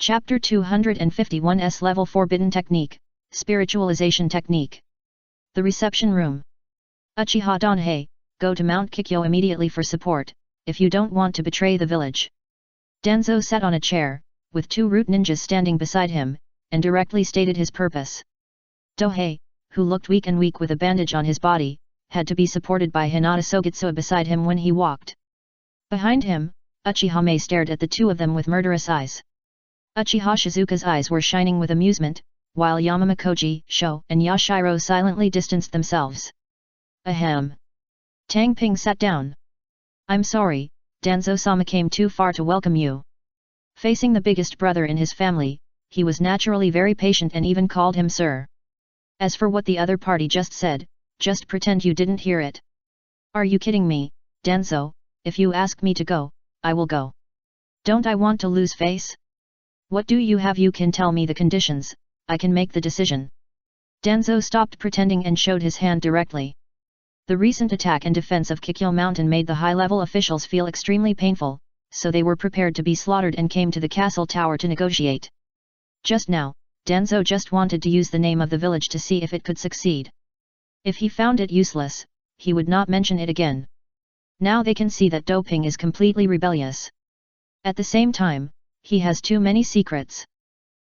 Chapter 251 S-Level Forbidden Technique, Spiritualization Technique. The Reception Room. Uchiha Danhei, go to Mount Kikyo immediately for support, if you don't want to betray the village. Danzo sat on a chair, with two root ninjas standing beside him, and directly stated his purpose. Dohei, who looked weak with a bandage on his body, had to be supported by Hinata Sogitsua beside him when he walked. Behind him, Uchiha Mei stared at the two of them with murderous eyes. Uchiha Shizuka's eyes were shining with amusement, while Yamamakoji, Sho, and Yashiro silently distanced themselves. Ahem. Tang Ping sat down. I'm sorry, Danzo-sama came too far to welcome you. Facing the biggest brother in his family, he was naturally very patient and even called him sir. As for what the other party just said, just pretend you didn't hear it. Are you kidding me, Danzo? If you ask me to go, I will go. Don't I want to lose face? What do you have? You can tell me the conditions, I can make the decision. Danzo stopped pretending and showed his hand directly. The recent attack and defense of Kikyo Mountain made the high-level officials feel extremely painful, so they were prepared to be slaughtered and came to the castle tower to negotiate. Just now, Danzo just wanted to use the name of the village to see if it could succeed. If he found it useless, he would not mention it again. Now they can see that Doping is completely rebellious. At the same time, he has too many secrets.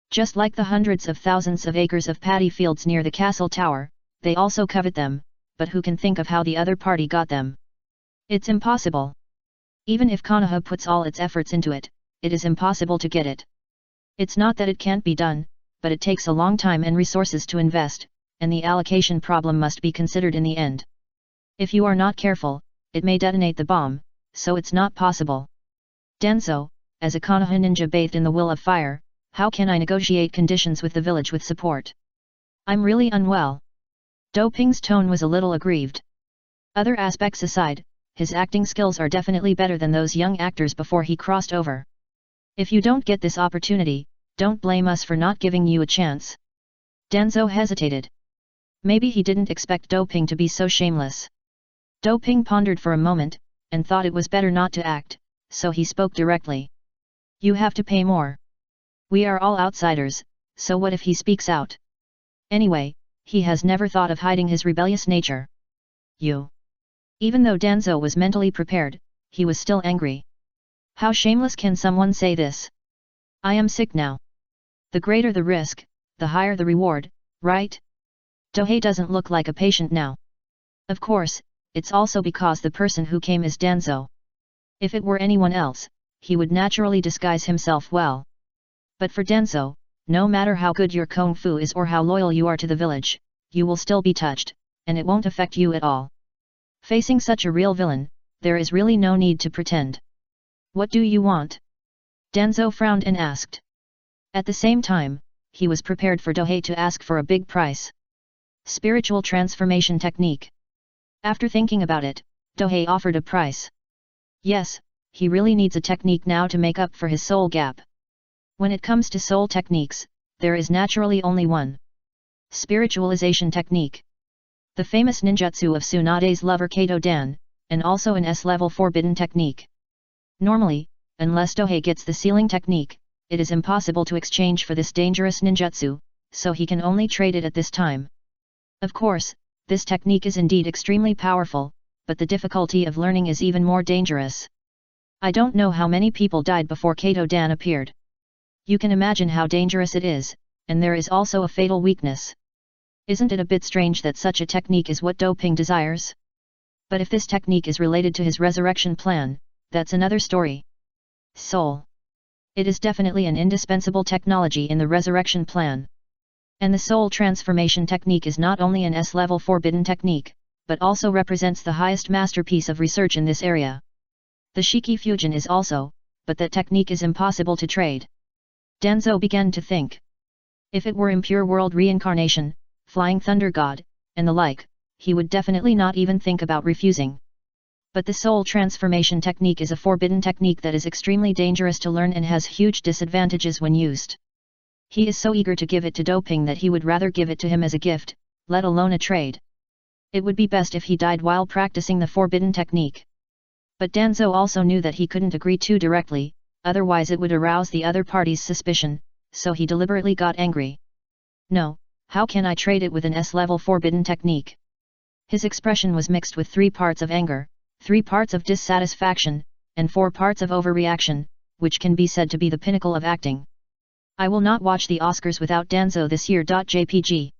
Just like the hundreds of thousands of acres of paddy fields near the castle tower, they also covet them, but who can think of how the other party got them? It's impossible. Even if Konoha puts all its efforts into it, it is impossible to get it. It's not that it can't be done, but it takes a long time and resources to invest, and the allocation problem must be considered in the end. If you are not careful, it may detonate the bomb, so it's not possible. Danzo, as a Konoha ninja bathed in the will of fire, how can I negotiate conditions with the village with support? I'm really unwell. Doping's tone was a little aggrieved. Other aspects aside, his acting skills are definitely better than those young actors before he crossed over. If you don't get this opportunity, don't blame us for not giving you a chance. Danzo hesitated. Maybe he didn't expect Doping to be so shameless. Doping pondered for a moment, and thought it was better not to act, so he spoke directly. You have to pay more. We are all outsiders, so what if he speaks out? Anyway, he has never thought of hiding his rebellious nature. You. Even though Danzo was mentally prepared, he was still angry. How shameless can someone say this? I am sick now. The greater the risk, the higher the reward, right? Dohei doesn't look like a patient now. Of course, it's also because the person who came is Danzo. If it were anyone else, he would naturally disguise himself well. But for Danzo, no matter how good your kung fu is or how loyal you are to the village, you will still be touched, and it won't affect you at all. Facing such a real villain, there is really no need to pretend. What do you want? Danzo frowned and asked. At the same time, he was prepared for Dohei to ask for a big price. Spiritual transformation technique. After thinking about it, Dohei offered a price. Yes, he really needs a technique now to make up for his soul gap. When it comes to soul techniques, there is naturally only one. Spiritualization technique. The famous ninjutsu of Tsunade's lover Kato Dan, and also an S-level forbidden technique. Normally, unless Dohei gets the sealing technique, it is impossible to exchange for this dangerous ninjutsu, so he can only trade it at this time. Of course, this technique is indeed extremely powerful, but the difficulty of learning is even more dangerous. I don't know how many people died before Kato Dan appeared. You can imagine how dangerous it is, and there is also a fatal weakness. Isn't it a bit strange that such a technique is what Doping desires? But if this technique is related to his resurrection plan, that's another story. Soul. It is definitely an indispensable technology in the resurrection plan. And the soul transformation technique is not only an S-level forbidden technique, but also represents the highest masterpiece of research in this area. The Shiki Fusion is also, but that technique is impossible to trade. Danzo began to think. If it were impure world reincarnation, flying thunder god, and the like, he would definitely not even think about refusing. But the soul transformation technique is a forbidden technique that is extremely dangerous to learn and has huge disadvantages when used. He is so eager to give it to Doping that he would rather give it to him as a gift, let alone a trade. It would be best if he died while practicing the forbidden technique. But Danzo also knew that he couldn't agree too directly, otherwise it would arouse the other party's suspicion, so he deliberately got angry. No, how can I trade it with an S-level forbidden technique? His expression was mixed with 3 parts of anger, 3 parts of dissatisfaction, and 4 parts of overreaction, which can be said to be the pinnacle of acting. I will not watch the Oscars without Danzo this year. JPG.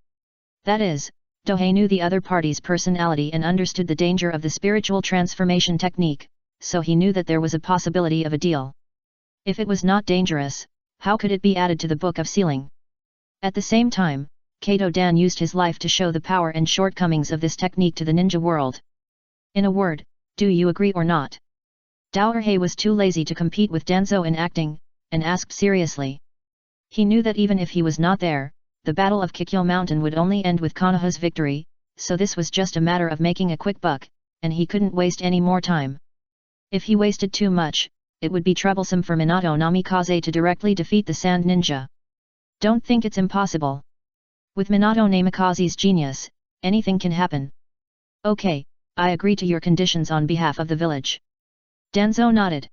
That is, Dohei knew the other party's personality and understood the danger of the spiritual transformation technique, so he knew that there was a possibility of a deal. If it was not dangerous, how could it be added to the Book of Sealing? At the same time, Kato Dan used his life to show the power and shortcomings of this technique to the ninja world. In a word, do you agree or not? Daohei was too lazy to compete with Danzo in acting, and asked seriously. He knew that even if he was not there, the Battle of Kikyo Mountain would only end with Konoha's victory, so this was just a matter of making a quick buck, and he couldn't waste any more time. If he wasted too much, it would be troublesome for Minato Namikaze to directly defeat the Sand Ninja. Don't think it's impossible. With Minato Namikaze's genius, anything can happen. Okay, I agree to your conditions on behalf of the village. Danzo nodded.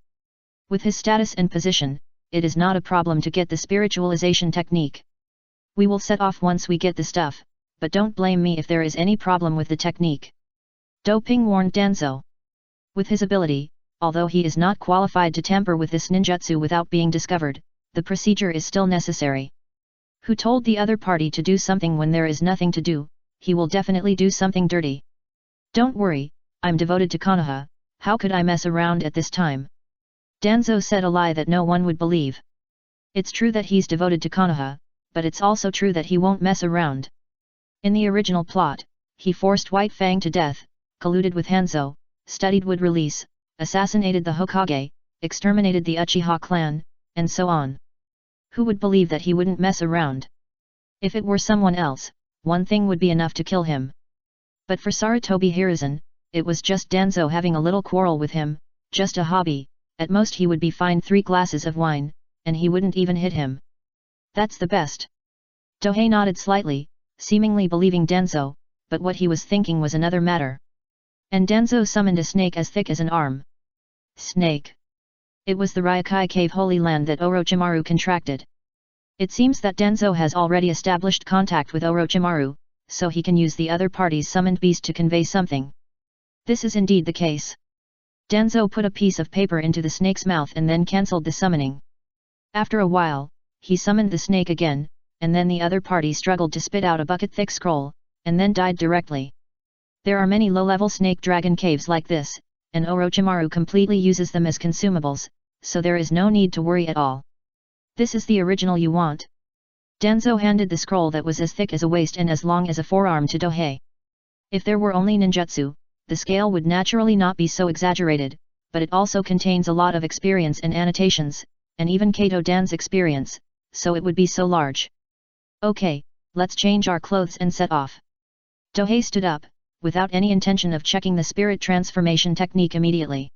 With his status and position, it is not a problem to get the spiritualization technique. We will set off once we get the stuff, but don't blame me if there is any problem with the technique. Doping warned Danzo. With his ability, although he is not qualified to tamper with this ninjutsu without being discovered, the procedure is still necessary. Who told the other party to do something when there is nothing to do? He will definitely do something dirty. Don't worry, I'm devoted to Konoha, how could I mess around at this time? Danzo said a lie that no one would believe. It's true that he's devoted to Konoha, but it's also true that he won't mess around. In the original plot, he forced White Fang to death, colluded with Hanzo, studied wood release, assassinated the Hokage, exterminated the Uchiha clan, and so on. Who would believe that he wouldn't mess around? If it were someone else, one thing would be enough to kill him. But for Sarutobi Hiruzen, it was just Danzo having a little quarrel with him, just a hobby, at most he would be fined 3 glasses of wine, and he wouldn't even hit him. That's the best. Dohei nodded slightly, seemingly believing Danzo, but what he was thinking was another matter. And Danzo summoned a snake as thick as an arm. Snake. It was the Ryokai Cave Holy Land that Orochimaru contracted. It seems that Danzo has already established contact with Orochimaru, so he can use the other party's summoned beast to convey something. This is indeed the case. Danzo put a piece of paper into the snake's mouth and then cancelled the summoning. After a while, he summoned the snake again, and then the other party struggled to spit out a bucket-thick scroll, and then died directly. There are many low-level snake dragon caves like this, and Orochimaru completely uses them as consumables, so there is no need to worry at all. This is the original you want? Danzo handed the scroll that was as thick as a waist and as long as a forearm to Dohei. If there were only ninjutsu, the scale would naturally not be so exaggerated, but it also contains a lot of experience and annotations, and even Kato Dan's experience, so it would be so large. Okay, let's change our clothes and set off. Dohei stood up, without any intention of checking the spirit transformation technique immediately.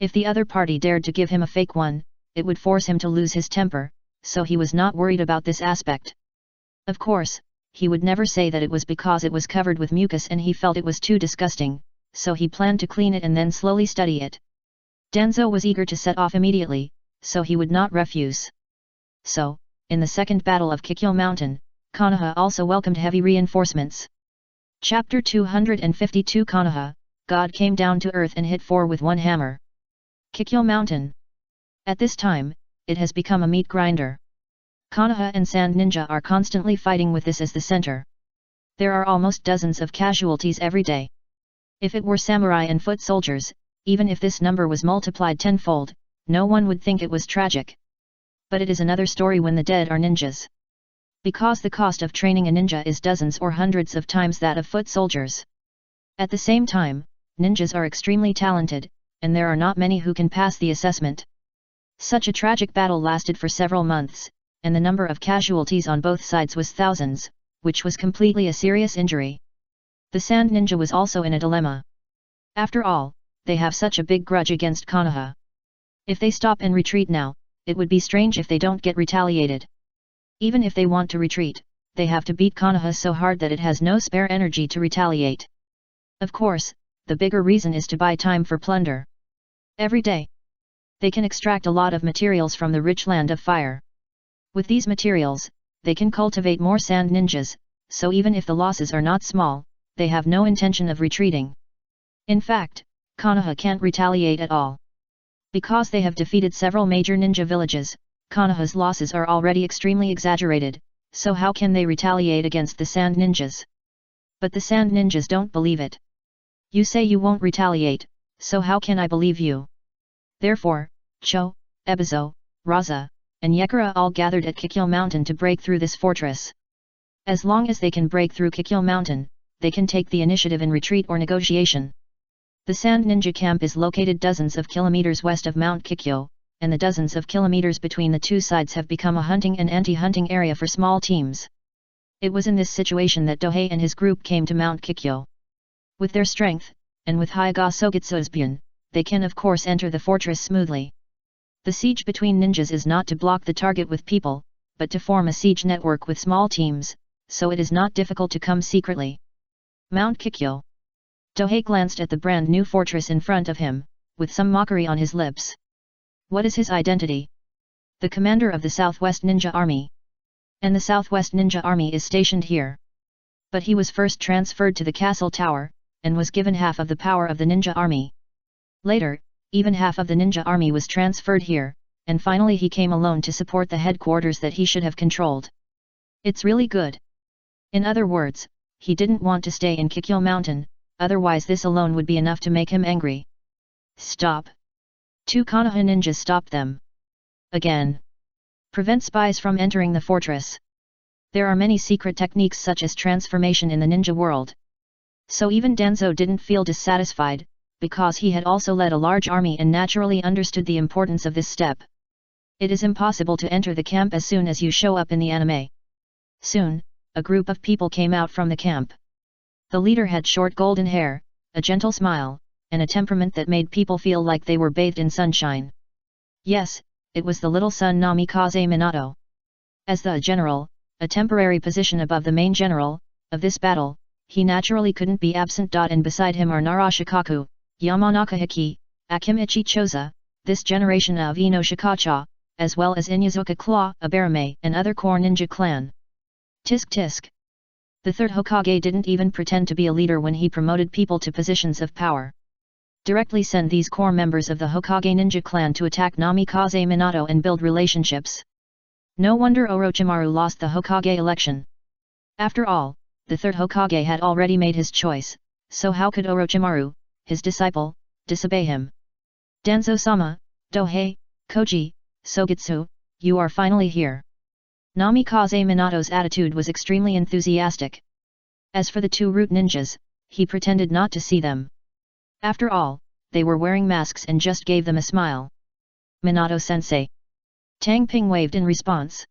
If the other party dared to give him a fake one, it would force him to lose his temper, so he was not worried about this aspect. Of course, he would never say that it was because it was covered with mucus and he felt it was too disgusting, so he planned to clean it and then slowly study it. Danzo was eager to set off immediately, so he would not refuse. So, in the second battle of Kikyo Mountain, Konoha also welcomed heavy reinforcements. Chapter 252 Konoha, God came down to earth and hit 4 with one hammer. Kikyo Mountain. At this time, it has become a meat grinder. Konoha and Sand Ninja are constantly fighting with this as the center. There are almost dozens of casualties every day. If it were samurai and foot soldiers, even if this number was multiplied tenfold, no one would think it was tragic. But it is another story when the dead are ninjas. Because the cost of training a ninja is dozens or hundreds of times that of foot soldiers. At the same time, ninjas are extremely talented, and there are not many who can pass the assessment. Such a tragic battle lasted for several months, and the number of casualties on both sides was thousands, which was completely a serious injury. The Sand Ninja was also in a dilemma. After all, they have such a big grudge against Konoha. If they stop and retreat now, it would be strange if they don't get retaliated. Even if they want to retreat, they have to beat Konoha so hard that it has no spare energy to retaliate. Of course, the bigger reason is to buy time for plunder. Every day. They can extract a lot of materials from the rich land of fire. With these materials, they can cultivate more sand ninjas, so even if the losses are not small, they have no intention of retreating. In fact, Konoha can't retaliate at all. Because they have defeated several major ninja villages, Konoha's losses are already extremely exaggerated, so how can they retaliate against the sand ninjas? But the sand ninjas don't believe it. You say you won't retaliate, so how can I believe you? Therefore, Cho, Ebizo, Raza, and Yekara all gathered at Kikyo Mountain to break through this fortress. As long as they can break through Kikyo Mountain, they can take the initiative in retreat or negotiation. The Sand Ninja camp is located dozens of kilometers west of Mount Kikyo, and the dozens of kilometers between the two sides have become a hunting and anti-hunting area for small teams. It was in this situation that Dohei and his group came to Mount Kikyo. With their strength, and with Hyaga Sogitsu's Bun, they can of course enter the fortress smoothly. The siege between ninjas is not to block the target with people, but to form a siege network with small teams, so it is not difficult to come secretly. Mount Kikyo. Dohei glanced at the brand new fortress in front of him, with some mockery on his lips. What is his identity? The commander of the Southwest Ninja Army. And the Southwest Ninja Army is stationed here. But he was first transferred to the castle tower, and was given half of the power of the ninja army. Later, even half of the ninja army was transferred here, and finally he came alone to support the headquarters that he should have controlled. It's really good. In other words, he didn't want to stay in Kikyo Mountain, otherwise this alone would be enough to make him angry. Stop! 2 Konoha ninjas stopped them. Again. Prevent spies from entering the fortress. There are many secret techniques such as transformation in the ninja world. So even Danzo didn't feel dissatisfied, because he had also led a large army and naturally understood the importance of this step. It is impossible to enter the camp as soon as you show up in the anime. Soon, a group of people came out from the camp. The leader had short golden hair, a gentle smile, and a temperament that made people feel like they were bathed in sunshine. Yes, it was the little son Namikaze Minato. As the general, a temporary position above the main general, of this battle, he naturally couldn't be absent. And beside him are Narashikaku, Yamanaka Hiki, Akimichi Choza, this generation of Ino Shikacha, as well as Inyazuka Claw, Abarame, and other core ninja clan. Tisk tisk. The third Hokage didn't even pretend to be a leader when he promoted people to positions of power. Directly send these core members of the Hokage ninja clan to attack Namikaze Minato and build relationships. No wonder Orochimaru lost the Hokage election. After all, the third Hokage had already made his choice, so how could Orochimaru, his disciple, disobey him? Danzo-sama, Dohei, Koji, Sogitsu, you are finally here. Namikaze Minato's attitude was extremely enthusiastic. As for the 2 root ninjas, he pretended not to see them. After all, they were wearing masks and just gave them a smile. Minato-sensei. Tang Ping waved in response.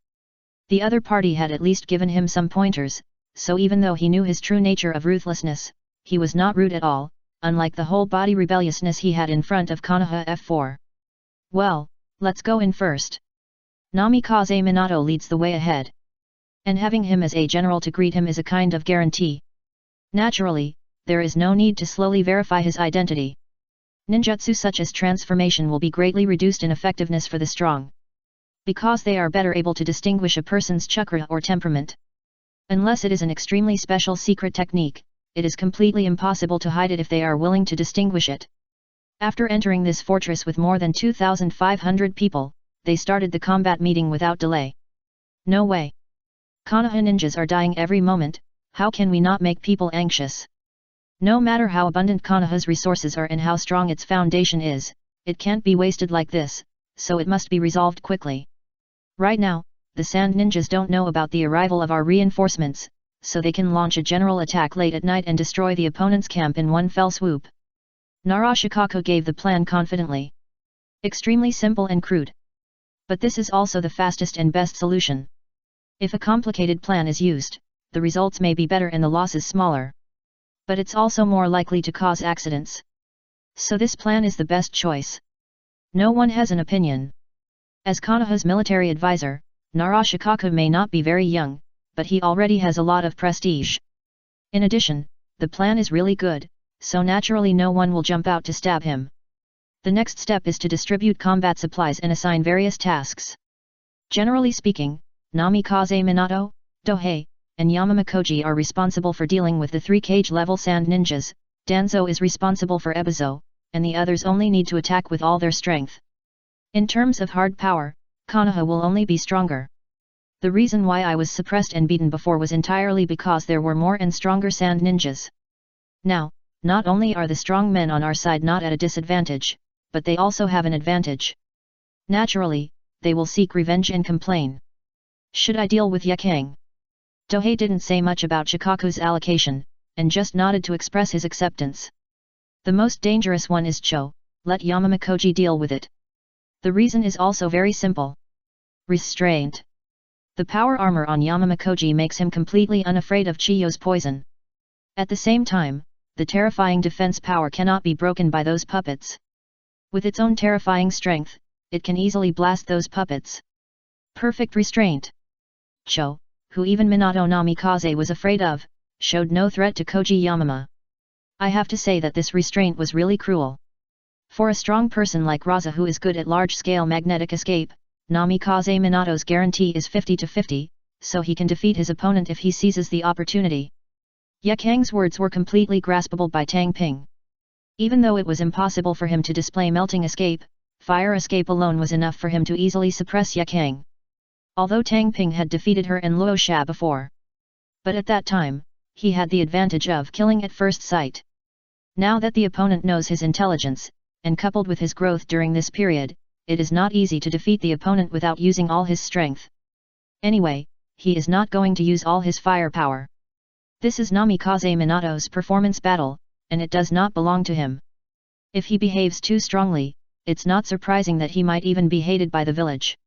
The other party had at least given him some pointers, so even though he knew his true nature of ruthlessness, he was not rude at all, unlike the whole-body rebelliousness he had in front of Konoha F4. Well, let's go in first. Namikaze Minato leads the way ahead. And having him as a general to greet him is a kind of guarantee. Naturally, there is no need to slowly verify his identity. Ninjutsu such as transformation will be greatly reduced in effectiveness for the strong. Because they are better able to distinguish a person's chakra or temperament. Unless it is an extremely special secret technique, it is completely impossible to hide it if they are willing to distinguish it. After entering this fortress with more than 2,500 people, they started the combat meeting without delay. No way. Konoha ninjas are dying every moment, how can we not make people anxious? No matter how abundant Konoha's resources are and how strong its foundation is, it can't be wasted like this, so it must be resolved quickly. Right now, the Sand Ninjas don't know about the arrival of our reinforcements, so they can launch a general attack late at night and destroy the opponent's camp in one fell swoop. Narashikaku gave the plan confidently. Extremely simple and crude. But this is also the fastest and best solution. If a complicated plan is used, the results may be better and the losses smaller. But it's also more likely to cause accidents. So this plan is the best choice. No one has an opinion. As Konoha's military advisor, Narashikaku may not be very young, but he already has a lot of prestige. In addition, the plan is really good, so naturally no one will jump out to stab him. The next step is to distribute combat supplies and assign various tasks. Generally speaking, Namikaze Minato, Dohei, and Yamamakoji are responsible for dealing with the 3 cage level sand ninjas, Danzo is responsible for Ebizo, and the others only need to attack with all their strength. In terms of hard power, Konoha will only be stronger. The reason why I was suppressed and beaten before was entirely because there were more and stronger sand ninjas. Now, not only are the strong men on our side not at a disadvantage, but they also have an advantage. Naturally, they will seek revenge and complain. Should I deal with Yakang? Dohei didn't say much about Shikaku's allocation, and just nodded to express his acceptance. The most dangerous one is Cho, let Yamamakoji deal with it. The reason is also very simple. Restraint. The power armor on Yamamakoji makes him completely unafraid of Chiyo's poison. At the same time, the terrifying defense power cannot be broken by those puppets. With its own terrifying strength, it can easily blast those puppets. Perfect restraint. Cho, who even Minato Namikaze was afraid of, showed no threat to Koji Yamama. I have to say that this restraint was really cruel. For a strong person like Raza who is good at large-scale magnetic escape, Namikaze Minato's guarantee is 50-50, so he can defeat his opponent if he seizes the opportunity. Yakang's words were completely graspable by Tang Ping. Even though it was impossible for him to display melting escape, fire escape alone was enough for him to easily suppress Yakang. Although Tang Ping had defeated her and Luo Xia before. But at that time, he had the advantage of killing at first sight. Now that the opponent knows his intelligence, and coupled with his growth during this period, it is not easy to defeat the opponent without using all his strength. Anyway, he is not going to use all his firepower. This is Namikaze Minato's performance battle, and it does not belong to him. If he behaves too strongly, it's not surprising that he might even be hated by the village.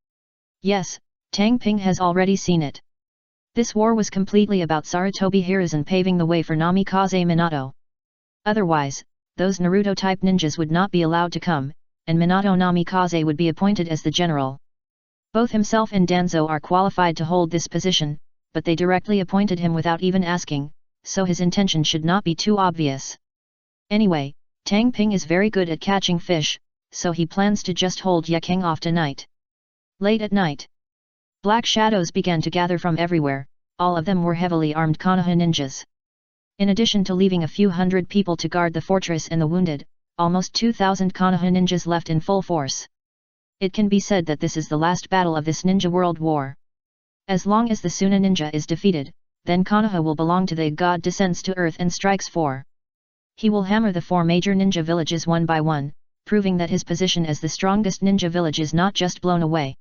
Yes, Tang Ping has already seen it. This war was completely about Sarutobi Hiruzen paving the way for Namikaze Minato. Otherwise, those Naruto-type ninjas would not be allowed to come, and Minato Namikaze would be appointed as the general. Both himself and Danzo are qualified to hold this position, but they directly appointed him without even asking, so his intention should not be too obvious. Anyway, Tang Ping is very good at catching fish, so he plans to just hold Yakang off tonight. Late at night, black shadows began to gather from everywhere, all of them were heavily armed Konoha ninjas. In addition to leaving a few hundred people to guard the fortress and the wounded, almost 2,000 Konoha ninjas left in full force. It can be said that this is the last battle of this ninja world war. As long as the Suna ninja is defeated, then Konoha will belong to the god descends to earth and strikes 4. He will hammer the 4 major ninja villages one by one, proving that his position as the strongest ninja village is not just blown away.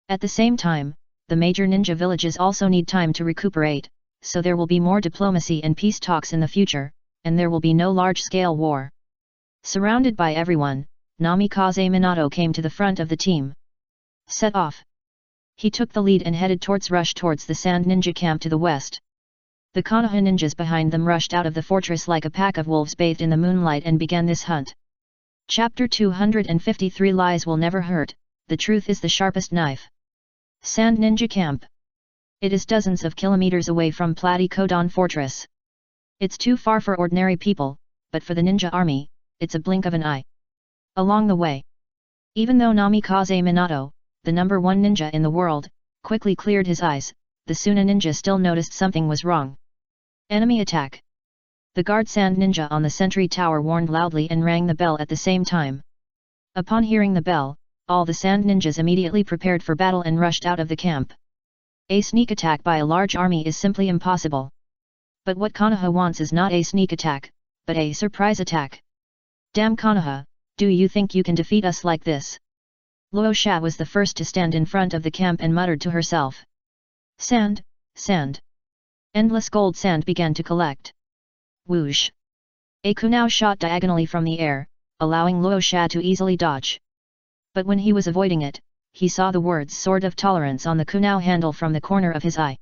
At the same time, the major ninja villages also need time to recuperate, so there will be more diplomacy and peace talks in the future, and there will be no large-scale war. Surrounded by everyone, Namikaze Minato came to the front of the team. Set off. He took the lead and headed towards the sand ninja camp to the west. The Konoha ninjas behind them rushed out of the fortress like a pack of wolves bathed in the moonlight and began this hunt. Chapter 253 Lies will never hurt, the truth is the sharpest knife. Sand Ninja Camp. It is dozens of kilometers away from Platikodon Fortress. It's too far for ordinary people, but for the ninja army, it's a blink of an eye. Along the way, even though Namikaze Minato, the #1 ninja in the world, quickly cleared his eyes, the Suna ninja still noticed something was wrong. Enemy attack. The guard sand ninja on the sentry tower warned loudly and rang the bell at the same time. Upon hearing the bell, all the sand ninjas immediately prepared for battle and rushed out of the camp. A sneak attack by a large army is simply impossible. But what Konoha wants is not a sneak attack, but a surprise attack. Damn Konoha, do you think you can defeat us like this? Luo Xia was the first to stand in front of the camp and muttered to herself. Sand, sand. Endless gold sand began to collect. Whoosh. A kunao shot diagonally from the air, allowing Luo Xia to easily dodge. But when he was avoiding it, he saw the words Sword of Tolerance on the kunao handle from the corner of his eye.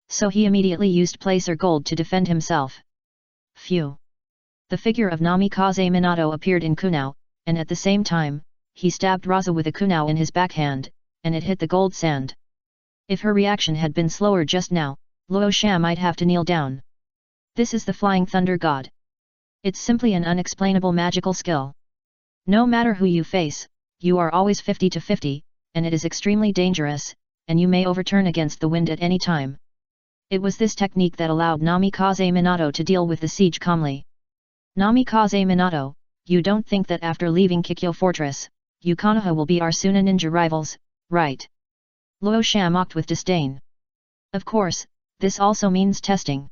So he immediately used placer gold to defend himself. Phew. The figure of Namikaze Minato appeared in kunao, and at the same time, he stabbed Raza with a kunao in his backhand, and it hit the gold sand. If her reaction had been slower just now, Luo Xia might have to kneel down. This is the Flying Thunder God. It's simply an unexplainable magical skill. No matter who you face, you are always 50 to 50, and it is extremely dangerous, and you may overturn against the wind at any time. It was this technique that allowed Namikaze Minato to deal with the siege calmly. Namikaze Minato, you don't think that after leaving Kikyo Fortress, you Konoha will be our Suna ninja rivals, right? Luo Sha mocked with disdain. Of course, this also means testing.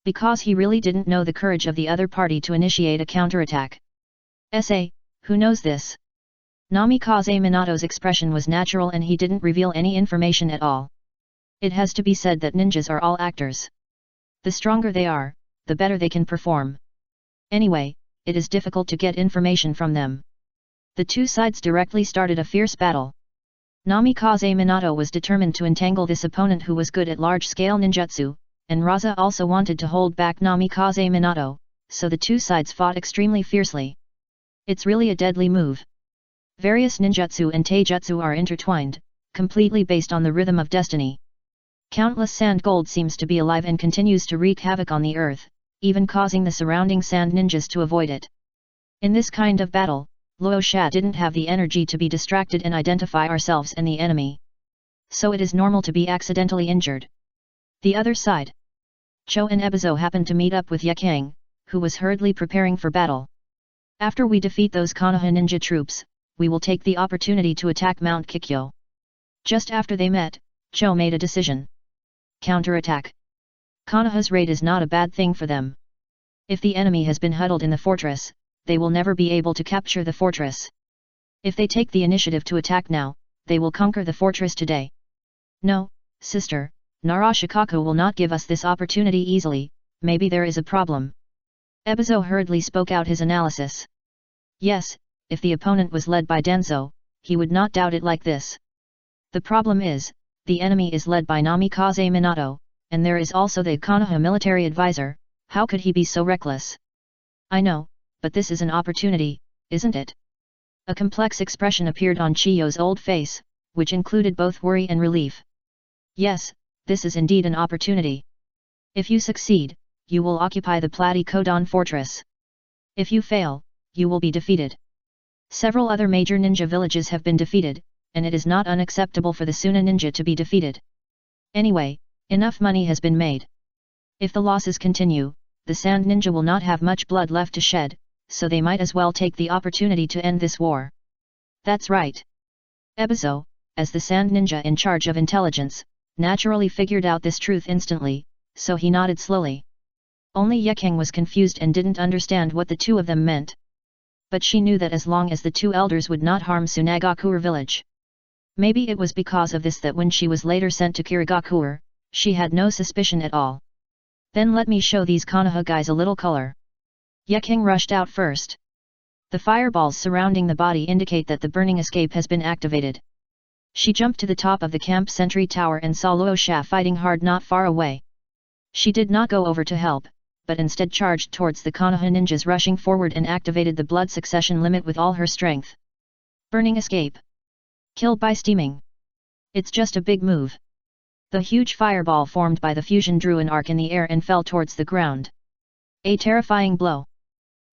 Because he really didn't know the courage of the other party to initiate a counterattack. Who knows this? Namikaze Minato's expression was natural and he didn't reveal any information at all. It has to be said that ninjas are all actors. The stronger they are, the better they can perform. Anyway, it is difficult to get information from them. The two sides directly started a fierce battle. Namikaze Minato was determined to entangle this opponent who was good at large-scale ninjutsu, and Raza also wanted to hold back Namikaze Minato, so the two sides fought extremely fiercely. It's really a deadly move. Various ninjutsu and taijutsu are intertwined, completely based on the rhythm of destiny. Countless sand gold seems to be alive and continues to wreak havoc on the earth, even causing the surrounding sand ninjas to avoid it. In this kind of battle, Luo Sha didn't have the energy to be distracted and identify ourselves and the enemy. So it is normal to be accidentally injured. The other side. Cho and Ebizo happened to meet up with Yekang, who was hurriedly preparing for battle. After we defeat those Konoha ninja troops, we will take the opportunity to attack Mount Kikyo. Just after they met, Cho made a decision. Counterattack. Konoha's raid is not a bad thing for them. If the enemy has been huddled in the fortress, they will never be able to capture the fortress. If they take the initiative to attack now, they will conquer the fortress today. No, sister, Narashikaku will not give us this opportunity easily, maybe there is a problem. Ebizo hurriedly spoke out his analysis. Yes, if the opponent was led by Danzo, he would not doubt it like this. The problem is, the enemy is led by Namikaze Minato, and there is also the Konoha military advisor. How could he be so reckless? I know, but this is an opportunity, isn't it? A complex expression appeared on Chiyo's old face, which included both worry and relief. Yes, this is indeed an opportunity. If you succeed, you will occupy the Platikodon fortress. If you fail, you will be defeated. Several other major ninja villages have been defeated, and it is not unacceptable for the Suna ninja to be defeated. Anyway, enough money has been made. If the losses continue, the Sand Ninja will not have much blood left to shed, so they might as well take the opportunity to end this war. That's right. Ebizo, as the Sand Ninja in charge of intelligence, naturally figured out this truth instantly, so he nodded slowly. Only Yekang was confused and didn't understand what the two of them meant. But she knew that as long as the two elders would not harm Sunagakure village. Maybe it was because of this that when she was later sent to Kirigakure, she had no suspicion at all. Then let me show these Konoha guys a little color. Yekang rushed out first. The fireballs surrounding the body indicate that the burning escape has been activated. She jumped to the top of the camp sentry tower and saw Luo Sha fighting hard not far away. She did not go over to help, but instead charged towards the Konoha ninjas rushing forward and activated the blood succession limit with all her strength. Burning escape. Killed by steaming. It's just a big move. The huge fireball formed by the fusion drew an arc in the air and fell towards the ground. A terrifying blow.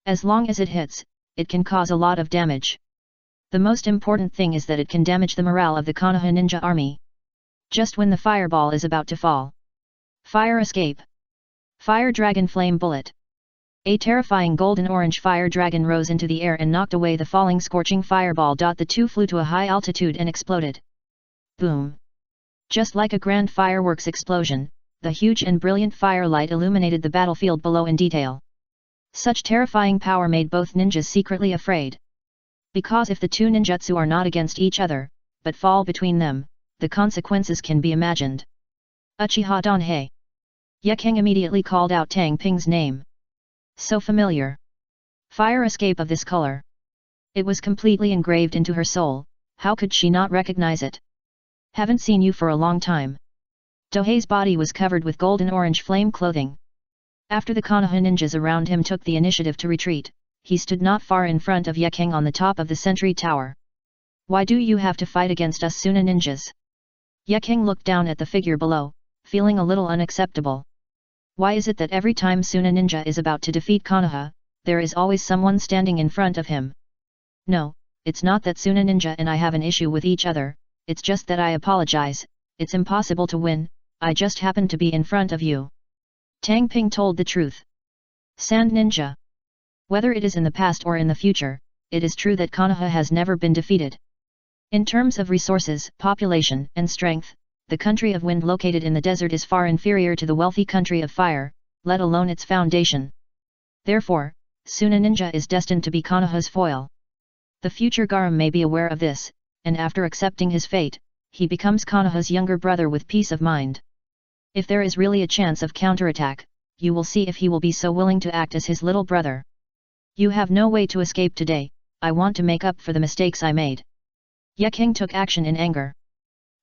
As long as it hits, it can cause a lot of damage. The most important thing is that it can damage the morale of the Konoha ninja army. Just when the fireball is about to fall. Fire escape. Fire dragon flame bullet. A terrifying golden-orange fire dragon rose into the air and knocked away the falling scorching fireball. The two flew to a high altitude and exploded. Boom! Just like a grand fireworks explosion, the huge and brilliant firelight illuminated the battlefield below in detail. Such terrifying power made both ninjas secretly afraid. Because if the two ninjutsu are not against each other, but fall between them, the consequences can be imagined. Uchiha Danhei. Yekang immediately called out Tang Ping's name. So familiar. Fire escape of this color. It was completely engraved into her soul, how could she not recognize it? Haven't seen you for a long time. Dohei's body was covered with golden-orange flame clothing. After the Konoha ninjas around him took the initiative to retreat, he stood not far in front of Yekang on the top of the sentry tower. Why do you have to fight against us Suna ninjas? Yekang looked down at the figure below, feeling a little unacceptable. Why is it that every time Suna ninja is about to defeat Konoha, there is always someone standing in front of him? No, it's not that Suna Ninja and I have an issue with each other, it's just that I apologize, it's impossible to win, I just happened to be in front of you. Tang Ping told the truth. Sand Ninja. Whether it is in the past or in the future, it is true that Konoha has never been defeated. In terms of resources, population, and strength, the country of wind located in the desert is far inferior to the wealthy country of fire, let alone its foundation. Therefore, Suna Ninja is destined to be Konoha's foil. The future Garam may be aware of this, and after accepting his fate, he becomes Konoha's younger brother with peace of mind. If there is really a chance of counterattack, you will see if he will be so willing to act as his little brother. You have no way to escape today, I want to make up for the mistakes I made. Ye King took action in anger.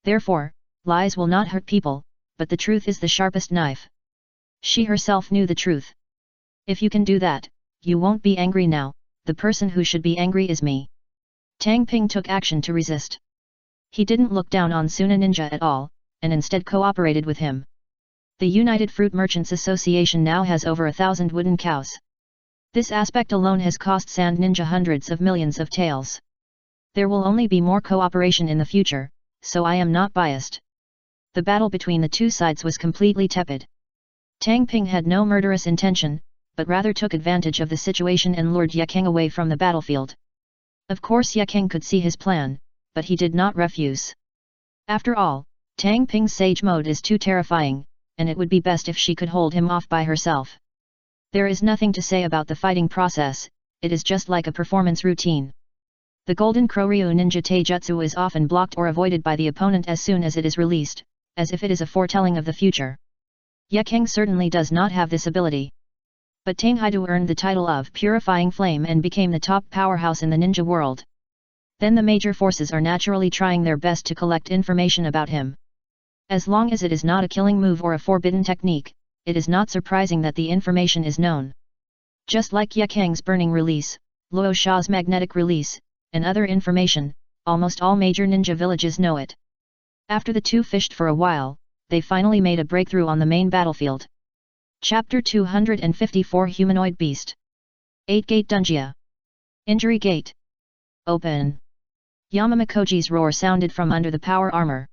Therefore, lies will not hurt people, but the truth is the sharpest knife. She herself knew the truth. If you can do that, you won't be angry now, the person who should be angry is me. Tang Ping took action to resist. He didn't look down on Suna Ninja at all, and instead cooperated with him. The United Fruit Merchants Association now has over 1,000 wooden cows. This aspect alone has cost Sand Ninja hundreds of millions of taels. There will only be more cooperation in the future, so I am not biased. The battle between the two sides was completely tepid. Tang Ping had no murderous intention, but rather took advantage of the situation and lured Ye King away from the battlefield. Of course Ye King could see his plan, but he did not refuse. After all, Tang Ping's sage mode is too terrifying, and it would be best if she could hold him off by herself. There is nothing to say about the fighting process, it is just like a performance routine. The Golden Kroryu Ninja Taijutsu is often blocked or avoided by the opponent as soon as it is released, as if it is a foretelling of the future. Ye King certainly does not have this ability. But Tang Haidu earned the title of Purifying Flame and became the top powerhouse in the ninja world. Then the major forces are naturally trying their best to collect information about him. As long as it is not a killing move or a forbidden technique, it is not surprising that the information is known. Just like Ye King's burning release, Luo Sha's magnetic release, and other information, almost all major ninja villages know it. After the two fished for a while, they finally made a breakthrough on the main battlefield. Chapter 254 Humanoid Beast. 8-Gate Dungia. Injury Gate. Open. Yamamakoji's roar sounded from under the power armor.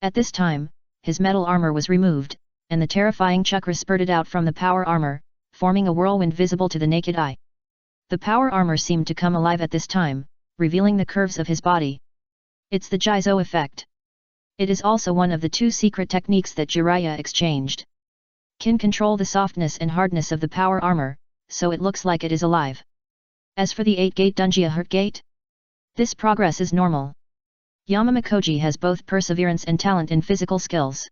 At this time, his metal armor was removed, and the terrifying chakra spurted out from the power armor, forming a whirlwind visible to the naked eye. The power armor seemed to come alive at this time, revealing the curves of his body. It's the Jizo effect. It is also one of the two secret techniques that Jiraiya exchanged. Can control the softness and hardness of the power armor, so it looks like it is alive. As for the 8-Gate Dungia Hurt Gate, this progress is normal. Yamamakoji has both perseverance and talent in physical skills.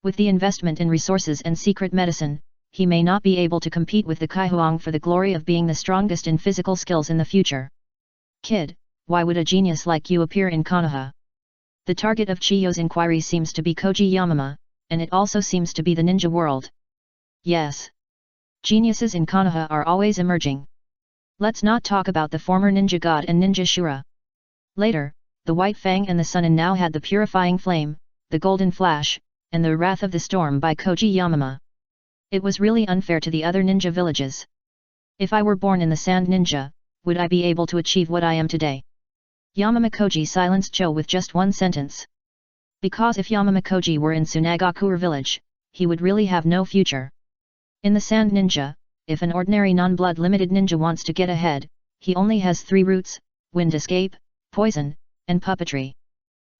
With the investment in resources and secret medicine, he may not be able to compete with the Kaihuang for the glory of being the strongest in physical skills in the future. Kid, why would a genius like you appear in Konoha? The target of Chiyo's inquiry seems to be Koji Yamama, and it also seems to be the ninja world. Yes. Geniuses in Konoha are always emerging. Let's not talk about the former ninja god and ninja Shura. Later, the White Fang and the Sunin now had the Purifying Flame, the Golden Flash, and the Wrath of the Storm by Koji Yamama. It was really unfair to the other ninja villages. If I were born in the Sand Ninja, would I be able to achieve what I am today? Yamamakoji silenced Cho with just one sentence. Because if Yamamakoji were in Tsunagakure village, he would really have no future. In the Sand Ninja, if an ordinary non-blood limited ninja wants to get ahead, he only has 3 routes: wind escape, poison, and puppetry.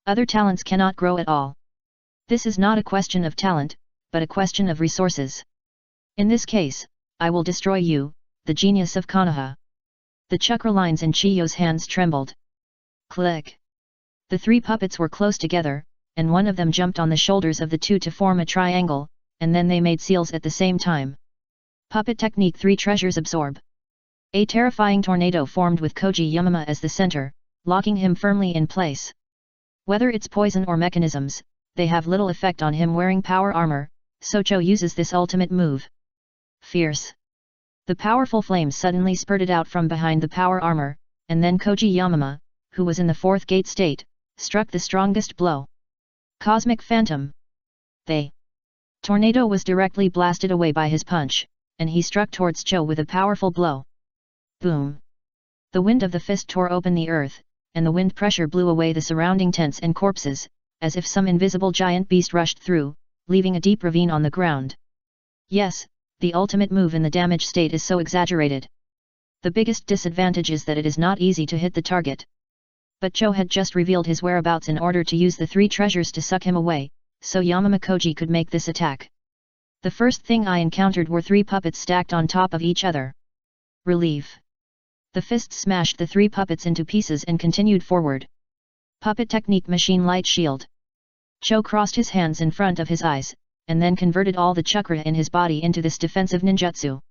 Other talents cannot grow at all. This is not a question of talent, but a question of resources. In this case, I will destroy you, the genius of Konoha. The chakra lines in Chiyo's hands trembled. Click. The 3 puppets were close together, and one of them jumped on the shoulders of the 2 to form a triangle, and then they made seals at the same time. Puppet Technique 3 Treasures Absorb. A terrifying tornado formed with Koji Yamama as the center, locking him firmly in place. Whether it's poison or mechanisms, they have little effect on him wearing power armor, so Cho uses this ultimate move. Fierce. The powerful flame suddenly spurted out from behind the power armor, and then Koji Yamama, who was in the 4th gate state, struck the strongest blow. Cosmic Phantom. The tornado was directly blasted away by his punch, and he struck towards Cho with a powerful blow. Boom! The wind of the fist tore open the earth, and the wind pressure blew away the surrounding tents and corpses, as if some invisible giant beast rushed through, leaving a deep ravine on the ground. Yes, the ultimate move in the damage state is so exaggerated. The biggest disadvantage is that it is not easy to hit the target. But Cho had just revealed his whereabouts in order to use the 3 treasures to suck him away, so Yamamakoji could make this attack. The first thing I encountered were 3 puppets stacked on top of each other. Relief. The fist smashed the 3 puppets into pieces and continued forward. Puppet technique machine light shield. Cho crossed his hands in front of his eyes, and then converted all the chakra in his body into this defensive ninjutsu.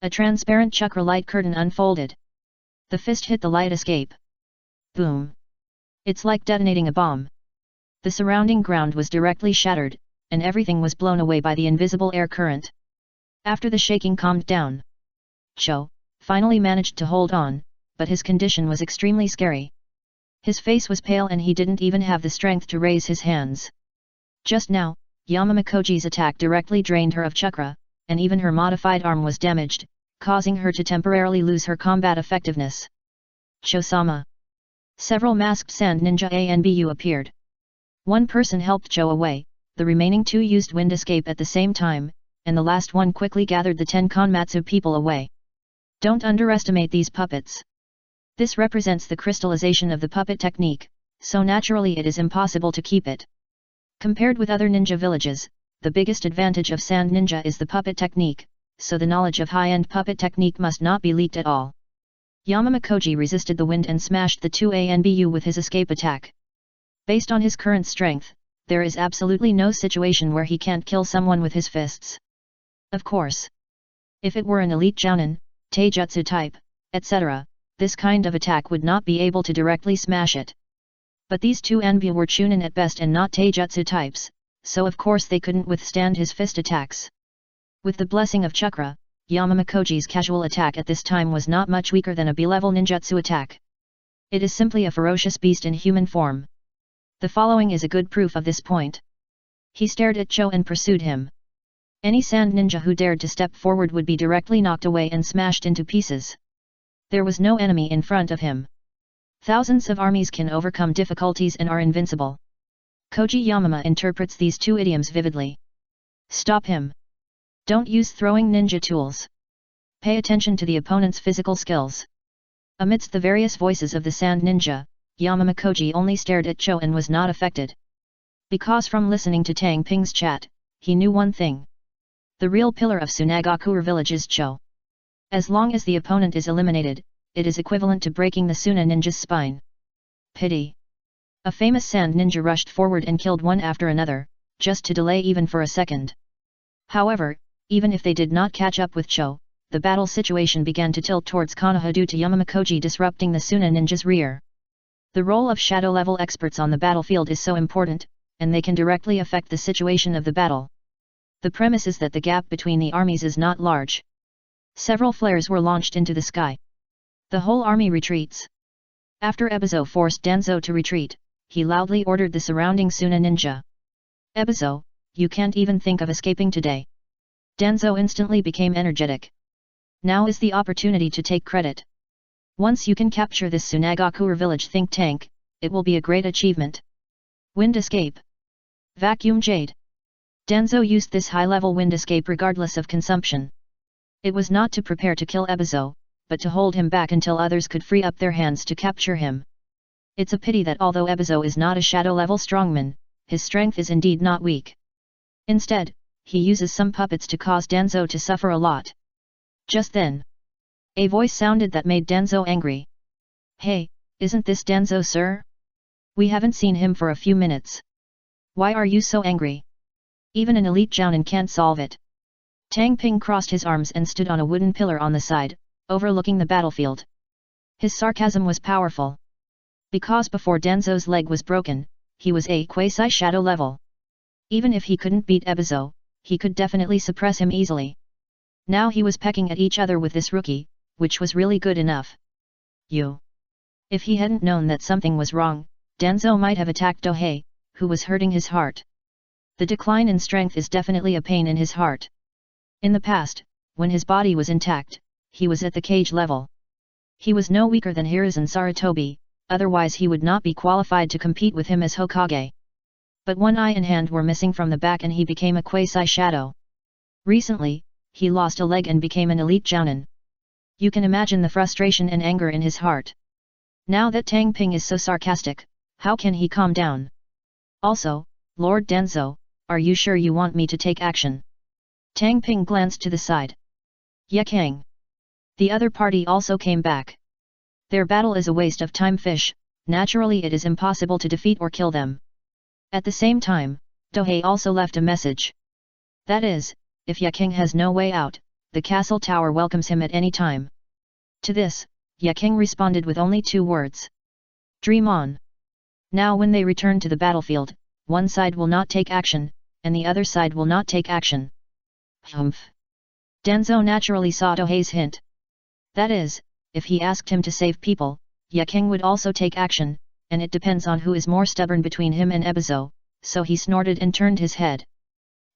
A transparent chakra light curtain unfolded. The fist hit the light escape. Boom. It's like detonating a bomb. The surrounding ground was directly shattered, and everything was blown away by the invisible air current. After the shaking calmed down, Cho finally managed to hold on, but his condition was extremely scary. His face was pale and he didn't even have the strength to raise his hands. Just now, Yamamakoji's attack directly drained her of chakra, and even her modified arm was damaged, causing her to temporarily lose her combat effectiveness. Cho-sama. Several masked sand ninja ANBU appeared. One person helped Cho away, the remaining 2 used wind escape at the same time, and the last one quickly gathered the 10 Konmatsu people away. Don't underestimate these puppets. This represents the crystallization of the puppet technique, so naturally it is impossible to keep it. Compared with other ninja villages, the biggest advantage of Sand Ninja is the puppet technique, so the knowledge of high-end puppet technique must not be leaked at all. Yamamakoji resisted the wind and smashed the 2 ANBU with his escape attack. Based on his current strength, there is absolutely no situation where he can't kill someone with his fists. Of course. If it were an elite jounin, taijutsu type, etc., this kind of attack would not be able to directly smash it. But these 2 ANBU were chunin at best and not taijutsu types, so of course they couldn't withstand his fist attacks. With the blessing of chakra, Yamamakoji's casual attack at this time was not much weaker than a B-level ninjutsu attack. It is simply a ferocious beast in human form. The following is a good proof of this point. He stared at Cho and pursued him. Any sand ninja who dared to step forward would be directly knocked away and smashed into pieces. There was no enemy in front of him. Thousands of armies can overcome difficulties and are invincible. Koji Yamama interprets these 2 idioms vividly. Stop him. Don't use throwing ninja tools. Pay attention to the opponent's physical skills. Amidst the various voices of the sand ninja, Yamamakoji only stared at Cho and was not affected. Because from listening to Tang Ping's chat, he knew one thing. The real pillar of Tsunagakure village is Cho. As long as the opponent is eliminated, it is equivalent to breaking the Suna ninja's spine. Pity. A famous sand ninja rushed forward and killed one after another, just to delay even for a second. However, even if they did not catch up with Cho, the battle situation began to tilt towards Konoha due to Yamamakoji disrupting the Suna ninja's rear. The role of shadow-level experts on the battlefield is so important, and they can directly affect the situation of the battle. The premise is that the gap between the armies is not large. Several flares were launched into the sky. The whole army retreats. After Ebizo forced Danzo to retreat, he loudly ordered the surrounding Suna ninja. Ebizo, you can't even think of escaping today. Danzo instantly became energetic. Now is the opportunity to take credit. Once you can capture this Tsunagakure village think tank, it will be a great achievement. Wind escape. Vacuum jade. Danzo used this high-level wind escape regardless of consumption. It was not to prepare to kill Ebizo, but to hold him back until others could free up their hands to capture him. It's a pity that although Ebizo is not a shadow-level strongman, his strength is indeed not weak. Instead, he uses some puppets to cause Danzo to suffer a lot. Just then, a voice sounded that made Danzo angry. Hey, isn't this Danzo, sir? We haven't seen him for a few minutes. Why are you so angry? Even an elite jounin can't solve it. Tang Ping crossed his arms and stood on a wooden pillar on the side, overlooking the battlefield. His sarcasm was powerful. Because before Danzo's leg was broken, he was a quasi-shadow level. Even if he couldn't beat Ebizo, he could definitely suppress him easily. Now he was pecking at each other with this rookie, which was really good enough. If he hadn't known that something was wrong, Danzo might have attacked Dohei, who was hurting his heart. The decline in strength is definitely a pain in his heart. In the past, when his body was intact, he was at the cage level. He was no weaker than Hiruzen Sarutobi, otherwise he would not be qualified to compete with him as Hokage. But one eye and hand were missing from the back and he became a quasi-shadow. Recently, he lost a leg and became an elite jounin. You can imagine the frustration and anger in his heart. Now that Tang Ping is so sarcastic, how can he calm down? Also, Lord Danzo, are you sure you want me to take action? Tang Ping glanced to the side. Yekang. The other party also came back. Their battle is a waste of time fish, naturally it is impossible to defeat or kill them. At the same time, Dohei also left a message. That is, if Yekang has no way out, the castle tower welcomes him at any time. To this, Yekang responded with only 2 words. Dream on. Now when they return to the battlefield, one side will not take action, and the other side will not take action. Humph. Danzo naturally saw Dohei's hint. That is, if he asked him to save people, Yekang would also take action, and it depends on who is more stubborn between him and Ebizo, so he snorted and turned his head.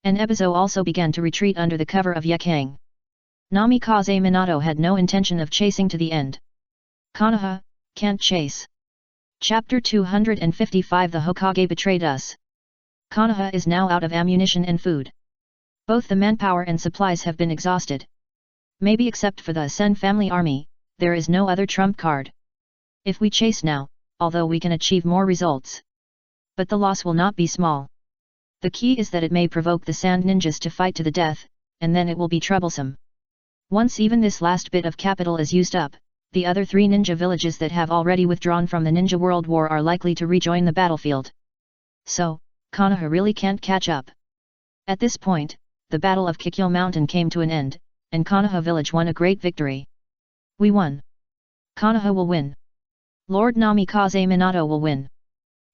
And Ebizo also began to retreat under the cover of Yekang. Namikaze Minato had no intention of chasing to the end. Konoha, can't chase. Chapter 255 The Hokage betrayed us. Konoha is now out of ammunition and food. Both the manpower and supplies have been exhausted. Maybe except for the Sen family army, there is no other trump card. If we chase now, although we can achieve more results. But the loss will not be small. The key is that it may provoke the sand ninjas to fight to the death, and then it will be troublesome. Once even this last bit of capital is used up, the other 3 ninja villages that have already withdrawn from the Ninja World War are likely to rejoin the battlefield. So, Konoha really can't catch up. At this point, the Battle of Kikyo Mountain came to an end, and Konoha village won a great victory. We won. Konoha will win. Lord Namikaze Minato will win.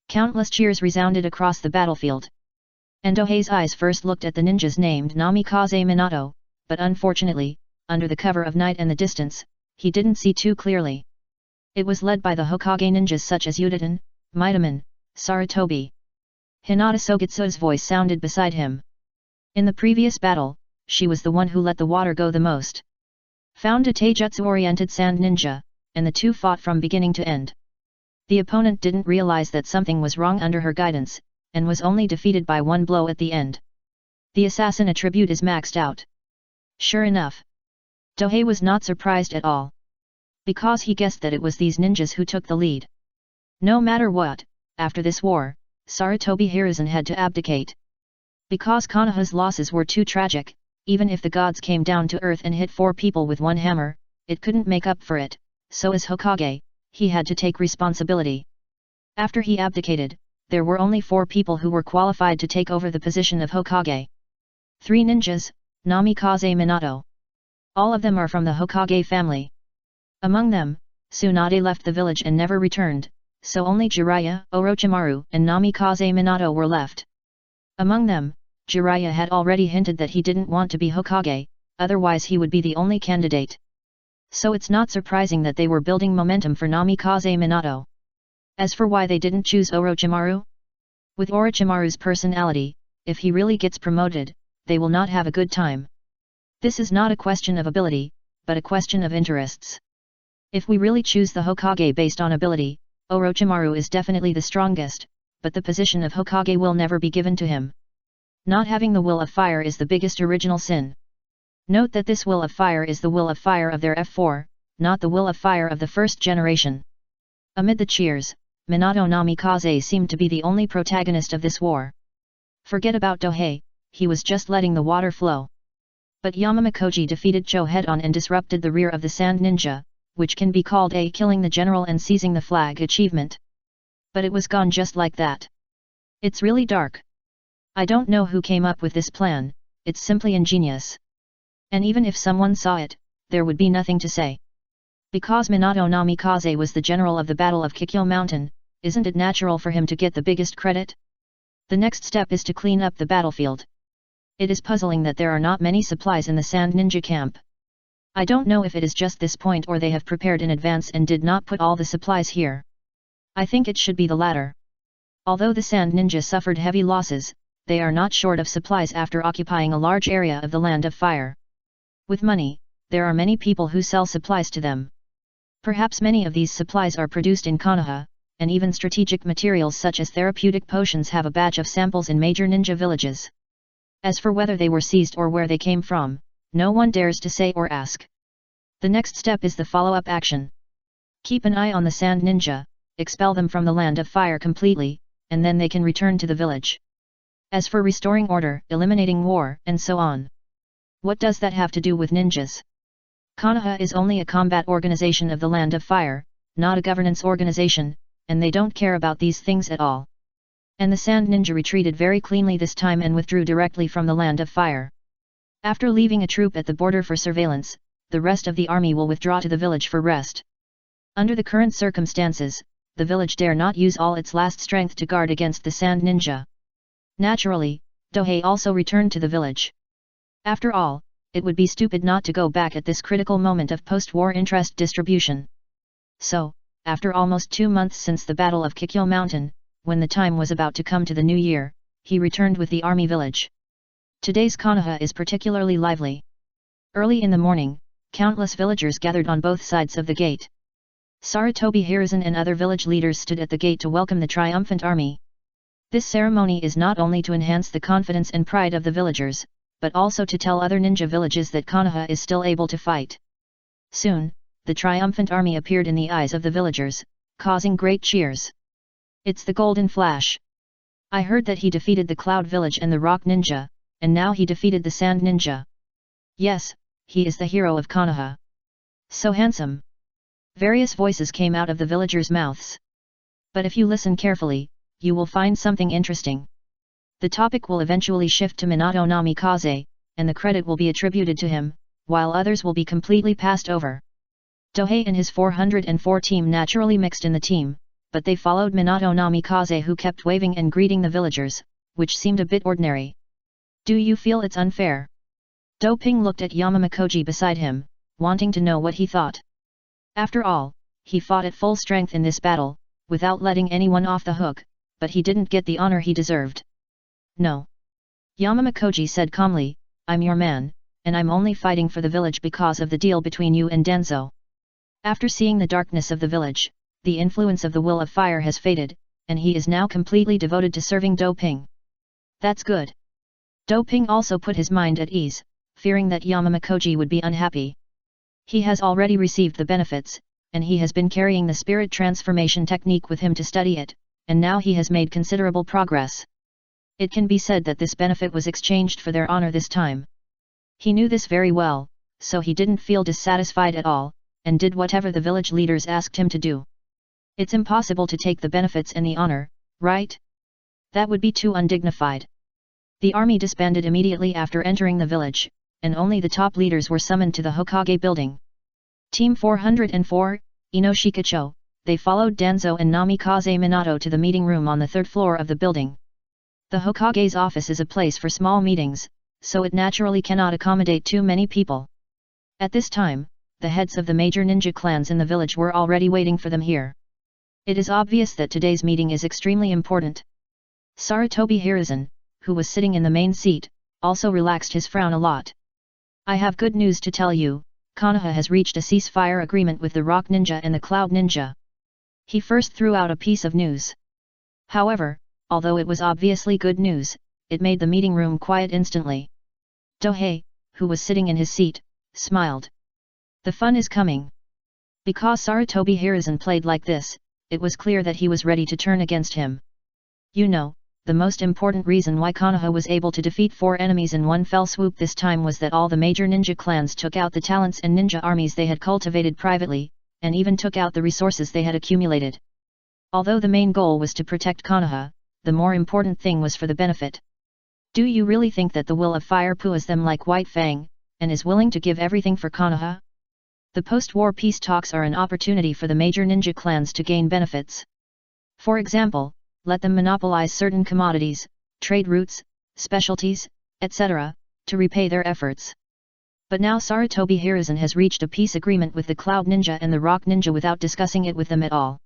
Countless cheers resounded across the battlefield. And Dohei's eyes first looked at the ninjas named Namikaze Minato, but unfortunately, under the cover of night and the distance, he didn't see too clearly. It was led by the Hokage ninjas such as Udaten, Mitaman, Sarutobi. Hinata Sogitsu's voice sounded beside him. In the previous battle, she was the one who let the water go the most. Found a taijutsu-oriented sand ninja, and the two fought from beginning to end. The opponent didn't realize that something was wrong under her guidance, and was only defeated by one blow at the end. The assassin attribute is maxed out. Sure enough. Dohei was not surprised at all. Because he guessed that it was these ninjas who took the lead. No matter what, after this war, Sarutobi Hiruzen had to abdicate. Because Konoha's losses were too tragic, even if the gods came down to earth and hit 4 people with one hammer, it couldn't make up for it, so as Hokage, he had to take responsibility. After he abdicated, there were only 4 people who were qualified to take over the position of Hokage. 3 ninjas, Namikaze Minato. All of them are from the Hokage family. Among them, Tsunade left the village and never returned, so only Jiraiya, Orochimaru and Namikaze Minato were left. Among them, Jiraiya had already hinted that he didn't want to be Hokage, otherwise he would be the only candidate. So it's not surprising that they were building momentum for Namikaze Minato. As for why they didn't choose Orochimaru? With Orochimaru's personality, if he really gets promoted, they will not have a good time. This is not a question of ability, but a question of interests. If we really choose the Hokage based on ability, Orochimaru is definitely the strongest, but the position of Hokage will never be given to him. Not having the will of fire is the biggest original sin. Note that this will of fire is the will of fire of their F4, not the will of fire of the first generation. Amid the cheers, Minato Namikaze seemed to be the only protagonist of this war. Forget about Dohei, he was just letting the water flow. But Yamamakoji defeated Cho head-on and disrupted the rear of the Sand Ninja, which can be called a killing the general and seizing the flag achievement. But it was gone just like that. It's really dark. I don't know who came up with this plan, it's simply ingenious. And even if someone saw it, there would be nothing to say. Because Minato Namikaze was the general of the Battle of Kikyo Mountain, isn't it natural for him to get the biggest credit? The next step is to clean up the battlefield. It is puzzling that there are not many supplies in the Sand Ninja camp. I don't know if it is just this point or they have prepared in advance and did not put all the supplies here. I think it should be the latter. Although the Sand Ninja suffered heavy losses, they are not short of supplies after occupying a large area of the Land of Fire. With money, there are many people who sell supplies to them. Perhaps many of these supplies are produced in Konoha, and even strategic materials such as therapeutic potions have a batch of samples in major ninja villages. As for whether they were seized or where they came from, no one dares to say or ask. The next step is the follow-up action. Keep an eye on the sand ninja, expel them from the land of fire completely, and then they can return to the village. As for restoring order, eliminating war, and so on. What does that have to do with ninjas? Konoha is only a combat organization of the land of fire, not a governance organization, and they don't care about these things at all. And the sand ninja retreated very cleanly this time and withdrew directly from the land of fire. After leaving a troop at the border for surveillance, the rest of the army will withdraw to the village for rest. Under the current circumstances, the village dare not use all its last strength to guard against the sand ninja. Naturally, Dohei also returned to the village. After all, it would be stupid not to go back at this critical moment of post-war interest distribution. So, after almost 2 months since the Battle of Kikyo Mountain, when the time was about to come to the new year, he returned with the army village. Today's Konoha is particularly lively. Early in the morning, countless villagers gathered on both sides of the gate. Sarutobi Hiruzen and other village leaders stood at the gate to welcome the triumphant army. This ceremony is not only to enhance the confidence and pride of the villagers, but also to tell other ninja villages that Konoha is still able to fight. Soon, the triumphant army appeared in the eyes of the villagers, causing great cheers. It's the Golden Flash. I heard that he defeated the Cloud Village and the Rock Ninja, and now he defeated the Sand Ninja. Yes, he is the hero of Konoha. So handsome. Various voices came out of the villagers' mouths. But if you listen carefully, you will find something interesting. The topic will eventually shift to Minato Namikaze, and the credit will be attributed to him, while others will be completely passed over. Dohei and his 404 team naturally mixed in the team, but they followed Minato Namikaze, who kept waving and greeting the villagers, which seemed a bit ordinary. Do you feel it's unfair? Doping looked at Yamamakoji beside him, wanting to know what he thought. After all, he fought at full strength in this battle, without letting anyone off the hook, but he didn't get the honor he deserved. No. Yamamakoji said calmly, I'm your man, and I'm only fighting for the village because of the deal between you and Danzo. After seeing the darkness of the village, the influence of the will of fire has faded, and he is now completely devoted to serving Doping. That's good. Doping also put his mind at ease, fearing that Yamamakoji would be unhappy. He has already received the benefits, and he has been carrying the spirit transformation technique with him to study it, and now he has made considerable progress. It can be said that this benefit was exchanged for their honor this time. He knew this very well, so he didn't feel dissatisfied at all, and did whatever the village leaders asked him to do. It's impossible to take the benefits and the honor, right? That would be too undignified. The army disbanded immediately after entering the village, and only the top leaders were summoned to the Hokage building. Team 404, Inoshikacho, they followed Danzo and Namikaze Minato to the meeting room on the 3rd floor of the building. The Hokage's office is a place for small meetings, so it naturally cannot accommodate too many people. At this time, the heads of the major ninja clans in the village were already waiting for them here. It is obvious that today's meeting is extremely important. Sarutobi Hiruzen, who was sitting in the main seat, also relaxed his frown a lot. I have good news to tell you, Konoha has reached a ceasefire agreement with the Rock Ninja and the Cloud Ninja. He first threw out a piece of news. However, although it was obviously good news, it made the meeting room quiet instantly. Dohei, who was sitting in his seat, smiled. The fun is coming. Because Sarutobi Hiruzen played like this, it was clear that he was ready to turn against him. You know, the most important reason why Konoha was able to defeat 4 enemies in one fell swoop this time was that all the major ninja clans took out the talents and ninja armies they had cultivated privately, and even took out the resources they had accumulated. Although the main goal was to protect Konoha, the more important thing was for the benefit. Do you really think that the will of fire puas them like White Fang, and is willing to give everything for Konoha? The post-war peace talks are an opportunity for the major ninja clans to gain benefits. For example, let them monopolize certain commodities, trade routes, specialties, etc., to repay their efforts. But now Sarutobi Hiruzen has reached a peace agreement with the Cloud Ninja and the Rock Ninja without discussing it with them at all.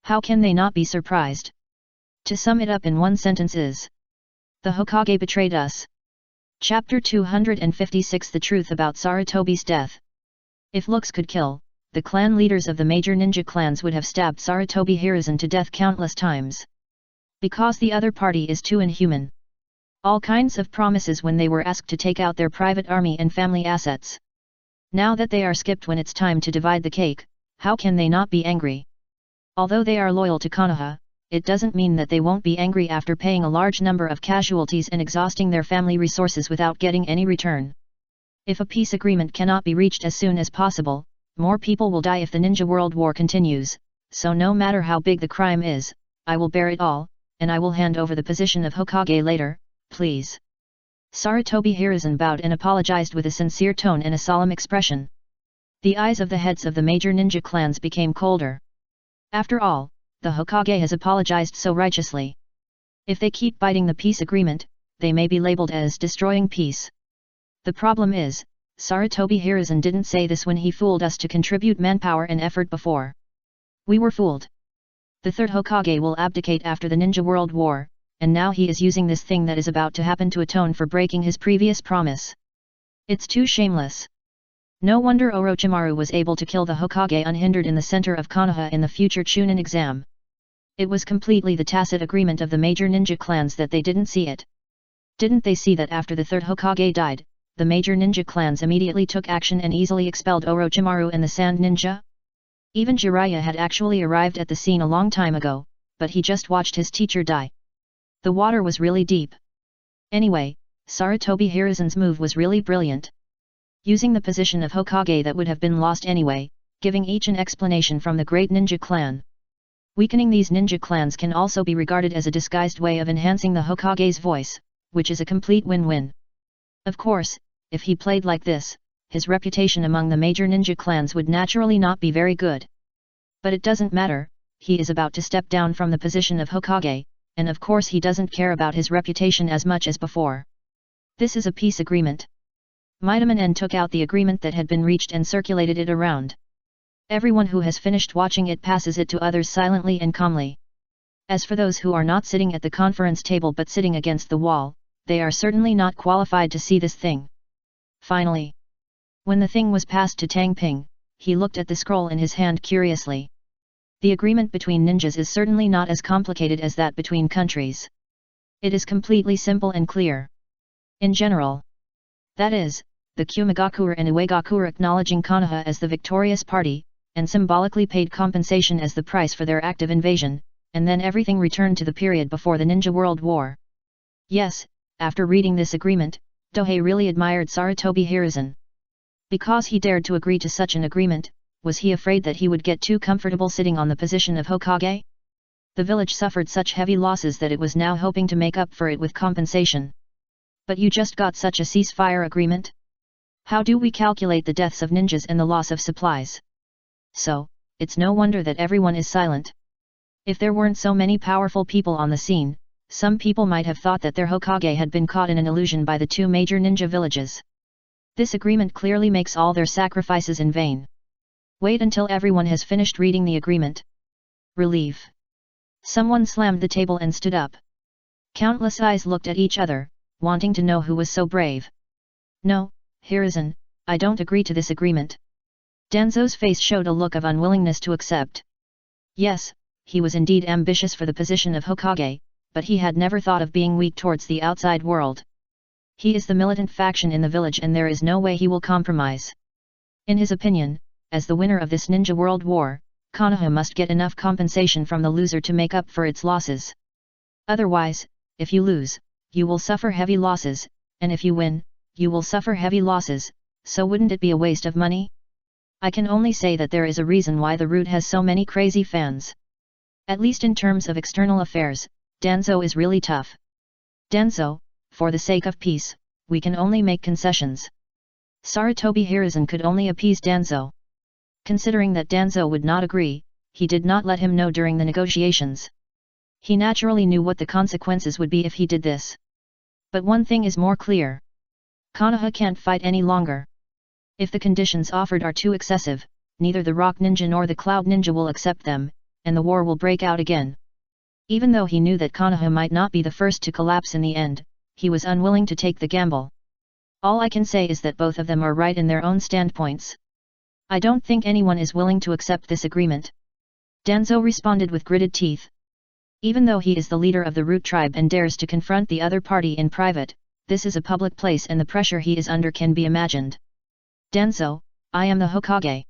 How can they not be surprised? To sum it up in one sentence is: the Hokage betrayed us. Chapter 256 The Truth About Sarutobi's Death. If looks could kill, the clan leaders of the major ninja clans would have stabbed Sarutobi Hiruzen to death countless times. Because the other party is too inhuman. All kinds of promises when they were asked to take out their private army and family assets. Now that they are skipped when it's time to divide the cake, how can they not be angry? Although they are loyal to Konoha, it doesn't mean that they won't be angry after paying a large number of casualties and exhausting their family resources without getting any return. If a peace agreement cannot be reached as soon as possible, more people will die if the Ninja World War continues, so no matter how big the crime is, I will bear it all, and I will hand over the position of Hokage later, please. Sarutobi Hiruzen bowed and apologized with a sincere tone and a solemn expression. The eyes of the heads of the major ninja clans became colder. After all, the Hokage has apologized so righteously. If they keep biting the peace agreement, they may be labeled as destroying peace. The problem is, Sarutobi Hiruzen didn't say this when he fooled us to contribute manpower and effort before. We were fooled. The third Hokage will abdicate after the Ninja World War, and now he is using this thing that is about to happen to atone for breaking his previous promise. It's too shameless. No wonder Orochimaru was able to kill the Hokage unhindered in the center of Konoha in the future Chunin exam. It was completely the tacit agreement of the major ninja clans that they didn't see it. Didn't they see that after the third Hokage died, the major ninja clans immediately took action and easily expelled Orochimaru and the Sand Ninja? Even Jiraiya had actually arrived at the scene a long time ago, but he just watched his teacher die. The water was really deep. Anyway, Sarutobi Hiruzen's move was really brilliant. Using the position of Hokage that would have been lost anyway, giving each an explanation from the great ninja clan. Weakening these ninja clans can also be regarded as a disguised way of enhancing the Hokage's voice, which is a complete win-win. Of course, if he played like this, his reputation among the major ninja clans would naturally not be very good. But it doesn't matter, he is about to step down from the position of Hokage, and of course he doesn't care about his reputation as much as before. This is a peace agreement. Mightyman took out the agreement that had been reached and circulated it around. Everyone who has finished watching it passes it to others silently and calmly. As for those who are not sitting at the conference table but sitting against the wall, they are certainly not qualified to see this thing. Finally, when the thing was passed to Tang Ping, he looked at the scroll in his hand curiously. The agreement between ninjas is certainly not as complicated as that between countries. It is completely simple and clear. In general, that is, the Kumigakure and Uegakure acknowledging Konoha as the victorious party, and symbolically paid compensation as the price for their active invasion, and then everything returned to the period before the Ninja World War. Yes, after reading this agreement, Dohei really admired Sarutobi Hiruzen. Because he dared to agree to such an agreement, was he afraid that he would get too comfortable sitting on the position of Hokage? The village suffered such heavy losses that it was now hoping to make up for it with compensation. But you just got such a ceasefire agreement? How do we calculate the deaths of ninjas and the loss of supplies? So, it's no wonder that everyone is silent. If there weren't so many powerful people on the scene, some people might have thought that their Hokage had been caught in an illusion by the two major ninja villages. This agreement clearly makes all their sacrifices in vain. Wait until everyone has finished reading the agreement. Relief. Someone slammed the table and stood up. Countless eyes looked at each other, wanting to know who was so brave. No, Hiruzen, I don't agree to this agreement. Danzo's face showed a look of unwillingness to accept. Yes, he was indeed ambitious for the position of Hokage, but he had never thought of being weak towards the outside world. He is the militant faction in the village and there is no way he will compromise. In his opinion, as the winner of this Ninja World War, Konoha must get enough compensation from the loser to make up for its losses. Otherwise, if you lose, you will suffer heavy losses, and if you win, you will suffer heavy losses, so wouldn't it be a waste of money? I can only say that there is a reason why the route has so many crazy fans. At least in terms of external affairs, Danzo is really tough. Danzo, for the sake of peace, we can only make concessions. Sarutobi Hiruzen could only appease Danzo. Considering that Danzo would not agree, he did not let him know during the negotiations. He naturally knew what the consequences would be if he did this. But one thing is more clear. Konoha can't fight any longer. If the conditions offered are too excessive, neither the Rock Ninja nor the Cloud Ninja will accept them, and the war will break out again. Even though he knew that Konoha might not be the first to collapse in the end, he was unwilling to take the gamble. All I can say is that both of them are right in their own standpoints. I don't think anyone is willing to accept this agreement. Danzo responded with gritted teeth. Even though he is the leader of the root tribe and dares to confront the other party in private, this is a public place and the pressure he is under can be imagined. Danzo, I am the Hokage.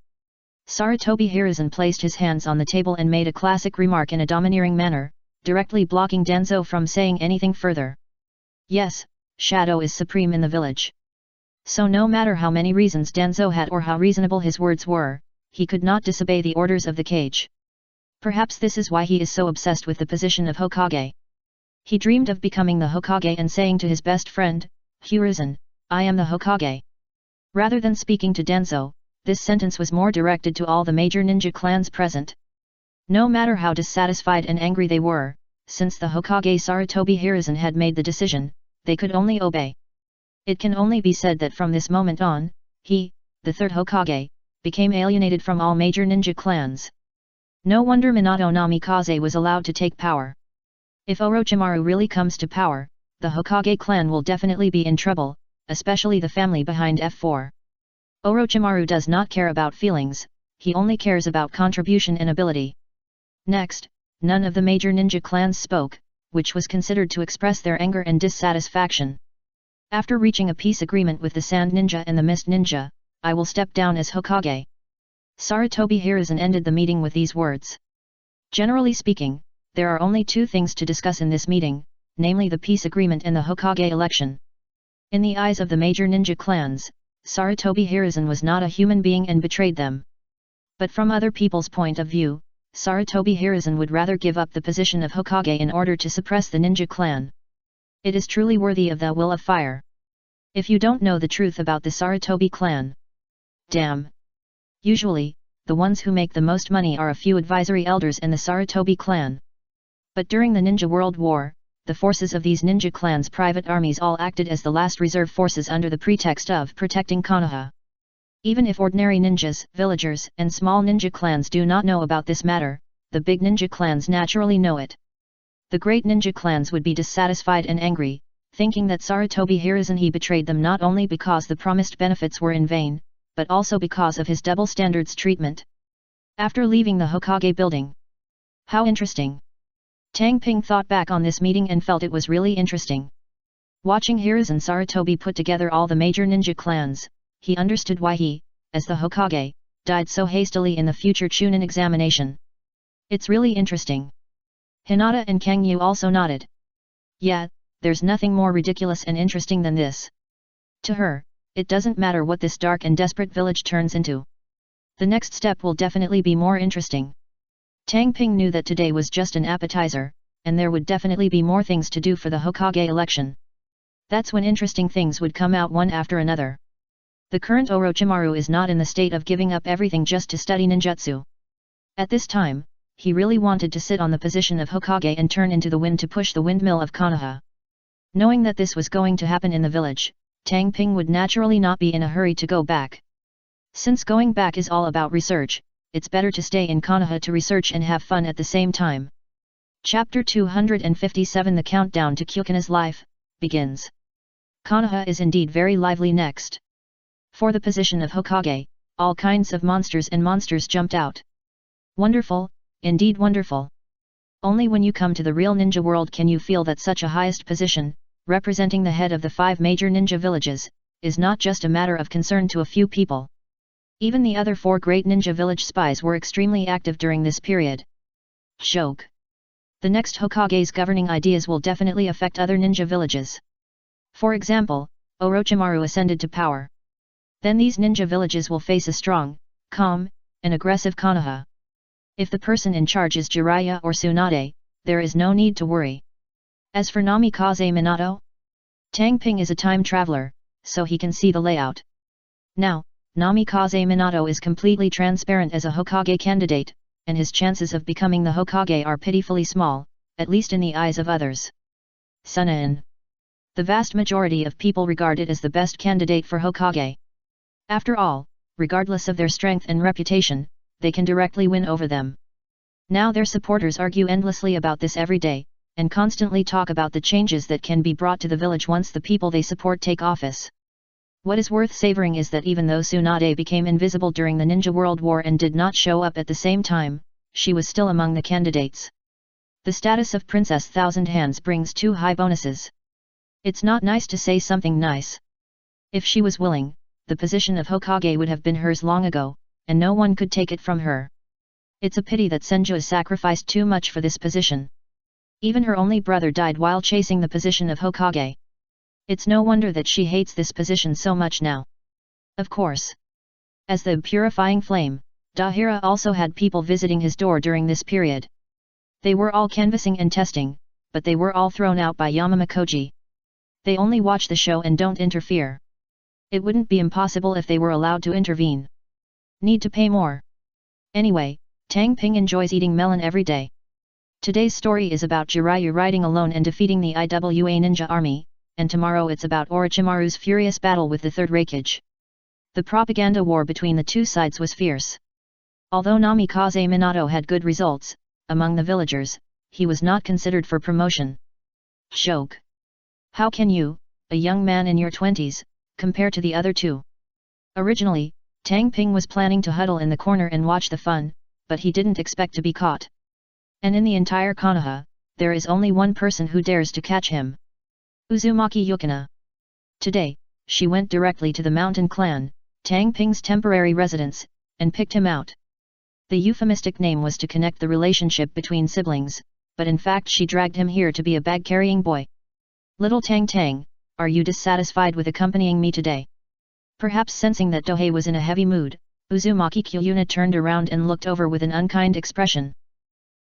Sarutobi Hiruzen placed his hands on the table and made a classic remark in a domineering manner, directly blocking Danzo from saying anything further. Yes, Shadow is supreme in the village. So no matter how many reasons Danzo had or how reasonable his words were, he could not disobey the orders of the cage. Perhaps this is why he is so obsessed with the position of Hokage. He dreamed of becoming the Hokage and saying to his best friend, Hiruzen, I am the Hokage. Rather than speaking to Danzo, this sentence was more directed to all the major ninja clans present. No matter how dissatisfied and angry they were, since the Hokage Sarutobi Hiruzen had made the decision, they could only obey. It can only be said that from this moment on, he, the third Hokage, became alienated from all major ninja clans. No wonder Minato Namikaze was allowed to take power. If Orochimaru really comes to power, the Hokage clan will definitely be in trouble, especially the family behind F4. Orochimaru does not care about feelings, he only cares about contribution and ability. Next, none of the major ninja clans spoke, which was considered to express their anger and dissatisfaction. After reaching a peace agreement with the Sand Ninja and the Mist Ninja, I will step down as Hokage. Sarutobi Hiruzen ended the meeting with these words. Generally speaking, there are only two things to discuss in this meeting, namely the peace agreement and the Hokage election. In the eyes of the major ninja clans, Sarutobi Hiruzen was not a human being and betrayed them. But from other people's point of view, Sarutobi Hiruzen would rather give up the position of Hokage in order to suppress the ninja clan. It is truly worthy of the will of fire. If you don't know the truth about the Sarutobi clan. Damn. Usually, the ones who make the most money are a few advisory elders and the Sarutobi clan. But during the Ninja World War, the forces of these ninja clans' private armies all acted as the last reserve forces under the pretext of protecting Konoha. Even if ordinary ninjas, villagers, and small ninja clans do not know about this matter, the big ninja clans naturally know it. The great ninja clans would be dissatisfied and angry, thinking that Sarutobi Hiruzen he betrayed them not only because the promised benefits were in vain, but also because of his double standards treatment. After leaving the Hokage building. How interesting! Tang Ping thought back on this meeting and felt it was really interesting. Watching Hiruzen Sarutobi put together all the major ninja clans, he understood why he, as the Hokage, died so hastily in the future Chunin examination. It's really interesting. Hinata and Kang Yu also nodded. Yeah, there's nothing more ridiculous and interesting than this. To her, it doesn't matter what this dark and desperate village turns into. The next step will definitely be more interesting. Tang Ping knew that today was just an appetizer, and there would definitely be more things to do for the Hokage election. That's when interesting things would come out one after another. The current Orochimaru is not in the state of giving up everything just to study ninjutsu. At this time, he really wanted to sit on the position of Hokage and turn into the wind to push the windmill of Konoha. Knowing that this was going to happen in the village, Tang Ping would naturally not be in a hurry to go back. Since going back is all about research, it's better to stay in Konoha to research and have fun at the same time. Chapter 257 The Countdown to Kyuukuna's Life begins. Konoha is indeed very lively next. For the position of Hokage, all kinds of monsters jumped out. Wonderful, indeed wonderful. Only when you come to the real ninja world can you feel that such a highest position, representing the head of the 5 major ninja villages, is not just a matter of concern to a few people. Even the other 4 great ninja village spies were extremely active during this period. Joke. The next Hokage's governing ideas will definitely affect other ninja villages. For example, Orochimaru ascended to power. Then these ninja villages will face a strong, calm, and aggressive Konoha. If the person in charge is Jiraiya or Tsunade, there is no need to worry. As for Namikaze Minato, Tang Ping is a time traveler, so he can see the layout. Now, Namikaze Minato is completely transparent as a Hokage candidate, and his chances of becoming the Hokage are pitifully small, at least in the eyes of others. Sunan. The vast majority of people regard it as the best candidate for Hokage. After all, regardless of their strength and reputation, they can directly win over them. Now their supporters argue endlessly about this every day, and constantly talk about the changes that can be brought to the village once the people they support take office. What is worth savoring is that even though Tsunade became invisible during the Ninja World War and did not show up at the same time, she was still among the candidates. The status of Princess Thousand Hands brings 2 high bonuses. It's not nice to say something nice. If she was willing, the position of Hokage would have been hers long ago, and no one could take it from her. It's a pity that Senju sacrificed too much for this position. Even her only brother died while chasing the position of Hokage. It's no wonder that she hates this position so much now. Of course. As the purifying flame, Dahira also had people visiting his door during this period. They were all canvassing and testing, but they were all thrown out by Yamamakoji. They only watch the show and don't interfere. It wouldn't be impossible if they were allowed to intervene. Need to pay more. Anyway, Tang Ping enjoys eating melon every day. Today's story is about Jiraiya riding alone and defeating the IWA ninja army, and tomorrow it's about Orochimaru's furious battle with the Third Raikage. The propaganda war between the two sides was fierce. Although Namikaze Minato had good results, among the villagers, he was not considered for promotion. Joke. How can you, a young man in your 20s, compare to the other two? Originally, Tang Ping was planning to huddle in the corner and watch the fun, but he didn't expect to be caught. And in the entire Konoha, there is only one person who dares to catch him. Uzumaki Yukina. Today, she went directly to the mountain clan, Tang Ping's temporary residence, and picked him out. The euphemistic name was to connect the relationship between siblings, but in fact she dragged him here to be a bag-carrying boy. Little Tang Tang, are you dissatisfied with accompanying me today? Perhaps sensing that Dohei was in a heavy mood, Uzumaki Kyuna turned around and looked over with an unkind expression.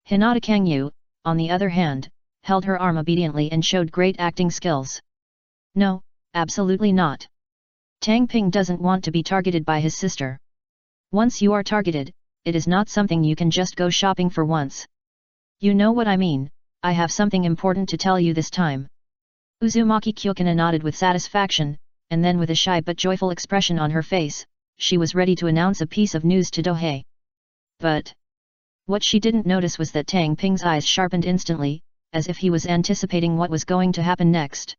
Hinata Kangyu, on the other hand, held her arm obediently and showed great acting skills. No, absolutely not. Tang Ping doesn't want to be targeted by his sister. Once you are targeted, it is not something you can just go shopping for once. You know what I mean, I have something important to tell you this time. Uzumaki Kyokina nodded with satisfaction, and then with a shy but joyful expression on her face, she was ready to announce a piece of news to Dohei. But what she didn't notice was that Tang Ping's eyes sharpened instantly, as if he was anticipating what was going to happen next.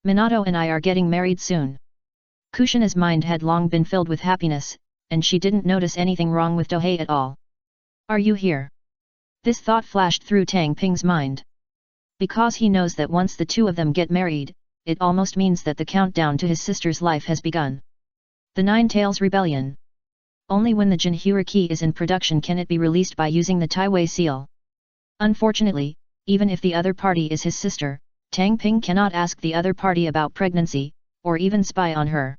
Minato and I are getting married soon. Kushina's mind had long been filled with happiness, and she didn't notice anything wrong with Dohei at all. Are you here? This thought flashed through Tang Ping's mind. Because he knows that once the two of them get married, it almost means that the countdown to his sister's life has begun. The Nine Tails Rebellion. Only when the Jinhyura key is in production can it be released by using the Taiwei seal. Unfortunately, even if the other party is his sister, Tang Ping cannot ask the other party about pregnancy, or even spy on her.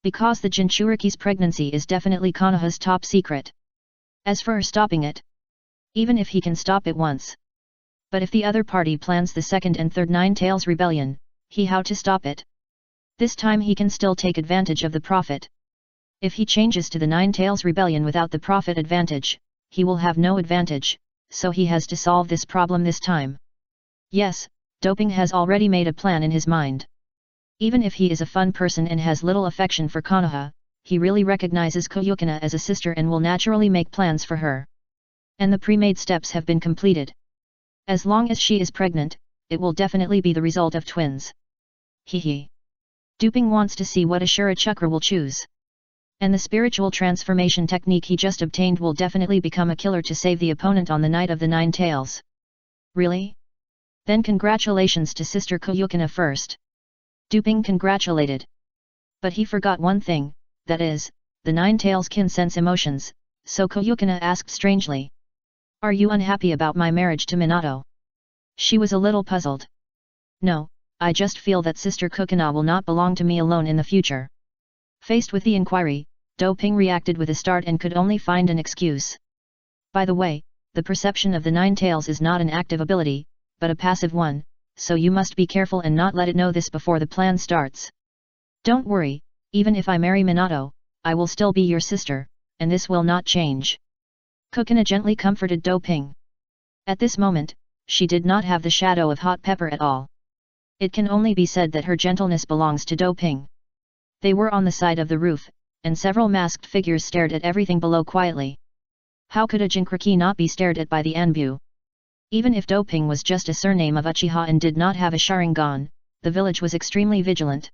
Because the Jinchuriki's pregnancy is definitely Konoha's top secret. As for stopping it, even if he can stop it once. But if the other party plans the second and third Nine Tails Rebellion, how to stop it? This time he can still take advantage of the profit. If he changes to the Nine Tails Rebellion without the profit advantage, he will have no advantage, so he has to solve this problem this time. Yes, Doping has already made a plan in his mind. Even if he is a fun person and has little affection for Konoha, he really recognizes Koyukina as a sister and will naturally make plans for her. And the pre-made steps have been completed. As long as she is pregnant, it will definitely be the result of twins. Hehe. Duping wants to see what Ashura Chakra will choose. And the spiritual transformation technique he just obtained will definitely become a killer to save the opponent on the night of the Nine Tails. Really? Then congratulations to Sister Koyukina first. Duping congratulated. But he forgot one thing, that is, the Nine Tails can sense emotions, so Koyukina asked strangely. Are you unhappy about my marriage to Minato? She was a little puzzled. No, I just feel that Sister Kukina will not belong to me alone in the future. Faced with the inquiry, Doping reacted with a start and could only find an excuse. By the way, the perception of the Nine Tails is not an active ability, but a passive one, so you must be careful and not let it know this before the plan starts. Don't worry, even if I marry Minato, I will still be your sister, and this will not change. Kukina gently comforted Doping. At this moment, she did not have the shadow of hot pepper at all. It can only be said that her gentleness belongs to Doping. They were on the side of the roof, and several masked figures stared at everything below quietly. How could a Jinchuriki not be stared at by the Anbu? Even if Doping was just a surname of Uchiha and did not have a Sharingan, the village was extremely vigilant.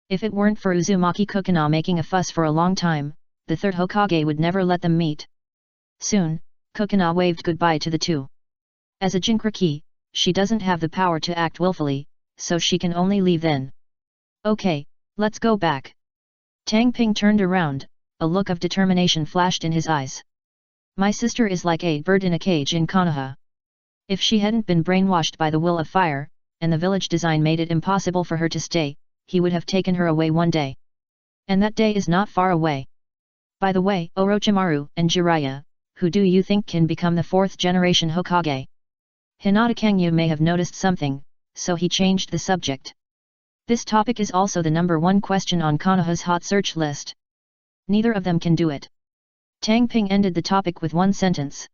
If it weren't for Uzumaki Kokona making a fuss for a long time, the third Hokage would never let them meet. Soon, Kokona waved goodbye to the two. As a Jinchuriki, she doesn't have the power to act willfully, so she can only leave then. Okay, let's go back. Tang Ping turned around, a look of determination flashed in his eyes. My sister is like a bird in a cage in Konoha. If she hadn't been brainwashed by the will of fire, and the village design made it impossible for her to stay, he would have taken her away one day. And that day is not far away. By the way, Orochimaru and Jiraiya, who do you think can become the fourth generation Hokage? Hinata Kangyu may have noticed something, so he changed the subject. This topic is also the #1 question on Konoha's hot search list. Neither of them can do it. Tang Ping ended the topic with one sentence.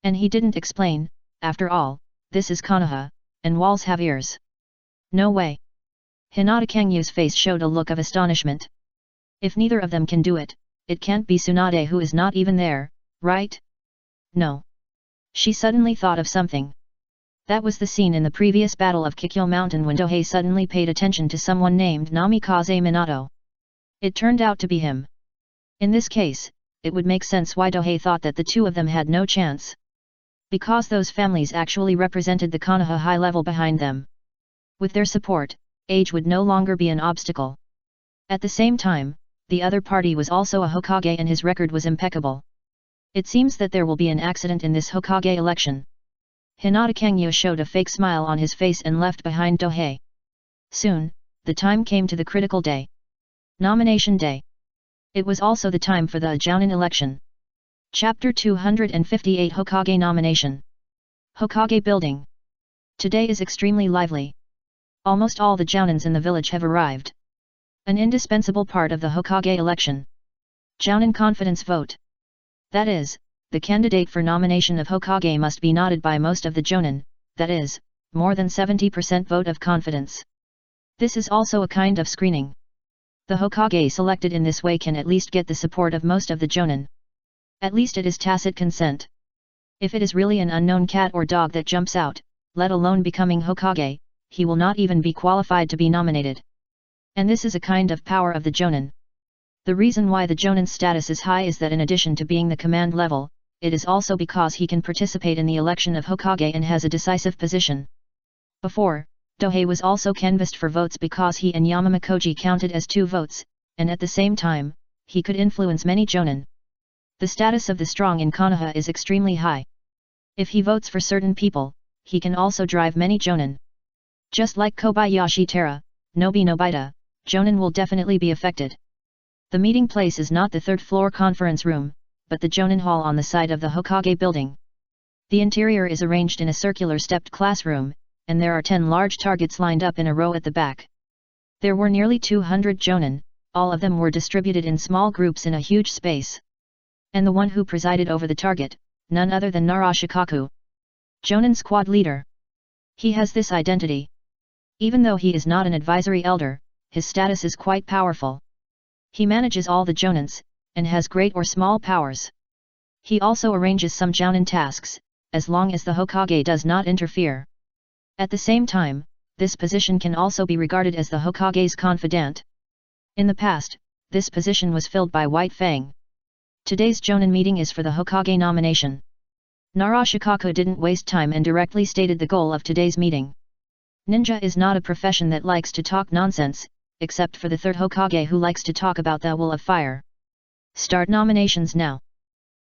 And he didn't explain, after all, this is Konoha, and walls have ears. No way. Hinata Kangyu's face showed a look of astonishment. If neither of them can do it, it can't be Tsunade who is not even there, right? No. She suddenly thought of something. That was the scene in the previous battle of Kikyo Mountain when Dohei suddenly paid attention to someone named Namikaze Minato. It turned out to be him. In this case, it would make sense why Dohei thought that the two of them had no chance. Because those families actually represented the Konoha high level behind them. With their support, age would no longer be an obstacle. At the same time, the other party was also a Hokage and his record was impeccable. It seems that there will be an accident in this Hokage election. Hinata Kangyu showed a fake smile on his face and left behind Dohei. Soon, the time came to the critical day. Nomination Day. It was also the time for the Jounin election. Chapter 258 Hokage Nomination. Hokage Building. Today is extremely lively. Almost all the Jounins in the village have arrived. An indispensable part of the Hokage election. Jounin Confidence Vote. That is, the candidate for nomination of Hokage must be nodded by most of the Jounin, that is, more than 70% vote of confidence. This is also a kind of screening. The Hokage selected in this way can at least get the support of most of the Jounin. At least it is tacit consent. If it is really an unknown cat or dog that jumps out, let alone becoming Hokage, he will not even be qualified to be nominated. And this is a kind of power of the Jounin. The reason why the Jounin's status is high is that in addition to being the command level, it is also because he can participate in the election of Hokage and has a decisive position. Before, Dohei was also canvassed for votes because he and Yamamakoji counted as 2 votes, and at the same time, he could influence many Jounin. The status of the strong in Konoha is extremely high. If he votes for certain people, he can also drive many Jounin. Just like Kobayashi Tera, Nobi Nobita, Jounin will definitely be affected. The meeting place is not the 3rd floor conference room, but the Jounin Hall on the side of the Hokage building. The interior is arranged in a circular stepped classroom, and there are 10 large targets lined up in a row at the back. There were nearly 200 Jounin, all of them were distributed in small groups in a huge space. And the one who presided over the target, none other than Narashikaku. Jounin squad leader. He has this identity. Even though he is not an advisory elder, his status is quite powerful. He manages all the Jounins, and has great or small powers. He also arranges some Jounin tasks, as long as the Hokage does not interfere. At the same time, this position can also be regarded as the Hokage's confidant. In the past, this position was filled by White Fang. Today's Jounin meeting is for the Hokage nomination. Narashikaku didn't waste time and directly stated the goal of today's meeting. Ninja is not a profession that likes to talk nonsense, except for the 3rd Hokage who likes to talk about the will of fire. Start nominations now.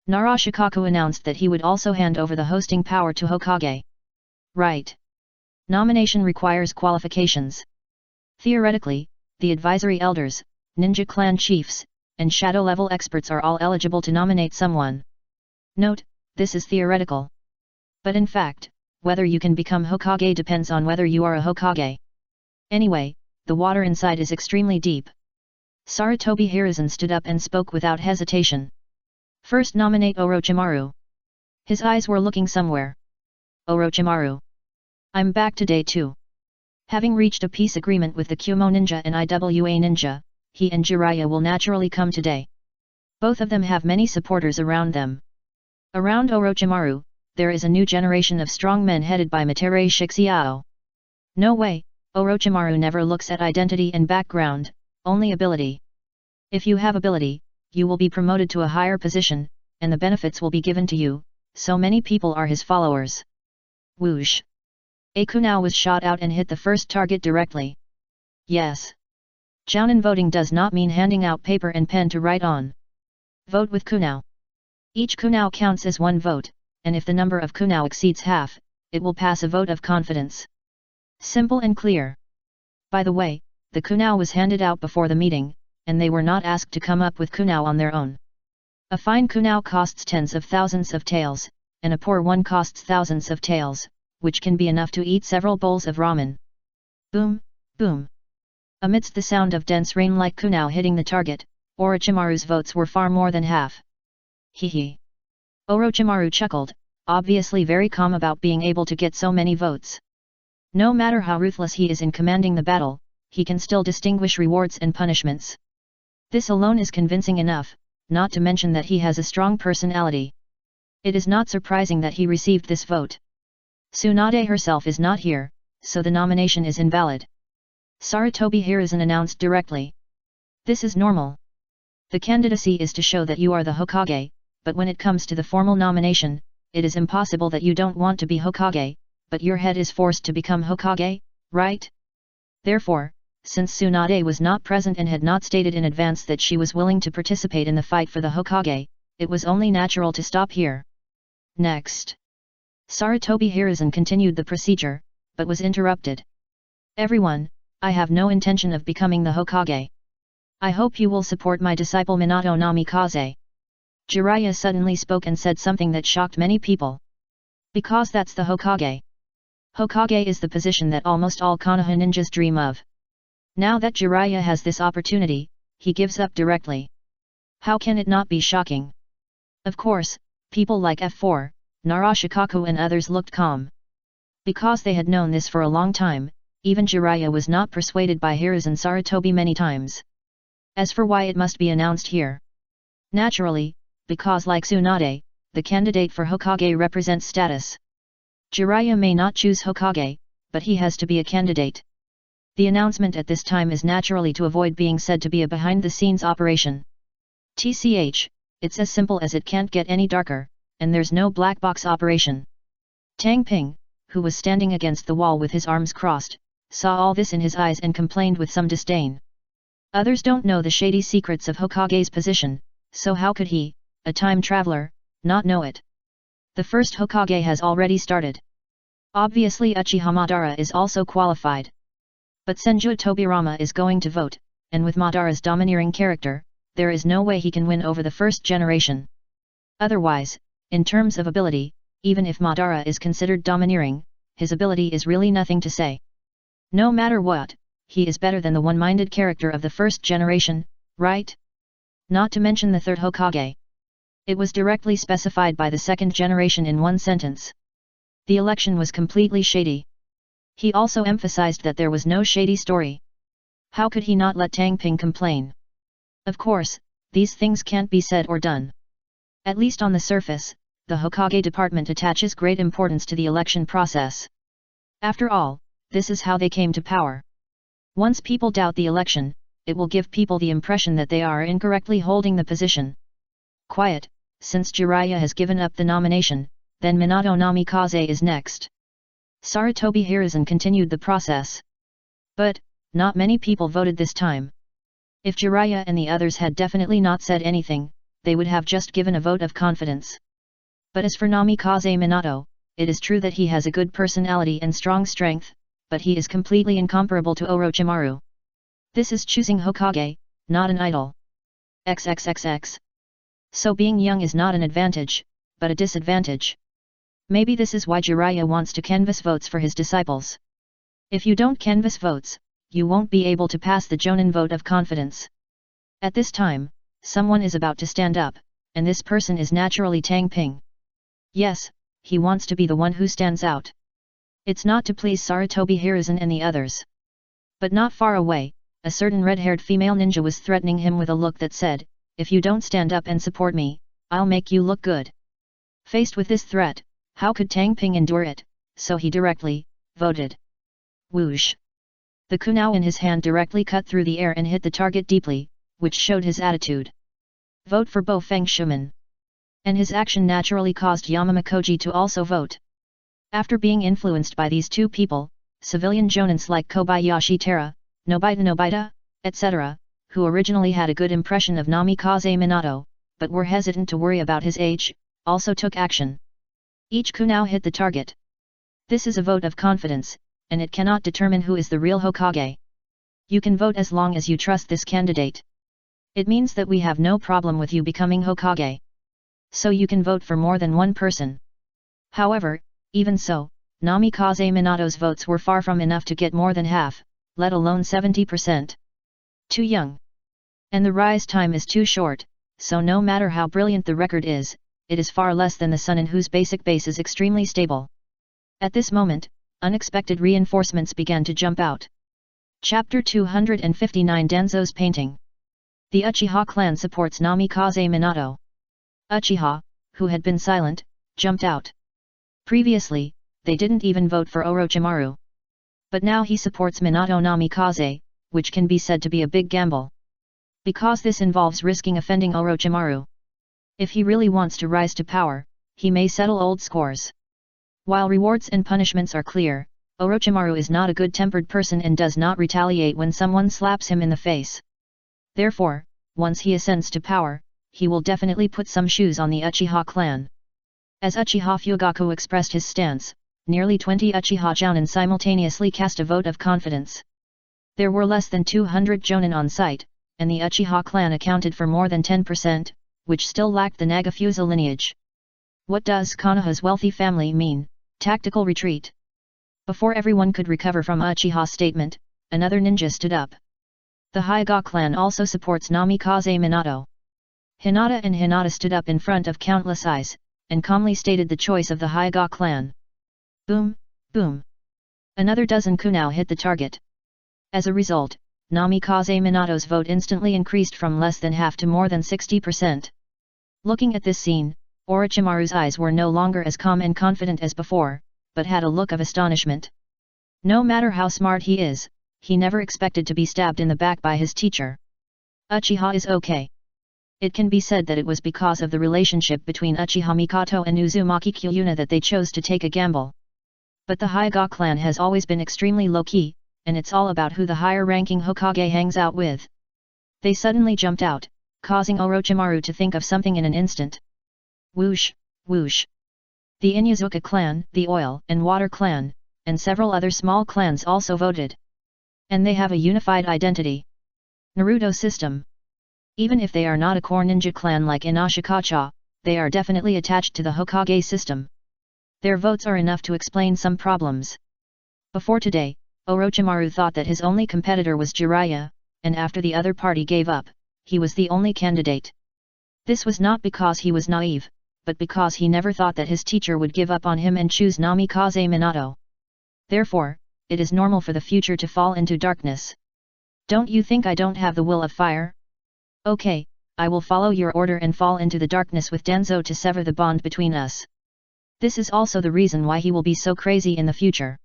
Narashikaku announced that he would also hand over the hosting power to Hokage. Right. Nomination requires qualifications. Theoretically, the advisory elders, ninja clan chiefs, and shadow-level experts are all eligible to nominate someone. Note, this is theoretical. But in fact, whether you can become Hokage depends on whether you are a Hokage. Anyway, the water inside is extremely deep. Sarutobi Hiruzen stood up and spoke without hesitation. First nominate Orochimaru. His eyes were looking somewhere. Orochimaru. I'm back today too. Having reached a peace agreement with the Kumo Ninja and IWA Ninja, he and Jiraiya will naturally come today. Both of them have many supporters around them. Around Orochimaru, there is a new generation of strong men headed by Matere Shixiao. No way, Orochimaru never looks at identity and background, only ability. If you have ability, you will be promoted to a higher position, and the benefits will be given to you, so many people are his followers. Whoosh! A kunao was shot out and hit the first target directly. Yes. Jounin voting does not mean handing out paper and pen to write on. Vote with kunao. Each kunao counts as one vote, and if the number of kunao exceeds half, it will pass a vote of confidence. Simple and clear. By the way, the kunao was handed out before the meeting, and they were not asked to come up with kunao on their own. A fine kunao costs tens of thousands of taels, and a poor one costs thousands of taels, which can be enough to eat several bowls of ramen. Boom, boom. Amidst the sound of dense rain like kunao hitting the target, Orochimaru's votes were far more than half. Hee. Orochimaru chuckled, obviously very calm about being able to get so many votes. No matter how ruthless he is in commanding the battle, he can still distinguish rewards and punishments. This alone is convincing enough, not to mention that he has a strong personality. It is not surprising that he received this vote. Tsunade herself is not here, so the nomination is invalid. Sarutobi Hiruzen announced directly. This is normal. The candidacy is to show that you are the Hokage, but when it comes to the formal nomination, it is impossible that you don't want to be Hokage, but your head is forced to become Hokage, right? Therefore, since Tsunade was not present and had not stated in advance that she was willing to participate in the fight for the Hokage, it was only natural to stop here. Next. Sarutobi Hiruzen continued the procedure, but was interrupted. Everyone, I have no intention of becoming the Hokage. I hope you will support my disciple Minato Namikaze. Jiraiya suddenly spoke and said something that shocked many people. Because that's the Hokage. Hokage is the position that almost all Konoha ninjas dream of. Now that Jiraiya has this opportunity, he gives up directly. How can it not be shocking? Of course, people like F4, Narashikaku and others looked calm. Because they had known this for a long time, even Jiraiya was not persuaded by Hiruzen Sarutobi many times. As for why it must be announced here. Naturally, because like Tsunade, the candidate for Hokage represents status. Jiraiya may not choose Hokage, but he has to be a candidate. The announcement at this time is naturally to avoid being said to be a behind-the-scenes operation. TCH, it's as simple as it can't get any darker, and there's no black box operation. Tang Ping, who was standing against the wall with his arms crossed, saw all this in his eyes and complained with some disdain. Others don't know the shady secrets of Hokage's position, so how could he, a time traveler, not know it? The first Hokage has already started. Obviously Uchiha Madara is also qualified. But Senju Tobirama is going to vote, and with Madara's domineering character, there is no way he can win over the first generation. Otherwise, in terms of ability, even if Madara is considered domineering, his ability is really nothing to say. No matter what, he is better than the one-minded character of the first generation, right? Not to mention the third Hokage. It was directly specified by the second generation in one sentence. The election was completely shady. He also emphasized that there was no shady story. How could he not let Tang Ping complain? Of course, these things can't be said or done. At least on the surface, the Hokage department attaches great importance to the election process. After all, this is how they came to power. Once people doubt the election, it will give people the impression that they are incorrectly holding the position. Quiet, since Jiraiya has given up the nomination, then Minato Namikaze is next. Sarutobi Hiruzen continued the process. But, not many people voted this time. If Jiraiya and the others had definitely not said anything, they would have just given a vote of confidence. But as for Namikaze Minato, it is true that he has a good personality and strong strength, but he is completely incomparable to Orochimaru. This is choosing Hokage, not an idol. XXXX. So being young is not an advantage, but a disadvantage. Maybe this is why Jiraiya wants to canvass votes for his disciples. If you don't canvass votes, you won't be able to pass the Jonin vote of confidence. At this time, someone is about to stand up, and this person is naturally Tang Ping. Yes, he wants to be the one who stands out. It's not to please Sarutobi Hiruzen and the others. But not far away, a certain red-haired female ninja was threatening him with a look that said, "If you don't stand up and support me, I'll make you look good." Faced with this threat, how could Tang Ping endure it, so he directly voted. Whoosh! The kunao in his hand directly cut through the air and hit the target deeply, which showed his attitude. Vote for Bo Feng Shuman. And his action naturally caused Yamamakoji to also vote. After being influenced by these two people, civilian jonins like Kobayashi Tera, Nobita, etc., who originally had a good impression of Namikaze Minato, but were hesitant to worry about his age, also took action. Each kunao hit the target. This is a vote of confidence, and it cannot determine who is the real Hokage. You can vote as long as you trust this candidate. It means that we have no problem with you becoming Hokage. So you can vote for more than one person. However, even so, Namikaze Minato's votes were far from enough to get more than half, let alone 70%. Too young. And the rise time is too short, so no matter how brilliant the record is, it is far less than the sun in whose basic base is extremely stable. At this moment, unexpected reinforcements began to jump out. Chapter 259 Danzo's Painting. The Uchiha clan supports Namikaze Minato. Uchiha, who had been silent, jumped out. Previously, they didn't even vote for Orochimaru. But now he supports Minato Namikaze, which can be said to be a big gamble. Because this involves risking offending Orochimaru. If he really wants to rise to power, he may settle old scores. While rewards and punishments are clear, Orochimaru is not a good-tempered person and does not retaliate when someone slaps him in the face. Therefore, once he ascends to power, he will definitely put some shoes on the Uchiha clan. As Uchiha Fugaku expressed his stance, nearly 20 Uchiha Jounin simultaneously cast a vote of confidence. There were less than 200 Jounin on site, and the Uchiha clan accounted for more than 10%, which still lacked the Nagafusa lineage. What does Konoha's wealthy family mean? Tactical retreat. Before everyone could recover from Uchiha's statement, another ninja stood up. The Hyuga clan also supports Namikaze Minato. Hinata and Hinata stood up in front of countless eyes, and calmly stated the choice of the Hyuga clan. Boom, boom. Another dozen kunao hit the target. As a result, Namikaze Minato's vote instantly increased from less than half to more than 60%. Looking at this scene, Orochimaru's eyes were no longer as calm and confident as before, but had a look of astonishment. No matter how smart he is, he never expected to be stabbed in the back by his teacher. Uchiha is okay. It can be said that it was because of the relationship between Uchiha Mikoto and Uzumaki Kyuna that they chose to take a gamble. But the Hyuga clan has always been extremely low-key, and it's all about who the higher-ranking Hokage hangs out with. They suddenly jumped out, causing Orochimaru to think of something in an instant. Whoosh, whoosh. The Inuzuka clan, the Oil and Water clan, and several other small clans also voted. And they have a unified identity. Naruto system. Even if they are not a core ninja clan like Inashikacha, they are definitely attached to the Hokage system. Their votes are enough to explain some problems. Before today, Orochimaru thought that his only competitor was Jiraiya, and after the other party gave up, he was the only candidate. This was not because he was naive, but because he never thought that his teacher would give up on him and choose Namikaze Minato. Therefore, it is normal for the future to fall into darkness. Don't you think I don't have the will of fire? Okay, I will follow your order and fall into the darkness with Danzo to sever the bond between us. This is also the reason why he will be so crazy in the future.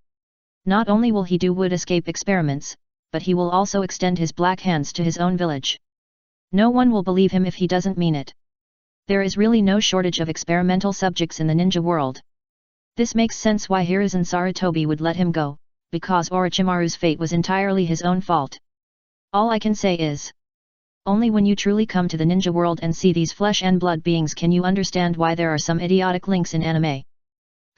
Not only will he do wood escape experiments, but he will also extend his black hands to his own village. No one will believe him if he doesn't mean it. There is really no shortage of experimental subjects in the ninja world. This makes sense why Hiruzen Sarutobi would let him go, because Orochimaru's fate was entirely his own fault. All I can say is, only when you truly come to the ninja world and see these flesh and blood beings can you understand why there are some idiotic links in anime.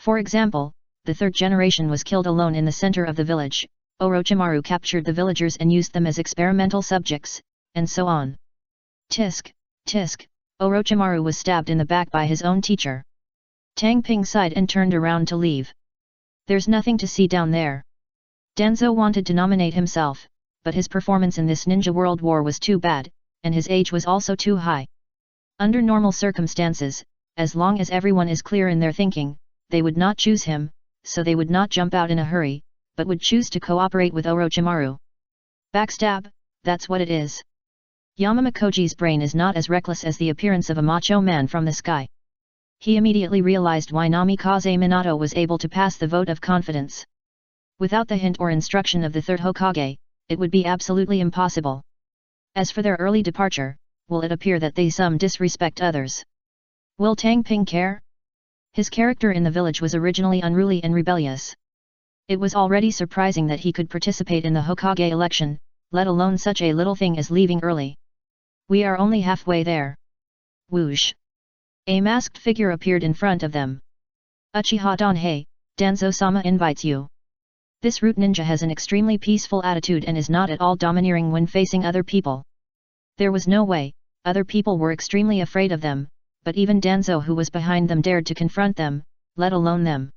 For example, the third generation was killed alone in the center of the village, Orochimaru captured the villagers and used them as experimental subjects, and so on. Tisk, tisk, Orochimaru was stabbed in the back by his own teacher. Tang Ping sighed and turned around to leave. There's nothing to see down there. Danzo wanted to nominate himself, but his performance in this ninja world war was too bad, and his age was also too high. Under normal circumstances, as long as everyone is clear in their thinking, they would not choose him, so they would not jump out in a hurry, but would choose to cooperate with Orochimaru. Backstab, that's what it is. Yamamakoji's brain is not as reckless as the appearance of a macho man from the sky. He immediately realized why Namikaze Minato was able to pass the vote of confidence. Without the hint or instruction of the third Hokage, it would be absolutely impossible. As for their early departure, will it appear that they some disrespect others? Will Tang Ping care? His character in the village was originally unruly and rebellious. It was already surprising that he could participate in the Hokage election, let alone such a little thing as leaving early. We are only halfway there. Whoosh! A masked figure appeared in front of them. Uchiha Danhei, Danzo-sama invites you. This root ninja has an extremely peaceful attitude and is not at all domineering when facing other people. There was no way, other people were extremely afraid of them, but even Danzo who was behind them dared to confront them, let alone them.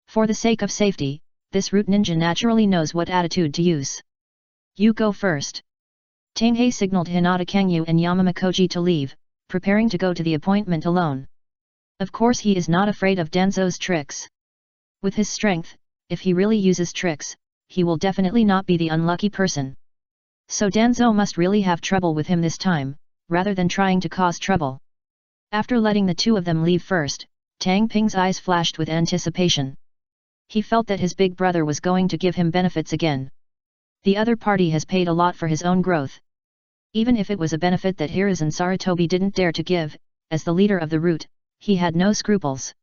For the sake of safety, this root ninja naturally knows what attitude to use. You go first. Tanhei signaled Hinata Kangyu and Yamamakoji to leave, preparing to go to the appointment alone. Of course he is not afraid of Danzo's tricks. With his strength, if he really uses tricks, he will definitely not be the unlucky person. So Danzo must really have trouble with him this time, rather than trying to cause trouble. After letting the two of them leave first, Tang Ping's eyes flashed with anticipation. He felt that his big brother was going to give him benefits again. The other party has paid a lot for his own growth. Even if it was a benefit that Hiruzen Sarutobi didn't dare to give, as the leader of the root, he had no scruples.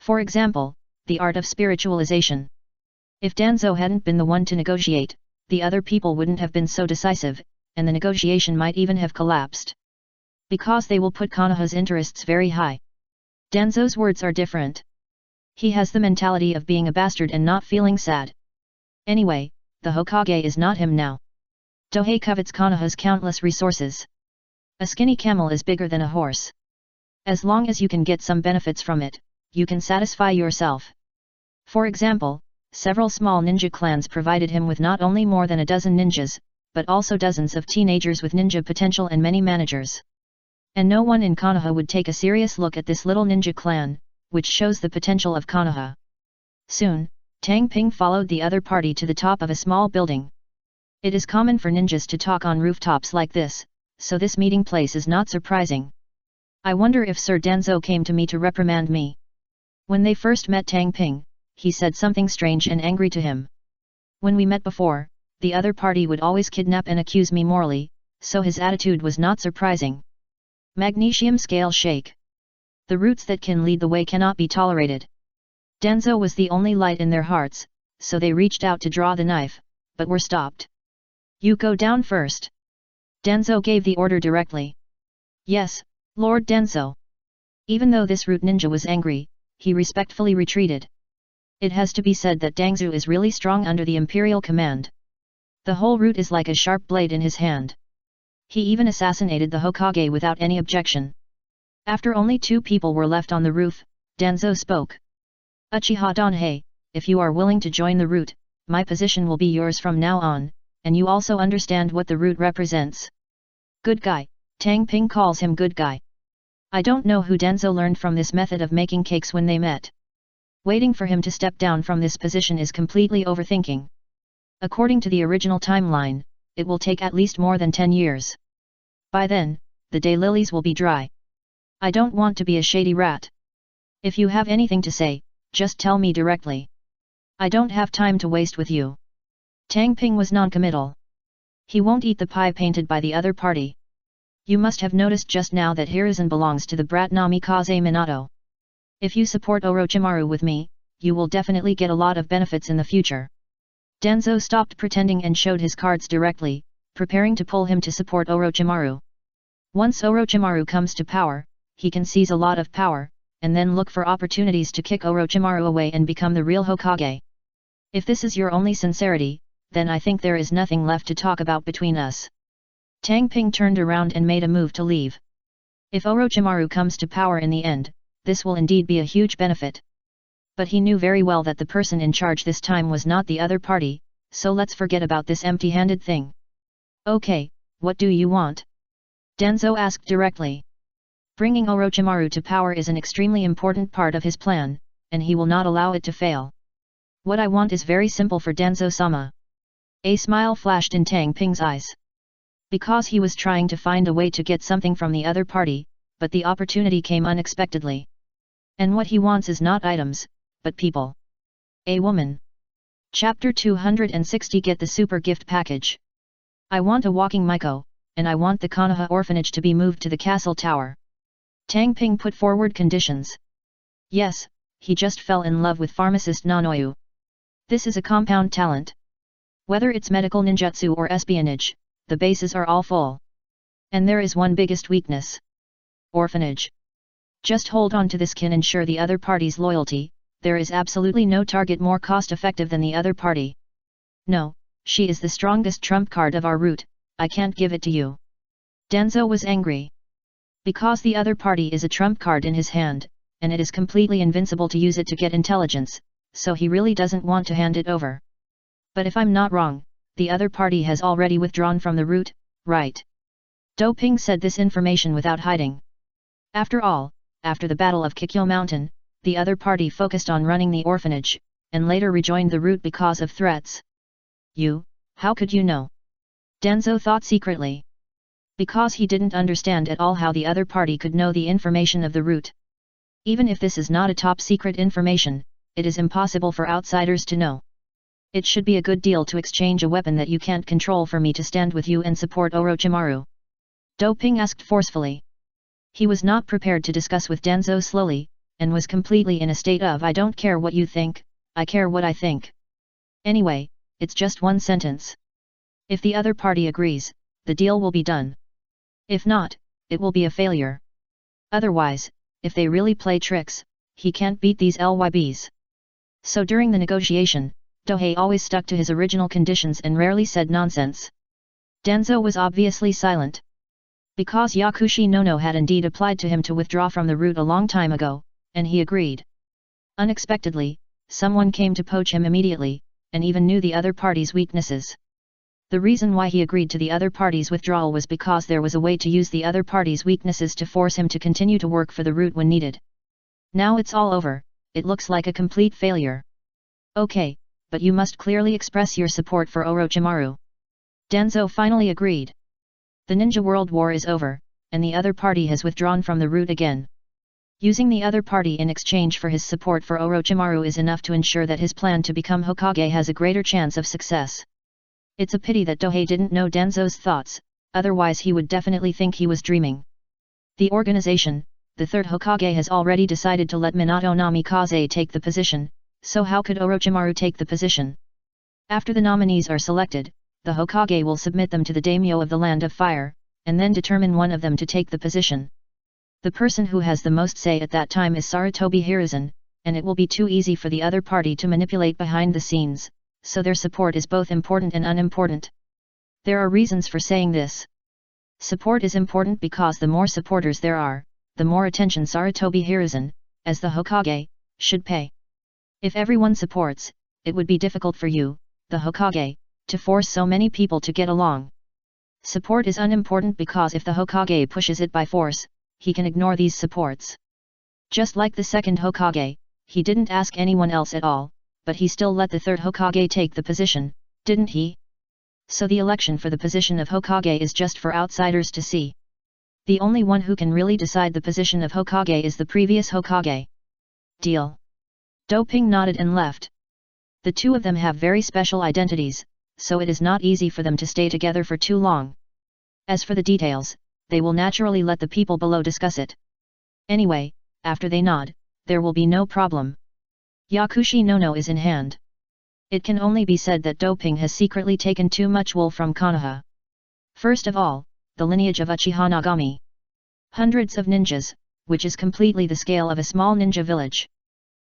For example, the art of spiritualization. If Danzo hadn't been the one to negotiate, the other people wouldn't have been so decisive, and the negotiation might even have collapsed. Because they will put Konoha's interests very high. Danzo's words are different. He has the mentality of being a bastard and not feeling sad. Anyway, the Hokage is not him now. Dohei covets Konoha's countless resources. A skinny camel is bigger than a horse. As long as you can get some benefits from it, you can satisfy yourself. For example, several small ninja clans provided him with not only more than a dozen ninjas, but also dozens of teenagers with ninja potential and many managers. And no one in Konoha would take a serious look at this little ninja clan, which shows the potential of Konoha. Soon, Tang Ping followed the other party to the top of a small building. It is common for ninjas to talk on rooftops like this, so this meeting place is not surprising. I wonder if Sir Danzo came to me to reprimand me. When they first met Tang Ping, he said something strange and angry to him. When we met before, the other party would always kidnap and accuse me morally, so his attitude was not surprising. Magnesium scale shake. The roots that can lead the way cannot be tolerated. Danzo was the only light in their hearts, so they reached out to draw the knife, but were stopped. You go down first. Danzo gave the order directly. Yes, Lord Danzo. Even though this root ninja was angry, he respectfully retreated. It has to be said that Dangzu is really strong under the imperial command. The whole root is like a sharp blade in his hand. He even assassinated the Hokage without any objection. After only 2 people were left on the roof, Danzo spoke. Uchiha Danhei, if you are willing to join the root, my position will be yours from now on, and you also understand what the root represents. Good guy, Tang Ping calls him good guy. I don't know who Danzo learned from this method of making cakes when they met. Waiting for him to step down from this position is completely overthinking. According to the original timeline, it will take at least more than 10 years. By then, the daylilies will be dry. I don't want to be a shady rat. If you have anything to say, just tell me directly. I don't have time to waste with you. Tang Ping was non-committal. He won't eat the pie painted by the other party. You must have noticed just now that Hiruzen belongs to the brat Namikaze Minato. If you support Orochimaru with me, you will definitely get a lot of benefits in the future. Danzo stopped pretending and showed his cards directly, preparing to pull him to support Orochimaru. Once Orochimaru comes to power, he can seize a lot of power, and then look for opportunities to kick Orochimaru away and become the real Hokage. If this is your only sincerity, then I think there is nothing left to talk about between us. Tang Ping turned around and made a move to leave. If Orochimaru comes to power in the end, this will indeed be a huge benefit. But he knew very well that the person in charge this time was not the other party, so let's forget about this empty-handed thing. Okay, what do you want? Danzo asked directly. Bringing Orochimaru to power is an extremely important part of his plan, and he will not allow it to fail. What I want is very simple for Danzo-sama. A smile flashed in Tang Ping's eyes. Because he was trying to find a way to get something from the other party, but the opportunity came unexpectedly. And what he wants is not items, but people. A woman. Chapter 260 Get the Super Gift Package. I want a walking Maiko, and I want the Konoha orphanage to be moved to the castle tower. Tang Ping put forward conditions. Yes, he just fell in love with pharmacist Nanoyu. This is a compound talent. Whether it's medical ninjutsu or espionage, the bases are all full. And there is one biggest weakness. Orphanage. Just hold on to this can ensure the other party's loyalty. There is absolutely no target more cost-effective than the other party. No, she is the strongest trump card of our route, I can't give it to you. Danzo was angry. Because the other party is a trump card in his hand, and it is completely invincible to use it to get intelligence, so he really doesn't want to hand it over. But if I'm not wrong, the other party has already withdrawn from the route, right? Do Ping said this information without hiding. After all, after the Battle of Kikyo Mountain, the other party focused on running the orphanage, and later rejoined the route because of threats. How could you know? Danzo thought secretly. Because he didn't understand at all how the other party could know the information of the route. Even if this is not a top-secret information, it is impossible for outsiders to know. It should be a good deal to exchange a weapon that you can't control for me to stand with you and support Orochimaru. Do Ping asked forcefully. He was not prepared to discuss with Danzo slowly, and was completely in a state of I don't care what you think, I care what I think. Anyway, it's just one sentence. If the other party agrees, the deal will be done. If not, it will be a failure. Otherwise, if they really play tricks, he can't beat these LYBs. So during the negotiation, Dohei always stuck to his original conditions and rarely said nonsense. Danzo was obviously silent. Because Yakushi Nono had indeed applied to him to withdraw from the route a long time ago, and he agreed. Unexpectedly, someone came to poach him immediately, and even knew the other party's weaknesses. The reason why he agreed to the other party's withdrawal was because there was a way to use the other party's weaknesses to force him to continue to work for the route when needed. Now it's all over, it looks like a complete failure. Okay, but you must clearly express your support for Orochimaru. Danzo finally agreed. The Ninja World War is over, and the other party has withdrawn from the route again. Using the other party in exchange for his support for Orochimaru is enough to ensure that his plan to become Hokage has a greater chance of success. It's a pity that Dohei didn't know Danzo's thoughts, otherwise he would definitely think he was dreaming. The organization, the third Hokage, has already decided to let Minato Namikaze take the position, so how could Orochimaru take the position? After the nominees are selected, the Hokage will submit them to the daimyo of the Land of Fire, and then determine one of them to take the position. The person who has the most say at that time is Sarutobi Hiruzen, and it will be too easy for the other party to manipulate behind the scenes, so their support is both important and unimportant. There are reasons for saying this. Support is important because the more supporters there are, the more attention Sarutobi Hiruzen, as the Hokage, should pay. If everyone supports, it would be difficult for you, the Hokage, to force so many people to get along. Support is unimportant because if the Hokage pushes it by force, he can ignore these supports. Just like the second Hokage, he didn't ask anyone else at all, but he still let the third Hokage take the position, didn't he? So the election for the position of Hokage is just for outsiders to see. The only one who can really decide the position of Hokage is the previous Hokage. Deal. Do Ping nodded and left. The two of them have very special identities, so it is not easy for them to stay together for too long. As for the details, they will naturally let the people below discuss it. Anyway, after they nod, there will be no problem. Yakushi Nono is in hand. It can only be said that Do Ping has secretly taken too much wool from Konoha. First of all, the lineage of Uchiha Nagami. Hundreds of ninjas, which is completely the scale of a small ninja village.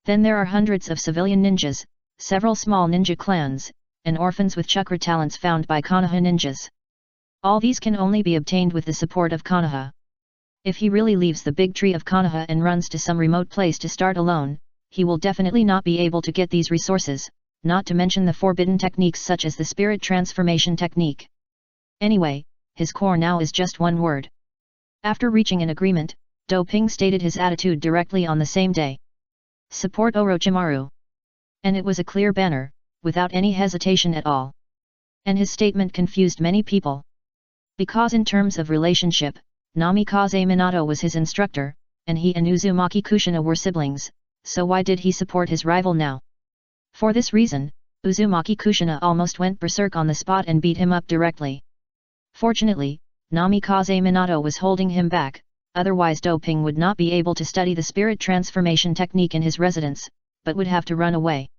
Then there are hundreds of civilian ninjas, several small ninja clans, and orphans with chakra talents found by Konoha ninjas. All these can only be obtained with the support of Konoha. If he really leaves the big tree of Konoha and runs to some remote place to start alone, he will definitely not be able to get these resources, not to mention the forbidden techniques such as the spirit transformation technique. Anyway, his core now is just one word. After reaching an agreement, Do Ping stated his attitude directly on the same day. Support Orochimaru. And it was a clear banner, without any hesitation at all. And his statement confused many people. Because in terms of relationship, Namikaze Minato was his instructor, and he and Uzumaki Kushina were siblings, so why did he support his rival now? For this reason, Uzumaki Kushina almost went berserk on the spot and beat him up directly. Fortunately, Namikaze Minato was holding him back, otherwise Doping would not be able to study the spirit transformation technique in his residence, but would have to run away.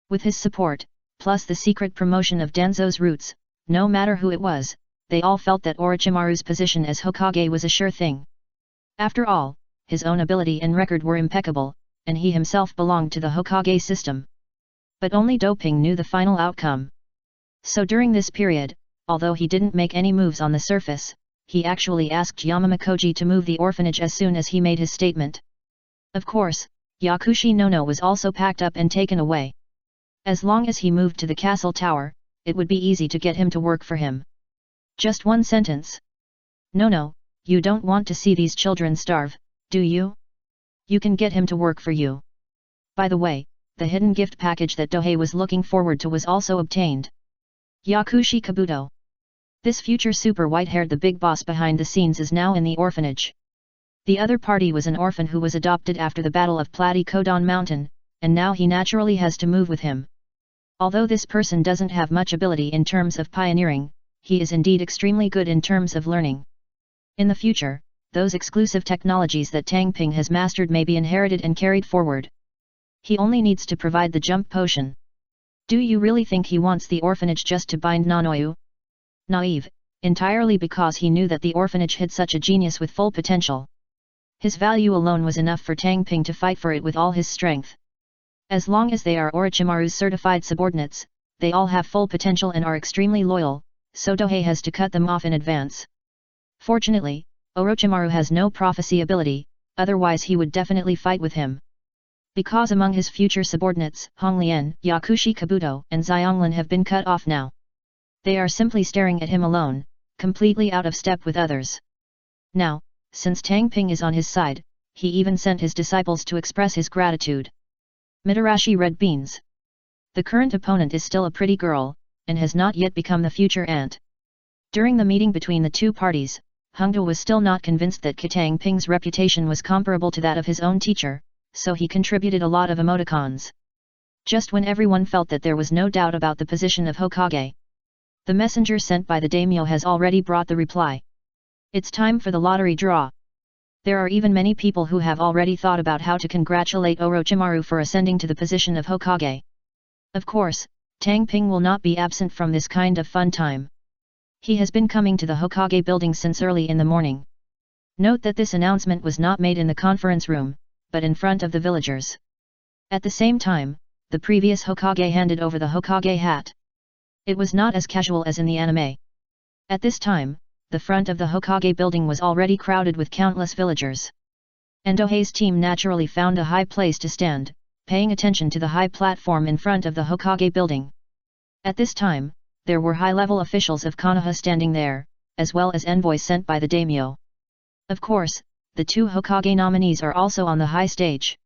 With his support, plus the secret promotion of Danzo's roots, no matter who it was, they all felt that Orochimaru's position as Hokage was a sure thing. After all, his own ability and record were impeccable, and he himself belonged to the Hokage system. But only Doping knew the final outcome. So during this period, although he didn't make any moves on the surface, he actually asked Yamamakoji to move the orphanage as soon as he made his statement. Of course, Yakushi Nono was also packed up and taken away. As long as he moved to the castle tower, it would be easy to get him to work for him. Just one sentence. Nono, you don't want to see these children starve, do you? You can get him to work for you. By the way, the hidden gift package that Dohei was looking forward to was also obtained. Yakushi Kabuto. This future super white-haired the big boss behind the scenes is now in the orphanage. The other party was an orphan who was adopted after the Battle of Platycodon Mountain, and now he naturally has to move with him. Although this person doesn't have much ability in terms of pioneering, he is indeed extremely good in terms of learning. In the future, those exclusive technologies that Tang Ping has mastered may be inherited and carried forward. He only needs to provide the jump potion. Do you really think he wants the orphanage just to bind Nanoyu? Naive, entirely because he knew that the orphanage hid such a genius with full potential. His value alone was enough for Tang Ping to fight for it with all his strength. As long as they are Orochimaru's certified subordinates, they all have full potential and are extremely loyal, so Dohei has to cut them off in advance. Fortunately, Orochimaru has no prophecy ability, otherwise he would definitely fight with him. Because among his future subordinates, Honglien, Yakushi Kabuto and Xianglin have been cut off now. They are simply staring at him alone, completely out of step with others. Now, since Tang Ping is on his side, he even sent his disciples to express his gratitude. Mitarashi Red Beans. The current opponent is still a pretty girl, and has not yet become the future aunt. During the meeting between the two parties, Hongdo was still not convinced that Tang Ping's reputation was comparable to that of his own teacher, so he contributed a lot of emoticons. Just when everyone felt that there was no doubt about the position of Hokage, the messenger sent by the daimyo has already brought the reply. It's time for the lottery draw. There are even many people who have already thought about how to congratulate Orochimaru for ascending to the position of Hokage. Of course, Tang Ping will not be absent from this kind of fun time. He has been coming to the Hokage building since early in the morning. Note that this announcement was not made in the conference room, but in front of the villagers. At the same time, the previous Hokage handed over the Hokage hat. It was not as casual as in the anime. At this time, the front of the Hokage building was already crowded with countless villagers. And Dohei's team naturally found a high place to stand, paying attention to the high platform in front of the Hokage building. At this time, there were high-level officials of Konoha standing there, as well as envoys sent by the daimyo. Of course, the two Hokage nominees are also on the high stage.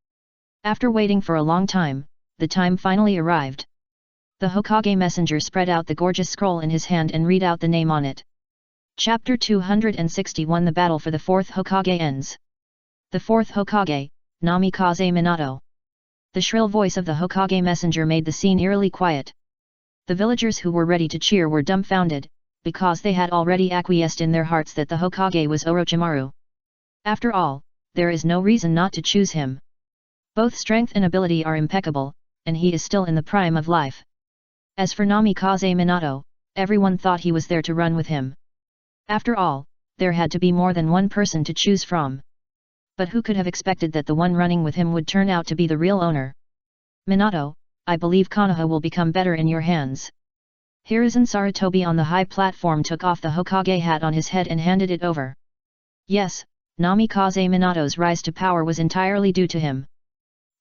After waiting for a long time, the time finally arrived. The Hokage messenger spread out the gorgeous scroll in his hand and read out the name on it. Chapter 261 The battle for the fourth Hokage ends. The fourth Hokage, Namikaze Minato. The shrill voice of the Hokage messenger made the scene eerily quiet. The villagers who were ready to cheer were dumbfounded, because they had already acquiesced in their hearts that the Hokage was Orochimaru. After all, there is no reason not to choose him. Both strength and ability are impeccable, and he is still in the prime of life. As for Namikaze Minato, everyone thought he was there to run with him. After all, there had to be more than one person to choose from. But who could have expected that the one running with him would turn out to be the real owner? Minato, I believe Konoha will become better in your hands. Hiruzen Sarutobi on the high platform took off the Hokage hat on his head and handed it over. Yes, Namikaze Minato's rise to power was entirely due to him.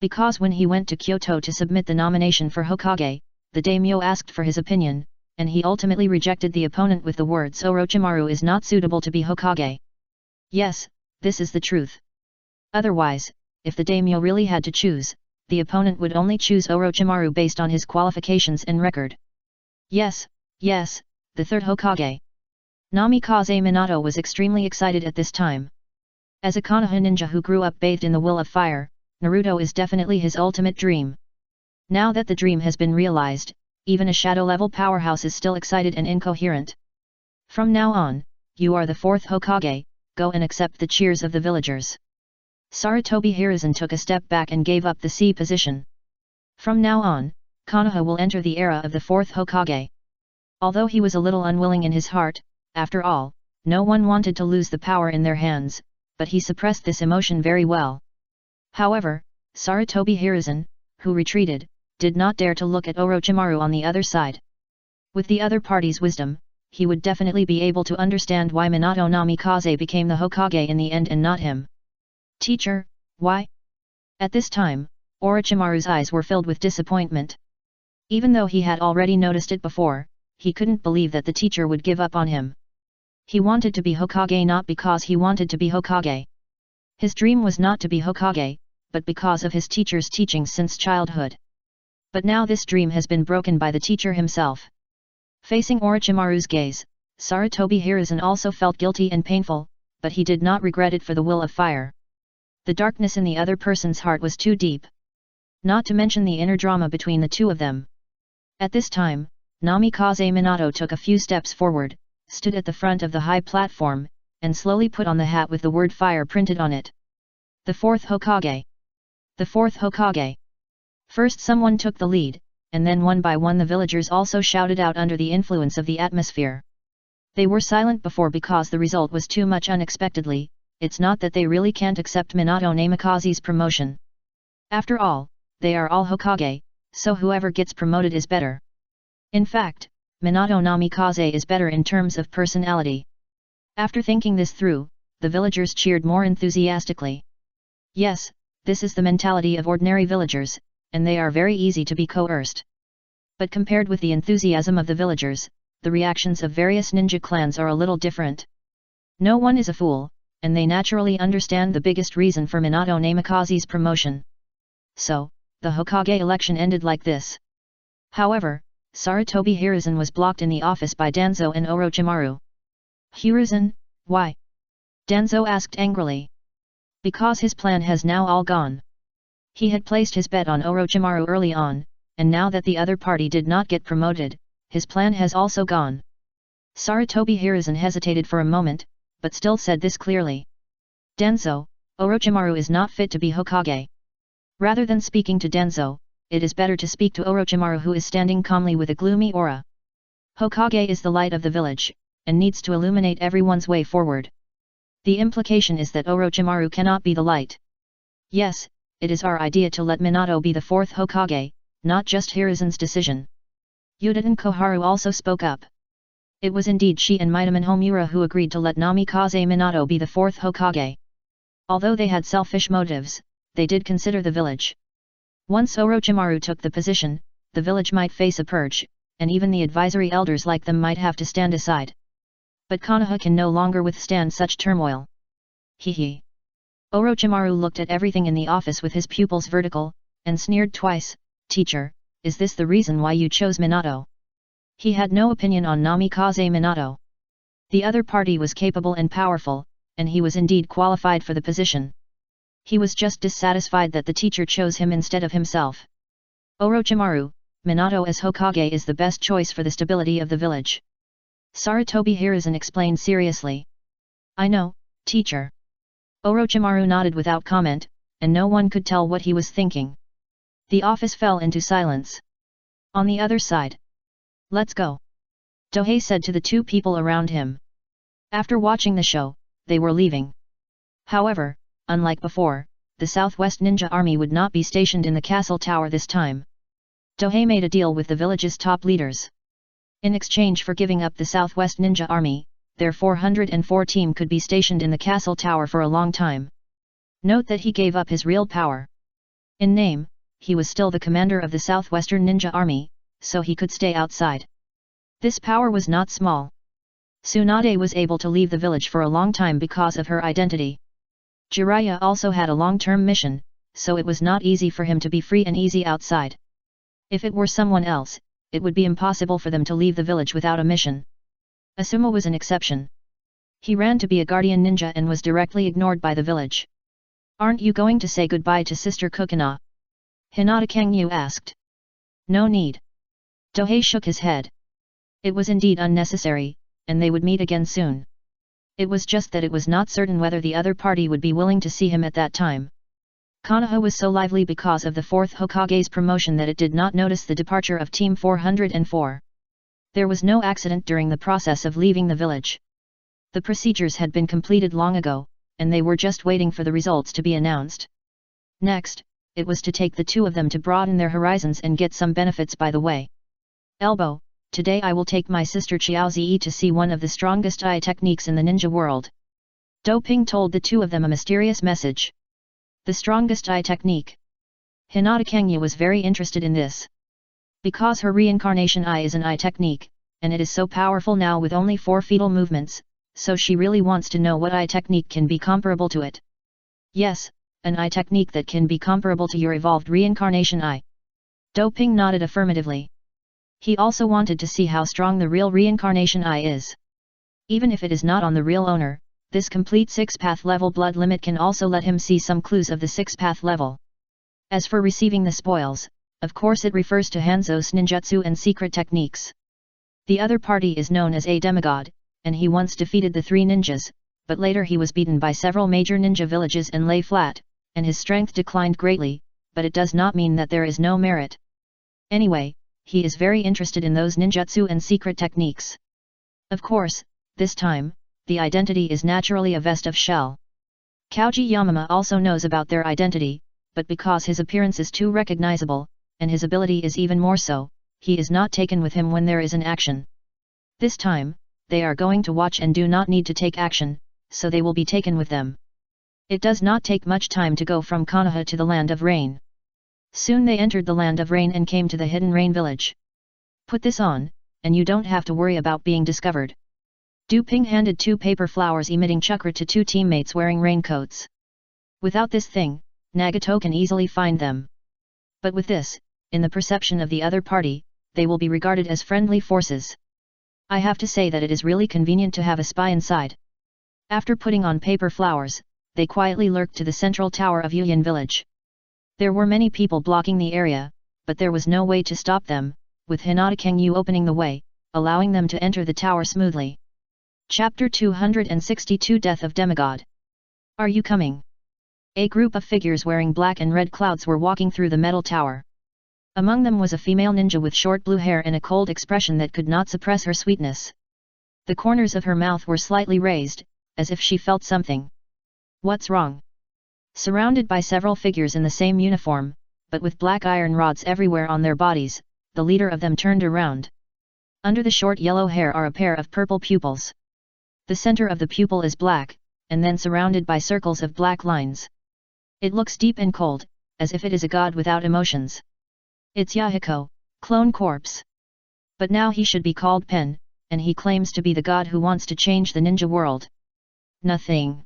Because when he went to Kyoto to submit the nomination for Hokage, the daimyo asked for his opinion, and he ultimately rejected the opponent with the words Orochimaru is not suitable to be Hokage. Yes, this is the truth. Otherwise, if the daimyo really had to choose, the opponent would only choose Orochimaru based on his qualifications and record. Yes, the third Hokage. Namikaze Minato was extremely excited at this time. As a Konoha ninja who grew up bathed in the will of fire, Naruto is definitely his ultimate dream. Now that the dream has been realized, even a shadow-level powerhouse is still excited and incoherent. From now on, you are the 4th Hokage, go and accept the cheers of the villagers. Sarutobi Hiruzen took a step back and gave up the C position. From now on, Konoha will enter the era of the 4th Hokage. Although he was a little unwilling in his heart, after all, no one wanted to lose the power in their hands, but he suppressed this emotion very well. However, Sarutobi Hiruzen, who retreated, did not dare to look at Orochimaru on the other side. With the other party's wisdom, he would definitely be able to understand why Minato Namikaze became the Hokage in the end and not him. Teacher, why? At this time, Orochimaru's eyes were filled with disappointment. Even though he had already noticed it before, he couldn't believe that the teacher would give up on him. He wanted to be Hokage not because he wanted to be Hokage. His dream was not to be Hokage, but because of his teacher's teachings since childhood. But now this dream has been broken by the teacher himself. Facing Orochimaru's gaze, Sarutobi Hiruzen also felt guilty and painful, but he did not regret it for the will of fire. The darkness in the other person's heart was too deep. Not to mention the inner drama between the two of them. At this time, Namikaze Minato took a few steps forward, stood at the front of the high platform, and slowly put on the hat with the word fire printed on it. The 4th Hokage. The 4th Hokage. First someone took the lead, and then one by one the villagers also shouted out under the influence of the atmosphere. They were silent before because the result was too much unexpectedly. It's not that they really can't accept Minato Namikaze's promotion. After all, they are all Hokage, so whoever gets promoted is better. In fact, Minato Namikaze is better in terms of personality. After thinking this through, the villagers cheered more enthusiastically. Yes, this is the mentality of ordinary villagers, and they are very easy to be coerced. But compared with the enthusiasm of the villagers, the reactions of various ninja clans are a little different. No one is a fool, and they naturally understand the biggest reason for Minato Namikaze's promotion. So, the Hokage election ended like this. However, Sarutobi Hiruzen was blocked in the office by Danzo and Orochimaru. Hiruzen, why? Danzo asked angrily. Because his plan has now all gone. He had placed his bet on Orochimaru early on, and now that the other party did not get promoted, his plan has also gone. Sarutobi Hiruzen hesitated for a moment, but still said this clearly. Danzo, Orochimaru is not fit to be Hokage. Rather than speaking to Danzo, it is better to speak to Orochimaru who is standing calmly with a gloomy aura. Hokage is the light of the village, and needs to illuminate everyone's way forward. The implication is that Orochimaru cannot be the light. Yes, it is our idea to let Minato be the 4th Hokage, not just Hiruzen's decision. Udaten Koharu also spoke up. It was indeed she and Midaman Homura who agreed to let Namikaze Minato be the 4th Hokage. Although they had selfish motives, they did consider the village. Once Orochimaru took the position, the village might face a purge, and even the advisory elders like them might have to stand aside. But Konoha can no longer withstand such turmoil. Hehe. Orochimaru looked at everything in the office with his pupils vertical, and sneered twice. Teacher, is this the reason why you chose Minato? He had no opinion on Namikaze Minato. The other party was capable and powerful, and he was indeed qualified for the position. He was just dissatisfied that the teacher chose him instead of himself. Orochimaru, Minato as Hokage is the best choice for the stability of the village. Sarutobi Hiruzen explained seriously. I know, teacher. Orochimaru nodded without comment, and no one could tell what he was thinking. The office fell into silence. On the other side. Let's go. Dohei said to the two people around him. After watching the show, they were leaving. However, unlike before, the Southwest Ninja Army would not be stationed in the castle tower this time. Dohei made a deal with the village's top leaders. In exchange for giving up the Southwest Ninja Army, their 404 team could be stationed in the castle tower for a long time. Note that he gave up his real power. In name, he was still the commander of the Southwestern Ninja Army, so he could stay outside. This power was not small. Tsunade was able to leave the village for a long time because of her identity. Jiraiya also had a long-term mission, so it was not easy for him to be free and easy outside. If it were someone else, it would be impossible for them to leave the village without a mission. Asuma was an exception. He ran to be a guardian ninja and was directly ignored by the village. Aren't you going to say goodbye to Sister Kukuna? Hinata Kangyu asked. No need. Dohei shook his head. It was indeed unnecessary, and they would meet again soon. It was just that it was not certain whether the other party would be willing to see him at that time. Konoha was so lively because of the 4th Hokage's promotion that it did not notice the departure of Team 404. There was no accident during the process of leaving the village. The procedures had been completed long ago, and they were just waiting for the results to be announced. Next, it was to take the two of them to broaden their horizons and get some benefits by the way. Elbow, today I will take my sister Xiaozi to see one of the strongest eye techniques in the ninja world. Doping told the two of them a mysterious message. The strongest eye technique. Hinata Kangya was very interested in this. Because her reincarnation eye is an eye technique, and it is so powerful now with only 4 fetal movements, so she really wants to know what eye technique can be comparable to it. Yes, an eye technique that can be comparable to your evolved reincarnation eye. Doping nodded affirmatively. He also wanted to see how strong the real reincarnation eye is. Even if it is not on the real owner, this complete 6-path level blood limit can also let him see some clues of the 6-path level. As for receiving the spoils, of course it refers to Hanzo's ninjutsu and secret techniques. The other party is known as a demigod, and he once defeated the 3 ninjas, but later he was beaten by several major ninja villages and lay flat, and his strength declined greatly, but it does not mean that there is no merit. Anyway, he is very interested in those ninjutsu and secret techniques. Of course, this time, the identity is naturally a vest of shell. Kauji Yamama also knows about their identity, but because his appearance is too recognizable, and his ability is even more so, he is not taken with him when there is an action. This time, they are going to watch and do not need to take action, so they will be taken with them. It does not take much time to go from Konoha to the Land of Rain. Soon they entered the Land of Rain and came to the hidden rain village. Put this on, and you don't have to worry about being discovered. Du Ping handed 2 paper flowers emitting chakra to 2 teammates wearing raincoats. Without this thing, Nagato can easily find them. But with this, in the perception of the other party, they will be regarded as friendly forces. I have to say that it is really convenient to have a spy inside. After putting on paper flowers, they quietly lurked to the central tower of Yuyan village. There were many people blocking the area, but there was no way to stop them, with Hinata Kangyu opening the way, allowing them to enter the tower smoothly. Chapter 262 Death of Demigod. Are you coming? A group of figures wearing black and red clouds were walking through the metal tower. Among them was a female ninja with short blue hair and a cold expression that could not suppress her sweetness. The corners of her mouth were slightly raised, as if she felt something. What's wrong? Surrounded by several figures in the same uniform, but with black iron rods everywhere on their bodies, the leader of them turned around. Under the short yellow hair are a pair of purple pupils. The center of the pupil is black, and then surrounded by circles of black lines. It looks deep and cold, as if it is a god without emotions. It's Yahiko, clone corpse. But now he should be called Pen, and he claims to be the god who wants to change the ninja world. Nothing.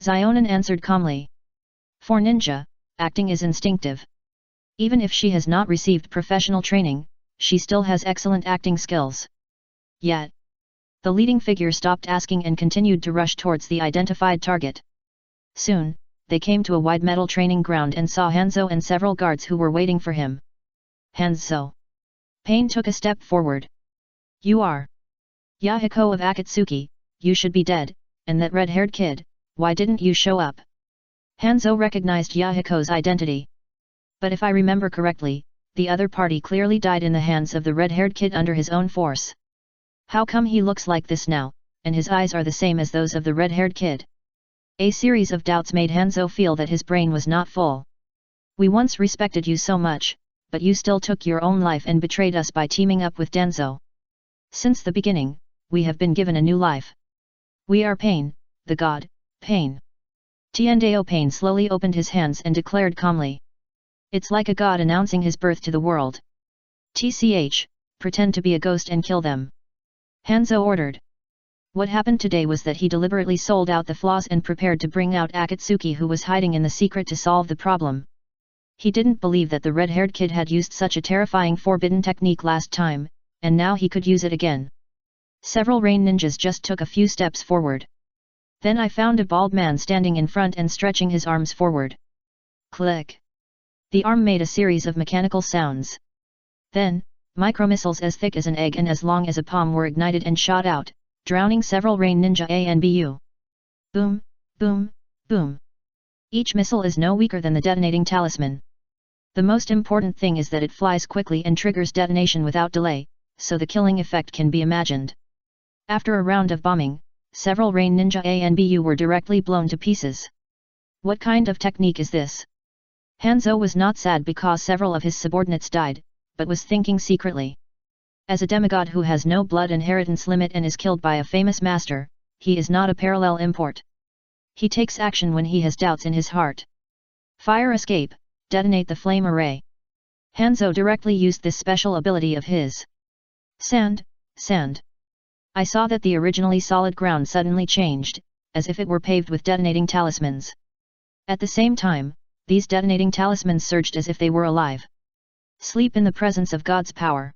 Xionin answered calmly. For ninja, acting is instinctive. Even if she has not received professional training, she still has excellent acting skills. Yet, the leading figure stopped asking and continued to rush towards the identified target. Soon, they came to a wide metal training ground and saw Hanzo and several guards who were waiting for him. Hanzo. Pain took a step forward. You are Yahiko of Akatsuki, you should be dead, and that red-haired kid, why didn't you show up? Hanzo recognized Yahiko's identity. But if I remember correctly, the other party clearly died in the hands of the red-haired kid under his own force. How come he looks like this now, and his eyes are the same as those of the red-haired kid? A series of doubts made Hanzo feel that his brain was not full. We once respected you so much, but you still took your own life and betrayed us by teaming up with Danzo. Since the beginning, we have been given a new life. We are Pain, the god, Pain. Tiandao Pain slowly opened his hands and declared calmly. It's like a god announcing his birth to the world. TCH, pretend to be a ghost and kill them. Hanzo ordered. What happened today was that he deliberately sold out the flaws and prepared to bring out Akatsuki, who was hiding in the secret, to solve the problem. He didn't believe that the red-haired kid had used such a terrifying forbidden technique last time, and now he could use it again. Several rain ninjas just took a few steps forward. Then I found a bald man standing in front and stretching his arms forward. Click. The arm made a series of mechanical sounds. Then, Micromissiles as thick as an egg and as long as a palm were ignited and shot out, drowning several rain ninja ANBU. Boom, boom, boom. Each missile is no weaker than the detonating talisman. The most important thing is that it flies quickly and triggers detonation without delay, so the killing effect can be imagined. After a round of bombing, several rain ninja ANBU were directly blown to pieces. What kind of technique is this? Hanzo was not sad because several of his subordinates died, but was thinking secretly. As a demigod who has no blood inheritance limit and is killed by a famous master, he is not a parallel import. He takes action when he has doubts in his heart. Fire escape, detonate the flame array. Hanzo directly used this special ability of his. Sand, sand. I saw that the originally solid ground suddenly changed, as if it were paved with detonating talismans. At the same time, these detonating talismans surged as if they were alive. Sleep in the presence of God's power.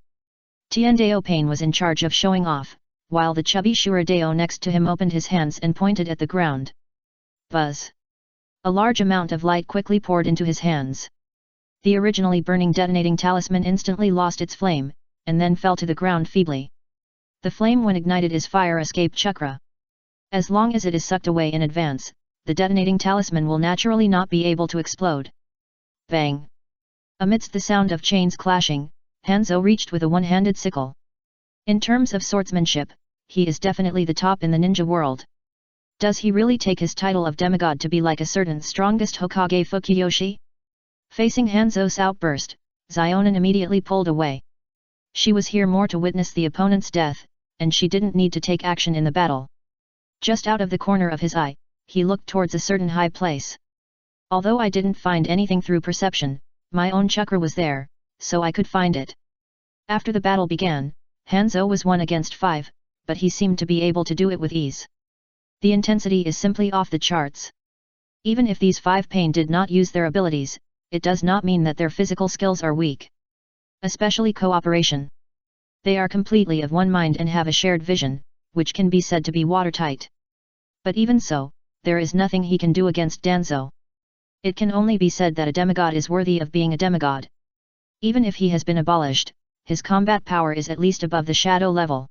Tiandao Pain was in charge of showing off, while the chubby Shuradeo next to him opened his hands and pointed at the ground. Buzz. A large amount of light quickly poured into his hands. The originally burning detonating talisman instantly lost its flame, and then fell to the ground feebly. The flame when ignited is fire escape chakra. As long as it is sucked away in advance, the detonating talisman will naturally not be able to explode. Bang! Amidst the sound of chains clashing, Hanzo reached with a one-handed sickle. In terms of swordsmanship, he is definitely the top in the ninja world. Does he really take his title of demigod to be like a certain strongest Hokage Fukiyoshi? Facing Hanzo's outburst, Xionin immediately pulled away. She was here more to witness the opponent's death, and she didn't need to take action in the battle. Just out of the corner of his eye, he looked towards a certain high place. Although I didn't find anything through perception, my own chakra was there, so I could find it. After the battle began, Hanzo was 1 against 5, but he seemed to be able to do it with ease. The intensity is simply off the charts. Even if these 5 pain did not use their abilities, it does not mean that their physical skills are weak. Especially cooperation. They are completely of one mind and have a shared vision, which can be said to be watertight. But even so, there is nothing he can do against Danzo. It can only be said that a demigod is worthy of being a demigod. Even if he has been abolished, his combat power is at least above the shadow level.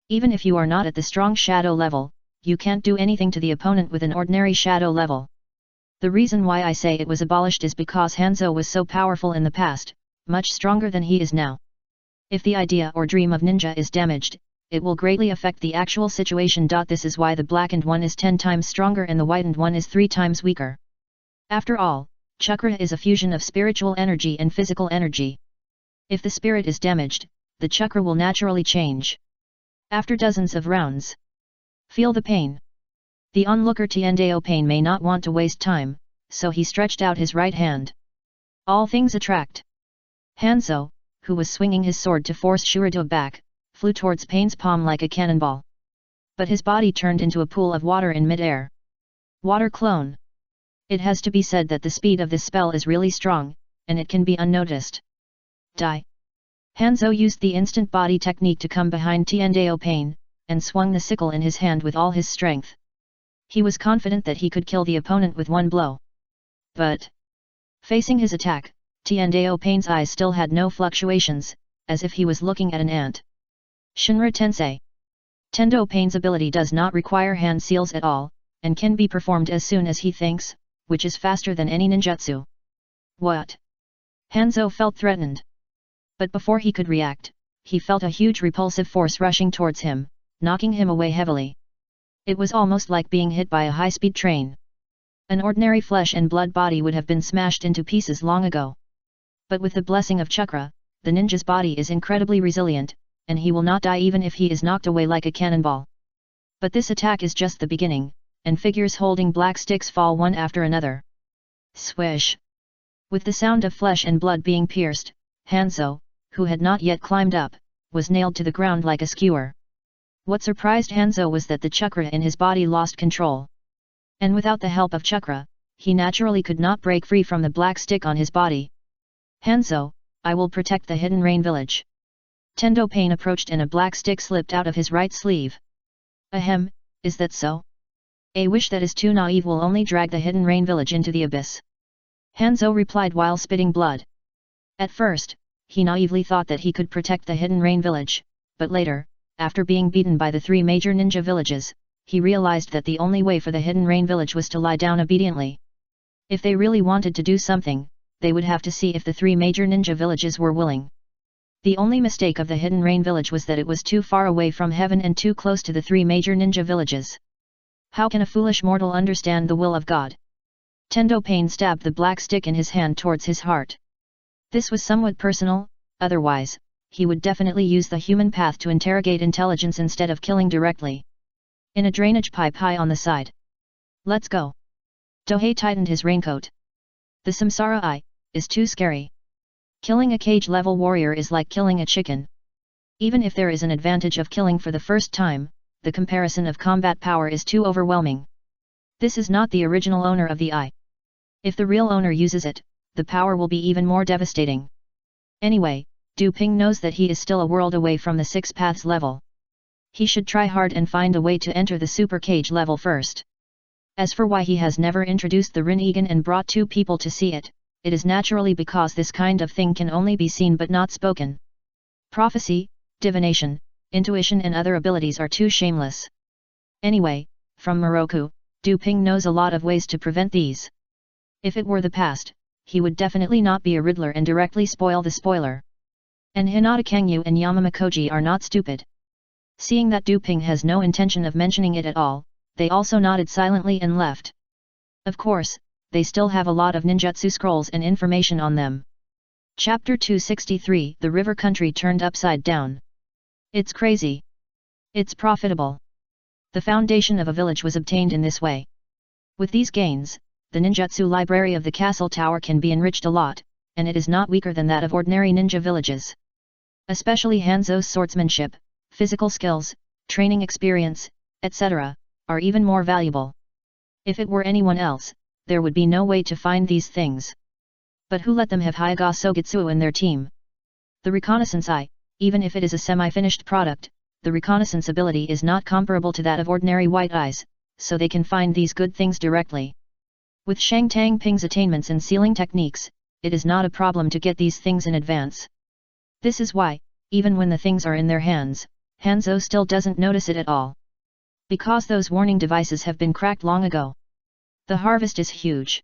Even if you are not at the strong shadow level, you can't do anything to the opponent with an ordinary shadow level. The reason why I say it was abolished is because Hanzo was so powerful in the past, much stronger than he is now. If the idea or dream of ninja is damaged, it will greatly affect the actual situation. This is why the blackened one is 10 times stronger and the whitened one is 3 times weaker. After all, chakra is a fusion of spiritual energy and physical energy. If the spirit is damaged, the chakra will naturally change. After dozens of rounds, feel the pain. The onlooker Tiandao Pain may not want to waste time, so he stretched out his right hand. All things attract. Hanzo, who was swinging his sword to force Shuradeo back, flew towards Pain's palm like a cannonball. But his body turned into a pool of water in mid-air. Water clone. It has to be said that the speed of this spell is really strong, and it can be unnoticed. Die. Hanzo used the instant body technique to come behind Tiandao Pain, and swung the sickle in his hand with all his strength. He was confident that he could kill the opponent with one blow. But, facing his attack, Tiandao Pain's eyes still had no fluctuations, as if he was looking at an ant. Shinra Tensei. Tendo Pain's ability does not require hand seals at all, and can be performed as soon as he thinks, which is faster than any ninjutsu. What? Hanzo felt threatened. But before he could react, he felt a huge repulsive force rushing towards him, knocking him away heavily. It was almost like being hit by a high-speed train. An ordinary flesh and blood body would have been smashed into pieces long ago. But with the blessing of chakra, the ninja's body is incredibly resilient, and he will not die even if he is knocked away like a cannonball. But this attack is just the beginning, and figures holding black sticks fall one after another. Swish! With the sound of flesh and blood being pierced, Hanzo, who had not yet climbed up, was nailed to the ground like a skewer. What surprised Hanzo was that the chakra in his body lost control. And without the help of chakra, he naturally could not break free from the black stick on his body. Hanzo, I will protect the hidden rain village. Tendo Pain approached and a black stick slipped out of his right sleeve. Ahem, is that so? A wish that is too naive will only drag the hidden rain village into the abyss. Hanzo replied while spitting blood. At first, he naively thought that he could protect the hidden rain village, but later, after being beaten by the 3 major ninja villages, he realized that the only way for the hidden rain village was to lie down obediently. If they really wanted to do something, they would have to see if the 3 major ninja villages were willing. The only mistake of the hidden rain village was that it was too far away from heaven and too close to the 3 major ninja villages. How can a foolish mortal understand the will of God? Tendo Pain stabbed the black stick in his hand towards his heart. This was somewhat personal, otherwise, he would definitely use the human path to interrogate intelligence instead of killing directly. In a drainage pipe high on the side. Let's go. Tohei tightened his raincoat. The Samsara Eye is too scary. Killing a cage-level warrior is like killing a chicken. Even if there is an advantage of killing for the first time, the comparison of combat power is too overwhelming. This is not the original owner of the eye. If the real owner uses it, the power will be even more devastating. Anyway, Du Ping knows that he is still a world away from the 6 paths level. He should try hard and find a way to enter the super cage level first. As for why he has never introduced the Rin-Egan and brought 2 people to see it, it is naturally because this kind of thing can only be seen but not spoken. Prophecy, divination, intuition and other abilities are too shameless. Anyway, from Moroku, Du Ping knows a lot of ways to prevent these. If it were the past, he would definitely not be a Riddler and directly spoil the spoiler. And Hinata Kangyu and Yamamakoji are not stupid. Seeing that Du Ping has no intention of mentioning it at all, they also nodded silently and left. Of course, they still have a lot of ninjutsu scrolls and information on them. Chapter 263 The River Country Turned Upside Down. It's crazy. It's profitable. The foundation of a village was obtained in this way. With these gains, the ninjutsu library of the castle tower can be enriched a lot, and it is not weaker than that of ordinary ninja villages. Especially Hanzo's swordsmanship, physical skills, training experience, etc., are even more valuable. If it were anyone else, there would be no way to find these things. But who let them have Hyaga Sogetsuo in their team? The reconnaissance eye, even if it is a semi-finished product, the reconnaissance ability is not comparable to that of ordinary white eyes, so they can find these good things directly. With Shang Tang Ping's attainments and sealing techniques, it is not a problem to get these things in advance. This is why, even when the things are in their hands, Hanzo still doesn't notice it at all. Because those warning devices have been cracked long ago. The harvest is huge.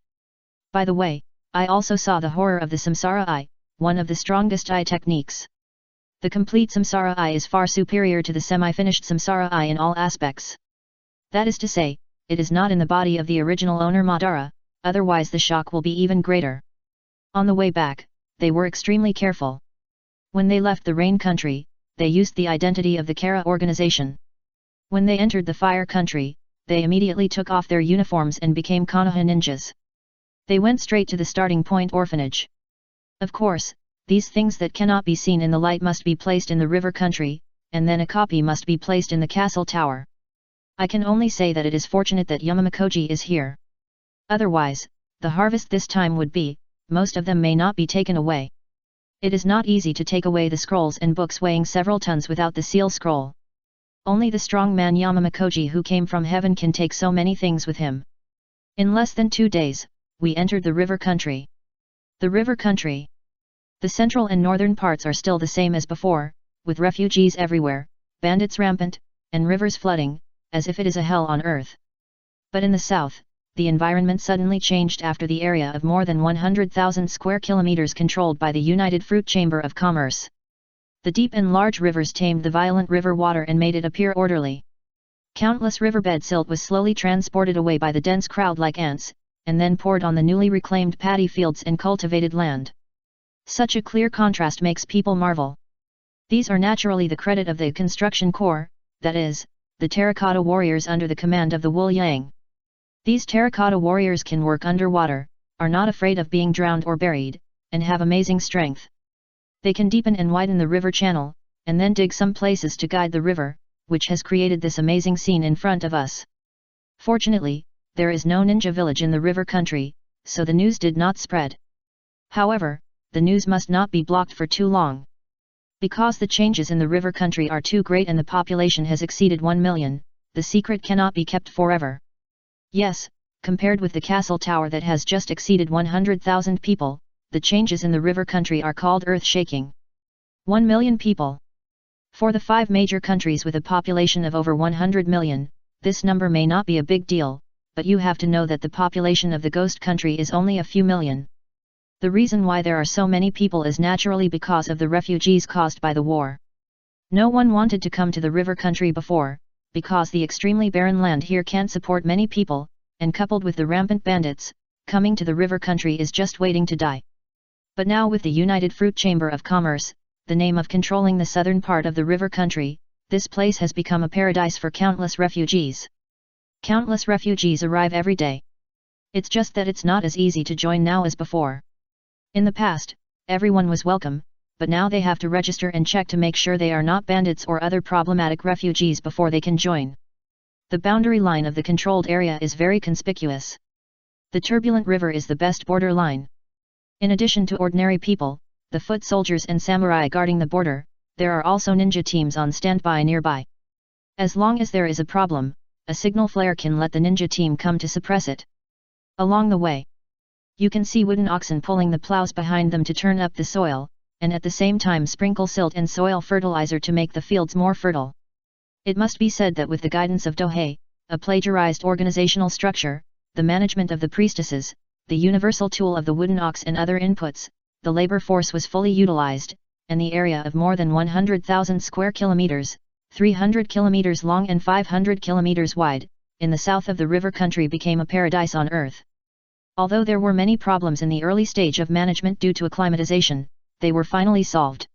By the way, I also saw the horror of the Samsara Eye, one of the strongest eye techniques. The complete Samsara Eye is far superior to the semi-finished Samsara Eye in all aspects. That is to say, it is not in the body of the original owner Madara, otherwise the shock will be even greater. On the way back, they were extremely careful. When they left the rain country, they used the identity of the Kara organization. When they entered the fire country, they immediately took off their uniforms and became Konoha ninjas. They went straight to the starting point orphanage. Of course, these things that cannot be seen in the light must be placed in the river country, and then a copy must be placed in the castle tower. I can only say that it is fortunate that Yamamakoji is here. Otherwise, the harvest this time would be, most of them may not be taken away. It is not easy to take away the scrolls and books weighing several tons without the seal scroll. Only the strong man Yamamakoji who came from heaven can take so many things with him. In less than 2 days, we entered the river country. The river country. The central and northern parts are still the same as before, with refugees everywhere, bandits rampant, and rivers flooding, as if it is a hell on earth. But in the south, the environment suddenly changed after the area of more than 100,000 square kilometers controlled by the United Fruit Chamber of Commerce. The deep and large rivers tamed the violent river water and made it appear orderly. Countless riverbed silt was slowly transported away by the dense crowd like ants, and then poured on the newly reclaimed paddy fields and cultivated land. Such a clear contrast makes people marvel. These are naturally the credit of the construction corps, that is, the terracotta warriors under the command of the Wu Yang. These terracotta warriors can work underwater, are not afraid of being drowned or buried, and have amazing strength. They can deepen and widen the river channel, and then dig some places to guide the river, which has created this amazing scene in front of us. Fortunately, there is no ninja village in the river country, so the news did not spread. However, the news must not be blocked for too long. Because the changes in the river country are too great and the population has exceeded 1 million, the secret cannot be kept forever. Yes, compared with the castle tower that has just exceeded 100,000 people, the changes in the river country are called earth-shaking. 1 million people. For the 5 major countries with a population of over 100 million, this number may not be a big deal, but you have to know that the population of the ghost country is only a few million. The reason why there are so many people is naturally because of the refugees caused by the war. No one wanted to come to the river country before, because the extremely barren land here can't support many people, and coupled with the rampant bandits, coming to the river country is just waiting to die. But now with the United Fruit Chamber of Commerce, the name of controlling the southern part of the river country, this place has become a paradise for countless refugees. Countless refugees arrive every day. It's just that it's not as easy to join now as before. In the past, everyone was welcome, but now they have to register and check to make sure they are not bandits or other problematic refugees before they can join. The boundary line of the controlled area is very conspicuous. The turbulent river is the best border line. In addition to ordinary people, the foot soldiers and samurai guarding the border, there are also ninja teams on standby nearby. As long as there is a problem, a signal flare can let the ninja team come to suppress it. Along the way, you can see wooden oxen pulling the plows behind them to turn up the soil, and at the same time sprinkle silt and soil fertilizer to make the fields more fertile. It must be said that with the guidance of Dohei, a plagiarized organizational structure, the management of the priestesses, the universal tool of the wooden ox and other inputs, the labor force was fully utilized, and the area of more than 100,000 square kilometers, 300 kilometers long and 500 kilometers wide, in the south of the river country became a paradise on earth. Although there were many problems in the early stage of management due to acclimatization, they were finally solved.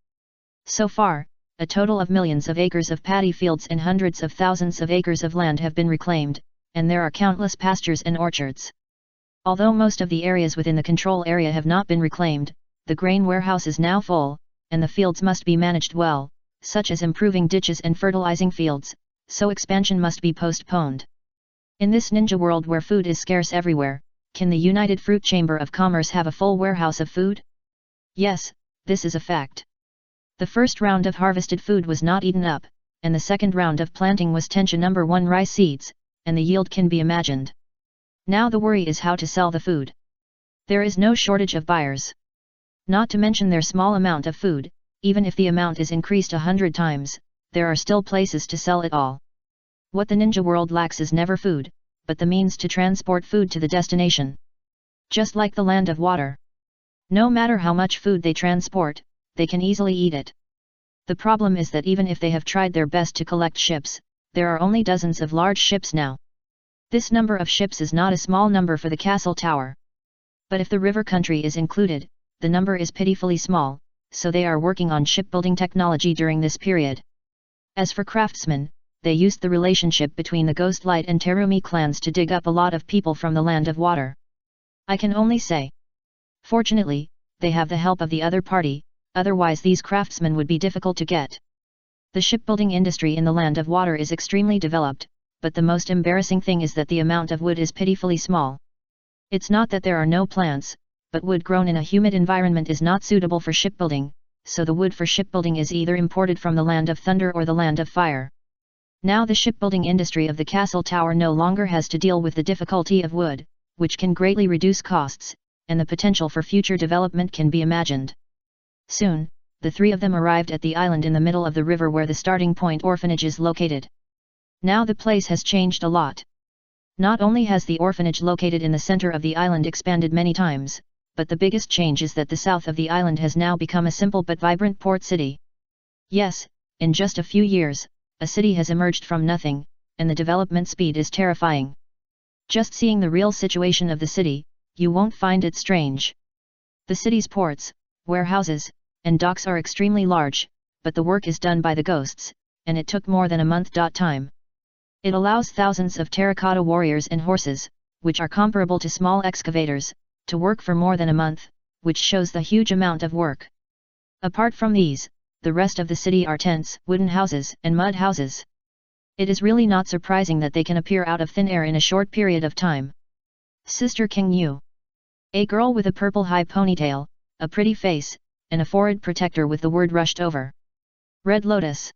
So far, a total of millions of acres of paddy fields and hundreds of thousands of acres of land have been reclaimed, and there are countless pastures and orchards. Although most of the areas within the control area have not been reclaimed, the grain warehouse is now full, and the fields must be managed well, such as improving ditches and fertilizing fields, so expansion must be postponed. In this ninja world where food is scarce everywhere, can the United Fruit Chamber of Commerce have a full warehouse of food? Yes, this is a fact. The first round of harvested food was not eaten up, and the second round of planting was Tencha No. 1 rice seeds, and the yield can be imagined. Now the worry is how to sell the food. There is no shortage of buyers. Not to mention their small amount of food, even if the amount is increased 100 times, there are still places to sell it all. What the ninja world lacks is never food, but the means to transport food to the destination. Just like the land of water. No matter how much food they transport, they can easily eat it. The problem is that even if they have tried their best to collect ships, there are only dozens of large ships now. This number of ships is not a small number for the castle tower. But if the river country is included, the number is pitifully small, so they are working on shipbuilding technology during this period. As for craftsmen, they used the relationship between the Ghostlight and Terumi clans to dig up a lot of people from the land of water. I can only say, fortunately, they have the help of the other party, otherwise these craftsmen would be difficult to get. The shipbuilding industry in the land of water is extremely developed, but the most embarrassing thing is that the amount of wood is pitifully small. It's not that there are no plants, but wood grown in a humid environment is not suitable for shipbuilding, so the wood for shipbuilding is either imported from the land of thunder or the land of fire. Now the shipbuilding industry of the castle tower no longer has to deal with the difficulty of wood, which can greatly reduce costs, and the potential for future development can be imagined. Soon, the 3 of them arrived at the island in the middle of the river where the starting point orphanage is located. Now the place has changed a lot. Not only has the orphanage located in the center of the island expanded many times, but the biggest change is that the south of the island has now become a simple but vibrant port city. Yes, in just a few years, a city has emerged from nothing, and the development speed is terrifying. Just seeing the real situation of the city, you won't find it strange. The city's ports, warehouses, and docks are extremely large, but the work is done by the ghosts, and it took more than a month. Time. It allows thousands of terracotta warriors and horses, which are comparable to small excavators, to work for more than a month, which shows the huge amount of work. Apart from these, the rest of the city are tents, wooden houses, and mud houses. It is really not surprising that they can appear out of thin air in a short period of time. Sister King Yu. A girl with a purple high ponytail, a pretty face, and a forehead protector with the word rushed over. Red Lotus.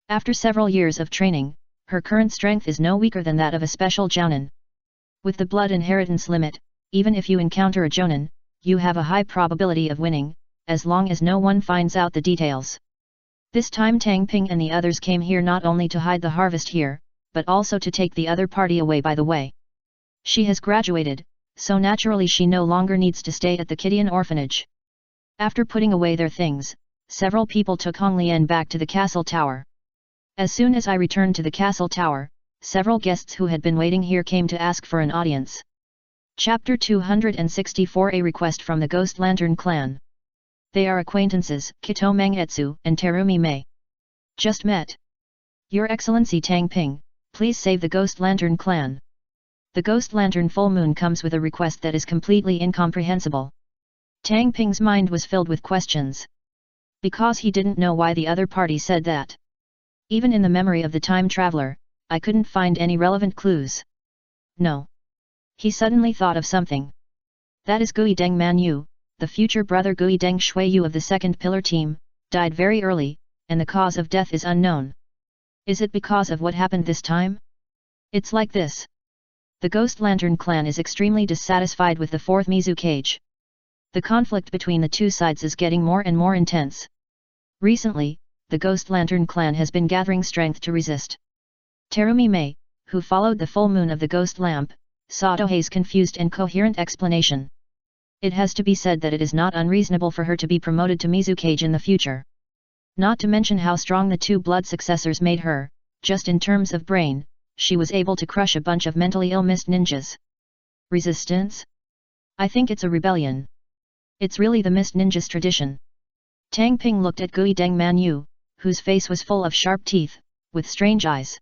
After several years of training, her current strength is no weaker than that of a special jounin. With the blood inheritance limit, even if you encounter a jounin, you have a high probability of winning, as long as no one finds out the details. This time Tang Ping and the others came here not only to hide the harvest here, but also to take the other party away by the way. She has graduated, so naturally she no longer needs to stay at the Kidian orphanage. After putting away their things, several people took Hong Lian back to the castle tower. As soon as I returned to the castle tower, several guests who had been waiting here came to ask for an audience. Chapter 264, A request from the Ghost Lantern Clan. They are acquaintances, Kito Mangetsu and Terumi Mei. Just met. Your Excellency Tang Ping, please save the Ghost Lantern Clan. The Ghost Lantern full moon comes with a request that is completely incomprehensible. Tang Ping's mind was filled with questions. Because he didn't know why the other party said that. Even in the memory of the time traveler, I couldn't find any relevant clues. No. He suddenly thought of something. That is Gui Deng Man Yu, the future brother Gui Deng Shui Yu of the second pillar team, died very early, and the cause of death is unknown. Is it because of what happened this time? It's like this. The Ghost Lantern clan is extremely dissatisfied with the fourth Mizu cage. The conflict between the two sides is getting more and more intense. Recently, the Ghost Lantern clan has been gathering strength to resist. Terumi Mei, who followed the full moon of the ghost lamp, saw Tohei's confused and coherent explanation. It has to be said that it is not unreasonable for her to be promoted to Mizu cage in the future. Not to mention how strong the two blood successors made her, just in terms of brain, she was able to crush a bunch of mentally ill mist ninjas. Resistance? I think it's a rebellion. It's really the mist ninjas tradition. Tang Ping looked at Gui Deng Man Yu, whose face was full of sharp teeth, with strange eyes.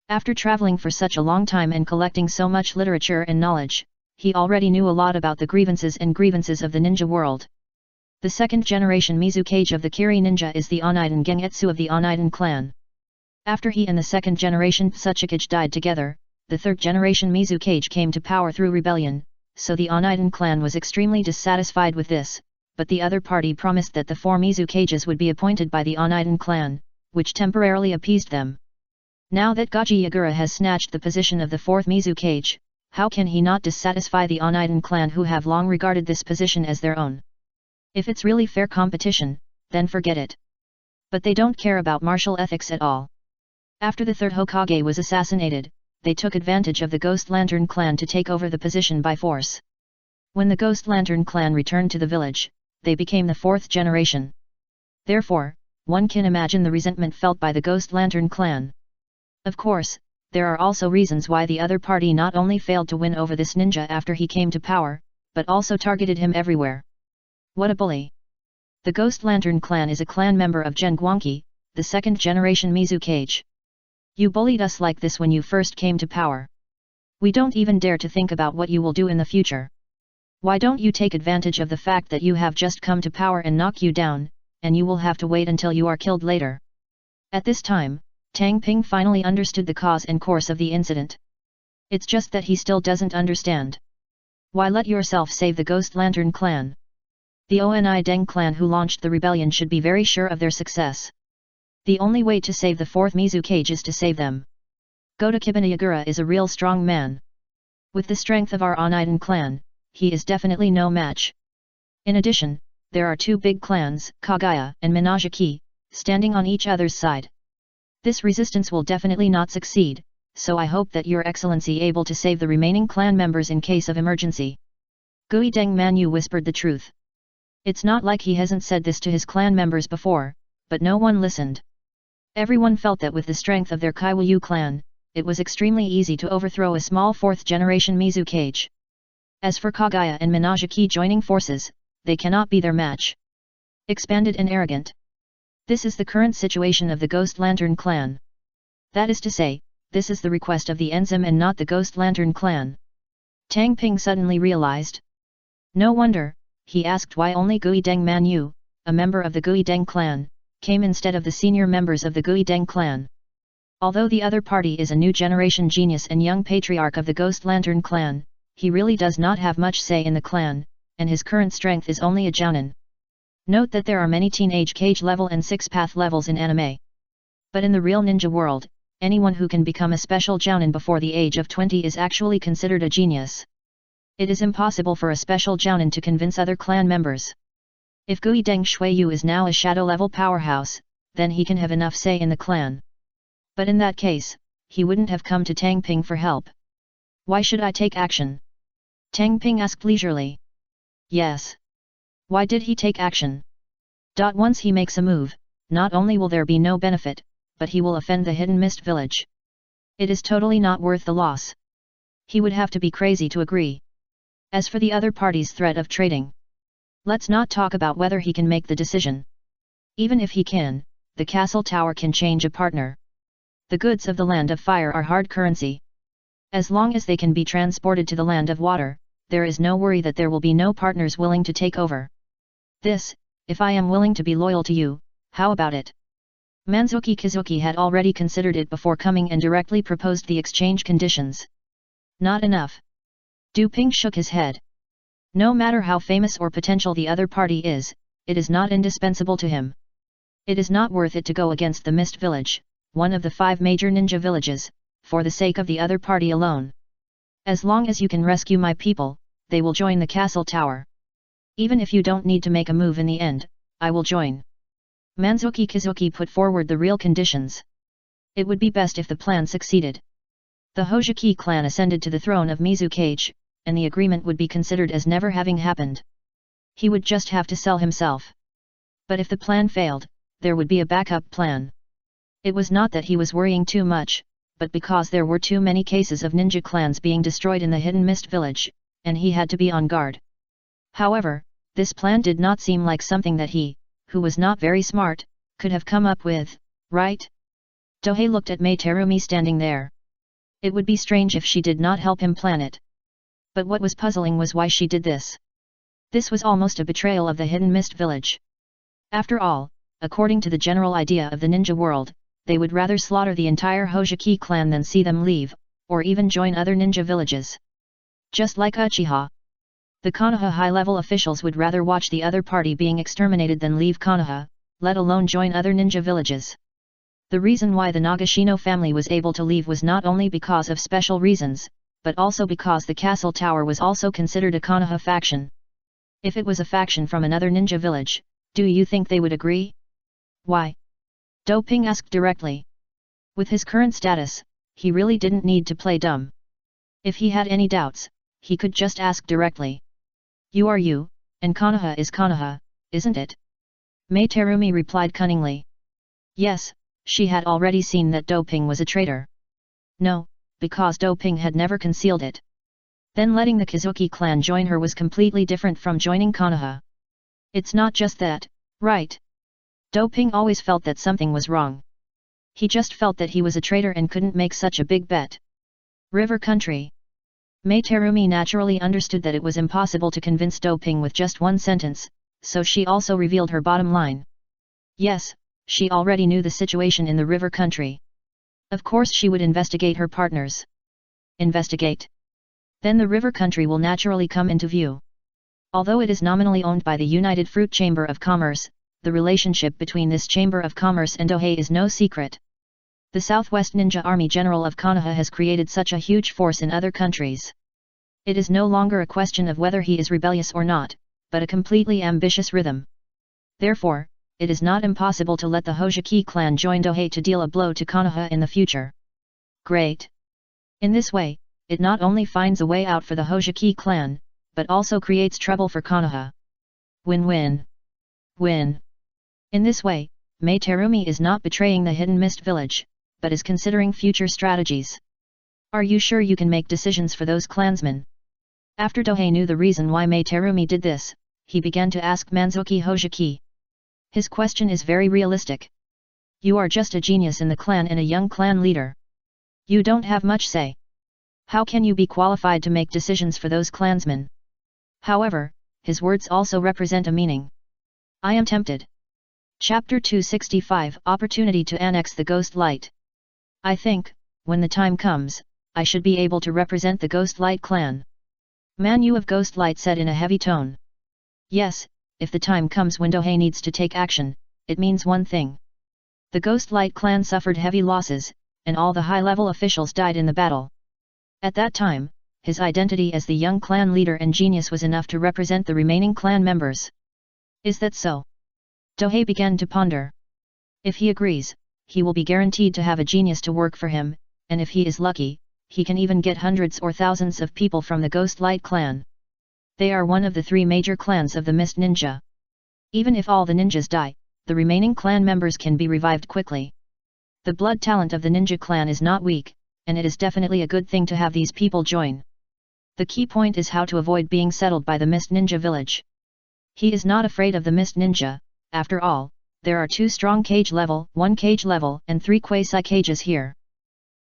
After traveling for such a long time and collecting so much literature and knowledge, he already knew a lot about the grievances of the ninja world. The second generation Mizu Kage of the Kiri ninja is the Oneiden Gengetsu of the Oneiden clan. After he and the second generation Tsuchikage died together, the third generation Mizu Kage came to power through rebellion, so the Oneiden clan was extremely dissatisfied with this, but the other party promised that the four Mizu Kages would be appointed by the Oneiden clan, which temporarily appeased them. Now that Gaji Yagura has snatched the position of the fourth Mizu Kage, how can he not dissatisfy the Oneiden clan who have long regarded this position as their own? If it's really fair competition, then forget it. But they don't care about martial ethics at all. After the third Hokage was assassinated, they took advantage of the Ghost Lantern clan to take over the position by force. When the Ghost Lantern clan returned to the village, they became the fourth generation. Therefore, one can imagine the resentment felt by the Ghost Lantern clan. Of course, there are also reasons why the other party not only failed to win over this ninja after he came to power, but also targeted him everywhere. What a bully! The Ghost Lantern clan is a clan member of Gen Guangqi, the second generation Mizu Kage. You bullied us like this when you first came to power. We don't even dare to think about what you will do in the future. Why don't you take advantage of the fact that you have just come to power and knock you down, and you will have to wait until you are killed later. At this time, Tang Ping finally understood the cause and course of the incident. It's just that he still doesn't understand. Why let yourself save the Ghost Lantern clan? The Oni Deng clan who launched the rebellion should be very sure of their success. The only way to save the fourth Mizu Kage is to save them. Goto Kibanayagura is a real strong man. With the strength of our Oneiden clan, he is definitely no match. In addition, there are two big clans, Kagaya and Minajiki, standing on each other's side. This resistance will definitely not succeed, so I hope that your excellency able to save the remaining clan members in case of emergency. Gui Deng Man Yu whispered the truth. It's not like he hasn't said this to his clan members before, but no one listened. Everyone felt that with the strength of their Kaiwayu clan, it was extremely easy to overthrow a small fourth generation Mizu Kage. As for Kagaya and Minajiki joining forces, they cannot be their match. Expanded and arrogant. This is the current situation of the Ghost Lantern clan. That is to say, this is the request of the Enzim and not the Ghost Lantern clan. Tang Ping suddenly realized. No wonder, he asked why only Gui Deng Man Yu, a member of the Gui Deng clan, came instead of the senior members of the Gui Deng clan. Although the other party is a new generation genius and young patriarch of the Ghost Lantern clan, he really does not have much say in the clan, and his current strength is only a jounin. Note that there are many teenage Kage level and 6-path levels in anime. But in the real ninja world, anyone who can become a special jounin before the age of 20 is actually considered a genius. It is impossible for a special jounin to convince other clan members. If Gui Deng Shui Yu is now a shadow level powerhouse, then he can have enough say in the clan. But in that case, he wouldn't have come to Tang Ping for help. Why should I take action? Tang Ping asked leisurely. Yes. Why did he take action? Once he makes a move, not only will there be no benefit, but he will offend the Hidden Mist village. It is totally not worth the loss. He would have to be crazy to agree. As for the other party's threat of trading, let's not talk about whether he can make the decision. Even if he can, the castle tower can change a partner. The goods of the Land of Fire are hard currency. As long as they can be transported to the Land of Water, there is no worry that there will be no partners willing to take over. This, if I am willing to be loyal to you, how about it? Manzuki Kizuki had already considered it before coming and directly proposed the exchange conditions. Not enough. Du Ping shook his head. No matter how famous or potential the other party is, it is not indispensable to him. It is not worth it to go against the Mist Village, one of the 5 major ninja villages, for the sake of the other party alone. As long as you can rescue my people, they will join the castle tower. Even if you don't need to make a move in the end, I will join. Manzuki Kizuki put forward the real conditions. It would be best if the plan succeeded. The Hojiki clan ascended to the throne of Mizukage, and the agreement would be considered as never having happened. He would just have to sell himself. But if the plan failed, there would be a backup plan. It was not that he was worrying too much, but because there were too many cases of ninja clans being destroyed in the Hidden Mist village, and he had to be on guard. However, this plan did not seem like something that he, who was not very smart, could have come up with, right? Dohei looked at Mei Terumi standing there. It would be strange if she did not help him plan it. But what was puzzling was why she did this. This was almost a betrayal of the Hidden Mist village. After all, according to the general idea of the ninja world, they would rather slaughter the entire Hojiki clan than see them leave, or even join other ninja villages. Just like Uchiha. The Konoha high-level officials would rather watch the other party being exterminated than leave Konoha, let alone join other ninja villages. The reason why the Nagashino family was able to leave was not only because of special reasons, but also because the castle tower was also considered a Konoha faction. If it was a faction from another ninja village, do you think they would agree? Why? Do Ping asked directly. With his current status, he really didn't need to play dumb. If he had any doubts, he could just ask directly. You are you, and Konoha is Konoha, isn't it? Mei Terumi replied cunningly. Yes, she had already seen that Do Ping was a traitor. No, because Do Ping had never concealed it. Then letting the Kizuki clan join her was completely different from joining Konoha. It's not just that, right? Do Ping always felt that something was wrong. He just felt that he was a traitor and couldn't make such a big bet. River Country. Mei Terumi naturally understood that it was impossible to convince Do Ping with just one sentence, so she also revealed her bottom line. Yes, she already knew the situation in the River Country. Of course she would investigate her partners. Investigate. Then the River Country will naturally come into view. Although it is nominally owned by the United Fruit Chamber of Commerce, the relationship between this Chamber of Commerce and Dohei is no secret. The Southwest Ninja Army General of Konoha has created such a huge force in other countries. It is no longer a question of whether he is rebellious or not, but a completely ambitious rhythm. Therefore, it is not impossible to let the Hojiki clan join Dohei to deal a blow to Konoha in the future. Great! In this way, it not only finds a way out for the Hojiki clan, but also creates trouble for Konoha. Win-win. Win. In this way, Mei Terumi is not betraying the Hidden Mist village, but is considering future strategies. Are you sure you can make decisions for those clansmen? After Dohei knew the reason why Mei Terumi did this, he began to ask Manzuki Hojiki. His question is very realistic. You are just a genius in the clan and a young clan leader. You don't have much say. How can you be qualified to make decisions for those clansmen? However, his words also represent a meaning. I am tempted. Chapter 265 Opportunity to Annex the Ghost Light. I think, when the time comes, I should be able to represent the Ghost Light clan. Manu of Ghost Light said in a heavy tone. Yes, if the time comes when Dohei needs to take action, it means one thing. The Ghost Light clan suffered heavy losses, and all the high-level officials died in the battle. At that time, his identity as the young clan leader and genius was enough to represent the remaining clan members. Is that so? Dohei began to ponder. If he agrees, he will be guaranteed to have a genius to work for him, and if he is lucky, he can even get hundreds or thousands of people from the Ghost Light clan. They are one of the 3 major clans of the Mist Ninja. Even if all the ninjas die, the remaining clan members can be revived quickly. The blood talent of the ninja clan is not weak, and it is definitely a good thing to have these people join. The key point is how to avoid being settled by the Mist Ninja village. He is not afraid of the Mist Ninja. After all, there are 2 strong cage level, 1 cage level and 3 quasi cages here.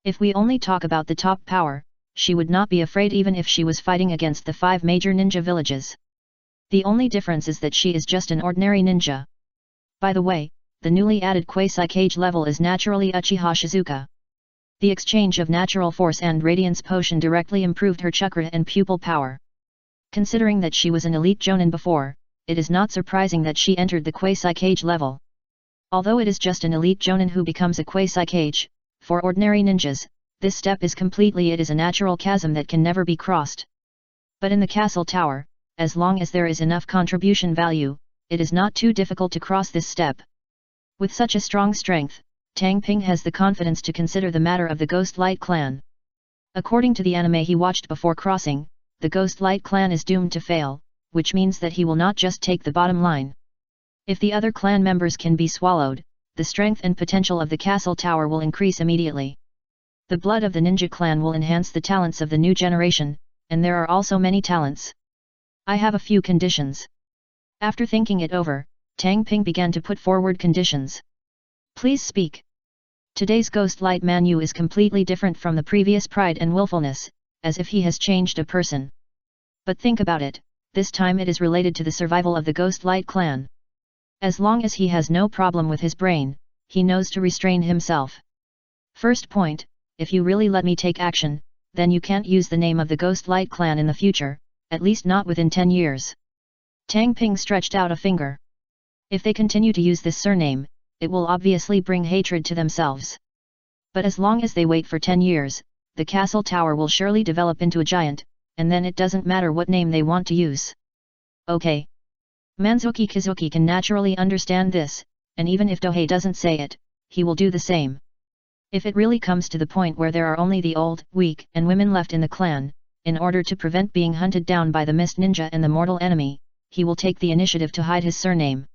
If we only talk about the top power, she would not be afraid even if she was fighting against the 5 major ninja villages. The only difference is that she is just an ordinary ninja. By the way, the newly added quasi cage level is naturally Uchiha Shizuka. The exchange of natural force and radiance potion directly improved her chakra and pupil power. Considering that she was an elite jonin before, it is not surprising that she entered the quasi cage level. Although it is just an elite jonin who becomes a quasi cage, for ordinary ninjas, this step is a natural chasm that can never be crossed. But in the castle tower, as long as there is enough contribution value, it is not too difficult to cross this step. With such a strong strength, Tang Ping has the confidence to consider the matter of the Ghost Light clan. According to the anime he watched before crossing, the Ghost Light clan is doomed to fail, which means that he will not just take the bottom line. If the other clan members can be swallowed, the strength and potential of the castle tower will increase immediately. The blood of the ninja clan will enhance the talents of the new generation, and there are also many talents. I have a few conditions. After thinking it over, Tang Ping began to put forward conditions. Please speak. Today's Ghost Light Manu is completely different from the previous pride and willfulness, as if he has changed a person. But think about it, this time it is related to the survival of the Ghost Light clan. As long as he has no problem with his brain, he knows to restrain himself. First point, if you really let me take action, then you can't use the name of the Ghost Light clan in the future, at least not within 10 years. Tang Ping stretched out a finger. If they continue to use this surname, it will obviously bring hatred to themselves. But as long as they wait for 10 years, the castle tower will surely develop into a giant, and then it doesn't matter what name they want to use. Okay. Manzuki Kizuki can naturally understand this, and even if Dohei doesn't say it, he will do the same. If it really comes to the point where there are only the old, weak, and women left in the clan, in order to prevent being hunted down by the Mist Ninja and the mortal enemy, he will take the initiative to hide his surname.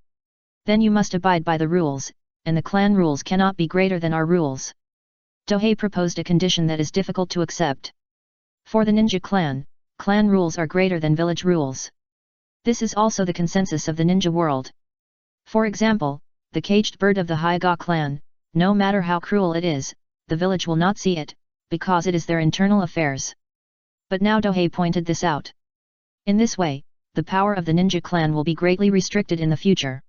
Then you must abide by the rules, and the clan rules cannot be greater than our rules. Dohei proposed a condition that is difficult to accept. For the ninja clan, clan rules are greater than village rules. This is also the consensus of the ninja world. For example, the caged bird of the Hyuga clan, no matter how cruel it is, the village will not see it, because it is their internal affairs. But now Dohei pointed this out. In this way, the power of the ninja clan will be greatly restricted in the future.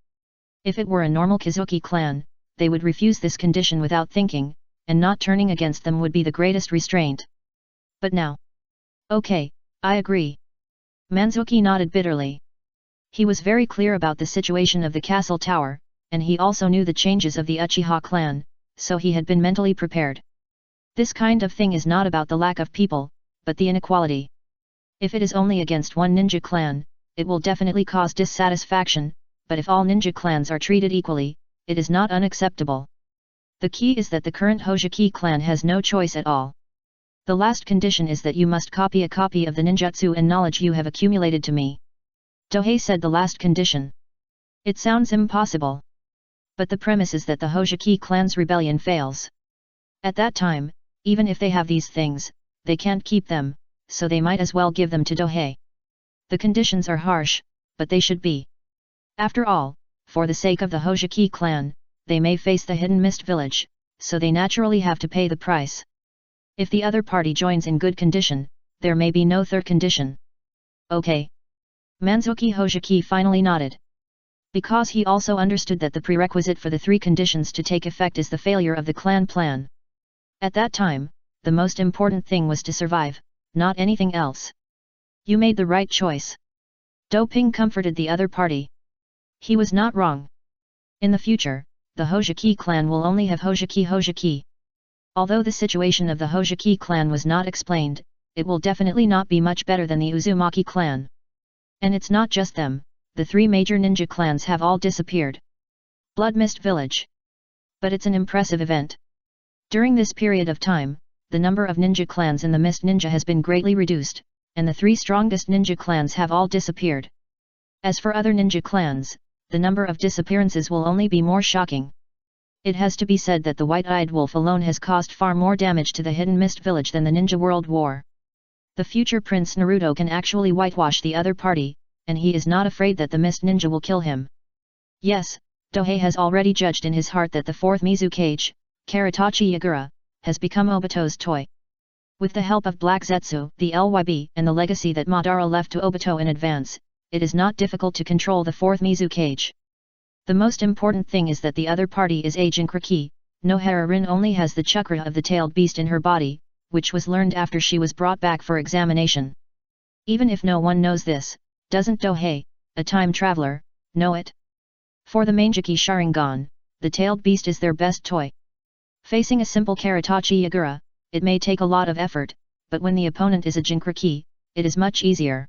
If it were a normal Kizuki clan, they would refuse this condition without thinking, and not turning against them would be the greatest restraint. But now. Okay, I agree. Manzuki nodded bitterly. He was very clear about the situation of the castle tower, and he also knew the changes of the Uchiha clan, so he had been mentally prepared. This kind of thing is not about the lack of people, but the inequality. If it is only against one ninja clan, it will definitely cause dissatisfaction, but if all ninja clans are treated equally, it is not unacceptable. The key is that the current Hojiki clan has no choice at all. The last condition is that you must copy a copy of the ninjutsu and knowledge you have accumulated to me. Dohei said the last condition. It sounds impossible. But the premise is that the Hojiki clan's rebellion fails. At that time, even if they have these things, they can't keep them, so they might as well give them to Dohei. The conditions are harsh, but they should be. After all, for the sake of the Hojiki clan, they may face the Hidden Mist village, so they naturally have to pay the price. If the other party joins in good condition, there may be no third condition. Okay. Manzuki Hojiki finally nodded. Because he also understood that the prerequisite for the 3 conditions to take effect is the failure of the clan plan. At that time, the most important thing was to survive, not anything else. You made the right choice. Doping comforted the other party. He was not wrong. In the future, the Hojiki clan will only have Hojiki. Although the situation of the Hojiki clan was not explained, it will definitely not be much better than the Uzumaki clan. And it's not just them, the 3 major ninja clans have all disappeared. Blood Mist Village. But it's an impressive event. During this period of time, the number of ninja clans in the Mist Ninja has been greatly reduced, and the 3 strongest ninja clans have all disappeared. As for other ninja clans, the number of disappearances will only be more shocking. It has to be said that the White-Eyed Wolf alone has caused far more damage to the Hidden Mist Village than the Ninja World War. The future Prince Naruto can actually whitewash the other party, and he is not afraid that the Mist Ninja will kill him. Yes, Dohei has already judged in his heart that the 4th Mizukage, Karatachi Yagura, has become Obito's toy. With the help of Black Zetsu, the LYB, and the legacy that Madara left to Obito in advance, it is not difficult to control the 4th Mizukage. The most important thing is that the other party is a Jinchuriki. Nohara Rin only has the chakra of the tailed beast in her body, which was learned after she was brought back for examination. Even if no one knows this, doesn't Dohei, a time traveler, know it? For the Manjiki Sharingan, the tailed beast is their best toy. Facing a simple Karatachi Yagura, it may take a lot of effort, but when the opponent is a Jinchuriki, it is much easier.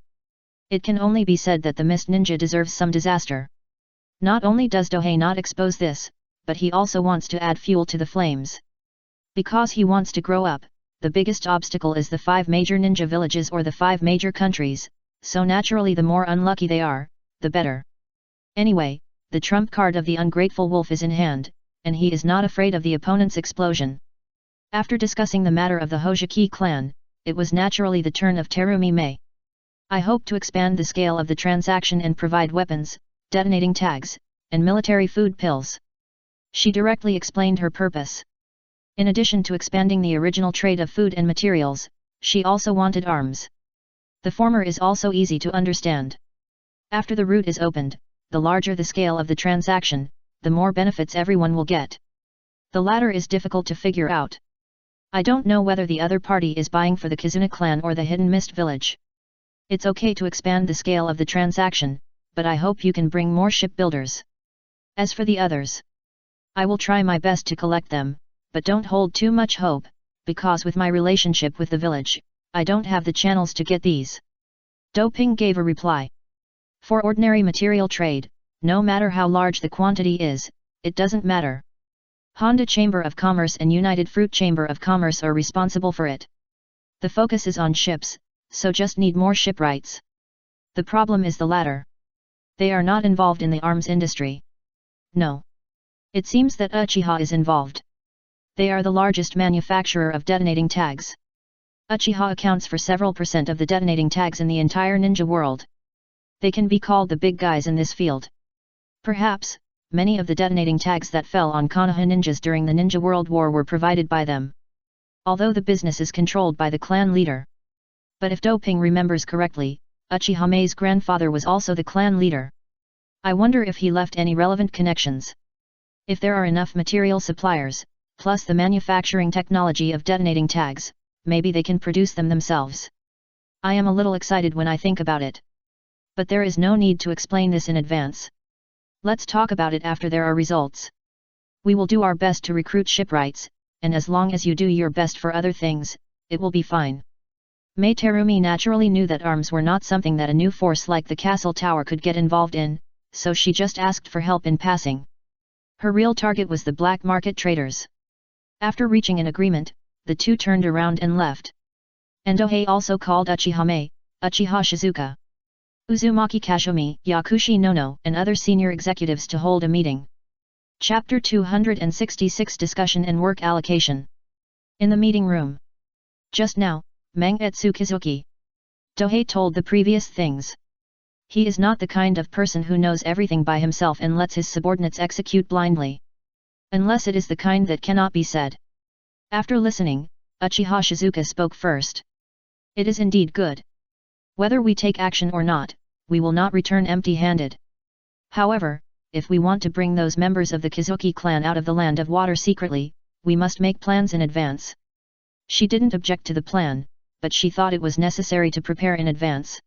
It can only be said that the Mist Ninja deserves some disaster. Not only does Dohei not expose this, but he also wants to add fuel to the flames. Because he wants to grow up, the biggest obstacle is the 5 major ninja villages or the 5 major countries, so naturally the more unlucky they are, the better. Anyway, the trump card of the ungrateful wolf is in hand, and he is not afraid of the opponent's explosion. After discussing the matter of the Hojiki clan, it was naturally the turn of Terumi Mei. I hope to expand the scale of the transaction and provide weapons, detonating tags, and military food pills. She directly explained her purpose. In addition to expanding the original trade of food and materials, she also wanted arms. The former is also easy to understand. After the route is opened, the larger the scale of the transaction, the more benefits everyone will get. The latter is difficult to figure out. I don't know whether the other party is buying for the Kizuna clan or the Hidden Mist Village. It's okay to expand the scale of the transaction, but I hope you can bring more shipbuilders. As for the others, I will try my best to collect them, but don't hold too much hope, because with my relationship with the village, I don't have the channels to get these. Doping gave a reply. For ordinary material trade, no matter how large the quantity is, it doesn't matter. Honda Chamber of Commerce and United Fruit Chamber of Commerce are responsible for it. The focus is on ships, so just need more shipwrights. The problem is the latter. They are not involved in the arms industry. No. It seems that Uchiha is involved. They are the largest manufacturer of detonating tags. Uchiha accounts for several % of the detonating tags in the entire ninja world. They can be called the big guys in this field. Perhaps, many of the detonating tags that fell on Konoha ninjas during the Ninja World War were provided by them. Although the business is controlled by the clan leader. But if Doping remembers correctly, Uchiha Mei's grandfather was also the clan leader. I wonder if he left any relevant connections. If there are enough material suppliers, plus the manufacturing technology of detonating tags, maybe they can produce them themselves. I am a little excited when I think about it. But there is no need to explain this in advance. Let's talk about it after there are results. We will do our best to recruit shipwrights, and as long as you do your best for other things, it will be fine. Mei Terumi naturally knew that arms were not something that a new force like the castle tower could get involved in, so she just asked for help in passing. Her real target was the black market traders. After reaching an agreement, the two turned around and left. Dohei also called Uchiha Mei, Uchiha Shizuka, Uzumaki Kashomi, Yakushi Nono, and other senior executives to hold a meeting. Chapter 266 Discussion and Work Allocation. In the meeting room. Just now, Mangetsu Kizuki. Dohei told the previous things. He is not the kind of person who knows everything by himself and lets his subordinates execute blindly. Unless it is the kind that cannot be said. After listening, Uchiha Shizuka spoke first. It is indeed good. Whether we take action or not, we will not return empty-handed. However, if we want to bring those members of the Kizuki clan out of the land of water secretly, we must make plans in advance. She didn't object to the plan, but she thought it was necessary to prepare in advance.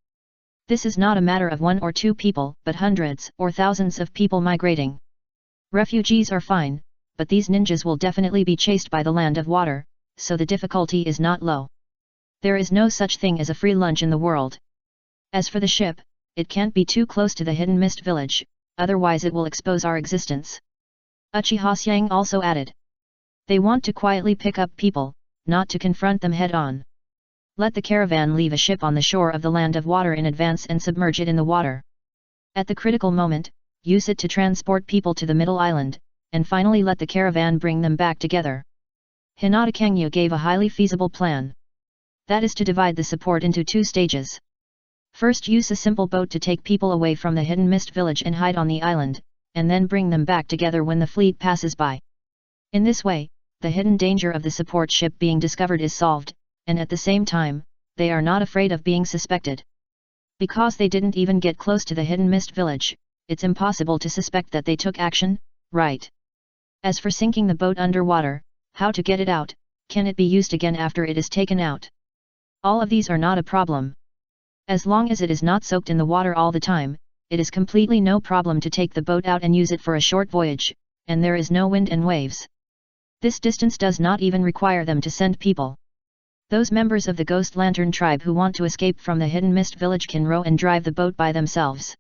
This is not a matter of 1 or 2 people, but hundreds or thousands of people migrating. Refugees are fine, but these ninjas will definitely be chased by the land of water, so the difficulty is not low. There is no such thing as a free lunch in the world. As for the ship, it can't be too close to the Hidden Mist Village, otherwise it will expose our existence. Uchiha Xiang also added. They want to quietly pick up people, not to confront them head-on. Let the caravan leave a ship on the shore of the land of water in advance and submerge it in the water. At the critical moment, use it to transport people to the middle island, and finally let the caravan bring them back together. Hinata Kangyu gave a highly feasible plan. That is to divide the support into 2 stages. First, use a simple boat to take people away from the hidden mist village and hide on the island, and then bring them back together when the fleet passes by. In this way, the hidden danger of the support ship being discovered is solved, and at the same time, they are not afraid of being suspected. Because they didn't even get close to the hidden mist village, it's impossible to suspect that they took action, right? As for sinking the boat underwater, how to get it out, can it be used again after it is taken out? All of these are not a problem. As long as it is not soaked in the water all the time, it is completely no problem to take the boat out and use it for a short voyage, and there is no wind and waves. This distance does not even require them to send people. Those members of the Ghost Lantern tribe who want to escape from the hidden mist village can row and drive the boat by themselves.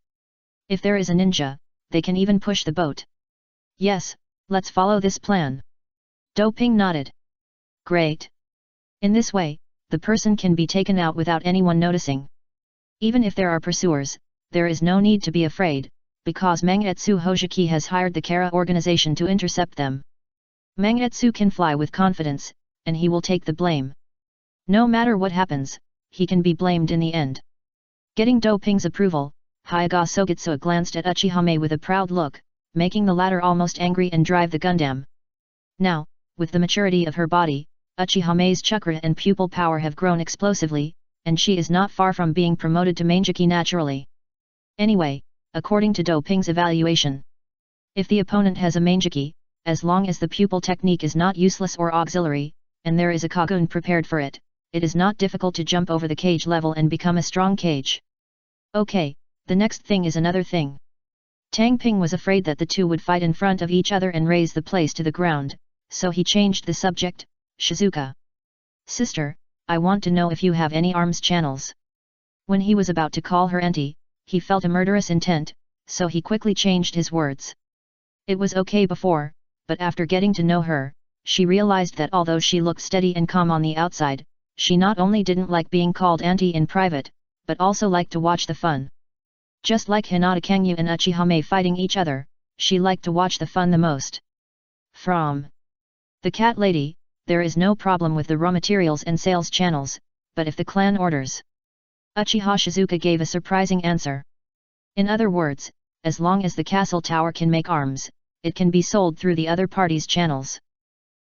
If there is a ninja, they can even push the boat. Yes, let's follow this plan. Doping nodded. Great. In this way, the person can be taken out without anyone noticing. Even if there are pursuers, there is no need to be afraid, because Mangetsu Hojiki has hired the Kara organization to intercept them. Mangetsu can fly with confidence, and he will take the blame. No matter what happens, he can be blamed in the end. Getting Doping's approval, Hyaga Sogitsua glanced at Uchihame with a proud look, making the latter almost angry and drive the Gundam. Now, with the maturity of her body, Uchihame's chakra and pupil power have grown explosively, and she is not far from being promoted to Mangeki naturally. Anyway, according to Doping's evaluation, if the opponent has a Mangeki, as long as the pupil technique is not useless or auxiliary, and there is a Kagun prepared for it, it is not difficult to jump over the cage level and become a strong cage. Okay, the next thing is another thing. Tang Ping was afraid that the two would fight in front of each other and raze the place to the ground, so he changed the subject. Shizuka. Sister, I want to know if you have any arms channels. When he was about to call her auntie, he felt a murderous intent, so he quickly changed his words. It was okay before, but after getting to know her, she realized that although she looked steady and calm on the outside, she not only didn't like being called auntie in private, but also liked to watch the fun. Just like Hinata Kangyu and Uchihame fighting each other, she liked to watch the fun the most. From the cat lady, there is no problem with the raw materials and sales channels, but if the clan orders. Uchiha Shizuka gave a surprising answer. In other words, as long as the castle tower can make arms, it can be sold through the other parties' channels.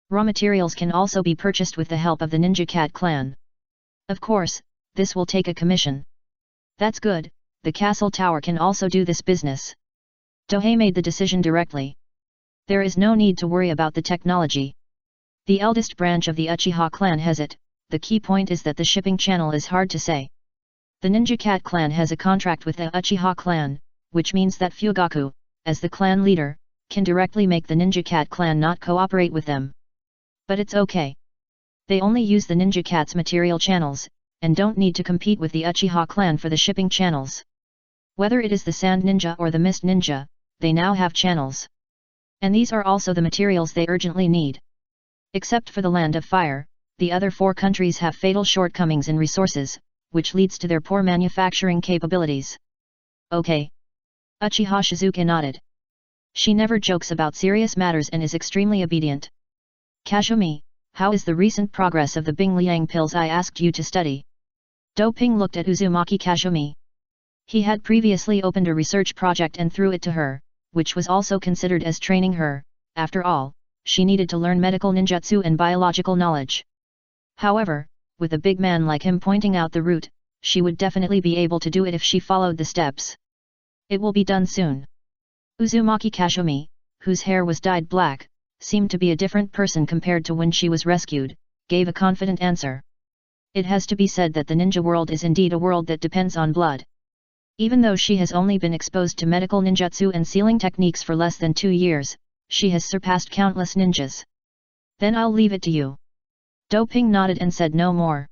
Raw materials can also be purchased with the help of the Ninja Cat clan. Of course, this will take a commission. That's good, the castle tower can also do this business. Tohei made the decision directly. There is no need to worry about the technology. The eldest branch of the Uchiha clan has it, the key point is that the shipping channel is hard to say. The Ninja Cat clan has a contract with the Uchiha clan, which means that Fugaku, as the clan leader, can directly make the Ninja Cat clan not cooperate with them. But it's okay. They only use the Ninja Cat's material channels, and don't need to compete with the Uchiha clan for the shipping channels. Whether it is the Sand Ninja or the Mist Ninja, they now have channels. And these are also the materials they urgently need. Except for the Land of Fire, the other 4 countries have fatal shortcomings in resources, which leads to their poor manufacturing capabilities. Okay. Uchiha Shizuka nodded. She never jokes about serious matters and is extremely obedient. Kazumi, how is the recent progress of the Bing Liang pills I asked you to study? Doping looked at Uzumaki Kazumi. He had previously opened a research project and threw it to her, which was also considered as training her. After all, she needed to learn medical ninjutsu and biological knowledge. However, with a big man like him pointing out the route, she would definitely be able to do it if she followed the steps. It will be done soon. Uzumaki Kazumi, whose hair was dyed black, seemed to be a different person compared to when she was rescued, gave a confident answer. It has to be said that the ninja world is indeed a world that depends on blood. Even though she has only been exposed to medical ninjutsu and sealing techniques for less than 2 years, she has surpassed countless ninjas. Then I'll leave it to you. Doping nodded and said no more.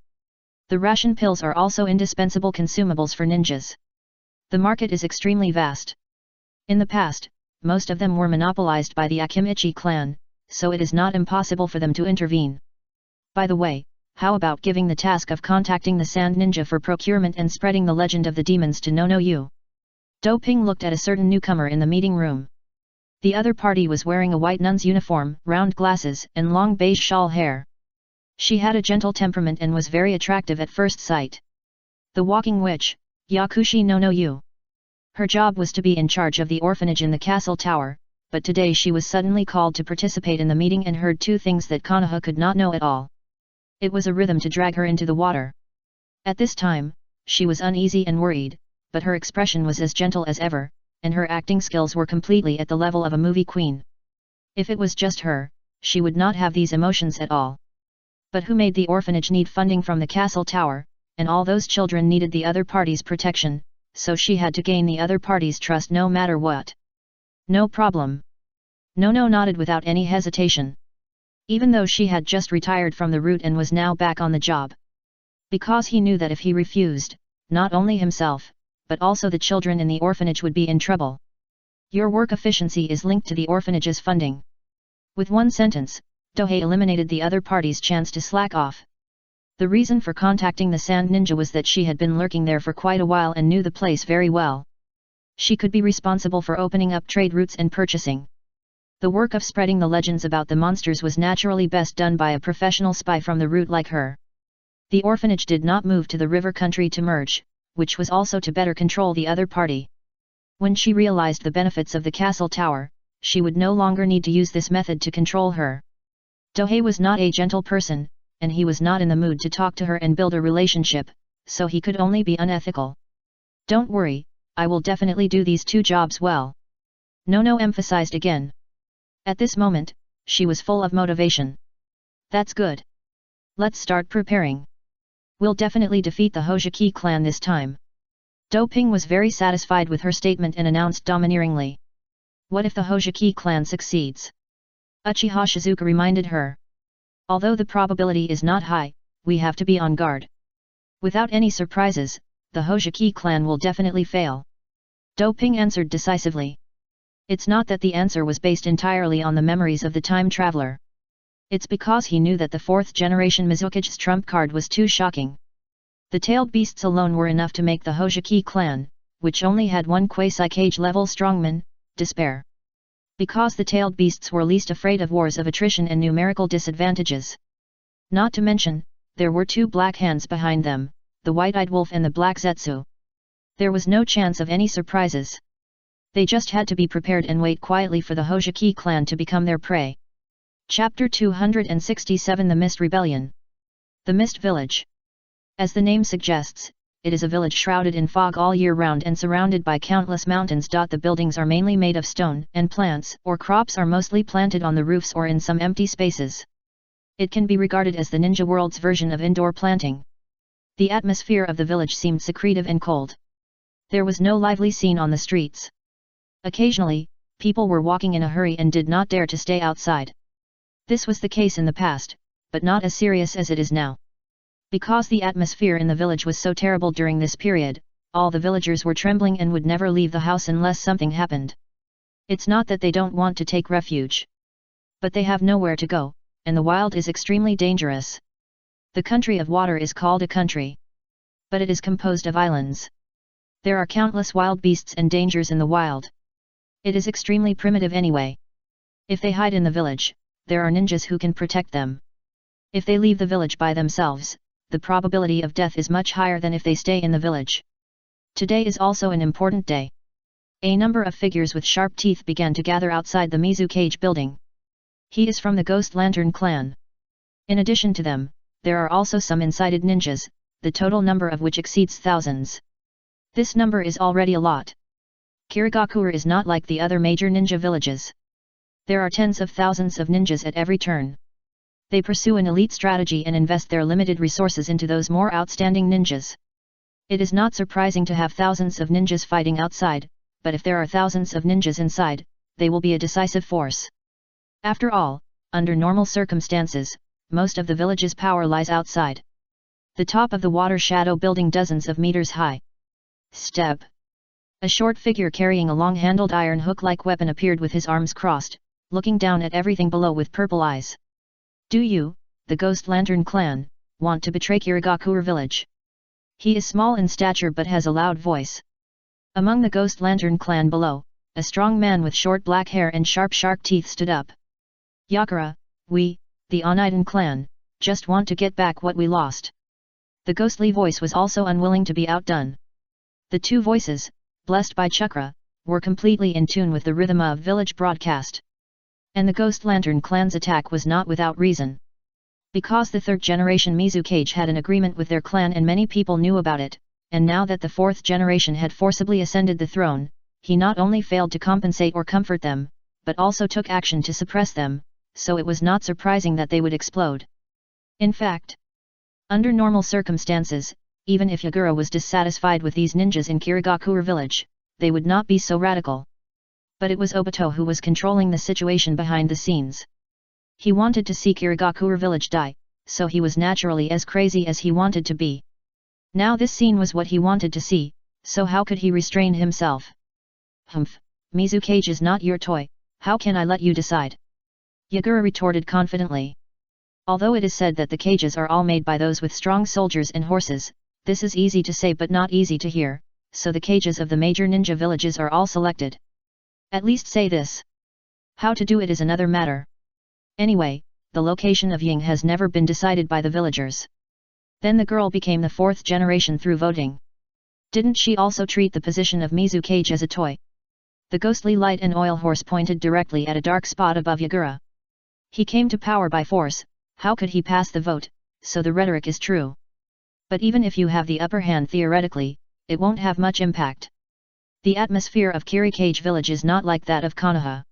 The ration pills are also indispensable consumables for ninjas. The market is extremely vast. In the past, most of them were monopolized by the Akimichi clan, so it is not impossible for them to intervene. By the way, how about giving the task of contacting the Sand Ninja for procurement and spreading the legend of the demons to Nono-yu? Doping looked at a certain newcomer in the meeting room. The other party was wearing a white nun's uniform, round glasses, and long beige shawl hair. She had a gentle temperament and was very attractive at first sight. The walking witch, Yakushi Nono-yu. Her job was to be in charge of the orphanage in the castle tower, but today she was suddenly called to participate in the meeting and heard two things that Konoha could not know at all. It was a rhythm to drag her into the water. At this time, she was uneasy and worried, but her expression was as gentle as ever, and her acting skills were completely at the level of a movie queen. If it was just her, she would not have these emotions at all. But who made the orphanage need funding from the castle tower, and all those children needed the other party's protection, so she had to gain the other party's trust no matter what. No problem. Nono nodded without any hesitation. Even though she had just retired from the route and was now back on the job. Because he knew that if he refused, not only himself, but also the children in the orphanage would be in trouble. Your work efficiency is linked to the orphanage's funding. With one sentence, Dohei eliminated the other party's chance to slack off. The reason for contacting the Sand Ninja was that she had been lurking there for quite a while and knew the place very well. She could be responsible for opening up trade routes and purchasing. The work of spreading the legends about the monsters was naturally best done by a professional spy from the route like her. The orphanage did not move to the river country to merge, which was also to better control the other party. When she realized the benefits of the castle tower, she would no longer need to use this method to control her. Dohei was not a gentle person, and he was not in the mood to talk to her and build a relationship, so he could only be unethical. Don't worry, I will definitely do these two jobs well. Nono emphasized again. At this moment, she was full of motivation. That's good. Let's start preparing. We'll definitely defeat the Hojiki clan this time. Doping was very satisfied with her statement and announced domineeringly. What if the Hojiki clan succeeds? Uchiha Shizuka reminded her. Although the probability is not high, we have to be on guard. Without any surprises, the Hojiki clan will definitely fail. Doping answered decisively. It's not that the answer was based entirely on the memories of the time traveler. It's because he knew that the fourth-generation Mizuki's trump card was too shocking. The tailed beasts alone were enough to make the Hojiki clan, which only had one quasi-cage level strongman, despair. Because the tailed beasts were least afraid of wars of attrition and numerical disadvantages. Not to mention, there were two black hands behind them, the white-eyed wolf and the black Zetsu. There was no chance of any surprises. They just had to be prepared and wait quietly for the Hojiki clan to become their prey. Chapter 267 The Mist Rebellion. The Mist Village. As the name suggests, it is a village shrouded in fog all year round and surrounded by countless mountains. The buildings are mainly made of stone, and plants or crops are mostly planted on the roofs or in some empty spaces. It can be regarded as the ninja world's version of indoor planting. The atmosphere of the village seemed secretive and cold. There was no lively scene on the streets. Occasionally, people were walking in a hurry and did not dare to stay outside. This was the case in the past, but not as serious as it is now. Because the atmosphere in the village was so terrible during this period, all the villagers were trembling and would never leave the house unless something happened. It's not that they don't want to take refuge. But they have nowhere to go, and the wild is extremely dangerous. The country of water is called a country. But it is composed of islands. There are countless wild beasts and dangers in the wild. It is extremely primitive anyway. If they hide in the village, there are ninjas who can protect them. If they leave the village by themselves, the probability of death is much higher than if they stay in the village. Today is also an important day. A number of figures with sharp teeth began to gather outside the Mizukage building. He is from the Ghost Lantern clan. In addition to them, there are also some incited ninjas, the total number of which exceeds thousands. This number is already a lot. Kirigakura is not like the other major ninja villages. There are tens of thousands of ninjas at every turn. They pursue an elite strategy and invest their limited resources into those more outstanding ninjas. It is not surprising to have thousands of ninjas fighting outside, but if there are thousands of ninjas inside, they will be a decisive force. After all, under normal circumstances, most of the village's power lies outside. The top of the water shadow building dozens of meters high. Step. A short figure carrying a long-handled iron hook-like weapon appeared with his arms crossed, looking down at everything below with purple eyes. Do you, the Ghost Lantern clan, want to betray Kirigakure village? He is small in stature but has a loud voice. Among the Ghost Lantern clan below, a strong man with short black hair and sharp teeth stood up. Yakura, we, the Oniden clan, just want to get back what we lost. The ghostly voice was also unwilling to be outdone. The two voices, blessed by Chakra, were completely in tune with the rhythm of village broadcast. And the Ghost Lantern clan's attack was not without reason. Because the third generation Mizukage had an agreement with their clan and many people knew about it, and now that the fourth generation had forcibly ascended the throne, he not only failed to compensate or comfort them, but also took action to suppress them, so it was not surprising that they would explode. In fact, under normal circumstances, even if Yagura was dissatisfied with these ninjas in Kirigakure village, they would not be so radical. But it was Obito who was controlling the situation behind the scenes. He wanted to see Kirigakure village die, so he was naturally as crazy as he wanted to be. Now this scene was what he wanted to see, so how could he restrain himself? Humph, Mizukage is not your toy, how can I let you decide? Yagura retorted confidently. Although it is said that the cages are all made by those with strong soldiers and horses, this is easy to say but not easy to hear, so the cages of the major ninja villages are all selected. At least say this. How to do it is another matter. Anyway, the location of Ying has never been decided by the villagers. Then the girl became the fourth generation through voting. Didn't she also treat the position of Mizukage as a toy? The ghostly light and oil horse pointed directly at a dark spot above Yagura. He came to power by force, how could he pass the vote, so the rhetoric is true. But even if you have the upper hand theoretically, it won't have much impact. The atmosphere of Kirikage village is not like that of Konoha.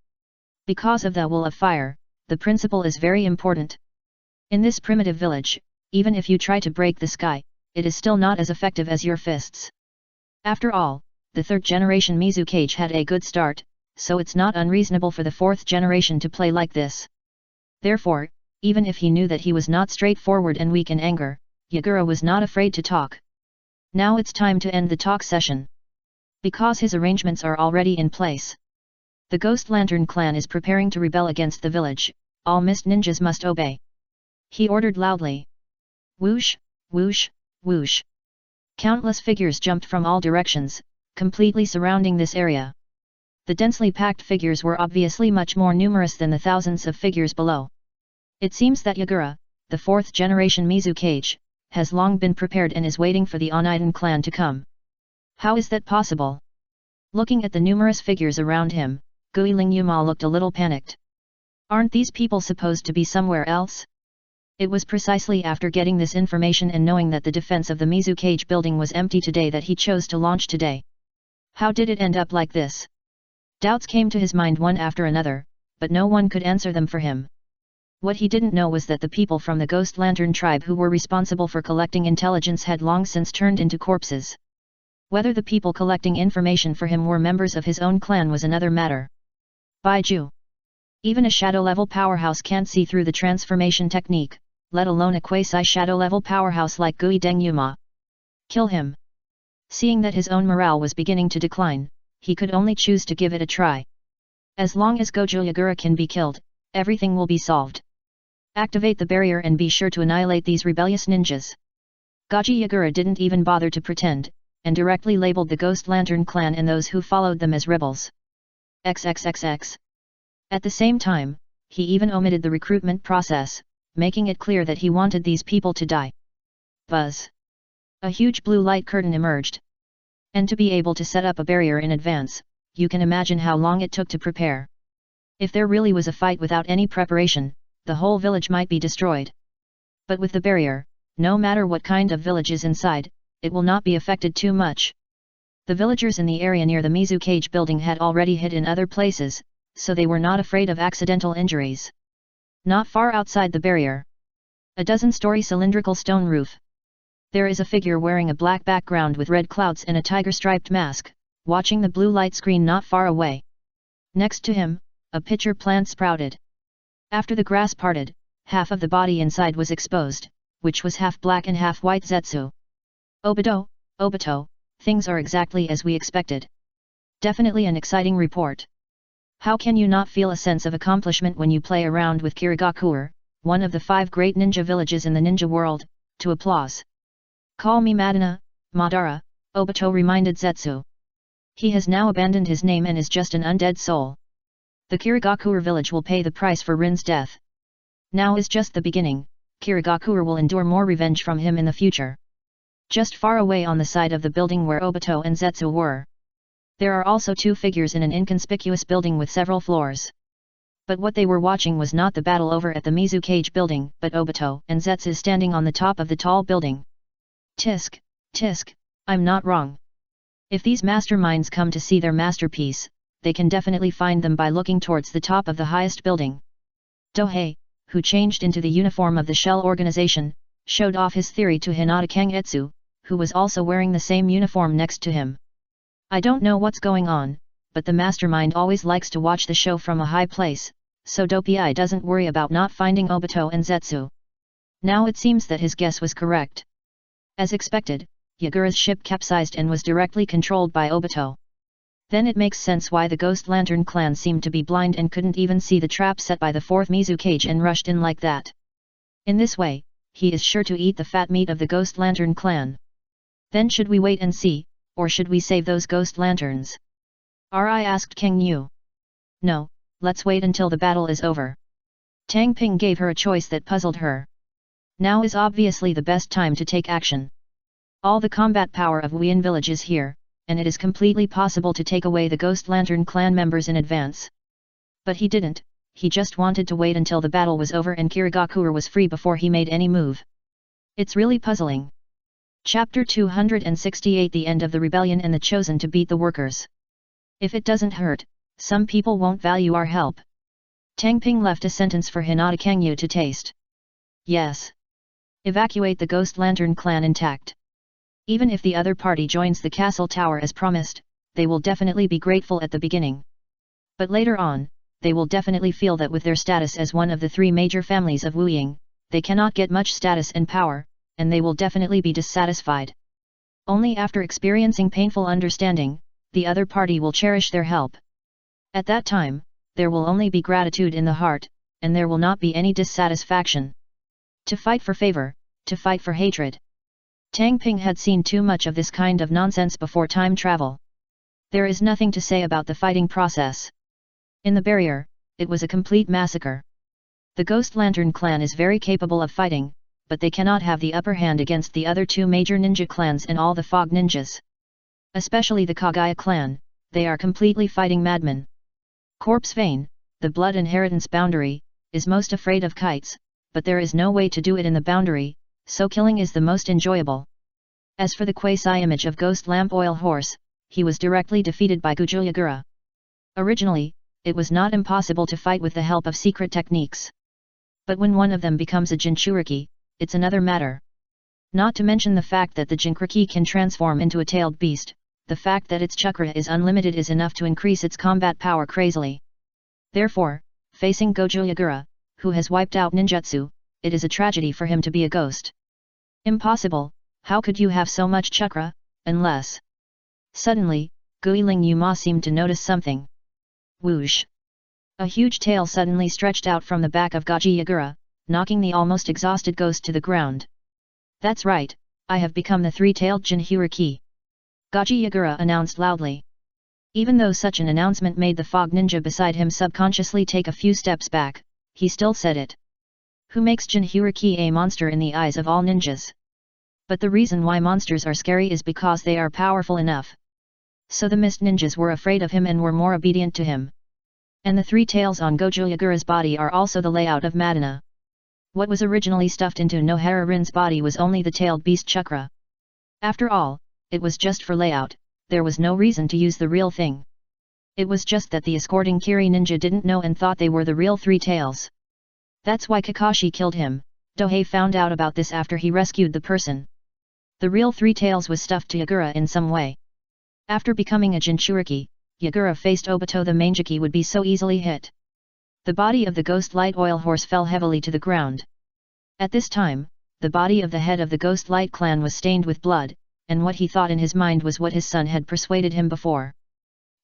Because of the Will of Fire, the principle is very important. In this primitive village, even if you try to break the sky, it is still not as effective as your fists. After all, the third generation Mizukage had a good start, so it's not unreasonable for the fourth generation to play like this. Therefore, even if he knew that he was not straightforward and weak in anger, Yagura was not afraid to talk. Now it's time to end the talk session. Because his arrangements are already in place. The Ghost Lantern clan is preparing to rebel against the village, all mist ninjas must obey. He ordered loudly. Whoosh, whoosh, whoosh. Countless figures jumped from all directions, completely surrounding this area. The densely packed figures were obviously much more numerous than the thousands of figures below. It seems that Yagura, the fourth generation Mizukage, has long been prepared and is waiting for the Oniden clan to come. How is that possible? Looking at the numerous figures around him, Guiling Yuma looked a little panicked. Aren't these people supposed to be somewhere else? It was precisely after getting this information and knowing that the defense of the Mizukage building was empty today that he chose to launch today. How did it end up like this? Doubts came to his mind one after another, but no one could answer them for him. What he didn't know was that the people from the Ghost Lantern tribe who were responsible for collecting intelligence had long since turned into corpses. Whether the people collecting information for him were members of his own clan was another matter. Baiju. Even a shadow-level powerhouse can't see through the transformation technique, let alone a quasi-shadow-level powerhouse like Gui Deng Yuma. Kill him. Seeing that his own morale was beginning to decline, he could only choose to give it a try. As long as Gojo Yagura can be killed, everything will be solved. Activate the barrier and be sure to annihilate these rebellious ninjas. Goji Yagura didn't even bother to pretend, and directly labeled the Ghost Lantern clan and those who followed them as rebels. XXXX. At the same time, he even omitted the recruitment process, making it clear that he wanted these people to die. Buzz. A huge blue light curtain emerged. And to be able to set up a barrier in advance, you can imagine how long it took to prepare. If there really was a fight without any preparation, the whole village might be destroyed. But with the barrier, no matter what kind of village is inside, it will not be affected too much. The villagers in the area near the Mizukage building had already hid in other places, so they were not afraid of accidental injuries. Not far outside the barrier. A dozen-story cylindrical stone roof. There is a figure wearing a black background with red clouds and a tiger-striped mask, watching the blue light screen not far away. Next to him, a pitcher plant sprouted. After the grass parted, half of the body inside was exposed, which was half black and half white Zetsu. Obito, things are exactly as we expected. Definitely an exciting report. How can you not feel a sense of accomplishment when you play around with Kirigakure, one of the 5 great ninja villages in the ninja world, to applause? Call me Madara, Madara, Obito reminded Zetsu. He has now abandoned his name and is just an undead soul. The Kirigakure village will pay the price for Rin's death. Now is just the beginning, Kirigakure will endure more revenge from him in the future. Just far away on the side of the building where Obito and Zetsu were, there are also 2 figures in an inconspicuous building with several floors. But what they were watching was not the battle over at the Mizu Cage building, but Obito and Zetsu standing on the top of the tall building. Tisk, tisk, I'm not wrong. If these masterminds come to see their masterpiece, they can definitely find them by looking towards the top of the highest building. Dohei, who changed into the uniform of the Shell organization, showed off his theory to Hinata Kangetsu, who was also wearing the same uniform next to him. I don't know what's going on, but the mastermind always likes to watch the show from a high place, so Dopei doesn't worry about not finding Obito and Zetsu. Now it seems that his guess was correct. As expected, Yagura's ship capsized and was directly controlled by Obito. Then it makes sense why the Ghost Lantern clan seemed to be blind and couldn't even see the trap set by the 4th Mizu Cage and rushed in like that. In this way, he is sure to eat the fat meat of the Ghost Lantern clan. Then should we wait and see, or should we save those Ghost Lanterns? Ri asked King Yu. No, let's wait until the battle is over. Tang Ping gave her a choice that puzzled her. Now is obviously the best time to take action. All the combat power of Wuyin village is here, and it is completely possible to take away the Ghost Lantern clan members in advance. But he didn't, he just wanted to wait until the battle was over and Kirigakure was free before he made any move. It's really puzzling. Chapter 268 The End of the Rebellion and the Chosen to Beat the Workers. If it doesn't hurt, some people won't value our help. Tang Ping left a sentence for Hinata Kangyu to taste. Yes. Evacuate the Ghost Lantern clan intact. Even if the other party joins the castle tower as promised, they will definitely be grateful at the beginning. But later on, they will definitely feel that with their status as one of the 3 major families of Wuying, they cannot get much status and power, and they will definitely be dissatisfied. Only after experiencing painful understanding, the other party will cherish their help. At that time, there will only be gratitude in the heart, and there will not be any dissatisfaction. To fight for favor, to fight for hatred. Tang Ping had seen too much of this kind of nonsense before time travel. There is nothing to say about the fighting process. In the barrier, it was a complete massacre. The Ghost Lantern clan is very capable of fighting, but they cannot have the upper hand against the other 2 major ninja clans and all the fog ninjas. Especially the Kagaya clan, they are completely fighting madmen. Corpse Vein, the blood inheritance boundary, is most afraid of kites, but there is no way to do it in the boundary, so killing is the most enjoyable. As for the quasi-image of Ghost Lamp Oil Horse, he was directly defeated by Gujo Yagura. Originally, it was not impossible to fight with the help of secret techniques. But when one of them becomes a Jinchuriki, it's another matter. Not to mention the fact that the Jinchuriki can transform into a tailed beast, the fact that its chakra is unlimited is enough to increase its combat power crazily. Therefore, facing Gojo Yagura, who has wiped out ninjutsu, it is a tragedy for him to be a ghost. Impossible, how could you have so much chakra, unless... Suddenly, Guiling Yuma seemed to notice something. Whoosh! A huge tail suddenly stretched out from the back of Gojo Yagura, knocking the almost exhausted ghost to the ground. That's right, I have become the 3-tailed Jinchuriki. Gojo Yagura announced loudly. Even though such an announcement made the fog ninja beside him subconsciously take a few steps back, he still said it. Who makes Jinchuriki a monster in the eyes of all ninjas? But the reason why monsters are scary is because they are powerful enough. So the mist ninjas were afraid of him and were more obedient to him. And the 3 tails on Gojo Yagura's body are also the layout of Madana. What was originally stuffed into Nohara Rin's body was only the tailed beast chakra. After all, it was just for layout, there was no reason to use the real thing. It was just that the escorting Kiri ninja didn't know and thought they were the real 3 tails. That's why Kakashi killed him. Dohei found out about this after he rescued the person. The real 3 tails was stuffed to Yagura in some way. After becoming a Jinchuriki, Yagura faced Obito the Mangeki would be so easily hit. The body of the Ghost Light Oil Horse fell heavily to the ground. At this time, the body of the head of the Ghost Light clan was stained with blood, and what he thought in his mind was what his son had persuaded him before.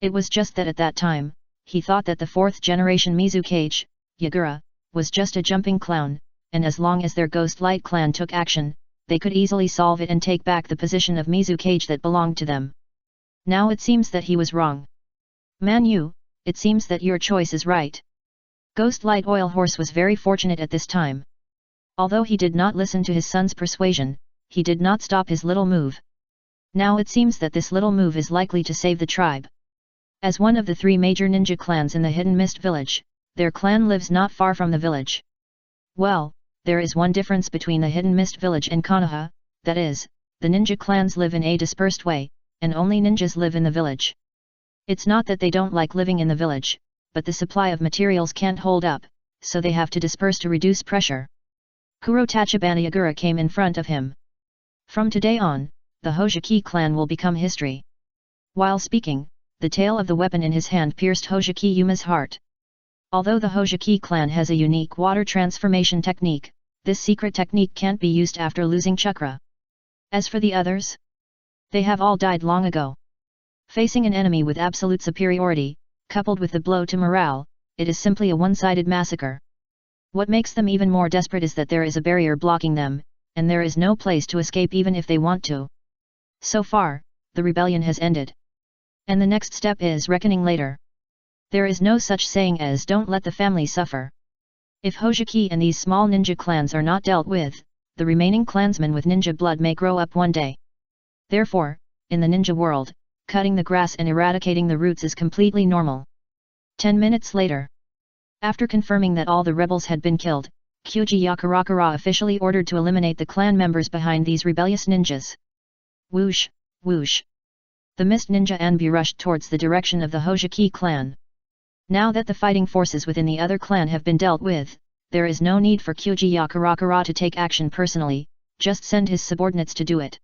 It was just that at that time, he thought that the fourth generation Mizukage, Yagura, was just a jumping clown, and as long as their Ghost Light clan took action, they could easily solve it and take back the position of Mizukage that belonged to them. Now it seems that he was wrong. Man Yu, it seems that your choice is right. Ghost Light Oil Horse was very fortunate at this time. Although he did not listen to his son's persuasion, he did not stop his little move. Now it seems that this little move is likely to save the tribe. As one of the three major ninja clans in the Hidden Mist village, their clan lives not far from the village. Well, there is one difference between the Hidden Mist village and Konoha, that is, the ninja clans live in a dispersed way, and only ninjas live in the village. It's not that they don't like living in the village, but the supply of materials can't hold up, so they have to disperse to reduce pressure. Kuro Tachibana Yagura came in front of him. From today on, the Hojiki clan will become history. While speaking, the tail of the weapon in his hand pierced Hojiki Yuma's heart. Although the Hojiki clan has a unique water transformation technique, this secret technique can't be used after losing chakra. As for the others, they have all died long ago. Facing an enemy with absolute superiority, coupled with the blow to morale, it is simply a one-sided massacre. What makes them even more desperate is that there is a barrier blocking them, and there is no place to escape even if they want to. So far, the rebellion has ended. And the next step is reckoning later. There is no such saying as don't let the family suffer. If Hojiki and these small ninja clans are not dealt with, the remaining clansmen with ninja blood may grow up one day. Therefore, in the ninja world, cutting the grass and eradicating the roots is completely normal. 10 minutes later. After confirming that all the rebels had been killed, Kyuji Yakurakura officially ordered to eliminate the clan members behind these rebellious ninjas. Whoosh, whoosh. The mist ninja Anbu rushed towards the direction of the Hojiki clan. Now that the fighting forces within the other clan have been dealt with, there is no need for Kyuji Yakurakura to take action personally, just send his subordinates to do it.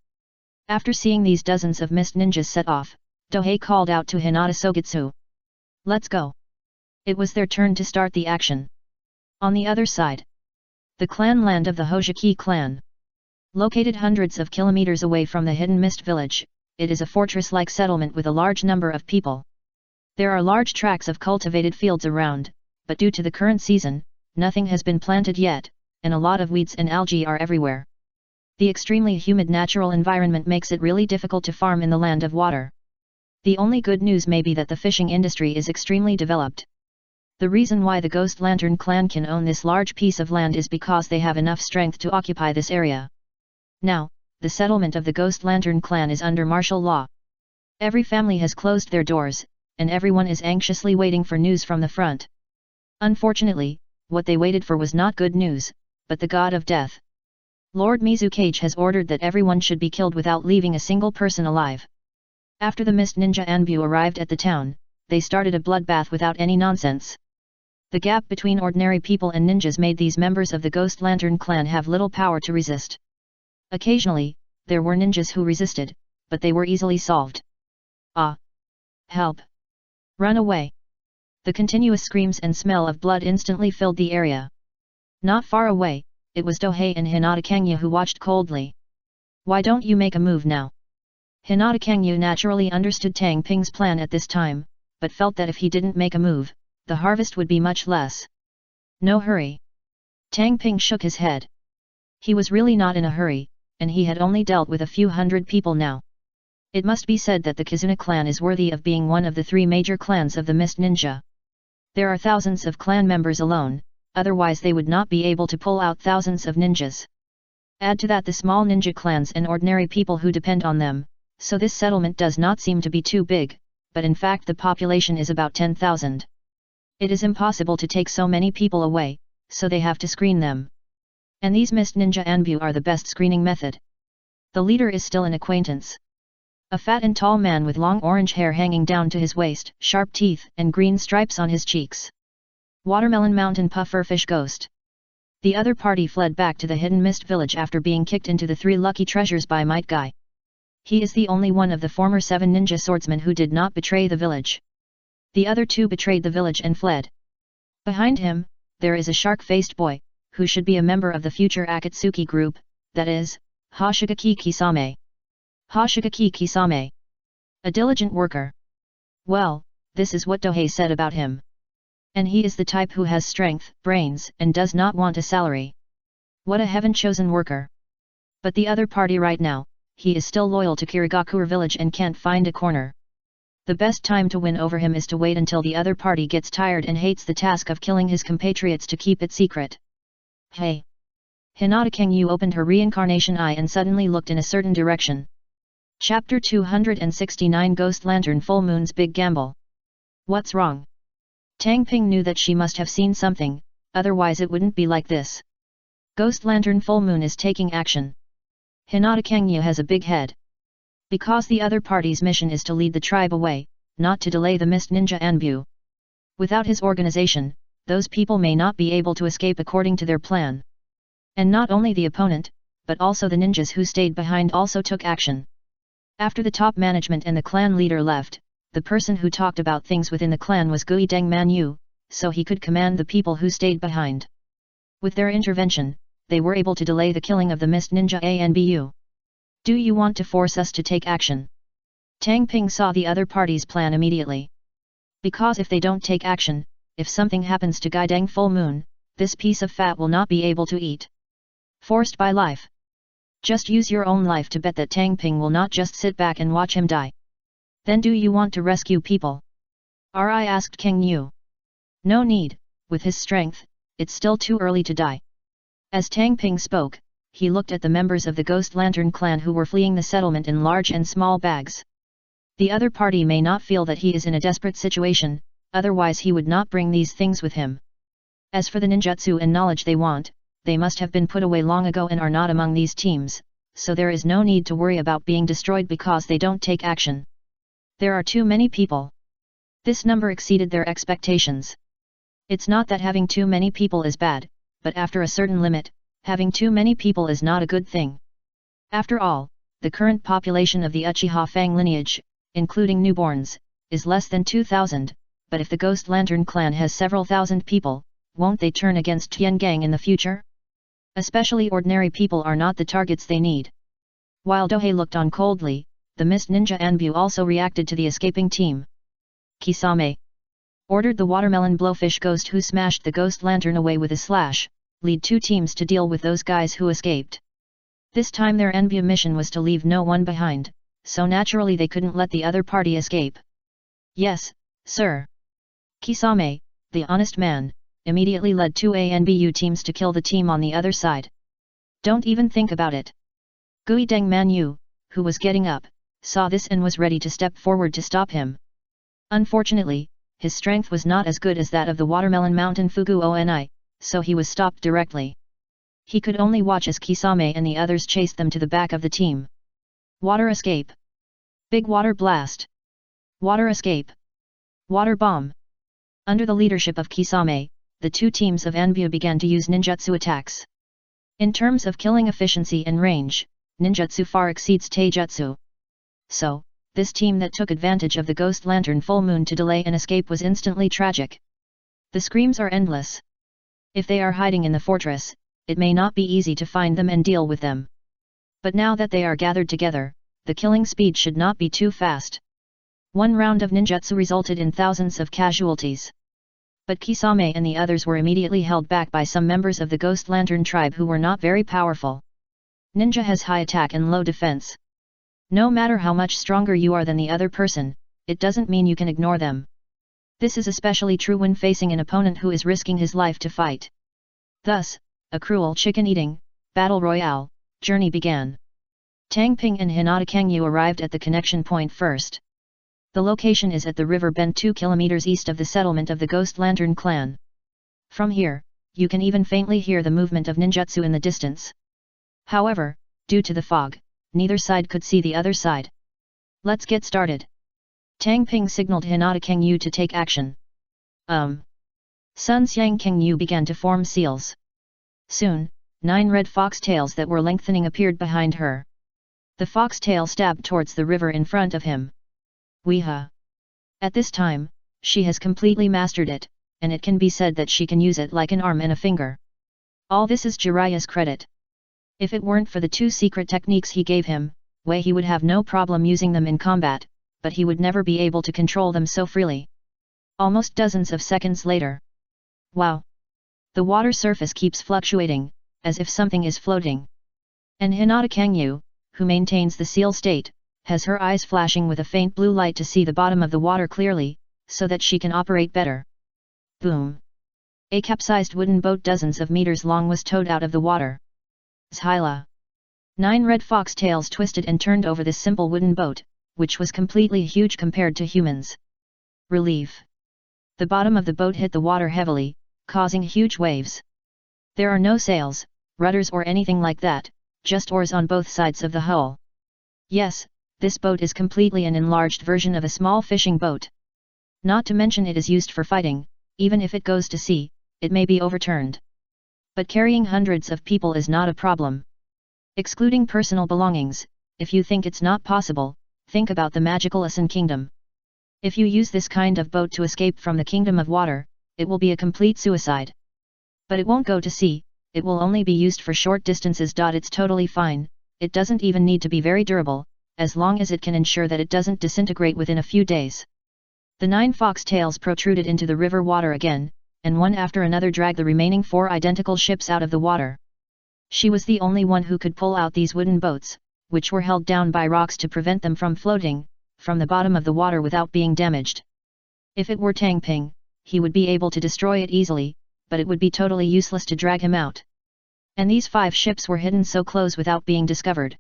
After seeing these dozens of mist ninjas set off, Dohei called out to Hinata Sogitsu. Let's go. It was their turn to start the action. On the other side, the clan land of the Hojiki clan. Located hundreds of kilometers away from the Hidden Mist village, it is a fortress-like settlement with a large number of people. There are large tracts of cultivated fields around, but due to the current season, nothing has been planted yet, and a lot of weeds and algae are everywhere. The extremely humid natural environment makes it really difficult to farm in the land of water. The only good news may be that the fishing industry is extremely developed. The reason why the Ghost Lantern clan can own this large piece of land is because they have enough strength to occupy this area. Now, the settlement of the Ghost Lantern clan is under martial law. Every family has closed their doors, and everyone is anxiously waiting for news from the front. Unfortunately, what they waited for was not good news, but the god of death. Lord Mizukage has ordered that everyone should be killed without leaving a single person alive. After the mist ninja Anbu arrived at the town, they started a bloodbath without any nonsense. The gap between ordinary people and ninjas made these members of the Ghost Lantern clan have little power to resist. Occasionally, there were ninjas who resisted, but they were easily solved. Ah! Help! Run away! The continuous screams and smell of blood instantly filled the area. Not far away, it was Dohei and Hinata Kangya who watched coldly. Why don't you make a move now? Hinata Kangya naturally understood Tang Ping's plan at this time, but felt that if he didn't make a move, the harvest would be much less. No hurry. Tang Ping shook his head. He was really not in a hurry, and he had only dealt with a few hundred people now. It must be said that the Kizuna clan is worthy of being one of the three major clans of the Mist Ninja. There are thousands of clan members alone, otherwise they would not be able to pull out thousands of ninjas. Add to that the small ninja clans and ordinary people who depend on them, so this settlement does not seem to be too big, but in fact the population is about 10,000. It is impossible to take so many people away, so they have to screen them. And these Mist Ninja Anbu are the best screening method. The leader is still an acquaintance. A fat and tall man with long orange hair hanging down to his waist, sharp teeth and green stripes on his cheeks. Watermelon Mountain Pufferfish Ghost. The other party fled back to the Hidden Mist village after being kicked into the 3 lucky treasures by Might Guy. He is the only one of the former 7 ninja swordsmen who did not betray the village. The other 2 betrayed the village and fled. Behind him, there is a shark-faced boy, who should be a member of the future Akatsuki group, that is, Hoshigaki Kisame. Hoshigaki Kisame. A diligent worker. Well, this is what Dohei said about him. And he is the type who has strength, brains, and does not want a salary. What a heaven-chosen worker. But the other party right now, he is still loyal to Kirigakure village and can't find a corner. The best time to win over him is to wait until the other party gets tired and hates the task of killing his compatriots to keep it secret. Hey! Hinata Kangyu opened her reincarnation eye and suddenly looked in a certain direction. Chapter 269 Ghost Lantern Full Moon's Big Gamble. What's wrong? Tang Ping knew that she must have seen something, otherwise it wouldn't be like this. Ghost Lantern Full Moon is taking action. Hinata Kangyu has a big head. Because the other party's mission is to lead the tribe away, not to delay the Mist Ninja Anbu. Without his organization, those people may not be able to escape according to their plan. And not only the opponent, but also the ninjas who stayed behind also took action. After the top management and the clan leader left, the person who talked about things within the clan was Gui Deng Man Yu, so he could command the people who stayed behind. With their intervention, they were able to delay the killing of the Mist Ninja Anbu. Do you want to force us to take action? Tang Ping saw the other party's plan immediately. Because if they don't take action, if something happens to Gai Deng Full Moon, this piece of fat will not be able to eat. Forced by life. Just use your own life to bet that Tang Ping will not just sit back and watch him die. Then do you want to rescue people? Ri asked King Yu. No need, with his strength, it's still too early to die. As Tang Ping spoke, he looked at the members of the Ghost Lantern clan who were fleeing the settlement in large and small bags. The other party may not feel that he is in a desperate situation, otherwise he would not bring these things with him. As for the ninjutsu and knowledge they want, they must have been put away long ago and are not among these teams, so there is no need to worry about being destroyed because they don't take action. There are too many people. This number exceeded their expectations. It's not that having too many people is bad, but after a certain limit, having too many people is not a good thing. After all, the current population of the Uchiha Fang lineage, including newborns, is less than 2,000, but if the Ghost Lantern clan has several thousand people, won't they turn against Tian Gang in the future? Especially ordinary people are not the targets they need. While Dohei looked on coldly, the Mist Ninja Anbu also reacted to the escaping team. Kisame ordered the watermelon blowfish ghost who smashed the Ghost Lantern away with a slash, lead 2 teams to deal with those guys who escaped. This time their Anbu mission was to leave no one behind, so naturally they couldn't let the other party escape. Yes, sir. Kisame, the honest man, immediately led 2 ANBU teams to kill the team on the other side. Don't even think about it. Gui Deng Man Yu, who was getting up, saw this and was ready to step forward to stop him. Unfortunately, his strength was not as good as that of the Watermelon Mountain Fugu Oni, so he was stopped directly. He could only watch as Kisame and the others chased them to the back of the team. Water escape. Big water blast. Water escape. Water bomb. Under the leadership of Kisame, the 2 teams of Anbu began to use ninjutsu attacks. In terms of killing efficiency and range, ninjutsu far exceeds taijutsu. So, this team that took advantage of the Ghost Lantern Full Moon to delay an escape was instantly tragic. The screams are endless. If they are hiding in the fortress, it may not be easy to find them and deal with them. But now that they are gathered together, the killing speed should not be too fast. One round of ninjutsu resulted in thousands of casualties. But Kisame and the others were immediately held back by some members of the Ghost Lantern tribe who were not very powerful. Ninja has high attack and low defense. No matter how much stronger you are than the other person, it doesn't mean you can ignore them. This is especially true when facing an opponent who is risking his life to fight. Thus, a cruel chicken-eating, battle royale, journey began. Tang Ping and Hinata Kangyu arrived at the connection point first. The location is at the river bend 2 kilometers east of the settlement of the Ghost Lantern clan. From here, you can even faintly hear the movement of ninjutsu in the distance. However, due to the fog, neither side could see the other side. Let's get started. Tang Ping signaled Hinata Kangyu to take action. Sun Xiang Kangyu began to form seals. Soon, 9 red foxtails that were lengthening appeared behind her. The foxtail stabbed towards the river in front of him. Weeha! At this time, she has completely mastered it, and it can be said that she can use it like an arm and a finger. All this is Jiraiya's credit. If it weren't for the 2 secret techniques he gave him, he would have no problem using them in combat, but he would never be able to control them so freely. Almost dozens of seconds later. Wow! The water surface keeps fluctuating, as if something is floating. And Hinata Kangyu, who maintains the seal state, has her eyes flashing with a faint blue light to see the bottom of the water clearly, so that she can operate better. Boom! A capsized wooden boat dozens of meters long was towed out of the water. Zhyla! 9 red fox tails twisted and turned over this simple wooden boat, which was completely huge compared to humans. Relief! The bottom of the boat hit the water heavily, causing huge waves. There are no sails, rudders or anything like that, just oars on both sides of the hull. Yes, this boat is completely an enlarged version of a small fishing boat. Not to mention it is used for fighting. Even if it goes to sea, it may be overturned. But carrying hundreds of people is not a problem. Excluding personal belongings, if you think it's not possible, think about the magical Asan Kingdom. If you use this kind of boat to escape from the Kingdom of Water, it will be a complete suicide. But it won't go to sea, it will only be used for short distances. It's totally fine, it doesn't even need to be very durable, as long as it can ensure that it doesn't disintegrate within a few days. The 9 fox tails protruded into the river water again, and one after another dragged the remaining 4 identical ships out of the water. She was the only one who could pull out these wooden boats, which were held down by rocks to prevent them from floating from the bottom of the water without being damaged. If it were Tang Ping, he would be able to destroy it easily, but it would be totally useless to drag him out. And these 5 ships were hidden so close without being discovered.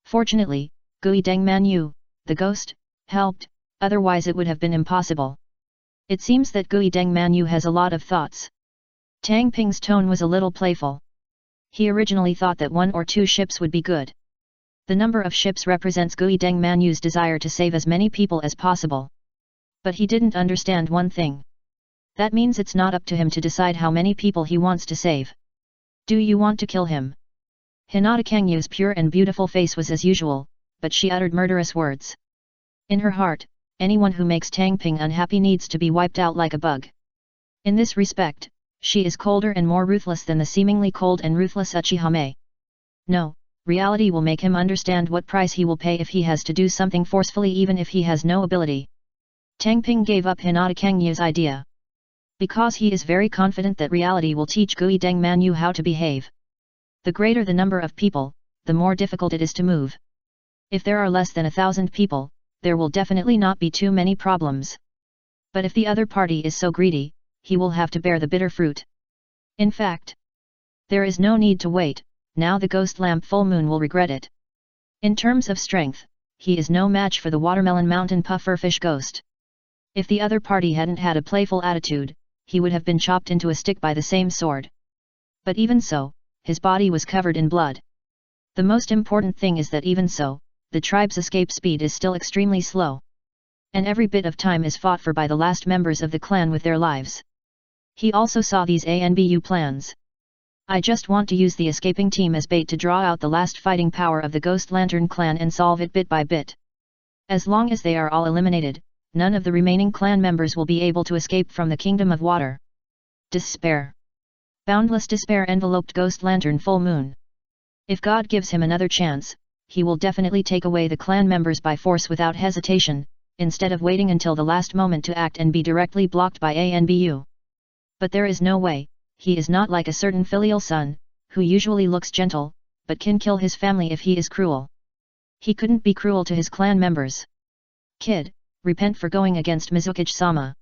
Fortunately, Gui Deng Manyu, the ghost, helped, otherwise it would have been impossible. It seems that Gui Deng Manyu has a lot of thoughts. Tang Ping's tone was a little playful. He originally thought that 1 or 2 ships would be good. The number of ships represents Gui Deng Manyu's desire to save as many people as possible. But he didn't understand one thing. That means it's not up to him to decide how many people he wants to save. Do you want to kill him? Hinata Kangyu's pure and beautiful face was as usual, but she uttered murderous words. In her heart, anyone who makes Tang Ping unhappy needs to be wiped out like a bug. In this respect, she is colder and more ruthless than the seemingly cold and ruthless Uchiha Mei. No, reality will make him understand what price he will pay if he has to do something forcefully even if he has no ability. Tang Ping gave up Hinata Kangyu's idea. Because he is very confident that reality will teach Gui Deng Manyu how to behave. The greater the number of people, the more difficult it is to move. If there are less than 1,000 people, there will definitely not be too many problems. But if the other party is so greedy, he will have to bear the bitter fruit. In fact, there is no need to wait, now the ghost lamp full moon will regret it. In terms of strength, he is no match for the watermelon mountain pufferfish ghost. If the other party hadn't had a playful attitude, he would have been chopped into a stick by the same sword. But even so, his body was covered in blood. The most important thing is that even so, the tribe's escape speed is still extremely slow. And every bit of time is fought for by the last members of the clan with their lives. He also saw these ANBU plans. I just want to use the escaping team as bait to draw out the last fighting power of the Ghost Lantern clan and solve it bit by bit. As long as they are all eliminated, none of the remaining clan members will be able to escape from the Kingdom of Water. Despair. Boundless despair enveloped Ghost Lantern Full Moon. If God gives him another chance, he will definitely take away the clan members by force without hesitation, instead of waiting until the last moment to act and be directly blocked by ANBU. But there is no way, he is not like a certain filial son, who usually looks gentle, but can kill his family if he is cruel. He couldn't be cruel to his clan members. Kid, repent for going against Mizukage-sama.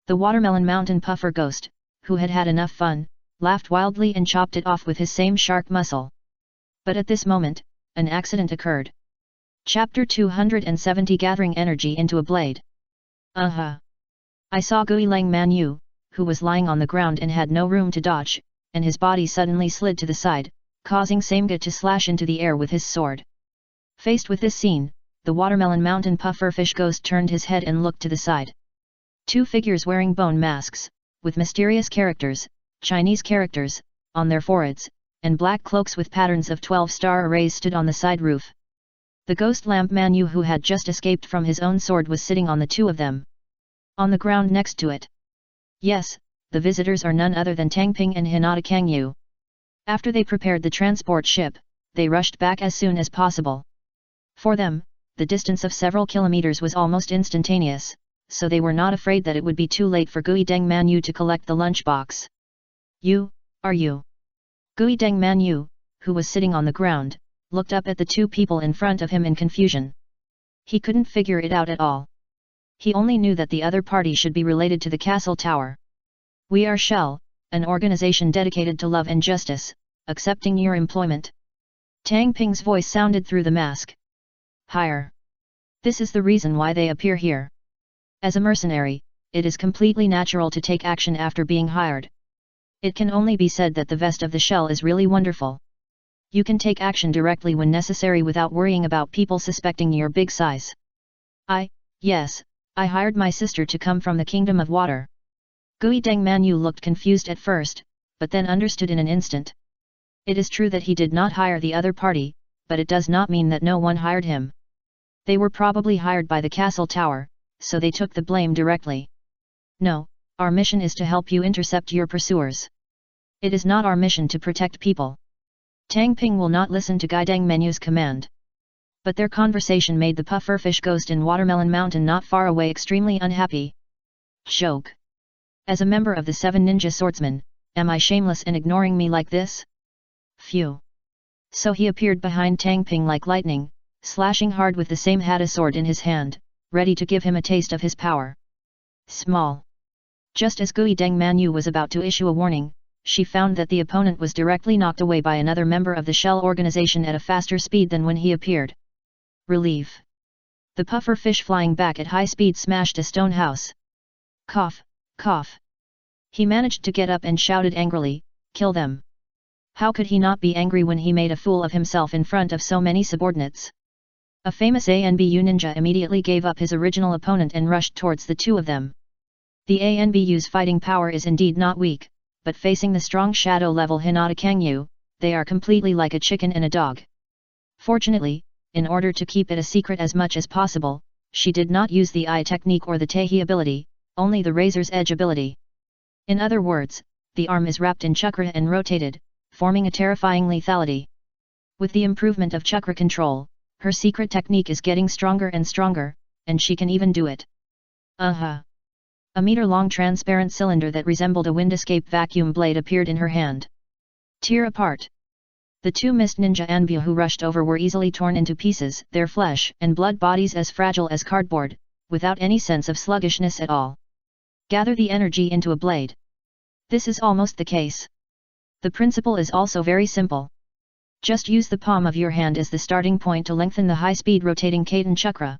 The watermelon mountain puffer ghost, who had had enough fun, laughed wildly and chopped it off with his same shark muscle. But at this moment, an accident occurred. Chapter 270 Gathering Energy into a Blade. I saw Gui Leng Manyu, who was lying on the ground and had no room to dodge, and his body suddenly slid to the side, causing Samega to slash into the air with his sword. Faced with this scene, the watermelon mountain pufferfish ghost turned his head and looked to the side. 2 figures wearing bone masks, with mysterious characters, Chinese characters, on their foreheads, and black cloaks with patterns of 12-star arrays stood on the side roof. The ghost lamp Manyu who had just escaped from his own sword was sitting on the 2 of them. On the ground next to it. Yes, the visitors are none other than Tang Ping and Hinata Kangyu. After they prepared the transport ship, they rushed back as soon as possible. For them, the distance of several kilometers was almost instantaneous, so they were not afraid that it would be too late for Gui Deng Manu to collect the lunchbox. "You, are you?" Gui Deng Manu, who was sitting on the ground, looked up at the two people in front of him in confusion. He couldn't figure it out at all. He only knew that the other party should be related to the castle tower. "We are Shell, an organization dedicated to love and justice, accepting your employment." Tang Ping's voice sounded through the mask. "Hire. This is the reason why they appear here. As a mercenary, it is completely natural to take action after being hired. It can only be said that the vest of the Shell is really wonderful. You can take action directly when necessary without worrying about people suspecting your big size." Yes, I hired my sister to come from the Kingdom of Water." Gui Deng Manu looked confused at first, but then understood in an instant. It is true that he did not hire the other party, but it does not mean that no one hired him. They were probably hired by the castle tower, so they took the blame directly. "No, our mission is to help you intercept your pursuers. It is not our mission to protect people." Tang Ping will not listen to Gui Deng Manu's command. But their conversation made the pufferfish ghost in Watermelon Mountain not far away extremely unhappy. "Joke. As a member of the 7 ninja swordsmen, am I shameless in ignoring me like this? Phew." So he appeared behind Tang Ping like lightning, slashing hard with the same hata sword in his hand, ready to give him a taste of his power. Small. Just as Gui Deng Manu was about to issue a warning, she found that the opponent was directly knocked away by another member of the Shell organization at a faster speed than when he appeared. Relief. The puffer fish flying back at high speed smashed a stone house. Cough, cough. He managed to get up and shouted angrily, "Kill them!" How could he not be angry when he made a fool of himself in front of so many subordinates? A famous ANBU ninja immediately gave up his original opponent and rushed towards the two of them. The ANBU's fighting power is indeed not weak, but facing the strong shadow-level Hinata Kangyu, they are completely like a chicken and a dog. Fortunately, in order to keep it a secret as much as possible, she did not use the eye technique or the Tehi ability, only the razor's edge ability. In other words, the arm is wrapped in chakra and rotated, forming a terrifying lethality. With the improvement of chakra control, her secret technique is getting stronger and stronger, and she can even do it. A meter-long transparent cylinder that resembled a wind escape vacuum blade appeared in her hand. Tear apart. The two mist ninja Anbu who rushed over were easily torn into pieces, their flesh and blood bodies as fragile as cardboard, without any sense of sluggishness at all. Gather the energy into a blade. This is almost the case. The principle is also very simple. Just use the palm of your hand as the starting point to lengthen the high-speed rotating Kaiten chakra.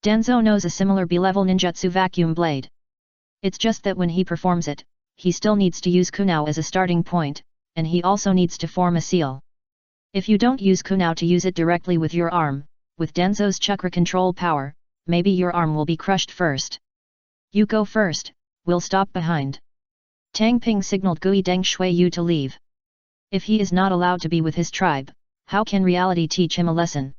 Danzo knows a similar B-level ninjutsu vacuum blade. It's just that when he performs it, he still needs to use Kunao as a starting point, and he also needs to form a seal. If you don't use Kunao to use it directly with your arm, with Danzo's chakra control power, maybe your arm will be crushed first. You go first, we'll stop behind. Tang Ping signaled Gui Deng Shuiyu to leave. If he is not allowed to be with his tribe, how can reality teach him a lesson?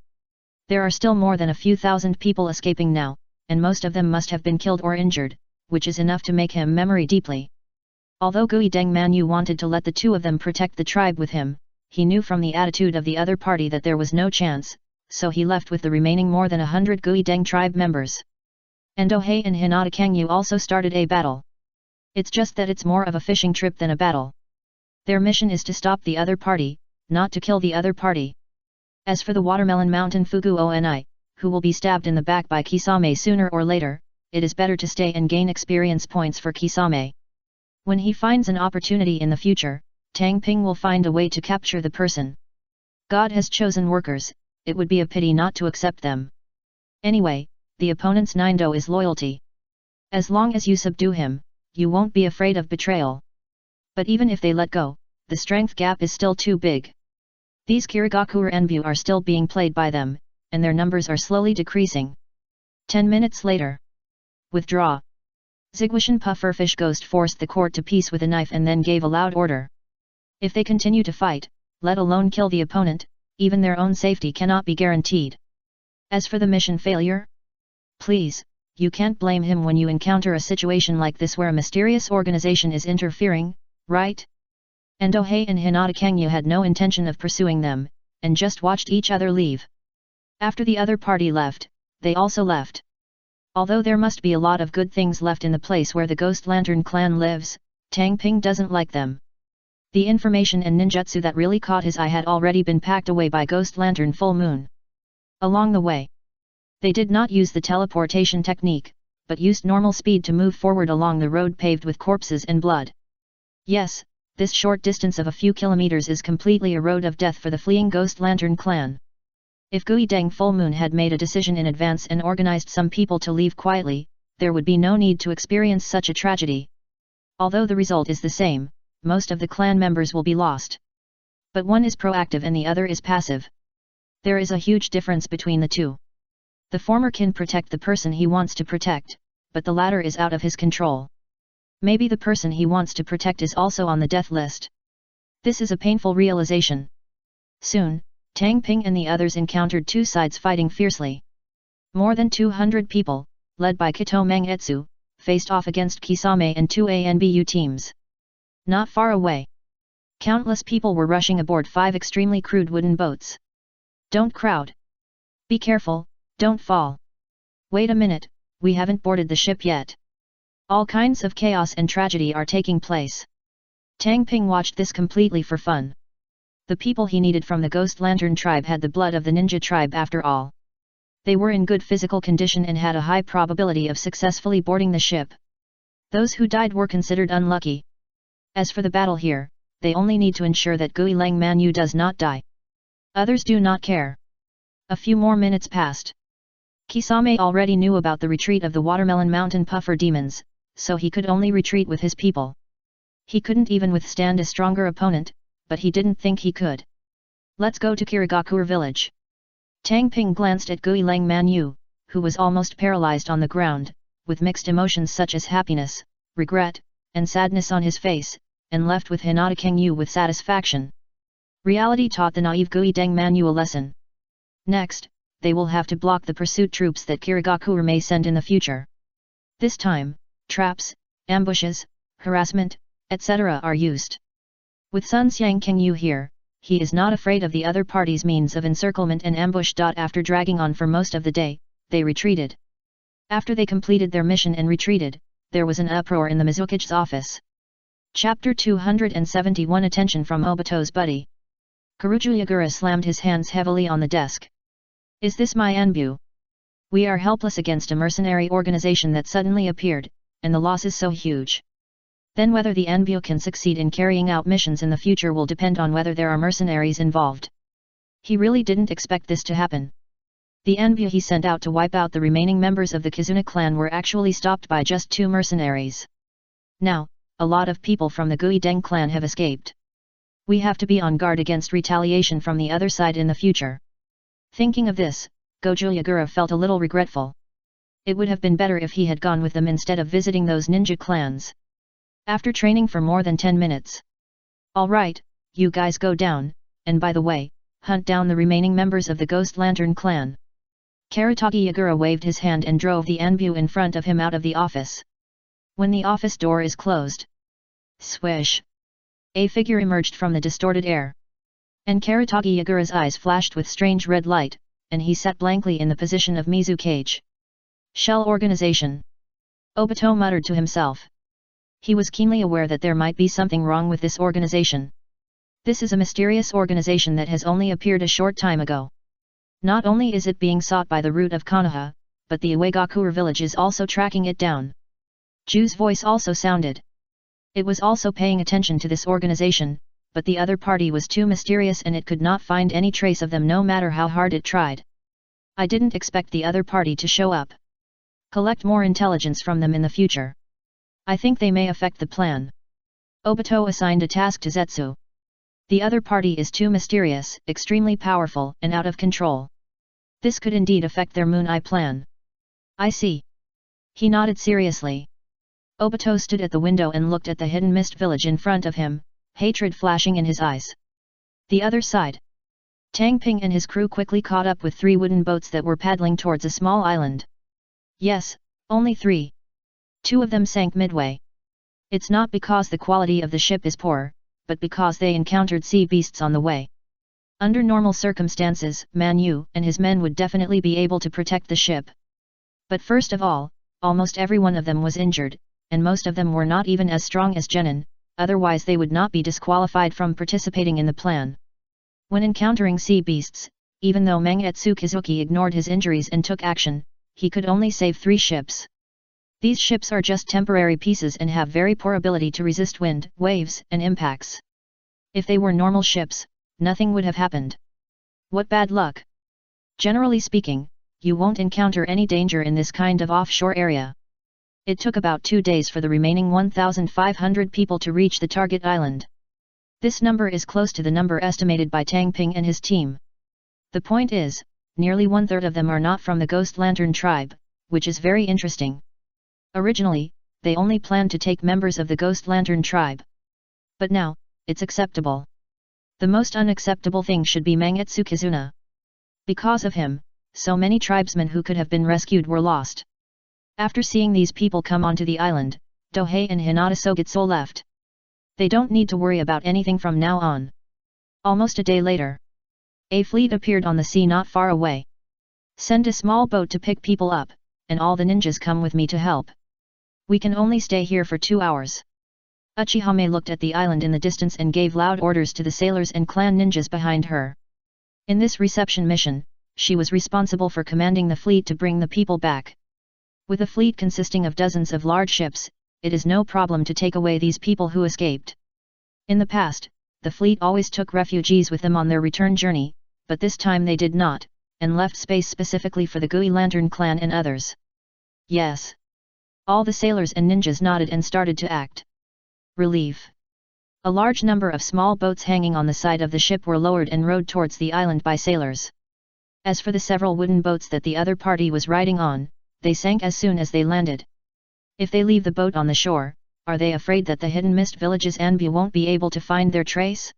There are still more than a few thousand people escaping now, and most of them must have been killed or injured, which is enough to make him memory deeply. Although Gui Deng Manu wanted to let the two of them protect the tribe with him, he knew from the attitude of the other party that there was no chance, so he left with the remaining more than 100 Gui Deng tribe members. Endohei and Hinata Kangyu also started a battle. It's just that it's more of a fishing trip than a battle. Their mission is to stop the other party, not to kill the other party. As for the Watermelon Mountain Fugu Oni, who will be stabbed in the back by Kisame sooner or later, it is better to stay and gain experience points for Kisame. When he finds an opportunity in the future, Tang Ping will find a way to capture the person. God has chosen workers, it would be a pity not to accept them. Anyway, the opponent's Nindo is loyalty. As long as you subdue him, you won't be afraid of betrayal. But even if they let go, the strength gap is still too big. These Kirigakure Enbu are still being played by them, and their numbers are slowly decreasing. 10 minutes later. Withdraw. Zigwishan Pufferfish Ghost forced the court to peace with a knife and then gave a loud order. If they continue to fight, let alone kill the opponent, even their own safety cannot be guaranteed. As for the mission failure? Please, you can't blame him when you encounter a situation like this where a mysterious organization is interfering, right? Endohei and Hinata Kangyu had no intention of pursuing them, and just watched each other leave. After the other party left, they also left. Although there must be a lot of good things left in the place where the Ghost Lantern clan lives, Tang Ping doesn't like them. The information and ninjutsu that really caught his eye had already been packed away by Ghost Lantern Full Moon. Along the way, they did not use the teleportation technique, but used normal speed to move forward along the road paved with corpses and blood. Yes, this short distance of a few kilometers is completely a road of death for the fleeing Ghost Lantern clan. If Gui Deng Full Moon had made a decision in advance and organized some people to leave quietly, there would be no need to experience such a tragedy. Although the result is the same, most of the clan members will be lost. But one is proactive and the other is passive. There is a huge difference between the two. The former can protect the person he wants to protect, but the latter is out of his control. Maybe the person he wants to protect is also on the death list. This is a painful realization. Soon, Tang Ping and the others encountered two sides fighting fiercely. More than 200 people, led by Kito Mangetsu, faced off against Kisame and two ANBU teams. Not far away, countless people were rushing aboard 5 extremely crude wooden boats. Don't crowd. Be careful, don't fall. Wait a minute, we haven't boarded the ship yet. All kinds of chaos and tragedy are taking place. Tang Ping watched this completely for fun. The people he needed from the Ghost Lantern tribe had the blood of the ninja tribe after all. They were in good physical condition and had a high probability of successfully boarding the ship. Those who died were considered unlucky. As for the battle here, they only need to ensure that Gui Lang Manyu does not die. Others do not care. A few more minutes passed. Kisame already knew about the retreat of the Watermelon Mountain Puffer demons, so he could only retreat with his people. He couldn't even withstand a stronger opponent, but he didn't think he could. Let's go to Kirigakure village. Tang Ping glanced at Gui Lang Manyu, who was almost paralyzed on the ground, with mixed emotions such as happiness, regret, and sadness on his face, and left with Hinata Kangyu with satisfaction. Reality taught the naive Gui Deng Manyu a lesson. Next, they will have to block the pursuit troops that Kirigakure may send in the future. This time, traps, ambushes, harassment, etc. are used. With Sun Xiang Kangyu here, he is not afraid of the other party's means of encirclement and ambush. After dragging on for most of the day, they retreated. After they completed their mission and retreated, there was an uproar in the Mizuki's office. Chapter 271 Attention from Obito's buddy. Kuruju Yagura slammed his hands heavily on the desk. Is this my Anbu? We are helpless against a mercenary organization that suddenly appeared, and the loss is so huge. Then whether the Anbu can succeed in carrying out missions in the future will depend on whether there are mercenaries involved. He really didn't expect this to happen. The Anbu he sent out to wipe out the remaining members of the Kizuna clan were actually stopped by just 2 mercenaries. Now, a lot of people from the Gui Deng clan have escaped. We have to be on guard against retaliation from the other side in the future. Thinking of this, Goju Yagura felt a little regretful. It would have been better if he had gone with them instead of visiting those ninja clans. After training for more than 10 minutes. Alright, you guys go down, and by the way, hunt down the remaining members of the Ghost Lantern clan. Karatagi Yagura waved his hand and drove the Anbu in front of him out of the office. When the office door is closed, swish! A figure emerged from the distorted air. And Karatagi Yagura's eyes flashed with strange red light, and he sat blankly in the position of Mizukage. Shell organization. Obito muttered to himself. He was keenly aware that there might be something wrong with this organization. This is a mysterious organization that has only appeared a short time ago. Not only is it being sought by the root of Konoha, but the Uegakure village is also tracking it down. Ju's voice also sounded. It was also paying attention to this organization, but the other party was too mysterious and it could not find any trace of them no matter how hard it tried. I didn't expect the other party to show up. Collect more intelligence from them in the future. I think they may affect the plan. Obito assigned a task to Zetsu. The other party is too mysterious, extremely powerful, and out of control. This could indeed affect their Moon Eye plan. I see. He nodded seriously. Obito stood at the window and looked at the hidden mist village in front of him, hatred flashing in his eyes. The other side. Tang Ping and his crew quickly caught up with 3 wooden boats that were paddling towards a small island. Yes, only 3. 2 of them sank midway. It's not because the quality of the ship is poor, but because they encountered sea beasts on the way. Under normal circumstances, Man Yu and his men would definitely be able to protect the ship. But first of all, almost every one of them was injured, and most of them were not even as strong as Genin, otherwise they would not be disqualified from participating in the plan. When encountering sea beasts, even though Mangetsu Kizuki ignored his injuries and took action, he could only save 3 ships. These ships are just temporary pieces and have very poor ability to resist wind, waves, and impacts. If they were normal ships, nothing would have happened. What bad luck! Generally speaking, you won't encounter any danger in this kind of offshore area. It took about 2 days for the remaining 1,500 people to reach the target island. This number is close to the number estimated by Tang Ping and his team. The point is, nearly 1/3 of them are not from the Ghost Lantern tribe, which is very interesting. Originally, they only planned to take members of the Ghost Lantern tribe. But now, it's acceptable. The most unacceptable thing should be Mangetsu Kizuna. Because of him, so many tribesmen who could have been rescued were lost. After seeing these people come onto the island, Dohei and Hinata Sogitsu left. They don't need to worry about anything from now on. Almost a day later, a fleet appeared on the sea not far away. Send a small boat to pick people up, and all the ninjas come with me to help. We can only stay here for 2 hours. Uchihame looked at the island in the distance and gave loud orders to the sailors and clan ninjas behind her. In this reception mission, she was responsible for commanding the fleet to bring the people back. With a fleet consisting of dozens of large ships, it is no problem to take away these people who escaped. In the past, the fleet always took refugees with them on their return journey, but this time they did not, and left space specifically for the Gui Lantern clan and others. Yes. All the sailors and ninjas nodded and started to act. Relief. A large number of small boats hanging on the side of the ship were lowered and rowed towards the island by sailors. As for the several wooden boats that the other party was riding on, they sank as soon as they landed. If they leave the boat on the shore, are they afraid that the hidden mist villages Anbu won't be able to find their trace?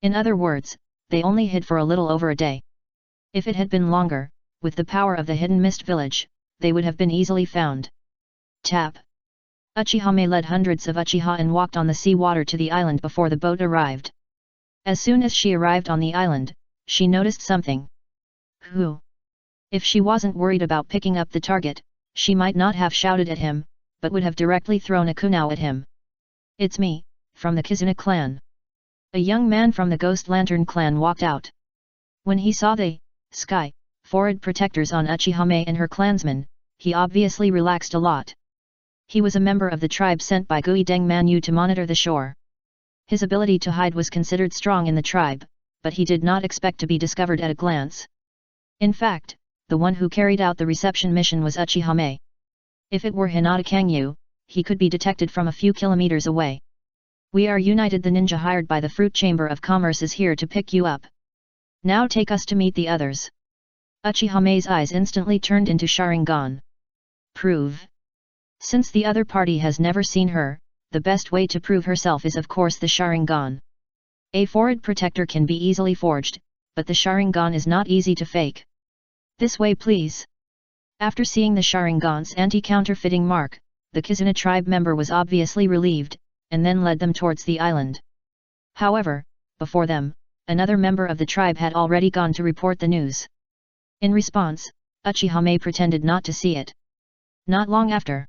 In other words, they only hid for a little over a day. If it had been longer, with the power of the hidden mist village, they would have been easily found. Tap. Uchihame led hundreds of Uchiha and walked on the sea water to the island before the boat arrived. As soon as she arrived on the island, she noticed something. Who? If she wasn't worried about picking up the target, she might not have shouted at him, but would have directly thrown a kunao at him. It's me, from the Kizuna clan. A young man from the Ghost Lantern clan walked out. When he saw the sky forward protectors on Uchihame and her clansmen, he obviously relaxed a lot. He was a member of the tribe sent by Gui Deng Manyu to monitor the shore. His ability to hide was considered strong in the tribe, but he did not expect to be discovered at a glance. In fact, the one who carried out the reception mission was Uchihame. If it were Hinata Kangyu, he could be detected from a few kilometers away. We are united. The ninja hired by the Fruit Chamber of Commerce is here to pick you up. Now take us to meet the others. Uchihame's eyes instantly turned into Sharingan. Prove. Since the other party has never seen her, the best way to prove herself is of course the Sharingan. A forward protector can be easily forged, but the Sharingan is not easy to fake. This way please. After seeing the Sharingan's anti-counterfeiting mark, the Kizuna tribe member was obviously relieved, and then led them towards the island. However, before them, another member of the tribe had already gone to report the news. In response, Uchihame pretended not to see it. Not long after,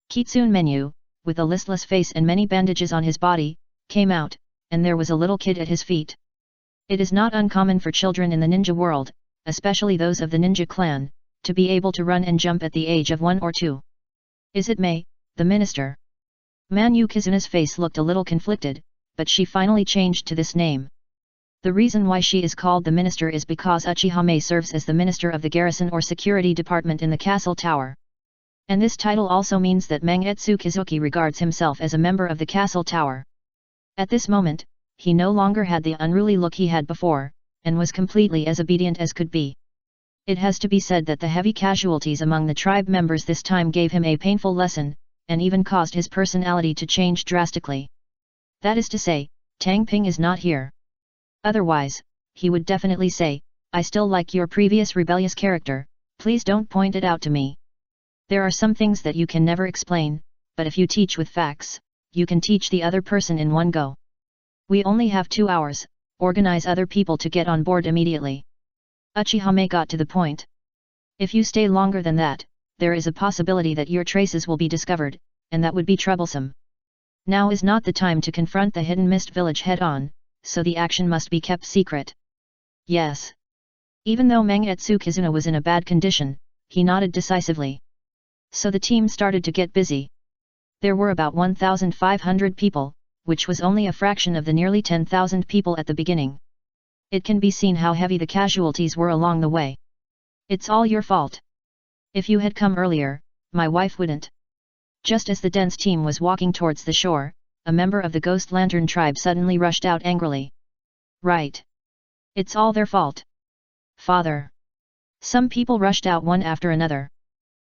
Kitsune Menu, with a listless face and many bandages on his body, came out, and there was a little kid at his feet. It is not uncommon for children in the ninja world, especially those of the ninja clan, to be able to run and jump at the age of 1 or 2. Is it Mei, the minister? Manyu Kizuna's face looked a little conflicted, but she finally changed to this name. The reason why she is called the minister is because Uchihame serves as the minister of the garrison or security department in the castle tower. And this title also means that Mangetsu Kizuki regards himself as a member of the castle tower. At this moment, he no longer had the unruly look he had before, and was completely as obedient as could be. It has to be said that the heavy casualties among the tribe members this time gave him a painful lesson, and even caused his personality to change drastically. That is to say, Tang Ping is not here. Otherwise, he would definitely say, I still like your previous rebellious character, please don't point it out to me. There are some things that you can never explain, but if you teach with facts, you can teach the other person in one go. We only have 2 hours, organize other people to get on board immediately. Uchiha got to the point. If you stay longer than that, there is a possibility that your traces will be discovered, and that would be troublesome. Now is not the time to confront the hidden mist village head-on, so the action must be kept secret. Yes. Even though Mangetsu Kizuna was in a bad condition, he nodded decisively. So the team started to get busy. There were about 1,500 people, which was only a fraction of the nearly 10,000 people at the beginning. It can be seen how heavy the casualties were along the way. It's all your fault. If you had come earlier, my wife wouldn't. Just as the dense team was walking towards the shore, a member of the Ghost Lantern tribe suddenly rushed out angrily. Right. It's all their fault. Father. Some people rushed out one after another.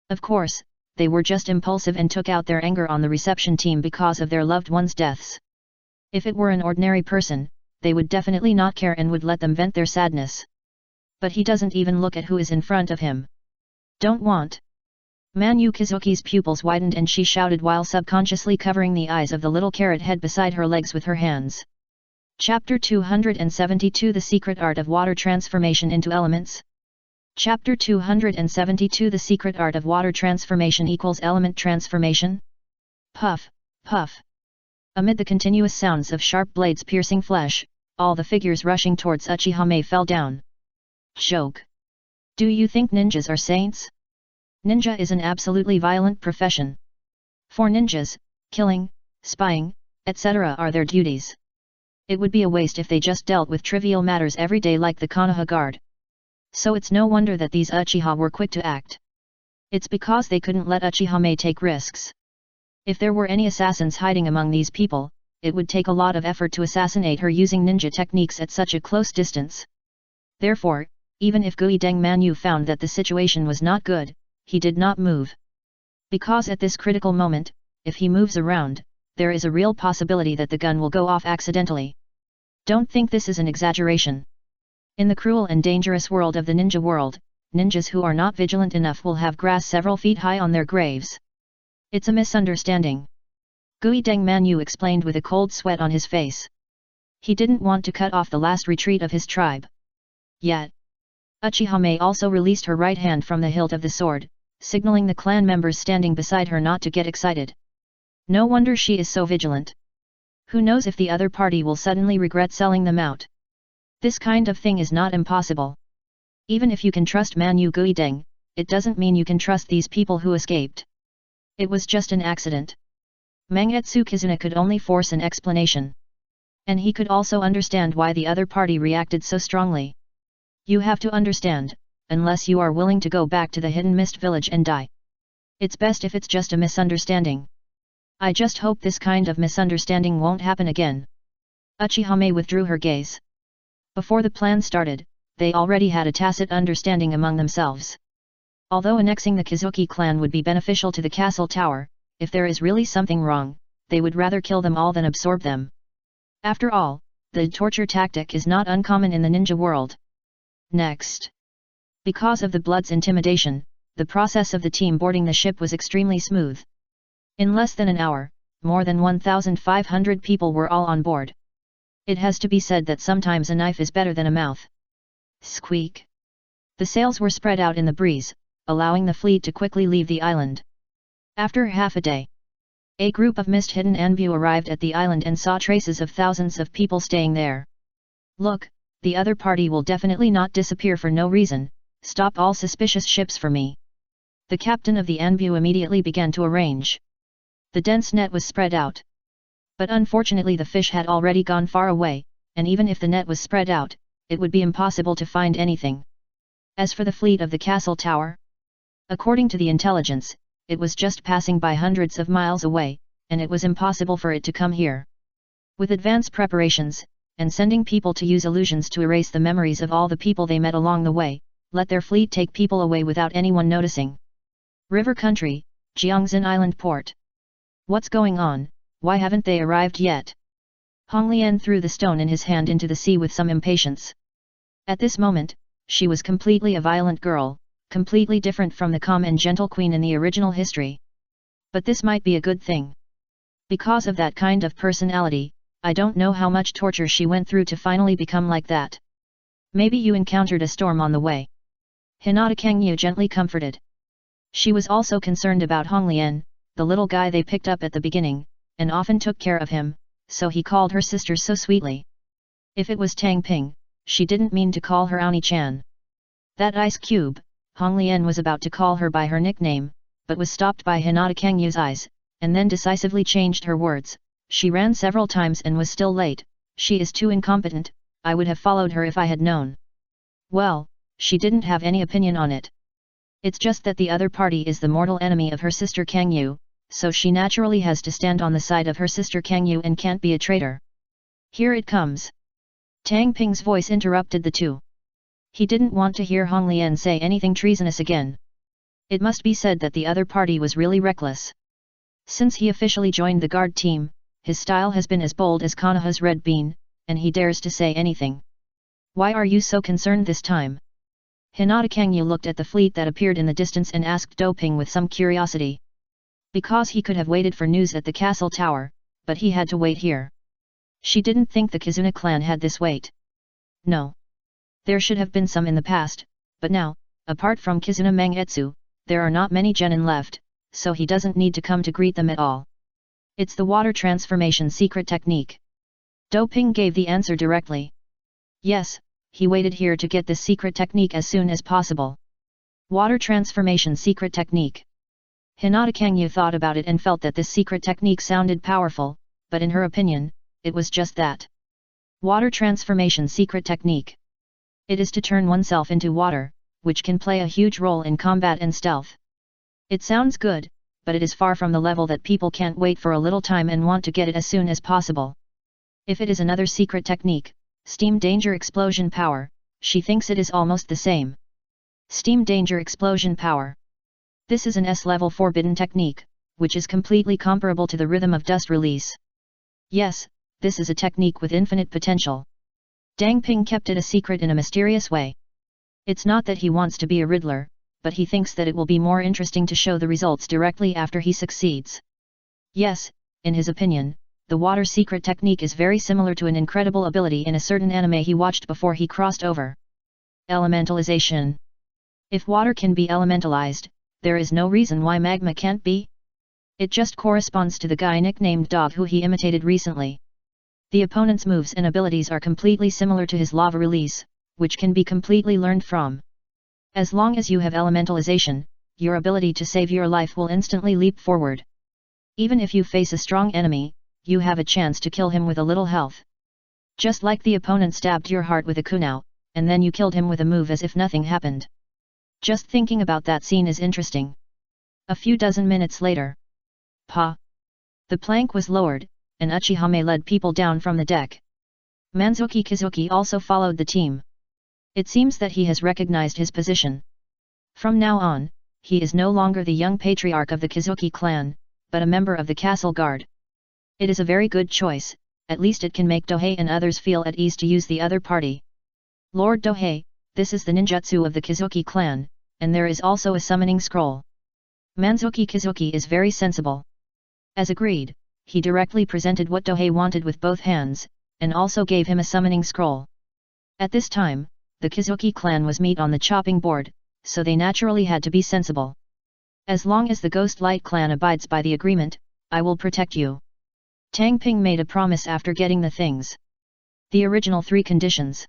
Of course, they were just impulsive and took out their anger on the reception team because of their loved ones' deaths. If it were an ordinary person, they would definitely not care and would let them vent their sadness. But he doesn't even look at who is in front of him. Don't want. Manu Kizuki's pupils widened and she shouted while subconsciously covering the eyes of the little carrot head beside her legs with her hands. Chapter 272 The Secret Art of Water Transformation into Elements. Chapter 272 The Secret Art of Water Transformation equals Element Transformation. Puff, puff. Amid the continuous sounds of sharp blades piercing flesh, all the figures rushing towards Uchiha fell down. Joke. Do you think ninjas are saints? Ninja is an absolutely violent profession. For ninjas, killing, spying, etc. are their duties. It would be a waste if they just dealt with trivial matters every day like the Konoha Guard. So it's no wonder that these Uchiha were quick to act. It's because they couldn't let Uchiha take risks. If there were any assassins hiding among these people, it would take a lot of effort to assassinate her using ninja techniques at such a close distance. Therefore, even if Guideng Manu found that the situation was not good, he did not move. Because at this critical moment, if he moves around, there is a real possibility that the gun will go off accidentally. Don't think this is an exaggeration. In the cruel and dangerous world of the ninja world, ninjas who are not vigilant enough will have grass several feet high on their graves. It's a misunderstanding. Guideng Manu explained with a cold sweat on his face. He didn't want to cut off the last retreat of his tribe. Yet. Uchiha also released her right hand from the hilt of the sword, signaling the clan members standing beside her not to get excited. No wonder she is so vigilant. Who knows if the other party will suddenly regret selling them out. This kind of thing is not impossible. Even if you can trust Manu Guideng, it doesn't mean you can trust these people who escaped. It was just an accident. Mangetsu Kizuna could only force an explanation. And he could also understand why the other party reacted so strongly. You have to understand, unless you are willing to go back to the Hidden Mist village and die. It's best if it's just a misunderstanding. I just hope this kind of misunderstanding won't happen again. Uchiha withdrew her gaze. Before the plan started, they already had a tacit understanding among themselves. Although annexing the Kizuki clan would be beneficial to the castle tower, if there is really something wrong, they would rather kill them all than absorb them. After all, the torture tactic is not uncommon in the ninja world. Next. Because of the Blood's intimidation, the process of the team boarding the ship was extremely smooth. In less than an hour, more than 1,500 people were all on board. It has to be said that sometimes a knife is better than a mouth. Squeak. The sails were spread out in the breeze, allowing the fleet to quickly leave the island. After half a day, a group of mist-hidden Anbu arrived at the island and saw traces of thousands of people staying there. Look, the other party will definitely not disappear for no reason, stop all suspicious ships for me. The captain of the Anbu immediately began to arrange. The dense net was spread out. But unfortunately the fish had already gone far away, and even if the net was spread out, it would be impossible to find anything. As for the fleet of the castle tower, according to the intelligence, it was just passing by hundreds of miles away, and it was impossible for it to come here. With advance preparations, and sending people to use illusions to erase the memories of all the people they met along the way, let their fleet take people away without anyone noticing. River Country, Jiangxin Island Port. What's going on, why haven't they arrived yet? Hong Lian threw the stone in his hand into the sea with some impatience. At this moment, she was completely a violent girl, completely different from the calm and gentle queen in the original history. But this might be a good thing. Because of that kind of personality, I don't know how much torture she went through to finally become like that. Maybe you encountered a storm on the way. Hinata Kangyu gently comforted. She was also concerned about Honglian, the little guy they picked up at the beginning, and often took care of him, so he called her sister so sweetly. If it was Tang Ping, she didn't mean to call her Aoni-chan. That ice cube, Honglian was about to call her by her nickname, but was stopped by Hinata Kangyu's eyes, and then decisively changed her words. She ran several times and was still late. She is too incompetent, I would have followed her if I had known. Well, she didn't have any opinion on it. It's just that the other party is the mortal enemy of her sister Kangyu, so she naturally has to stand on the side of her sister Kangyu and can't be a traitor. Here it comes. Tang Ping's voice interrupted the two. He didn't want to hear Honglian say anything treasonous again. It must be said that the other party was really reckless. Since he officially joined the guard team, his style has been as bold as Konoha's red bean, and he dares to say anything. Why are you so concerned this time? Hinata Kangyu looked at the fleet that appeared in the distance and asked Doping with some curiosity. Because he could have waited for news at the castle tower, but he had to wait here. She didn't think the Kizuna clan had this weight. No. There should have been some in the past, but now, apart from Kizuna Mangetsu, there are not many genin left, so he doesn't need to come to greet them at all. It's the water transformation secret technique. Doping gave the answer directly. Yes, he waited here to get this secret technique as soon as possible. Water transformation secret technique. Hinata Kangyu thought about it and felt that this secret technique sounded powerful, but in her opinion, it was just that. Water transformation secret technique. It is to turn oneself into water, which can play a huge role in combat and stealth. It sounds good, but it is far from the level that people can't wait for a little time and want to get it as soon as possible. If it is another secret technique, Steam Danger Explosion Power, she thinks it is almost the same. Steam Danger Explosion Power. This is an S-level forbidden technique, which is completely comparable to the rhythm of dust release. Yes, this is a technique with infinite potential. Dang Ping kept it a secret in a mysterious way. It's not that he wants to be a Riddler, but he thinks that it will be more interesting to show the results directly after he succeeds. Yes, in his opinion, the water secret technique is very similar to an incredible ability in a certain anime he watched before he crossed over. Elementalization. If water can be elementalized, there is no reason why magma can't be. It just corresponds to the guy nicknamed Dog who he imitated recently. The opponent's moves and abilities are completely similar to his lava release, which can be completely learned from. As long as you have elementalization, your ability to save your life will instantly leap forward. Even if you face a strong enemy, you have a chance to kill him with a little health. Just like the opponent stabbed your heart with a kunao, and then you killed him with a move as if nothing happened. Just thinking about that scene is interesting. A few dozen minutes later. Pa! The plank was lowered, and Uchihame led people down from the deck. Manzuki Kizuki also followed the team. It seems that he has recognized his position. From now on, he is no longer the young patriarch of the Kizuki clan, but a member of the castle guard. It is a very good choice, at least it can make Dohei and others feel at ease to use the other party. Lord Dohei, this is the ninjutsu of the Kizuki clan, and there is also a summoning scroll. Manzuki Kizuki is very sensible. As agreed, he directly presented what Dohei wanted with both hands, and also gave him a summoning scroll. At this time, the Kizuki clan was meat on the chopping board, so they naturally had to be sensible. As long as the Ghost Light clan abides by the agreement, I will protect you. Tang Ping made a promise after getting the things. The original 3 conditions.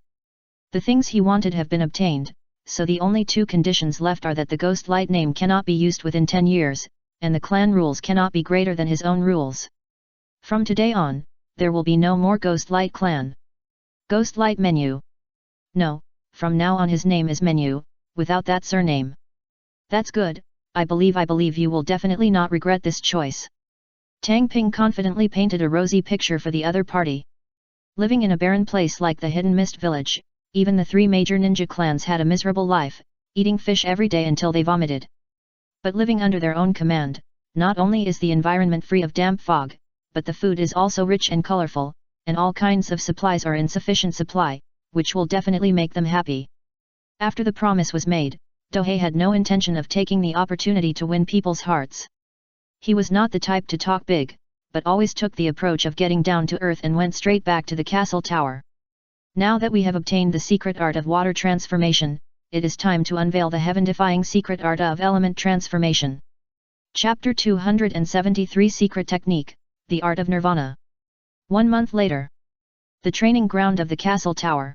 The things he wanted have been obtained, so the only 2 conditions left are that the Ghost Light name cannot be used within 10 years, and the clan rules cannot be greater than his own rules. From today on, there will be no more Ghost Light clan. Ghost Light Menu. No, from now on his name is Menu, without that surname. That's good, I believe you will definitely not regret this choice. Tang Ping confidently painted a rosy picture for the other party. Living in a barren place like the Hidden Mist Village, even the 3 major ninja clans had a miserable life, eating fish every day until they vomited. But living under their own command, not only is the environment free of damp fog, but the food is also rich and colorful, and all kinds of supplies are in sufficient supply, which will definitely make them happy. After the promise was made, Dohei had no intention of taking the opportunity to win people's hearts. He was not the type to talk big, but always took the approach of getting down to earth and went straight back to the castle tower. Now that we have obtained the secret art of water transformation, it is time to unveil the heaven-defying secret art of element transformation. Chapter 273 Secret Technique, The Art of Nirvana. 1 month later. The training ground of the castle tower.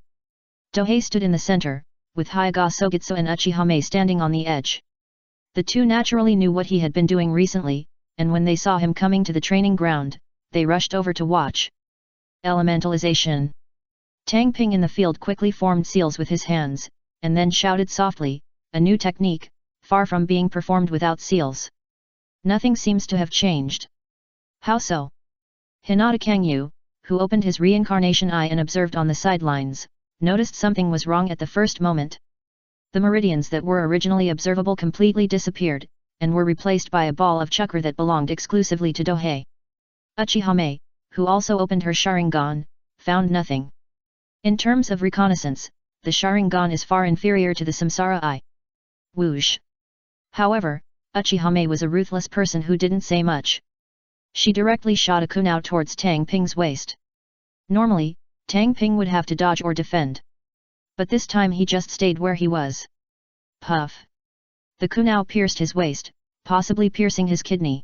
Dohei stood in the center, with Hyaga Sogitsu and Uchihame standing on the edge. The two naturally knew what he had been doing recently, and when they saw him coming to the training ground, they rushed over to watch. Elementalization. Tang Ping in the field quickly formed seals with his hands, and then shouted softly, a new technique, far from being performed without seals. Nothing seems to have changed. How so? Hinata Kangyu, who opened his reincarnation eye and observed on the sidelines, noticed something was wrong at the first moment. The meridians that were originally observable completely disappeared, and were replaced by a ball of chakra that belonged exclusively to Dohei. Uchihame, who also opened her Sharingan, found nothing. In terms of reconnaissance, the Sharingan is far inferior to the Samsara Eye. Whoosh! However, Uchihame was a ruthless person who didn't say much. She directly shot a kunao towards Tang Ping's waist. Normally, Tang Ping would have to dodge or defend. But this time he just stayed where he was. Puff! The kunao pierced his waist, possibly piercing his kidney.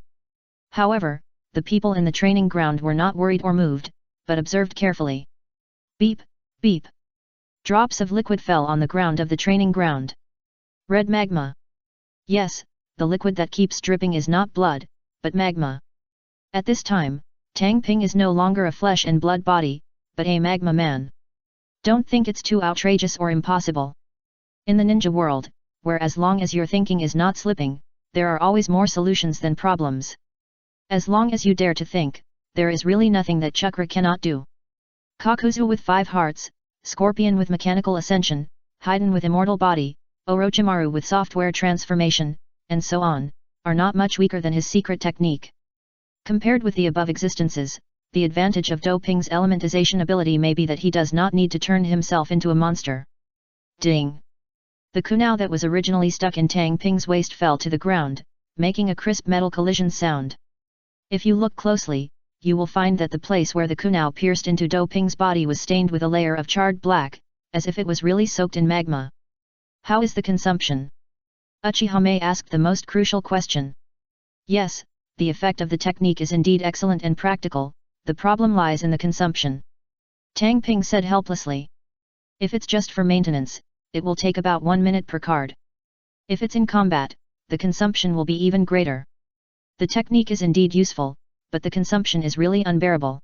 However, the people in the training ground were not worried or moved, but observed carefully. Beep, beep. Drops of liquid fell on the ground of the training ground. Red magma. Yes, the liquid that keeps dripping is not blood, but magma. At this time, Tang Ping is no longer a flesh and blood body, but a magma man. Don't think it's too outrageous or impossible. In the ninja world, where as long as your thinking is not slipping, there are always more solutions than problems. As long as you dare to think, there is really nothing that chakra cannot do. Kakuzu with 5 hearts, Scorpion with mechanical ascension, Haiden with immortal body, Orochimaru with software transformation, and so on, are not much weaker than his secret technique. Compared with the above existences, the advantage of Do Ping's elementization ability may be that he does not need to turn himself into a monster. Ding! The kunao that was originally stuck in Tang Ping's waist fell to the ground, making a crisp metal collision sound. If you look closely, you will find that the place where the kunao pierced into Do Ping's body was stained with a layer of charred black, as if it was really soaked in magma. How is the consumption? Uchihame asked the most crucial question. Yes, the effect of the technique is indeed excellent and practical, the problem lies in the consumption. Tang Ping said helplessly. If it's just for maintenance, it will take about 1 minute per card. If it's in combat, the consumption will be even greater. The technique is indeed useful, but the consumption is really unbearable.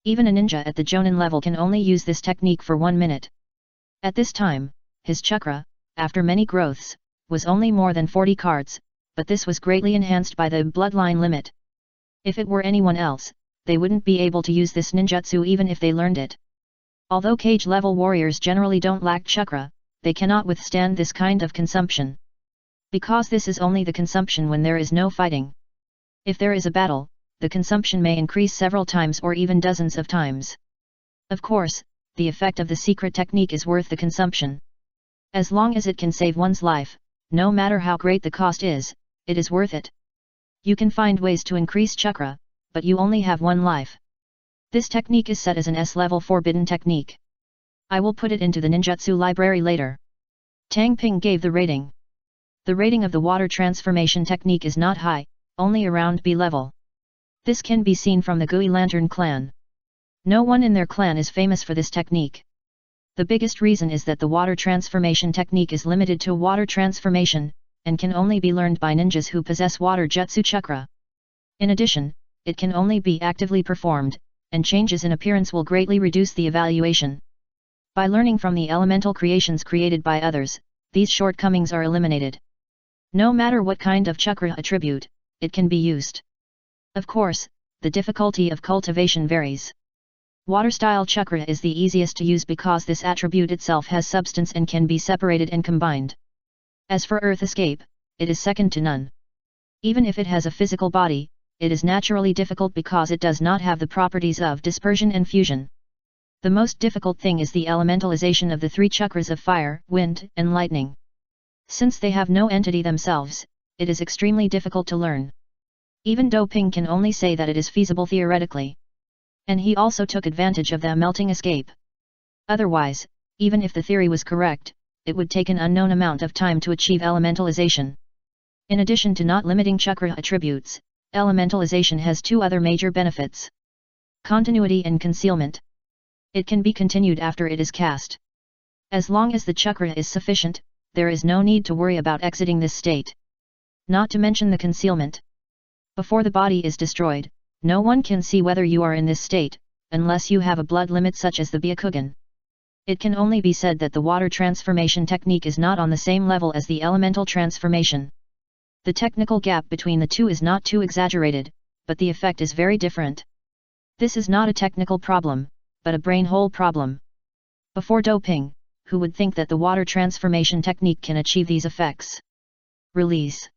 Even a ninja at the Jonin level can only use this technique for 1 minute. At this time, his chakra, after many growths, was only more than 40 cards, but this was greatly enhanced by the bloodline limit. If it were anyone else, they wouldn't be able to use this ninjutsu even if they learned it. Although cage-level warriors generally don't lack chakra, they cannot withstand this kind of consumption. Because this is only the consumption when there is no fighting. If there is a battle, the consumption may increase several times or even dozens of times. Of course, the effect of the secret technique is worth the consumption. As long as it can save one's life, no matter how great the cost is, it is worth it. You can find ways to increase chakra, but you only have 1 life. This technique is set as an S-level forbidden technique. I will put it into the ninjutsu library later. Tang Ping gave the rating. The rating of the water transformation technique is not high, only around B level. This can be seen from the Gui Lantern clan. No one in their clan is famous for this technique. The biggest reason is that the water transformation technique is limited to water transformation, and can only be learned by ninjas who possess water jutsu chakra. In addition, it can only be actively performed, and changes in appearance will greatly reduce the evaluation. By learning from the elemental creations created by others, these shortcomings are eliminated. No matter what kind of chakra attribute, it can be used. Of course, the difficulty of cultivation varies. Water-style chakra is the easiest to use because this attribute itself has substance and can be separated and combined. As for earth escape, it is second to none. Even if it has a physical body, it is naturally difficult because it does not have the properties of dispersion and fusion. The most difficult thing is the elementalization of the 3 chakras of fire, wind, and lightning. Since they have no entity themselves, it is extremely difficult to learn. Even Doping can only say that it is feasible theoretically. And he also took advantage of the melting escape. Otherwise, even if the theory was correct, it would take an unknown amount of time to achieve elementalization. In addition to not limiting chakra attributes, elementalization has two other major benefits: continuity and concealment. It can be continued after it is cast. As long as the chakra is sufficient, there is no need to worry about exiting this state. Not to mention the concealment. Before the body is destroyed, no one can see whether you are in this state, unless you have a blood limit such as the Byakugan. It can only be said that the water transformation technique is not on the same level as the elemental transformation. The technical gap between the two is not too exaggerated, but the effect is very different. This is not a technical problem, but a brain hole problem. Before Doping, who would think that the water transformation technique can achieve these effects? Release.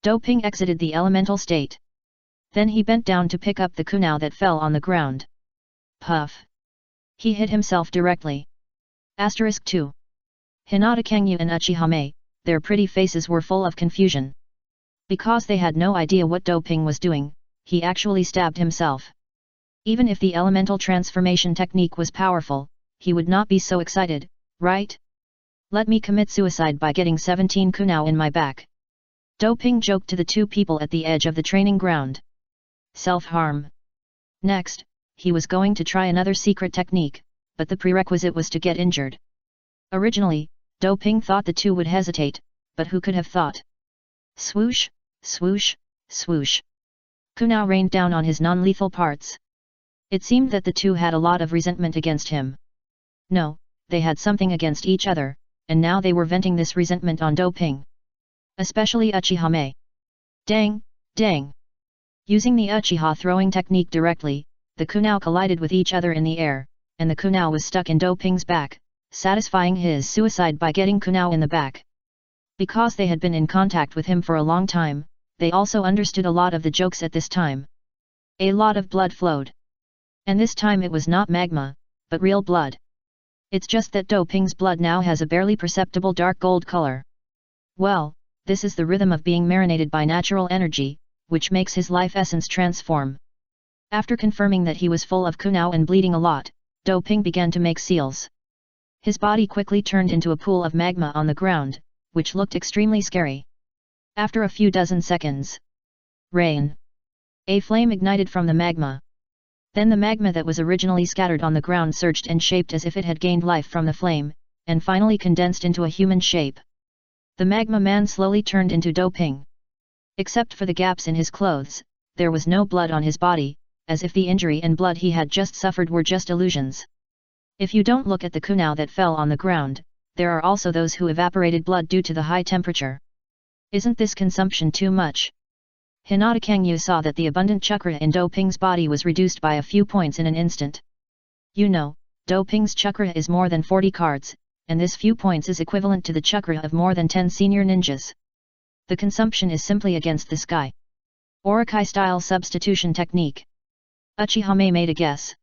Doping exited the elemental state. Then he bent down to pick up the kunao that fell on the ground. Puff. He hit himself directly. Asterisk 2. Hinata Kangyu and Uchihame, their pretty faces were full of confusion. Because they had no idea what Doping was doing, he actually stabbed himself. Even if the elemental transformation technique was powerful, he would not be so excited, right? Let me commit suicide by getting 17 kunao in my back. Doping joked to the two people at the edge of the training ground. Self-harm. Next, he was going to try another secret technique, but the prerequisite was to get injured. Originally, Doping thought the two would hesitate, but who could have thought? Swoosh, swoosh, swoosh. Kunao rained down on his non-lethal parts. It seemed that the two had a lot of resentment against him. No, they had something against each other, and now they were venting this resentment on Doping. Especially Uchihame. Dang, dang. Using the Uchiha throwing technique directly, the kunao collided with each other in the air, and the kunao was stuck in Doping's back, satisfying his suicide by getting kunao in the back. Because they had been in contact with him for a long time, they also understood a lot of the jokes at this time. A lot of blood flowed. And this time it was not magma, but real blood. It's just that Doping's blood now has a barely perceptible dark gold color. Well, this is the rhythm of being marinated by natural energy, which makes his life essence transform. After confirming that he was full of kunao and bleeding a lot, Doping began to make seals. His body quickly turned into a pool of magma on the ground, which looked extremely scary. After a few dozen seconds, rain. A flame ignited from the magma. Then the magma that was originally scattered on the ground surged and shaped as if it had gained life from the flame, and finally condensed into a human shape. The magma man slowly turned into Doping. Except for the gaps in his clothes, there was no blood on his body, as if the injury and blood he had just suffered were just illusions. If you don't look at the kunao that fell on the ground, there are also those who evaporated blood due to the high temperature. Isn't this consumption too much? Hinata Kangyu saw that the abundant chakra in Doping's body was reduced by a few points in an instant. You know, Doping's chakra is more than 40 cards, and this few points is equivalent to the chakra of more than 10 senior ninjas. The consumption is simply against the sky. Orokai-style substitution technique. Uchihame made a guess.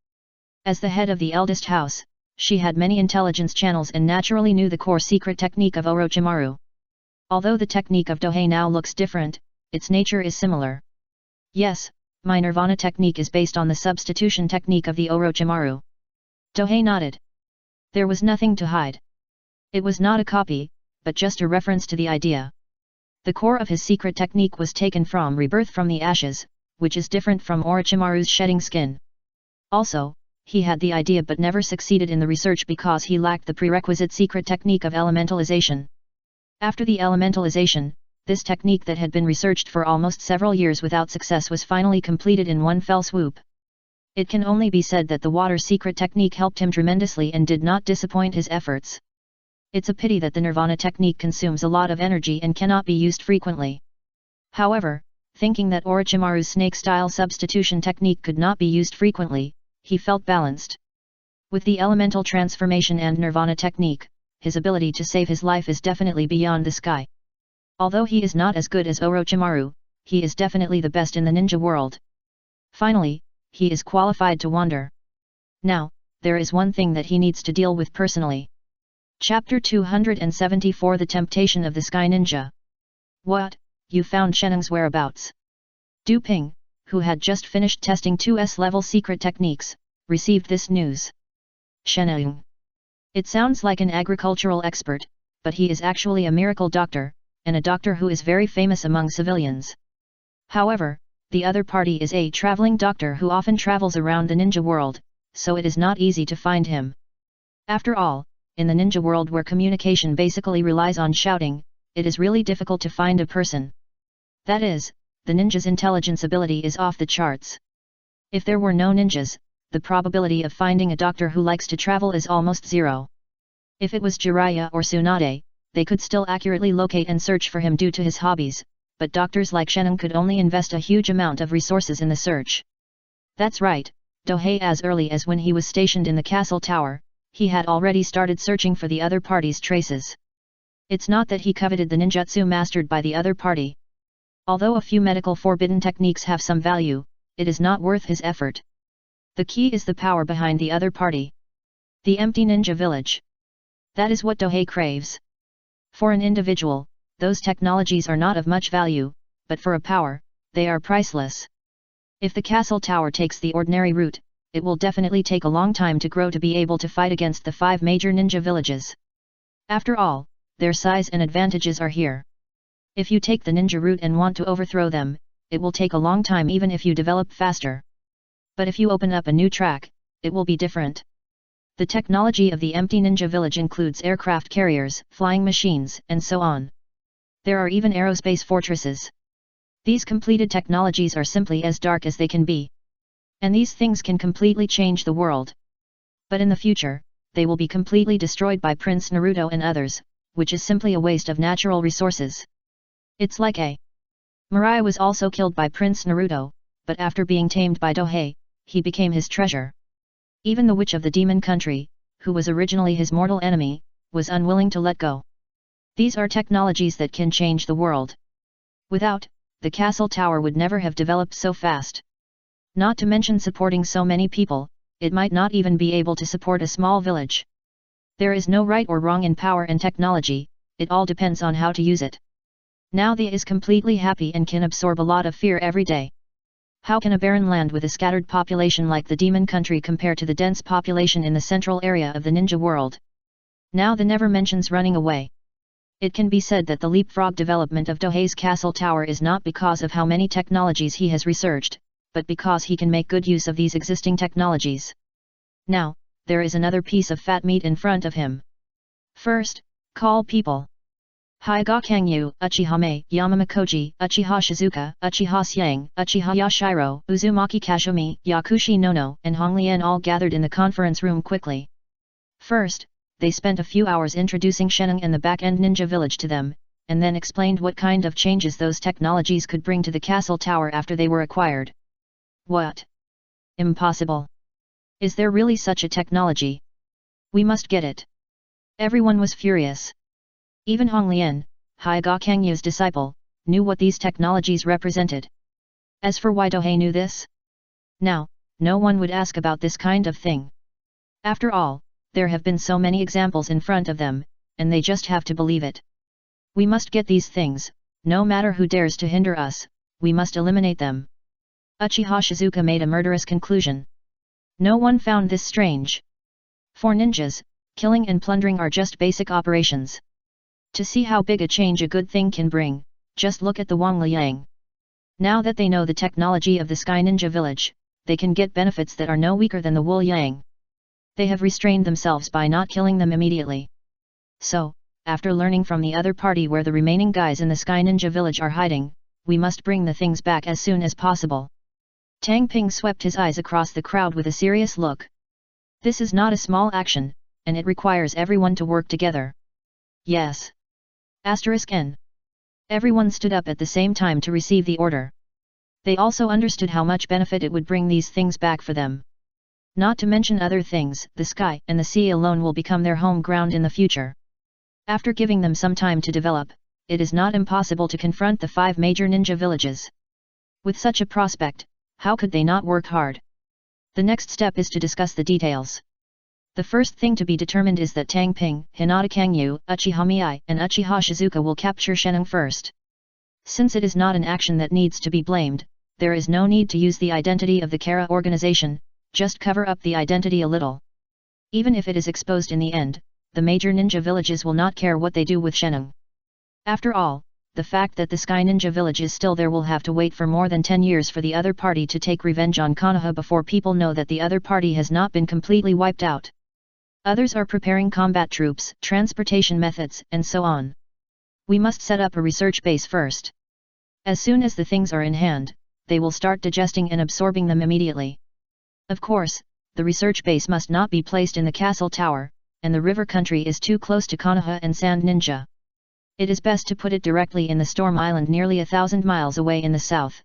As the head of the eldest house, she had many intelligence channels and naturally knew the core secret technique of Orochimaru. Although the technique of Dohei now looks different, its nature is similar. Yes, my Nirvana technique is based on the substitution technique of the Orochimaru. Dohei nodded. There was nothing to hide. It was not a copy, but just a reference to the idea. The core of his secret technique was taken from rebirth from the ashes, which is different from Orochimaru's shedding skin. Also, he had the idea but never succeeded in the research because he lacked the prerequisite secret technique of elementalization. After the elementalization, this technique that had been researched for almost several years without success was finally completed in one fell swoop. It can only be said that the water secret technique helped him tremendously and did not disappoint his efforts. It's a pity that the Nirvana technique consumes a lot of energy and cannot be used frequently. However, thinking that Orochimaru's snake-style substitution technique could not be used frequently, he felt balanced. With the elemental transformation and Nirvana technique, his ability to save his life is definitely beyond the sky. Although he is not as good as Orochimaru, he is definitely the best in the ninja world. Finally, he is qualified to wander. Now, there is one thing that he needs to deal with personally. Chapter 274 The Temptation of the Sky Ninja. What, you found Shennong's whereabouts? Du Ping, who had just finished testing 2S level secret techniques, received this news. Sheneng. It sounds like an agricultural expert, but he is actually a miracle doctor, and a doctor who is very famous among civilians. However, the other party is a traveling doctor who often travels around the ninja world, so it is not easy to find him. After all, in the ninja world where communication basically relies on shouting, it is really difficult to find a person. That is, the ninja's intelligence ability is off the charts. If there were no ninjas, the probability of finding a doctor who likes to travel is almost zero. If it was Jiraiya or Tsunade, they could still accurately locate and search for him due to his hobbies, but doctors like Sheneng could only invest a huge amount of resources in the search. That's right, Dohei, as early as when he was stationed in the castle tower, he had already started searching for the other party's traces. It's not that he coveted the ninjutsu mastered by the other party. Although a few medical forbidden techniques have some value, it is not worth his effort. The key is the power behind the other party. The empty ninja village. That is what Dohei craves. For an individual, those technologies are not of much value, but for a power, they are priceless. If the castle tower takes the ordinary route, it will definitely take a long time to grow to be able to fight against the 5 major ninja villages. After all, their size and advantages are here. If you take the ninja route and want to overthrow them, it will take a long time even if you develop faster. But if you open up a new track, it will be different. The technology of the empty ninja village includes aircraft carriers, flying machines, and so on. There are even aerospace fortresses. These completed technologies are simply as dark as they can be. And these things can completely change the world. But in the future, they will be completely destroyed by Prince Naruto and others, which is simply a waste of natural resources. It's like a Mirai was also killed by Prince Naruto, but after being tamed by Dohei, he became his treasure. Even the witch of the demon country, who was originally his mortal enemy, was unwilling to let go. These are technologies that can change the world. Without, the castle tower would never have developed so fast. Not to mention supporting so many people, it might not even be able to support a small village. There is no right or wrong in power and technology, it all depends on how to use it. Now the is completely happy and can absorb a lot of fear every day. How can a barren land with a scattered population like the demon country compare to the dense population in the central area of the ninja world? Now the never mentions running away. It can be said that the leapfrog development of Dohei's castle tower is not because of how many technologies he has researched, but because he can make good use of these existing technologies. Now, there is another piece of fat meat in front of him. First, call people. Haiga Kangyu, Uchiha Mei, Yamamakoji, Uchiha Shizuka, Uchiha Xiang, Uchiha Yashiro, Uzumaki Kazumi, Yakushi Nono, and Honglian all gathered in the conference room quickly. First, they spent a few hours introducing Sheneng and the back-end ninja village to them, and then explained what kind of changes those technologies could bring to the castle tower after they were acquired. What? Impossible. Is there really such a technology? We must get it. Everyone was furious. Even Honglian, Haiga Kangyu's disciple, knew what these technologies represented. As for why Dohei knew this? Now, no one would ask about this kind of thing. After all, there have been so many examples in front of them, and they just have to believe it. We must get these things, no matter who dares to hinder us, we must eliminate them. Uchiha Shizuka made a murderous conclusion. No one found this strange. For ninjas, killing and plundering are just basic operations. To see how big a change a good thing can bring, just look at the Wang Liang. Now that they know the technology of the Sky Ninja Village, they can get benefits that are no weaker than the Wu Yang. They have restrained themselves by not killing them immediately. So, after learning from the other party where the remaining guys in the Sky Ninja Village are hiding, we must bring the things back as soon as possible. Tang Ping swept his eyes across the crowd with a serious look. This is not a small action, and it requires everyone to work together. Yes. N. Everyone stood up at the same time to receive the order. They also understood how much benefit it would bring these things back for them. Not to mention other things, the sky and the sea alone will become their home ground in the future. After giving them some time to develop, it is not impossible to confront the 5 major ninja villages. With such a prospect, how could they not work hard? The next step is to discuss the details. The first thing to be determined is that Tang Ping, Hinata Kangyu, Uchiha Mei, and Uchiha Shizuka will capture Sheneng first. Since it is not an action that needs to be blamed, there is no need to use the identity of the Kara organization, just cover up the identity a little. Even if it is exposed in the end, the major ninja villages will not care what they do with Sheneng. After all, the fact that the Sky Ninja village is still there will have to wait for more than 10 years for the other party to take revenge on Konoha before people know that the other party has not been completely wiped out. Others are preparing combat troops, transportation methods, and so on. We must set up a research base first. As soon as the things are in hand, they will start digesting and absorbing them immediately. Of course, the research base must not be placed in the castle tower, and the river country is too close to Konoha and Sand Ninja. It is best to put it directly in the Storm Island nearly 1,000 miles away in the south.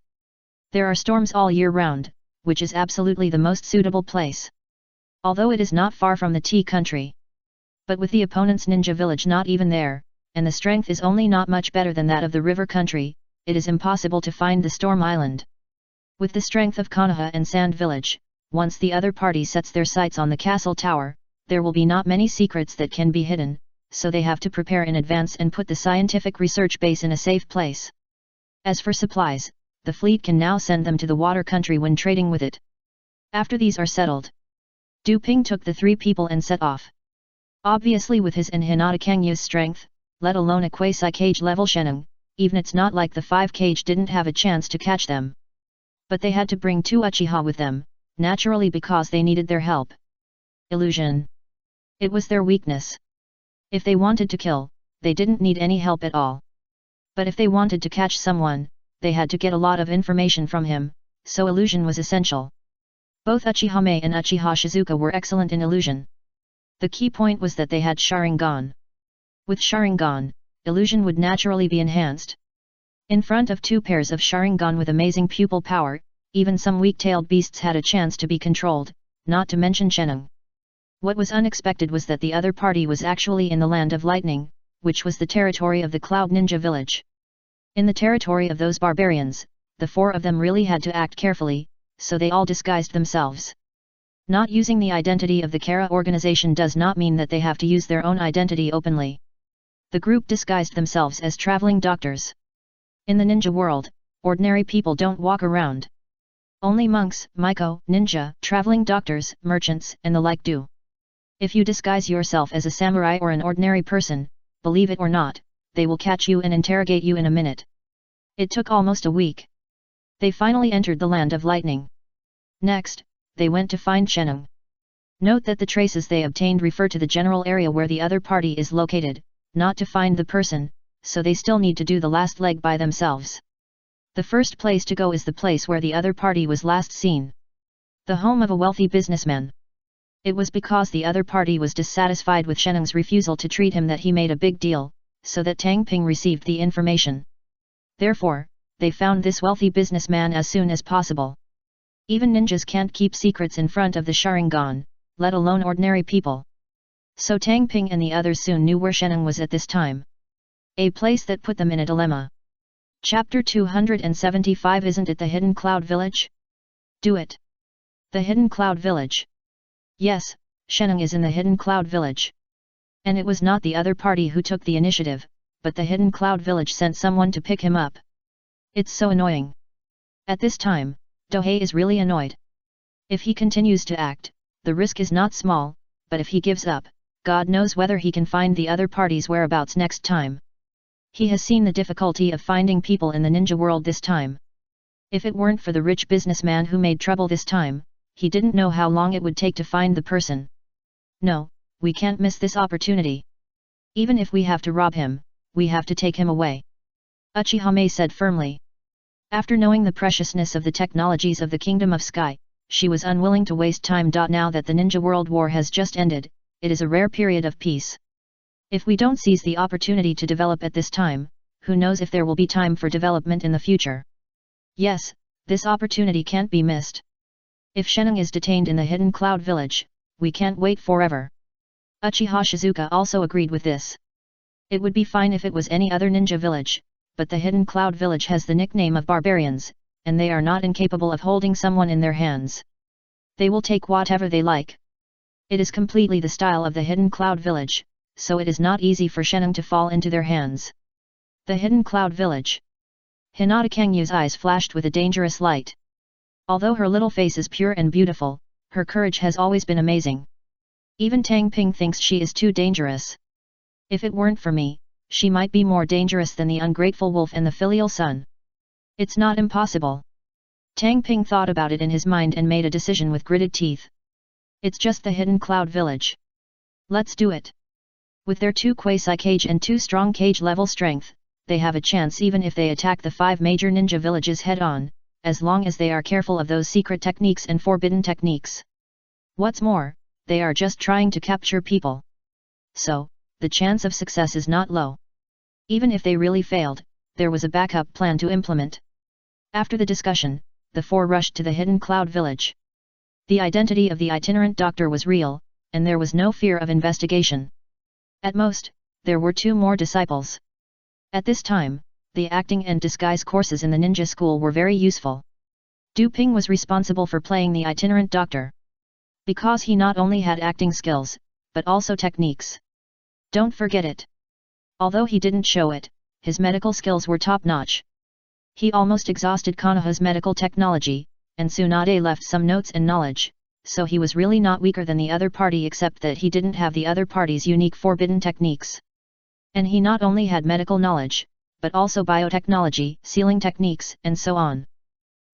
There are storms all year round, which is absolutely the most suitable place. Although it is not far from the tea country. But with the opponent's ninja village not even there, and the strength is only not much better than that of the river country, it is impossible to find the Storm Island. With the strength of Konoha and Sand Village, once the other party sets their sights on the castle tower, there will be not many secrets that can be hidden, so they have to prepare in advance and put the scientific research base in a safe place. As for supplies, the fleet can now send them to the water country when trading with it. After these are settled, Du Ping took the 3 people and set off. Obviously with his and Hinata Kangyu's strength, let alone a quasi-cage level Sheneng, even it's not like the 5 cage didn't have a chance to catch them. But they had to bring 2 Uchiha with them, naturally because they needed their help. Illusion. It was their weakness. If they wanted to kill, they didn't need any help at all. But if they wanted to catch someone, they had to get a lot of information from him, so illusion was essential. Both Uchiha Mei and Uchiha Shizuka were excellent in illusion. The key point was that they had Sharingan. With Sharingan, illusion would naturally be enhanced. In front of 2 pairs of Sharingan with amazing pupil power, even some weak-tailed beasts had a chance to be controlled, not to mention Sheneng. What was unexpected was that the other party was actually in the Land of Lightning, which was the territory of the Cloud Ninja village. In the territory of those barbarians, the 4 of them really had to act carefully, so they all disguised themselves. Not using the identity of the Kara organization does not mean that they have to use their own identity openly. The group disguised themselves as traveling doctors. In the ninja world, ordinary people don't walk around. Only monks, Maiko, ninja, traveling doctors, merchants, and the like do. If you disguise yourself as a samurai or an ordinary person, believe it or not, they will catch you and interrogate you in a minute. It took almost a week. They finally entered the Land of Lightning. Next, they went to find Sheneng. Note that the traces they obtained refer to the general area where the other party is located, not to find the person, so they still need to do the last leg by themselves. The first place to go is the place where the other party was last seen. The home of a wealthy businessman. It was because the other party was dissatisfied with Sheneng's refusal to treat him that he made a big deal, so that Tang Ping received the information. Therefore, they found this wealthy businessman as soon as possible. Even ninjas can't keep secrets in front of the Sharingan, let alone ordinary people. So Tang Ping and the others soon knew where Sheneng was at this time. A place that put them in a dilemma. Chapter 275. Isn't it the Hidden Cloud Village? Do it. The Hidden Cloud Village. Yes, Sheneng is in the Hidden Cloud Village. And it was not the other party who took the initiative, but the Hidden Cloud Village sent someone to pick him up. It's so annoying. At this time, Dohei is really annoyed. If he continues to act, the risk is not small, but if he gives up, God knows whether he can find the other party's whereabouts next time. He has seen the difficulty of finding people in the ninja world this time. If it weren't for the rich businessman who made trouble this time, he didn't know how long it would take to find the person. No, we can't miss this opportunity. Even if we have to rob him, we have to take him away. Uchiha Mei said firmly. After knowing the preciousness of the technologies of the Kingdom of Sky, she was unwilling to waste time. Now that the Ninja World War has just ended, it is a rare period of peace. If we don't seize the opportunity to develop at this time, who knows if there will be time for development in the future. Yes, this opportunity can't be missed. If Sheneng is detained in the Hidden Cloud Village, we can't wait forever. Uchiha Shizuka also agreed with this. It would be fine if it was any other ninja village, but the Hidden Cloud Village has the nickname of barbarians, and they are not incapable of holding someone in their hands. They will take whatever they like. It is completely the style of the Hidden Cloud Village, so it is not easy for Sheneng to fall into their hands. The Hidden Cloud Village. Hinata Kangyu's eyes flashed with a dangerous light. Although her little face is pure and beautiful, her courage has always been amazing. Even Tang Ping thinks she is too dangerous. If it weren't for me, she might be more dangerous than the ungrateful wolf and the filial son. It's not impossible. Tang Ping thought about it in his mind and made a decision with gritted teeth. It's just the hidden cloud village. Let's do it. With their 2 quasi cage and 2 strong cage level strength, they have a chance even if they attack the 5 major ninja villages head on, as long as they are careful of those secret techniques and forbidden techniques. What's more, they are just trying to capture people. So, the chance of success is not low. Even if they really failed, there was a backup plan to implement. After the discussion, the 4 rushed to the hidden cloud village. The identity of the itinerant doctor was real, and there was no fear of investigation. At most, there were 2 more disciples. At this time, the acting and disguise courses in the ninja school were very useful. Du Ping was responsible for playing the itinerant doctor. Because he not only had acting skills, but also techniques. Don't forget it. Although he didn't show it, his medical skills were top-notch. He almost exhausted Konoha's medical technology, and Tsunade left some notes and knowledge, so he was really not weaker than the other party except that he didn't have the other party's unique forbidden techniques. And he not only had medical knowledge, but also biotechnology, sealing techniques, and so on.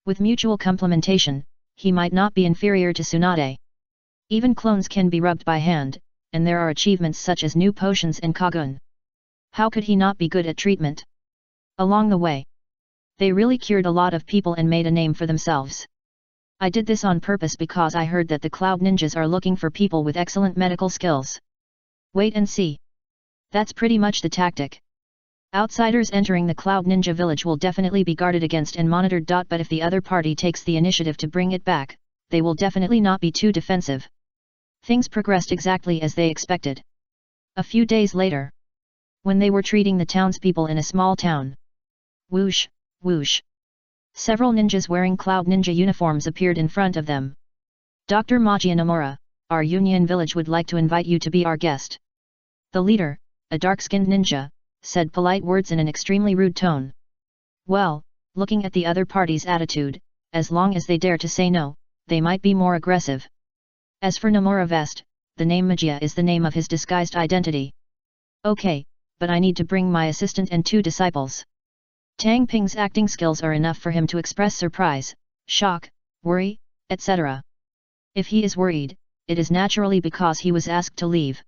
With mutual complementation, he might not be inferior to Tsunade. Even clones can be rubbed by hand, and there are achievements such as new potions and Kagun. How could he not be good at treatment? Along the way, they really cured a lot of people and made a name for themselves. I did this on purpose because I heard that the Cloud Ninjas are looking for people with excellent medical skills. Wait and see. That's pretty much the tactic. Outsiders entering the Cloud Ninja village will definitely be guarded against and monitored. But if the other party takes the initiative to bring it back, they will definitely not be too defensive. Things progressed exactly as they expected. A few days later, when they were treating the townspeople in a small town. Whoosh, whoosh. Several ninjas wearing Cloud Ninja uniforms appeared in front of them. Dr. Maji Nomura, our Union village would like to invite you to be our guest. The leader, a dark-skinned ninja, said polite words in an extremely rude tone. Well, looking at the other party's attitude, as long as they dare to say no, they might be more aggressive. As for Nomura Vest, the name Magia is the name of his disguised identity. Okay, but I need to bring my assistant and 2 disciples. Tang Ping's acting skills are enough for him to express surprise, shock, worry, etc. If he is worried, it is naturally because he was asked to leave.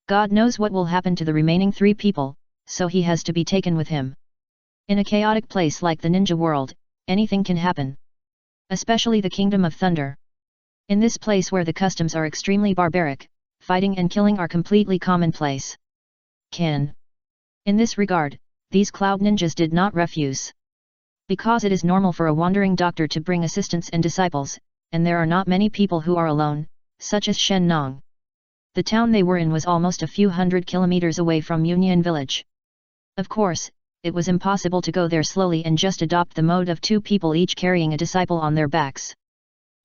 God knows what will happen to the remaining 3 people, so he has to be taken with him. In a chaotic place like the ninja world, anything can happen. Especially the Kingdom of Thunder. In this place where the customs are extremely barbaric, fighting and killing are completely commonplace. In this regard, these Cloud Ninjas did not refuse. Because it is normal for a wandering doctor to bring assistants and disciples, and there are not many people who are alone, such as Shen Nong. The town they were in was almost a few hundred kilometers away from Union Village. Of course, it was impossible to go there slowly and just adopt the mode of 2 people each carrying a disciple on their backs.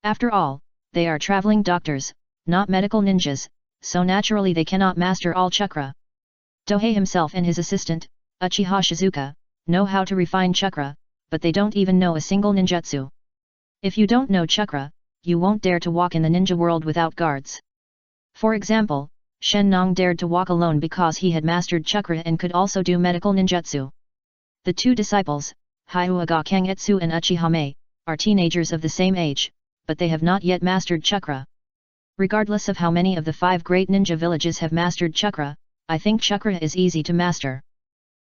After all, they are traveling doctors, not medical ninjas, so naturally they cannot master all chakra. Dohei himself and his assistant, Uchiha Shizuka, know how to refine chakra, but they don't even know a single ninjutsu. If you don't know chakra, you won't dare to walk in the ninja world without guards. For example, Shen Nong dared to walk alone because he had mastered chakra and could also do medical ninjutsu. The 2 disciples, Hyuuga Kangetsu and Uchiha Mei, are teenagers of the same age, but they have not yet mastered chakra. Regardless of how many of the 5 great ninja villages have mastered chakra, I think chakra is easy to master.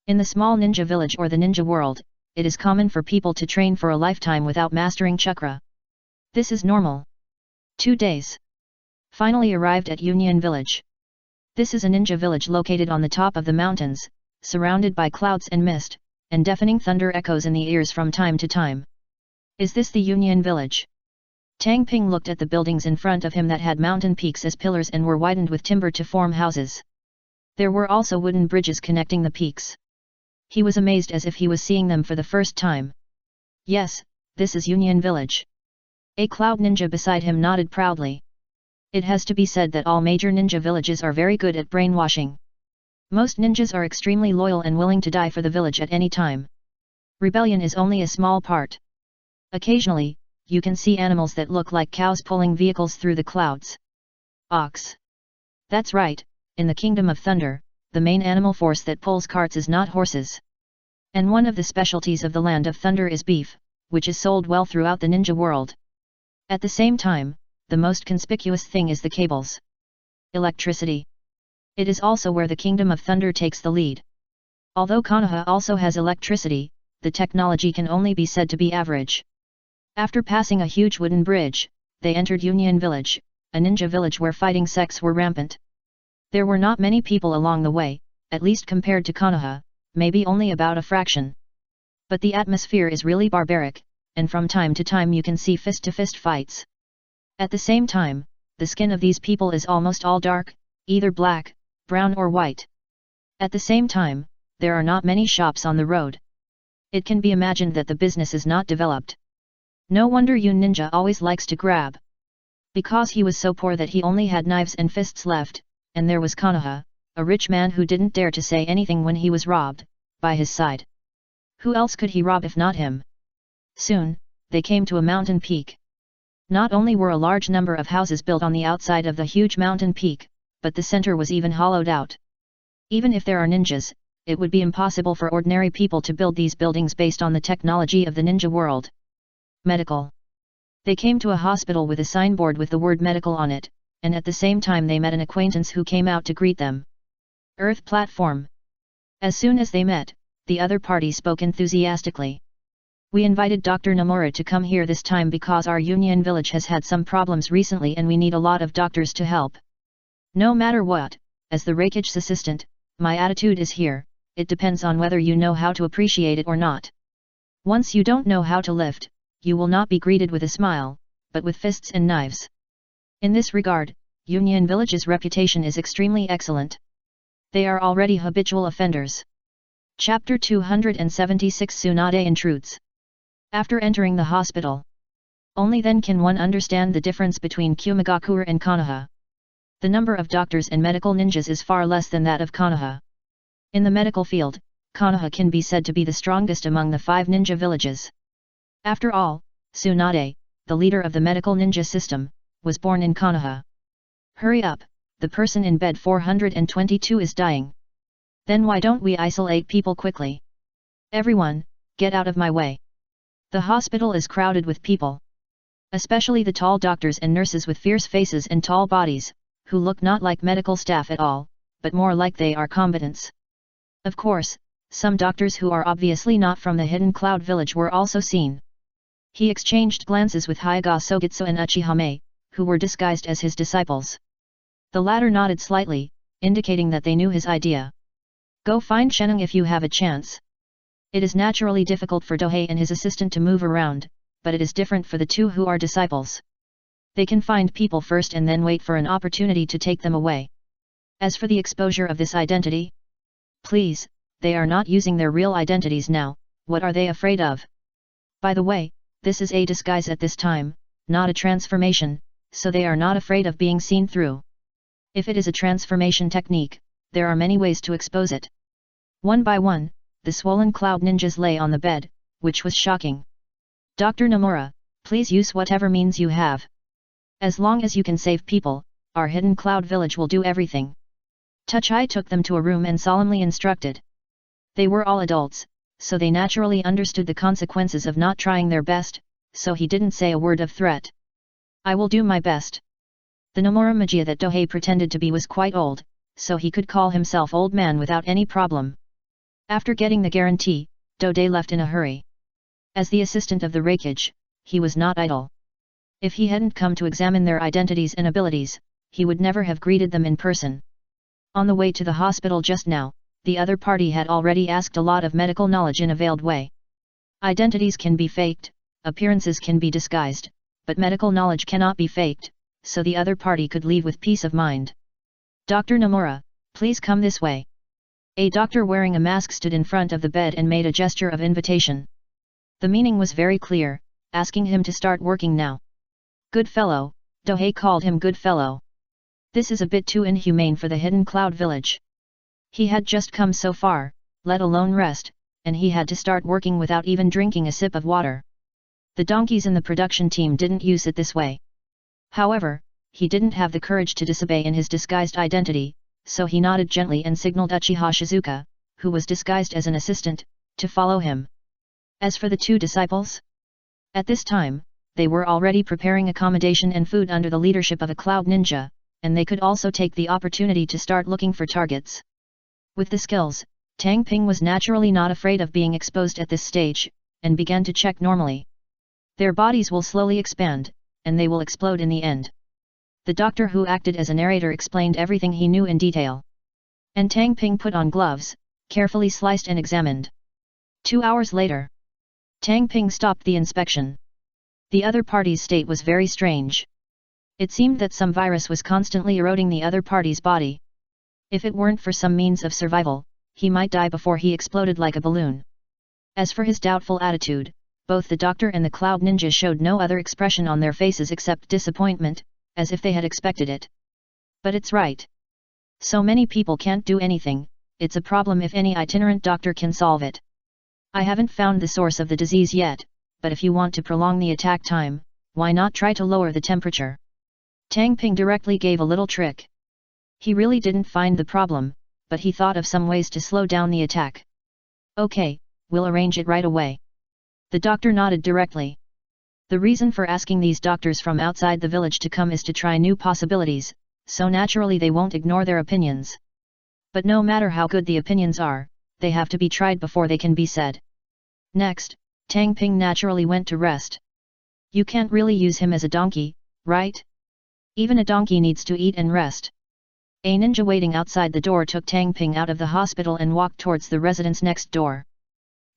In the small ninja village or the ninja world, it is common for people to train for a lifetime without mastering chakra. This is normal. 2 days. Finally arrived at Union Village. This is a ninja village located on the top of the mountains, surrounded by clouds and mist, and deafening thunder echoes in the ears from time to time. Is this the Union Village? Tang Ping looked at the buildings in front of him that had mountain peaks as pillars and were widened with timber to form houses. There were also wooden bridges connecting the peaks. He was amazed as if he was seeing them for the first time. Yes, this is Union Village. A Cloud Ninja beside him nodded proudly. It has to be said that all major ninja villages are very good at brainwashing. Most ninjas are extremely loyal and willing to die for the village at any time. Rebellion is only a small part. Occasionally, you can see animals that look like cows pulling vehicles through the clouds. Ox. That's right, in the Kingdom of Thunder, the main animal force that pulls carts is not horses. And one of the specialties of the Land of Thunder is beef, which is sold well throughout the ninja world. At the same time, the most conspicuous thing is the cables. Electricity. It is also where the Kingdom of Thunder takes the lead. Although Konoha also has electricity, the technology can only be said to be average. After passing a huge wooden bridge, they entered Union Village, a ninja village where fighting sects were rampant. There were not many people along the way, at least compared to Konoha, maybe only about a fraction. But the atmosphere is really barbaric, and from time to time you can see fist-to-fist fights. At the same time, the skin of these people is almost all dark, either black, brown or white. At the same time, there are not many shops on the road. It can be imagined that the business is not developed. No wonder Yun Ninja always likes to grab. Because he was so poor that he only had knives and fists left, and there was Konoha, a rich man who didn't dare to say anything when he was robbed, by his side. Who else could he rob if not him? Soon, they came to a mountain peak. Not only were a large number of houses built on the outside of the huge mountain peak, but the center was even hollowed out. Even if there are ninjas, it would be impossible for ordinary people to build these buildings based on the technology of the ninja world. Medical. They came to a hospital with a signboard with the word medical on it, and at the same time they met an acquaintance who came out to greet them. Earth platform. As soon as they met, the other party spoke enthusiastically. We invited Dr. Nomura to come here this time because our Union village has had some problems recently and we need a lot of doctors to help. No matter what, as the Reikage's assistant, my attitude is here, it depends on whether you know how to appreciate it or not. Once you don't know how to lift, you will not be greeted with a smile, but with fists and knives. In this regard, Union Village's reputation is extremely excellent. They are already habitual offenders. Chapter 276 Tsunade intrudes. After entering the hospital, only then can one understand the difference between Kumagakure and Konoha. The number of doctors and medical ninjas is far less than that of Konoha. In the medical field, Konoha can be said to be the strongest among the 5 ninja villages. After all, Tsunade, the leader of the medical ninja system, was born in Konoha. Hurry up, the person in bed 422 is dying. Then why don't we isolate people quickly? Everyone, get out of my way. The hospital is crowded with people. Especially the tall doctors and nurses with fierce faces and tall bodies, who look not like medical staff at all, but more like they are combatants. Of course, some doctors who are obviously not from the Hidden Cloud village were also seen. He exchanged glances with Hyuga Sogitsu and Uchihame, who were disguised as his disciples. The latter nodded slightly, indicating that they knew his idea. Go find Sheneng if you have a chance. It is naturally difficult for Dohei and his assistant to move around, but it is different for the 2 who are disciples. They can find people first and then wait for an opportunity to take them away. As for the exposure of this identity, please, they are not using their real identities now, what are they afraid of? By the way, this is a disguise at this time, not a transformation, so they are not afraid of being seen through. If it is a transformation technique, there are many ways to expose it. One by one, the swollen cloud ninjas lay on the bed, which was shocking. Dr. Nomura, please use whatever means you have. As long as you can save people, our Hidden Cloud village will do everything. Tuchai took them to a room and solemnly instructed. They were all adults, so they naturally understood the consequences of not trying their best, so he didn't say a word of threat. I will do my best. The Nomura Magia that Dohei pretended to be was quite old, so he could call himself old man without any problem. After getting the guarantee, Dohei left in a hurry. As the assistant of the Reikage, he was not idle. If he hadn't come to examine their identities and abilities, he would never have greeted them in person. On the way to the hospital just now, the other party had already asked a lot of medical knowledge in a veiled way. Identities can be faked, appearances can be disguised, but medical knowledge cannot be faked, so the other party could leave with peace of mind. Dr. Nomura, please come this way. A doctor wearing a mask stood in front of the bed and made a gesture of invitation. The meaning was very clear, asking him to start working now. Good fellow, Dohei called him good fellow. This is a bit too inhumane for the Hidden Cloud village. He had just come so far, let alone rest, and he had to start working without even drinking a sip of water. The donkeys in the production team didn't use it this way. However, he didn't have the courage to disobey in his disguised identity, so he nodded gently and signaled Uchiha Shizuka, who was disguised as an assistant, to follow him. As for the two disciples, at this time, they were already preparing accommodation and food under the leadership of a cloud ninja, and they could also take the opportunity to start looking for targets. With the skills, Tang Ping was naturally not afraid of being exposed at this stage, and began to check normally. Their bodies will slowly expand, and they will explode in the end. The doctor who acted as a narrator explained everything he knew in detail. And Tang Ping put on gloves, carefully sliced and examined. 2 hours later, Tang Ping stopped the inspection. The other party's state was very strange. It seemed that some virus was constantly eroding the other party's body. If it weren't for some means of survival, he might die before he exploded like a balloon. As for his doubtful attitude, both the doctor and the cloud ninja showed no other expression on their faces except disappointment, as if they had expected it. But it's right. So many people can't do anything, it's a problem if any itinerant doctor can solve it. I haven't found the source of the disease yet, but if you want to prolong the attack time, why not try to lower the temperature? Tang Ping directly gave a little trick. He really didn't find the problem, but he thought of some ways to slow down the attack. Okay, we'll arrange it right away. The doctor nodded directly. The reason for asking these doctors from outside the village to come is to try new possibilities, so naturally they won't ignore their opinions. But no matter how good the opinions are, they have to be tried before they can be said. Next, Tang Ping naturally went to rest. You can't really use him as a donkey, right? Even a donkey needs to eat and rest. A ninja waiting outside the door took Tang Ping out of the hospital and walked towards the residence next door.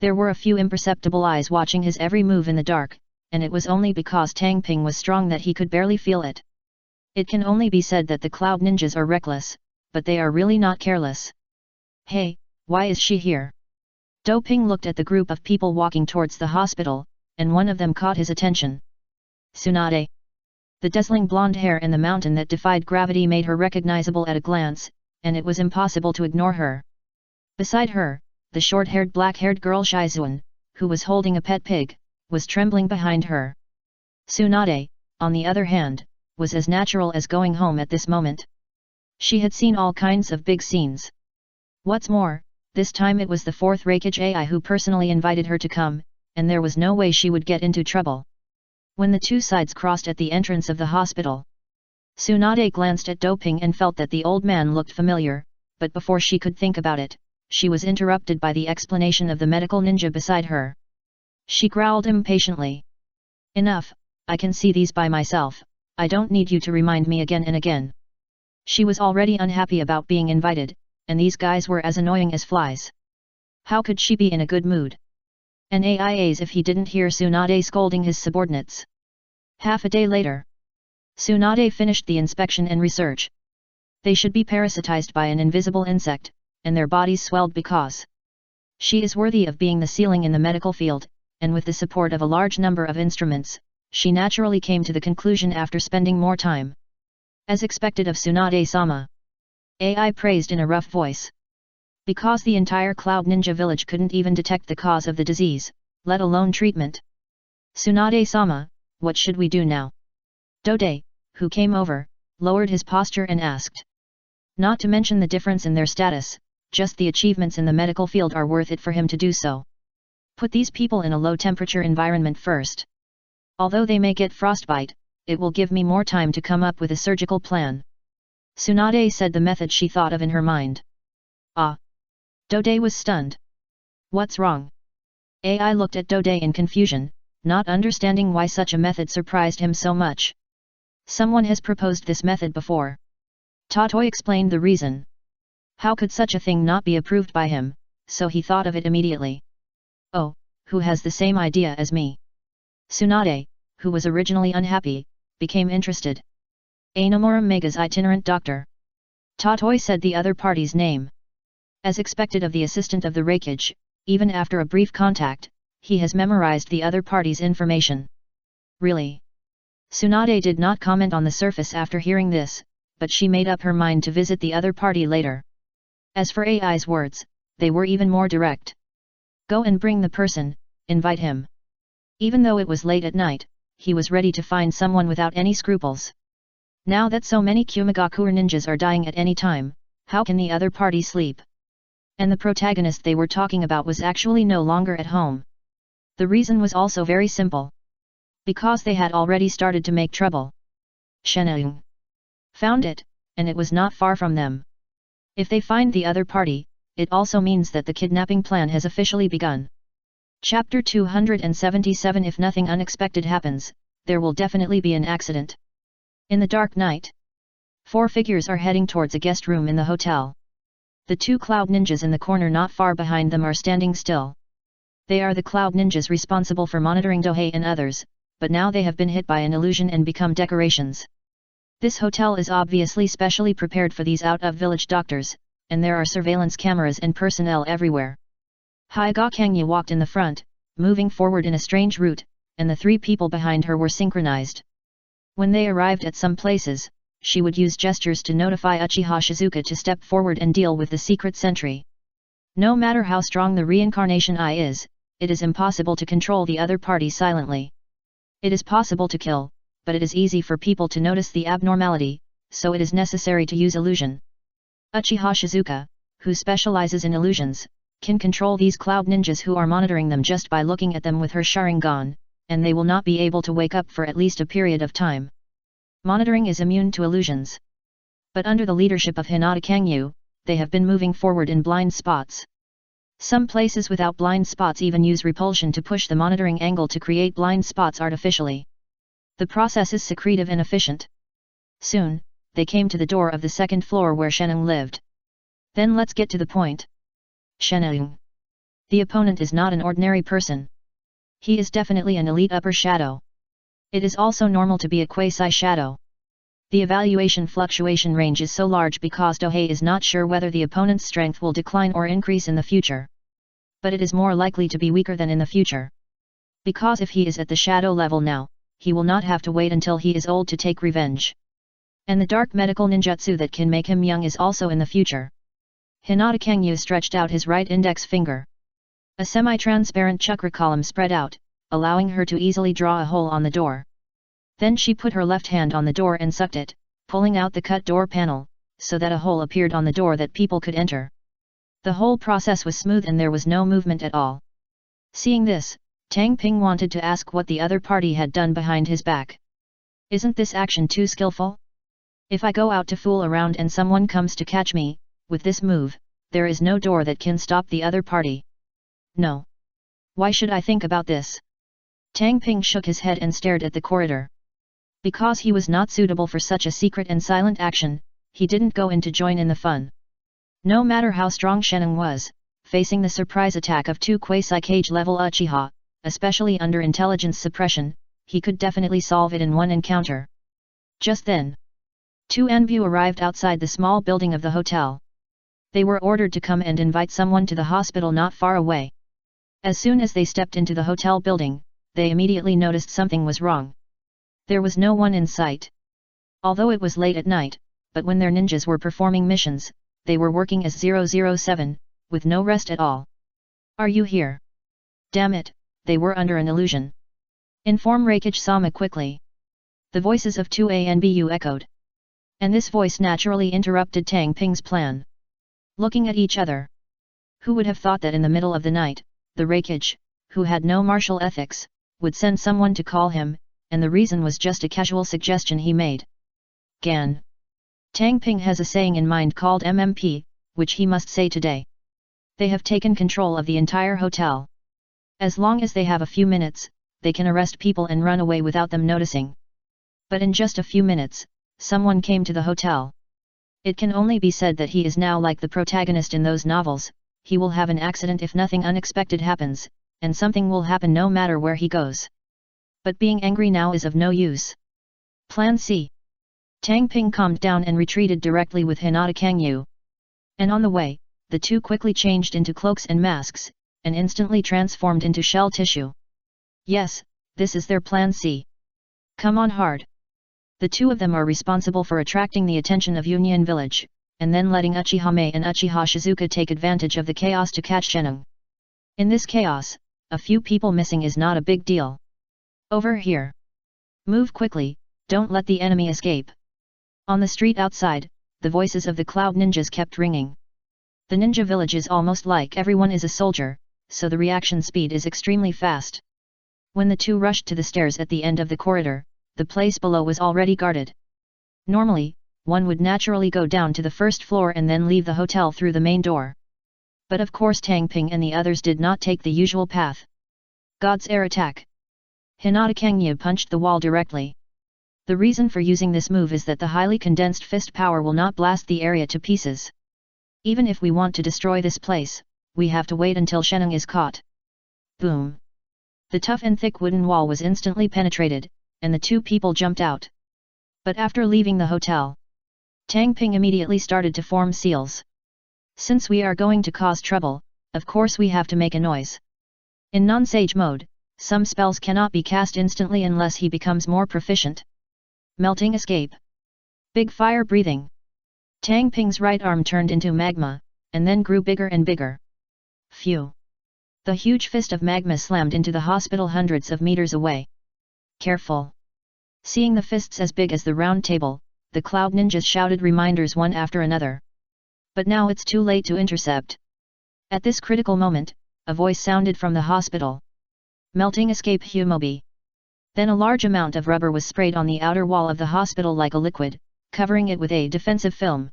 There were a few imperceptible eyes watching his every move in the dark, and it was only because Tang Ping was strong that he could barely feel it. It can only be said that the cloud ninjas are reckless, but they are really not careless. Hey, why is she here? Do Ping looked at the group of people walking towards the hospital, and one of them caught his attention. Tsunade. The dazzling blonde hair and the mountain that defied gravity made her recognizable at a glance, and it was impossible to ignore her. Beside her, the short-haired black-haired girl Shizuan, who was holding a pet pig, was trembling behind her. Tsunade, on the other hand, was as natural as going home at this moment. She had seen all kinds of big scenes. What's more, this time it was the fourth Reikage AI who personally invited her to come, and there was no way she would get into trouble. When the two sides crossed at the entrance of the hospital, Tsunade glanced at Do Ping and felt that the old man looked familiar, but before she could think about it, she was interrupted by the explanation of the medical ninja beside her. She growled impatiently. Enough, I can see these by myself, I don't need you to remind me again and again. She was already unhappy about being invited, and these guys were as annoying as flies. How could she be in a good mood? An AIAs if he didn't hear Tsunade scolding his subordinates. Half a day later, Tsunade finished the inspection and research. They should be parasitized by an invisible insect, and their bodies swelled because she is worthy of being the ceiling in the medical field, and with the support of a large number of instruments, she naturally came to the conclusion after spending more time. As expected of Tsunade-sama, AI praised in a rough voice. Because the entire Cloud Ninja village couldn't even detect the cause of the disease, let alone treatment. Tsunade-sama, what should we do now? Dode, who came over, lowered his posture and asked. Not to mention the difference in their status, just the achievements in the medical field are worth it for him to do so. Put these people in a low-temperature environment first. Although they may get frostbite, it will give me more time to come up with a surgical plan. Tsunade said the method she thought of in her mind. Ah! Dode was stunned. What's wrong? AI looked at Dode in confusion, not understanding why such a method surprised him so much. Someone has proposed this method before. Totoi explained the reason. How could such a thing not be approved by him, so he thought of it immediately. Oh, who has the same idea as me? Tsunade, who was originally unhappy, became interested. Ainomura Mega's itinerant doctor. Totoi said the other party's name. As expected of the assistant of the Reikage, even after a brief contact, he has memorized the other party's information. Really? Tsunade did not comment on the surface after hearing this, but she made up her mind to visit the other party later. As for AI's words, they were even more direct. Go and bring the person, invite him. Even though it was late at night, he was ready to find someone without any scruples. Now that so many Kumagakure ninjas are dying at any time, how can the other party sleep? And the protagonist they were talking about was actually no longer at home. The reason was also very simple. Because they had already started to make trouble. Sheneng found it, and it was not far from them. If they find the other party, it also means that the kidnapping plan has officially begun. Chapter 277 If nothing unexpected happens, there will definitely be an accident. In the dark night, 4 figures are heading towards a guest room in the hotel. The 2 cloud ninjas in the corner not far behind them are standing still. They are the cloud ninjas responsible for monitoring Dohei and others, but now they have been hit by an illusion and become decorations. This hotel is obviously specially prepared for these out-of-village doctors, and there are surveillance cameras and personnel everywhere. Haiga Kangyu walked in the front, moving forward in a strange route, and the 3 people behind her were synchronized. When they arrived at some places, she would use gestures to notify Uchiha Shizuka to step forward and deal with the secret sentry. No matter how strong the reincarnation eye is, it is impossible to control the other party silently. It is possible to kill, but it is easy for people to notice the abnormality, so it is necessary to use illusion. Uchiha Shizuka, who specializes in illusions, can control these cloud ninjas who are monitoring them just by looking at them with her Sharingan, and they will not be able to wake up for at least a period of time. Monitoring is immune to illusions. But under the leadership of Hinata Kangyu, they have been moving forward in blind spots. Some places without blind spots even use repulsion to push the monitoring angle to create blind spots artificially. The process is secretive and efficient. Soon, they came to the door of the 2nd floor where Sheneng lived. Then let's get to the point. Sheneng. The opponent is not an ordinary person. He is definitely an elite upper shadow. It is also normal to be a quasi-shadow. The evaluation fluctuation range is so large because Dohei is not sure whether the opponent's strength will decline or increase in the future. But it is more likely to be weaker than in the future. Because if he is at the shadow level now, he will not have to wait until he is old to take revenge. And the dark medical ninjutsu that can make him young is also in the future. Hinata Kangyu stretched out his right index finger. A semi-transparent chakra column spread out, allowing her to easily draw a hole on the door. Then she put her left hand on the door and sucked it, pulling out the cut door panel, so that a hole appeared on the door that people could enter. The whole process was smooth and there was no movement at all. Seeing this, Tang Ping wanted to ask what the other party had done behind his back. Isn't this action too skillful? If I go out to fool around and someone comes to catch me, with this move, there is no door that can stop the other party. No. Why should I think about this? Tang Ping shook his head and stared at the corridor. Because he was not suitable for such a secret and silent action, he didn't go in to join in the fun. No matter how strong Sheneng was, facing the surprise attack of 2 quasi-cage level Uchiha, especially under intelligence suppression, he could definitely solve it in one encounter. Just then, 2 Anbu arrived outside the small building of the hotel. They were ordered to come and invite someone to the hospital not far away. As soon as they stepped into the hotel building, they immediately noticed something was wrong. There was no one in sight. Although it was late at night, but when their ninjas were performing missions, they were working as 007, with no rest at all. Are you here? Damn it, they were under an illusion. Inform Reikage-sama quickly. The voices of 2 Anbu echoed. And this voice naturally interrupted Tang Ping's plan. Looking at each other. Who would have thought that in the middle of the night, the Reikage, who had no martial ethics, would send someone to call him, and the reason was just a casual suggestion he made. Gan. Tang Ping has a saying in mind called MMP, which he must say today. They have taken control of the entire hotel. As long as they have a few minutes, they can arrest people and run away without them noticing. But in just a few minutes, someone came to the hotel. It can only be said that he is now like the protagonist in those novels, he will have an accident if nothing unexpected happens, and something will happen no matter where he goes. But being angry now is of no use. Plan C. Tang Ping calmed down and retreated directly with Hinata Kangyu. And on the way, the 2 quickly changed into cloaks and masks, and instantly transformed into shell tissue. Yes, this is their plan C. Come on hard. The 2 of them are responsible for attracting the attention of Union Village, and then letting Uchiha Mei and Uchiha Shizuka take advantage of the chaos to catch Sheneng. In this chaos, a few people missing is not a big deal. Over here. Move quickly, don't let the enemy escape. On the street outside, the voices of the cloud ninjas kept ringing. The ninja village is almost like everyone is a soldier, so the reaction speed is extremely fast. When the two rushed to the stairs at the end of the corridor, the place below was already guarded. Normally, one would naturally go down to the first floor and then leave the hotel through the main door. But of course Tang Ping and the others did not take the usual path. God's air attack. Hinata Kangyu punched the wall directly. The reason for using this move is that the highly condensed fist power will not blast the area to pieces. Even if we want to destroy this place, we have to wait until Sheneng is caught. Boom! The tough and thick wooden wall was instantly penetrated, and the two people jumped out. But after leaving the hotel, Tang Ping immediately started to form seals. Since we are going to cause trouble, of course we have to make a noise. In non-sage mode, some spells cannot be cast instantly unless he becomes more proficient. Melting escape. Big fire breathing. Tang Ping's right arm turned into magma, and then grew bigger and bigger. Phew! The huge fist of magma slammed into the hospital hundreds of meters away. Careful! Seeing the fists as big as the round table, the cloud ninjas shouted reminders one after another. But now it's too late to intercept. At this critical moment, a voice sounded from the hospital. Melting escape Humobi. Then a large amount of rubber was sprayed on the outer wall of the hospital like a liquid, covering it with a defensive film.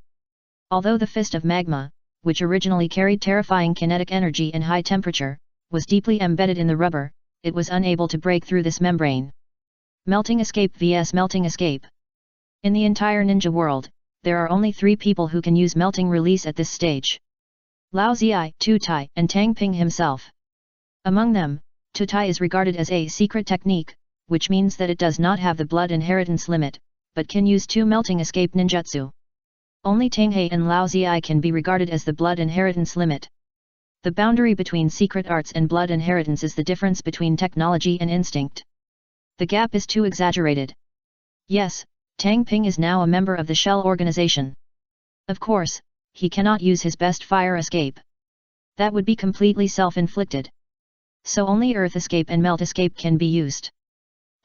Although the fist of magma, which originally carried terrifying kinetic energy and high temperature, was deeply embedded in the rubber, it was unable to break through this membrane. Melting escape vs melting escape. In the entire ninja world, there are only 3 people who can use melting release at this stage. Lao Ziai, Tutai, and Tang Ping himself. Among them, Tutai is regarded as a secret technique, which means that it does not have the blood inheritance limit, but can use 2 melting escape ninjutsu. Only Tanghei and Lao Ziai can be regarded as the blood inheritance limit. The boundary between secret arts and blood inheritance is the difference between technology and instinct. The gap is too exaggerated. Yes, Tang Ping is now a member of the Shell organization. Of course, he cannot use his best fire escape. That would be completely self-inflicted. So only earth escape and melt escape can be used.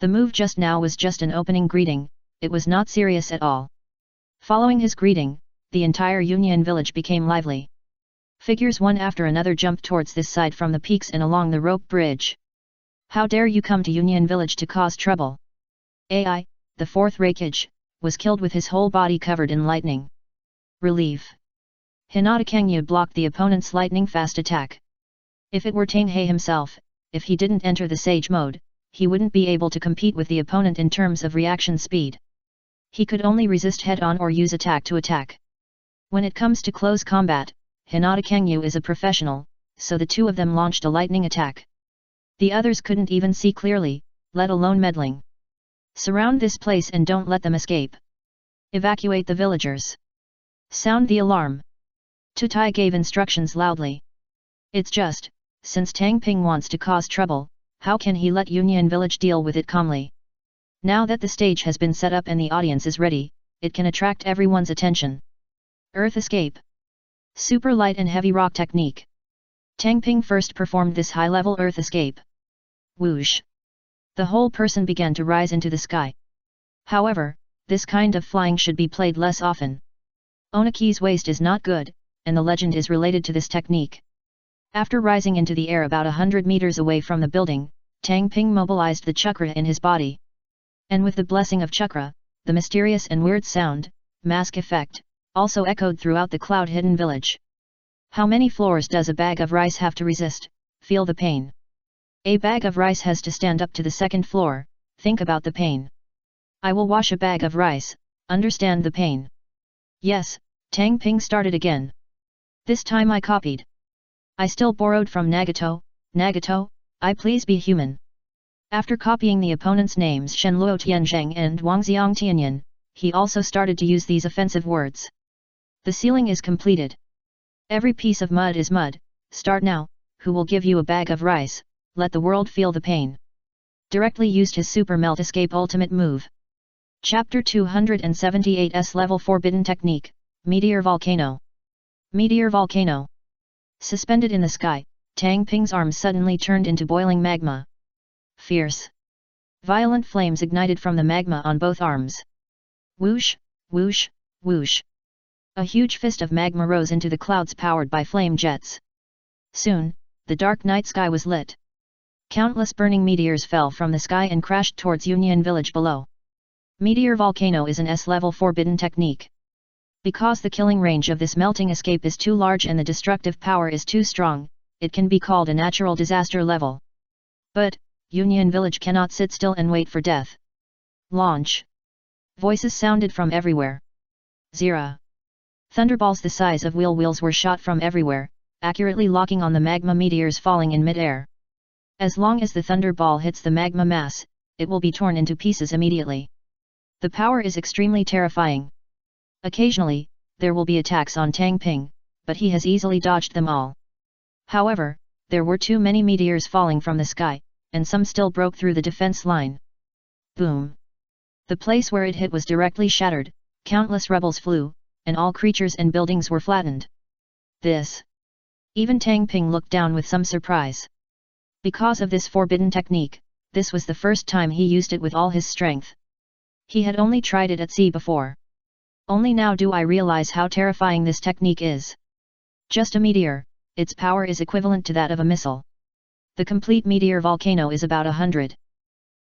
The move just now was just an opening greeting, it was not serious at all. Following his greeting, the entire Union village became lively. Figures one after another jumped towards this side from the peaks and along the rope bridge. How dare you come to Union village to cause trouble? AI, the 4th Reikage, was killed with his whole body covered in lightning. Relief. Hinata Kangyu blocked the opponent's lightning-fast attack. If it were Tanghei himself, if he didn't enter the Sage mode, he wouldn't be able to compete with the opponent in terms of reaction speed. He could only resist head-on or use attack to attack. When it comes to close combat, Hinata Kangyu is a professional, so the two of them launched a lightning attack. The others couldn't even see clearly, let alone meddling. Surround this place and don't let them escape. Evacuate the villagers. Sound the alarm. Tutai gave instructions loudly. It's just, since Tang Ping wants to cause trouble, how can he let Union Village deal with it calmly? Now that the stage has been set up and the audience is ready, it can attract everyone's attention. Earth escape. Super light and heavy rock technique. Tang Ping first performed this high-level earth escape. Whoosh! The whole person began to rise into the sky. However, this kind of flying should be played less often. Onaki's waist is not good, and the legend is related to this technique. After rising into the air about 100 meters away from the building, Tang Ping mobilized the chakra in his body. And with the blessing of chakra, the mysterious and weird sound, mask effect, also echoed throughout the cloud-hidden village. How many floors does a bag of rice have to resist? Feel the pain. A bag of rice has to stand up to the 2nd floor, think about the pain. I will wash a bag of rice, understand the pain. Yes, Tang Ping started again. This time I copied. I still borrowed from Nagato, I please be human. After copying the opponent's names Shenluo Tianzheng and Wangxiang Tianyan, he also started to use these offensive words. The ceiling is completed. Every piece of mud is mud, start now, who will give you a bag of rice, let the world feel the pain. Directly used his super melt escape ultimate move. Chapter 278's Level Forbidden Technique, Meteor Volcano. Meteor Volcano. Suspended in the sky, Tang Ping's arms suddenly turned into boiling magma. Fierce, violent flames ignited from the magma on both arms. Whoosh, whoosh, whoosh. A huge fist of magma rose into the clouds powered by flame jets. Soon, the dark night sky was lit. Countless burning meteors fell from the sky and crashed towards Union Village below. Meteor volcano is an S-level forbidden technique. Because the killing range of this melting escape is too large and the destructive power is too strong, it can be called a natural disaster level. But, Union Village cannot sit still and wait for death. Launch! Voices sounded from everywhere. Zera. Thunderballs the size of wheels were shot from everywhere, accurately locking on the magma meteors falling in mid-air. As long as the thunderball hits the magma mass, it will be torn into pieces immediately. The power is extremely terrifying. Occasionally, there will be attacks on Tang Ping, but he has easily dodged them all. However, there were too many meteors falling from the sky, and some still broke through the defense line. Boom! The place where it hit was directly shattered, countless rebels flew, and all creatures and buildings were flattened. This. Even Tang Ping looked down with some surprise. Because of this forbidden technique, this was the first time he used it with all his strength. He had only tried it at sea before. Only now do I realize how terrifying this technique is. Just a meteor, its power is equivalent to that of a missile. The complete meteor volcano is about 100.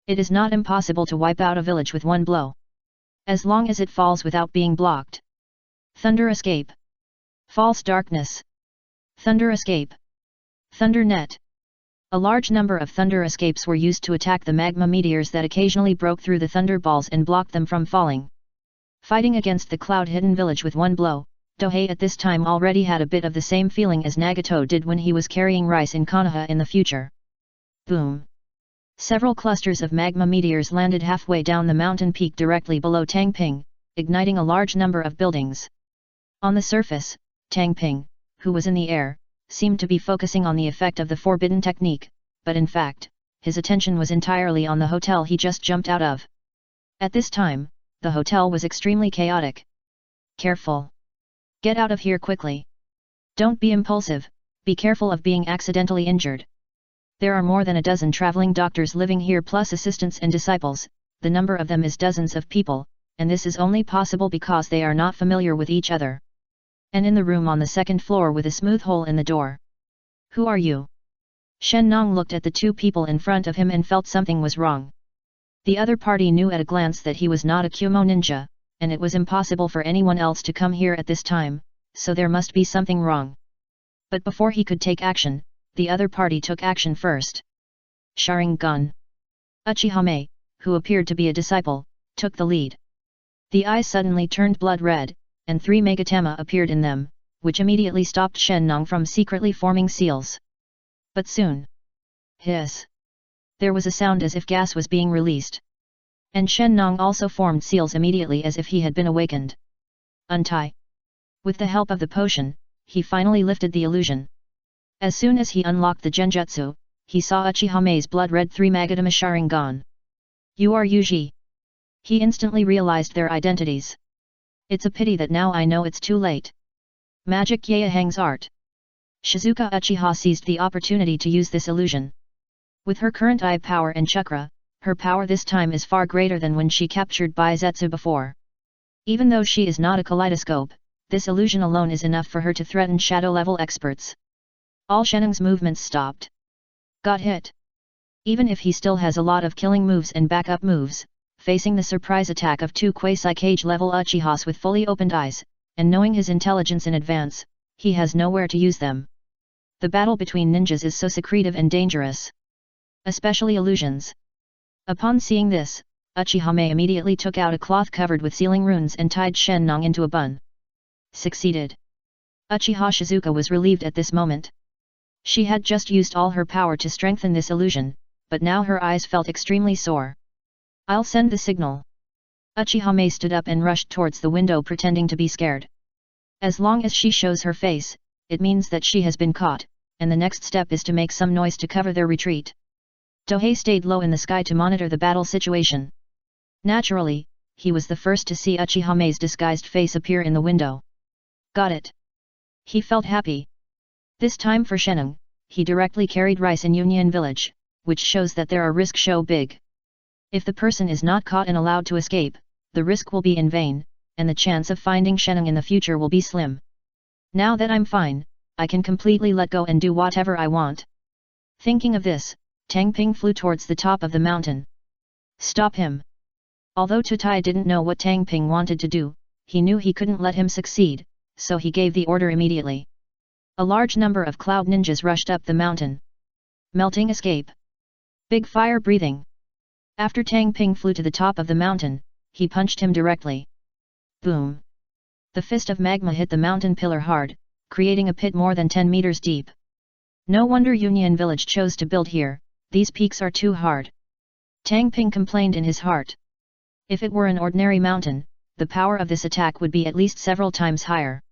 It is not impossible to wipe out a village with one blow. As long as it falls without being blocked. Thunder escape. False darkness. Thunder escape. Thunder net. A large number of thunder escapes were used to attack the magma meteors that occasionally broke through the thunderballs and blocked them from falling. Fighting against the cloud-hidden village with one blow, Dohei at this time already had a bit of the same feeling as Nagato did when he was carrying rice in Konoha in the future. Boom! Several clusters of magma meteors landed halfway down the mountain peak directly below Tang Ping, igniting a large number of buildings. On the surface, Tang Ping, who was in the air, seemed to be focusing on the effect of the forbidden technique, but in fact, his attention was entirely on the hotel he just jumped out of. At this time, the hotel was extremely chaotic. Careful! Get out of here quickly! Don't be impulsive, be careful of being accidentally injured. There are more than a dozen traveling doctors living here plus assistants and disciples, the number of them is dozens of people, and this is only possible because they are not familiar with each other. And in the room on the second floor with a smooth hole in the door. Who are you? Shen Nong looked at the two people in front of him and felt something was wrong. The other party knew at a glance that he was not a Kumo ninja, and it was impossible for anyone else to come here at this time, so there must be something wrong. But before he could take action, the other party took action first. Sharingan. Uchihame, who appeared to be a disciple, took the lead. The eyes suddenly turned blood red, and 3 megatama appeared in them, which immediately stopped Shen Nong from secretly forming seals. But soon. Hiss! There was a sound as if gas was being released. And Shen Nong also formed seals immediately as if he had been awakened. Untie! With the help of the potion, he finally lifted the illusion. As soon as he unlocked the genjutsu, he saw Uchihame's blood-red 3 Magatama Sharingan. You are Yuji. He instantly realized their identities. It's a pity that now I know it's too late. Magic Yaehang's art. Shizuka Uchiha seized the opportunity to use this illusion. With her current eye power and chakra, her power this time is far greater than when she captured Baizetsu before. Even though she is not a kaleidoscope, this illusion alone is enough for her to threaten shadow-level experts. All Shenong's movements stopped. Got hit. Even if he still has a lot of killing moves and backup moves, facing the surprise attack of 2 Quasi-Cage-level Uchihas with fully opened eyes, and knowing his intelligence in advance, he has nowhere to use them. The battle between ninjas is so secretive and dangerous. Especially illusions. Upon seeing this, Uchihame immediately took out a cloth covered with sealing runes and tied Shen Nong into a bun. Succeeded. Uchiha Shizuka was relieved at this moment. She had just used all her power to strengthen this illusion, but now her eyes felt extremely sore. I'll send the signal. Uchihame stood up and rushed towards the window pretending to be scared. As long as she shows her face, it means that she has been caught, and the next step is to make some noise to cover their retreat. Dohei stayed low in the sky to monitor the battle situation. Naturally, he was the first to see Uchihame's disguised face appear in the window. Got it. He felt happy. This time for Shenong, he directly carried rice in Union Village, which shows that there are risks so big. If the person is not caught and allowed to escape, the risk will be in vain, and the chance of finding Sheneng in the future will be slim. Now that I'm fine, I can completely let go and do whatever I want. Thinking of this, Tang Ping flew towards the top of the mountain. Stop him! Although Tutai didn't know what Tang Ping wanted to do, he knew he couldn't let him succeed, so he gave the order immediately. A large number of cloud ninjas rushed up the mountain. Melting escape. Big fire breathing. After Tang Ping flew to the top of the mountain, he punched him directly. Boom! The fist of magma hit the mountain pillar hard, creating a pit more than 10 meters deep. No wonder Union Village chose to build here, these peaks are too hard. Tang Ping complained in his heart. If it were an ordinary mountain, the power of this attack would be at least several times higher.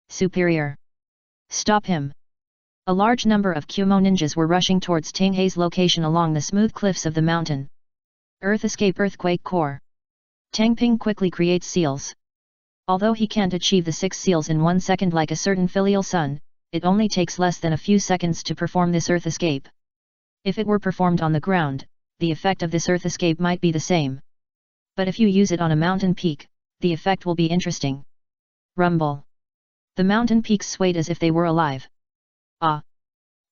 Superior! Stop him! A large number of Kumo ninjas were rushing towards Tang Hei's location along the smooth cliffs of the mountain. Earth escape earthquake core. Tang Ping quickly creates seals. Although he can't achieve the 6 seals in 1 second like a certain filial son, it only takes less than a few seconds to perform this earth escape. If it were performed on the ground, the effect of this earth escape might be the same. But if you use it on a mountain peak, the effect will be interesting. Rumble. The mountain peaks swayed as if they were alive. Ah!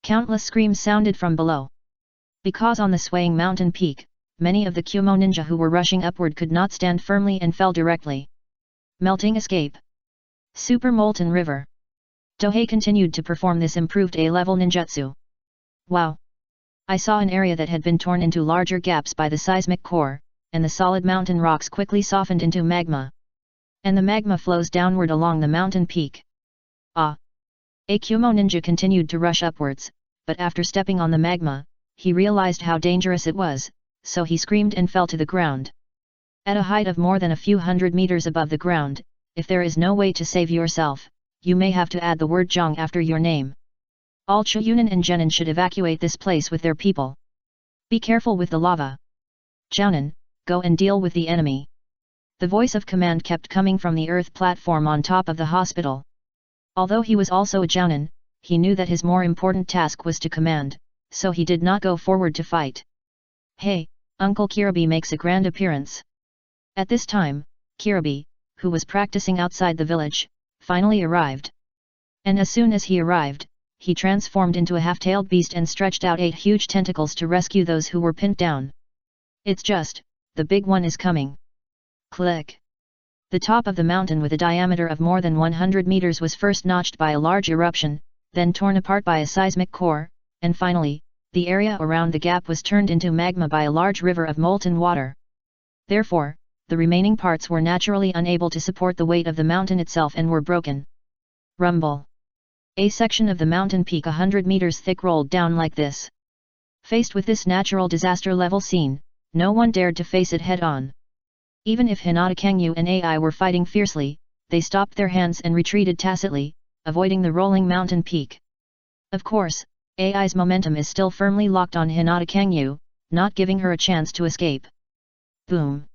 Countless screams sounded from below. Because on the swaying mountain peak, many of the Kumo ninja who were rushing upward could not stand firmly and fell directly. Melting escape. Super molten river. Tohei continued to perform this improved A-level ninjutsu. Wow! I saw an area that had been torn into larger gaps by the seismic core, and the solid mountain rocks quickly softened into magma. And the magma flows downward along the mountain peak. Ah! A Kumo ninja continued to rush upwards, but after stepping on the magma, he realized how dangerous it was, so he screamed and fell to the ground. At a height of more than a few hundred meters above the ground, if there is no way to save yourself, you may have to add the word Zhang after your name. All Chuyunan and Genin should evacuate this place with their people. Be careful with the lava. Jiaonan, go and deal with the enemy. The voice of command kept coming from the earth platform on top of the hospital. Although he was also a Jiaonan, he knew that his more important task was to command, so he did not go forward to fight. Hey, Uncle Kiribi makes a grand appearance. At this time, Kiribi, who was practicing outside the village, finally arrived. And as soon as he arrived, he transformed into a half-tailed beast and stretched out 8 huge tentacles to rescue those who were pinned down. It's just, the big one is coming. Click! The top of the mountain with a diameter of more than 100 meters was first notched by a large eruption, then torn apart by a seismic core, and finally, the area around the gap was turned into magma by a large river of molten water. Therefore, the remaining parts were naturally unable to support the weight of the mountain itself and were broken. Rumble. A section of the mountain peak 100 meters thick rolled down like this. Faced with this natural disaster level scene, no one dared to face it head-on. Even if Hinata Kangyu and AI were fighting fiercely, they stopped their hands and retreated tacitly, avoiding the rolling mountain peak. Of course, AI's momentum is still firmly locked on Hinata Kangyu, not giving her a chance to escape. Boom!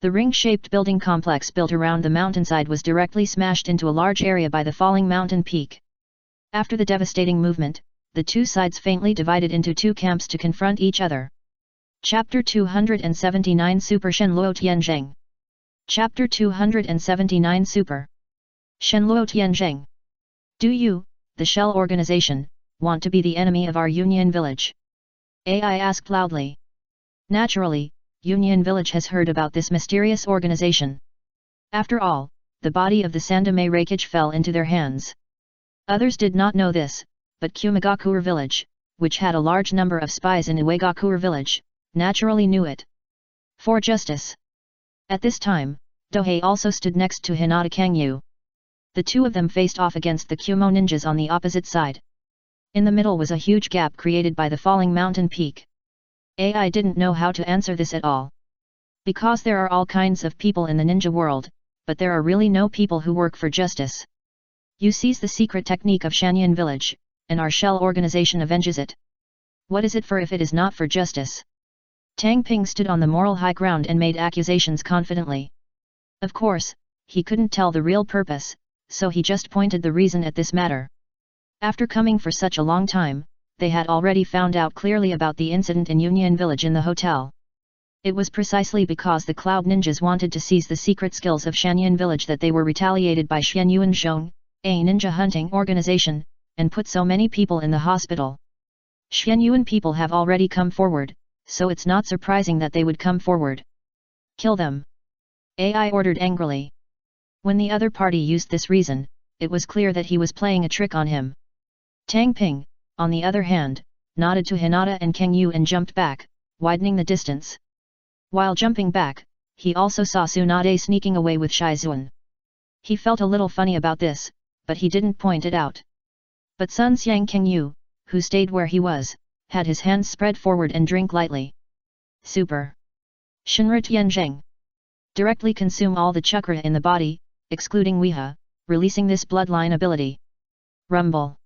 The ring-shaped building complex built around the mountainside was directly smashed into a large area by the falling mountain peak. After the devastating movement, the two sides faintly divided into 2 camps to confront each other. Chapter 279 Super Shenluo Tianzheng. Chapter 279 Super Shenluo Tianzheng. Do you, the Shell organization, want to be the enemy of our Union Village? AI asked loudly. Naturally, Union Village has heard about this mysterious organization. After all, the body of the Sandame Reikage fell into their hands. Others did not know this, but Kumagakuer village, which had a large number of spies in Uegakuer village, naturally knew it. For justice. At this time, Dohei also stood next to Hinata Kangyu. The two of them faced off against the Kumo ninjas on the opposite side. In the middle was a huge gap created by the falling mountain peak. AI didn't know how to answer this at all. Because there are all kinds of people in the ninja world, but there are really no people who work for justice. You seize the secret technique of Shanyan village, and our Shell organization avenges it. What is it for if it is not for justice? Tang Ping stood on the moral high ground and made accusations confidently. Of course, he couldn't tell the real purpose, so he just pointed the reason at this matter. After coming for such a long time, they had already found out clearly about the incident in Union Village in the hotel. It was precisely because the Cloud Ninjas wanted to seize the secret skills of Shanyan Village that they were retaliated by Xianyuan Zhong, a ninja hunting organization, and put so many people in the hospital. Xianyuan people have already come forward, so it's not surprising that they would come forward. Kill them! AI ordered angrily. When the other party used this reason, it was clear that he was playing a trick on him. Tang Ping, on the other hand, nodded to Hinata and Kang Yu and jumped back, widening the distance. While jumping back, he also saw Tsunade sneaking away with Shizuan. He felt a little funny about this, but he didn't point it out. But Sun Xiang Kang Yu, who stayed where he was, had his hands spread forward and drank lightly. Super! Shinra Tianzheng. Directly consume all the chakra in the body, excluding Wiha, releasing this bloodline ability. Rumble.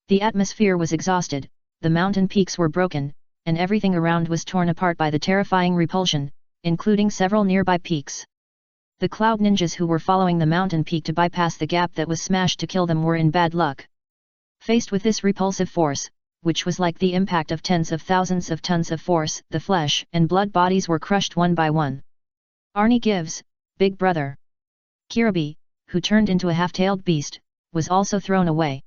The atmosphere was exhausted, the mountain peaks were broken, and everything around was torn apart by the terrifying repulsion, including several nearby peaks. The Cloud Ninjas who were following the mountain peak to bypass the gap that was smashed to kill them were in bad luck. Faced with this repulsive force, which was like the impact of tens of thousands of tons of force, the flesh and blood bodies were crushed one by one. Arnie Gives, Big Brother. Kirabi, who turned into a half-tailed beast, was also thrown away.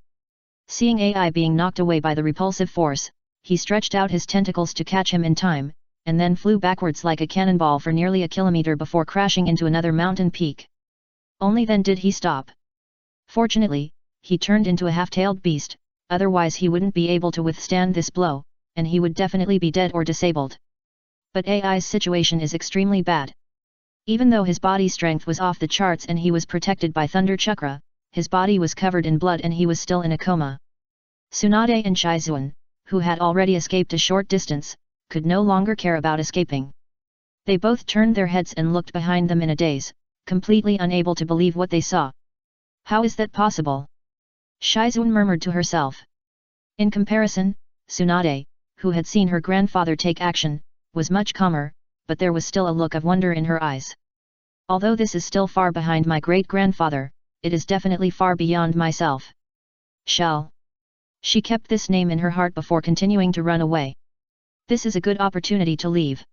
Seeing AI being knocked away by the repulsive force, he stretched out his tentacles to catch him in time, and then flew backwards like a cannonball for nearly a kilometer before crashing into another mountain peak. Only then did he stop. Fortunately, he turned into a half-tailed beast, otherwise he wouldn't be able to withstand this blow, and he would definitely be dead or disabled. But AI's situation is extremely bad. Even though his body strength was off the charts and he was protected by Thunder Chakra, his body was covered in blood and he was still in a coma. Tsunade and Shizuan, who had already escaped a short distance, could no longer care about escaping. They both turned their heads and looked behind them in a daze, completely unable to believe what they saw. How is that possible? Shizuan murmured to herself. In comparison, Tsunade, who had seen her grandfather take action, was much calmer, but there was still a look of wonder in her eyes. Although this is still far behind my great-grandfather, it is definitely far beyond myself. Shell. She kept this name in her heart before continuing to run away. This is a good opportunity to leave.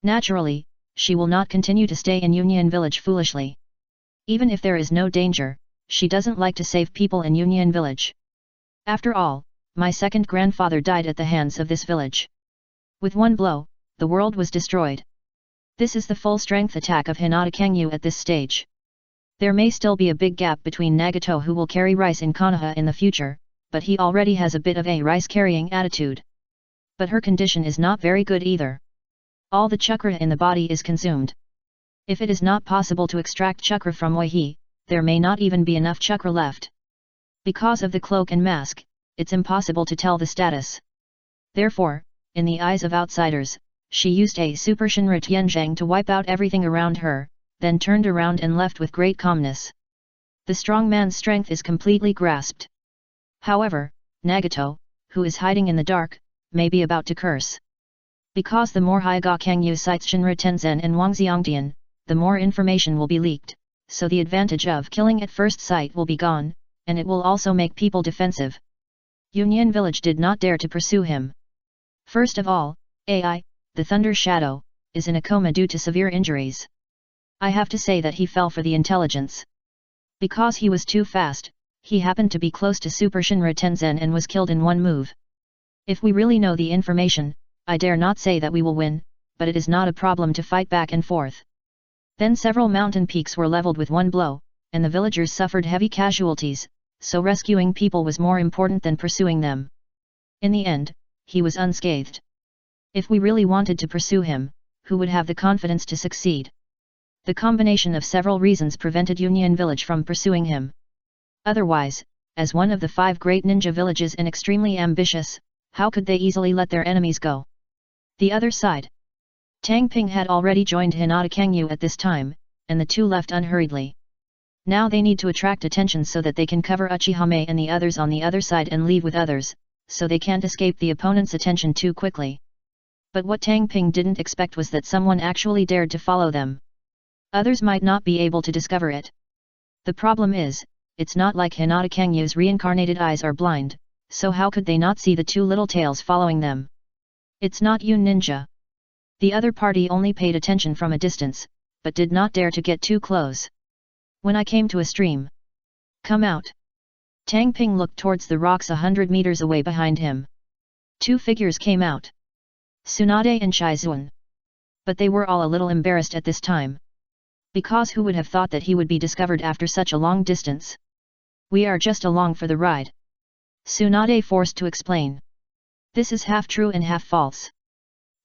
Naturally, she will not continue to stay in Union Village foolishly. Even if there is no danger, she doesn't like to save people in Union Village. After all, my second grandfather died at the hands of this village. With one blow, the world was destroyed. This is the full-strength attack of Hinata Kangyu at this stage. There may still be a big gap between Nagato who will carry rice in Konoha in the future, but he already has a bit of a rice-carrying attitude. But her condition is not very good either. All the chakra in the body is consumed. If it is not possible to extract chakra from Wei, there may not even be enough chakra left. Because of the cloak and mask, it's impossible to tell the status. Therefore, in the eyes of outsiders, she used a Super Shinra Tianzheng to wipe out everything around her, then turned around and left with great calmness. The strong man's strength is completely grasped. However, Nagato, who is hiding in the dark, may be about to curse. Because the more Haiga Kangyu cites Shinra Tenzen and Wang Xiangtian, the more information will be leaked, so the advantage of killing at first sight will be gone, and it will also make people defensive. Union Village did not dare to pursue him. First of all, AI, the Thunder Shadow, is in a coma due to severe injuries. I have to say that he fell for the intelligence. Because he was too fast, he happened to be close to Super Shinra Tenzen and was killed in one move. If we really know the information, I dare not say that we will win, but it is not a problem to fight back and forth. Then several mountain peaks were leveled with one blow, and the villagers suffered heavy casualties, so rescuing people was more important than pursuing them. In the end, he was unscathed. If we really wanted to pursue him, who would have the confidence to succeed? The combination of several reasons prevented Union Village from pursuing him. Otherwise, as one of the 5 great ninja villages and extremely ambitious, how could they easily let their enemies go? The other side. Tang Ping had already joined Hinata Kangyu at this time, and the two left unhurriedly. Now they need to attract attention so that they can cover Uchihame and the others on the other side and leave with others, so they can't escape the opponent's attention too quickly. But what Tang Ping didn't expect was that someone actually dared to follow them. Others might not be able to discover it. The problem is, it's not like Hinata Kangyu's reincarnated eyes are blind, so how could they not see the two little tails following them? It's not you, ninja. The other party only paid attention from a distance, but did not dare to get too close. When I came to a stream. Come out. Tang Ping looked towards the rocks 100 meters away behind him. Two figures came out. Tsunade and Shizuan. But they were all a little embarrassed at this time. Because who would have thought that he would be discovered after such a long distance? We are just along for the ride. Tsunade forced to explain. This is half true and half false.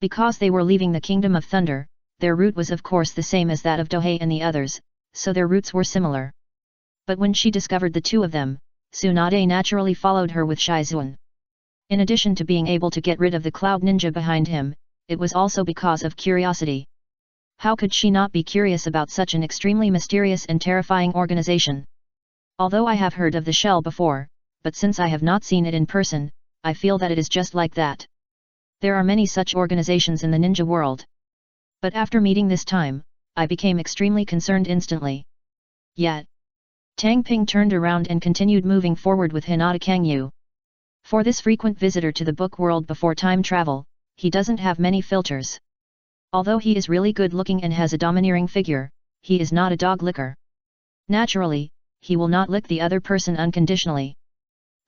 Because they were leaving the Kingdom of Thunder, their route was of course the same as that of Dohei and the others, so their routes were similar. But when she discovered the two of them, Tsunade naturally followed her with Shizuan. In addition to being able to get rid of the Cloud Ninja behind him, it was also because of curiosity. How could she not be curious about such an extremely mysterious and terrifying organization? Although I have heard of the shell before, but since I have not seen it in person, I feel that it is just like that. There are many such organizations in the ninja world. But after meeting this time, I became extremely concerned instantly. Yet, Tang Ping turned around and continued moving forward with Hinata Kangyu. For this frequent visitor to the book world before time travel, he doesn't have many filters. Although he is really good looking and has a domineering figure, he is not a dog licker. Naturally, he will not lick the other person unconditionally.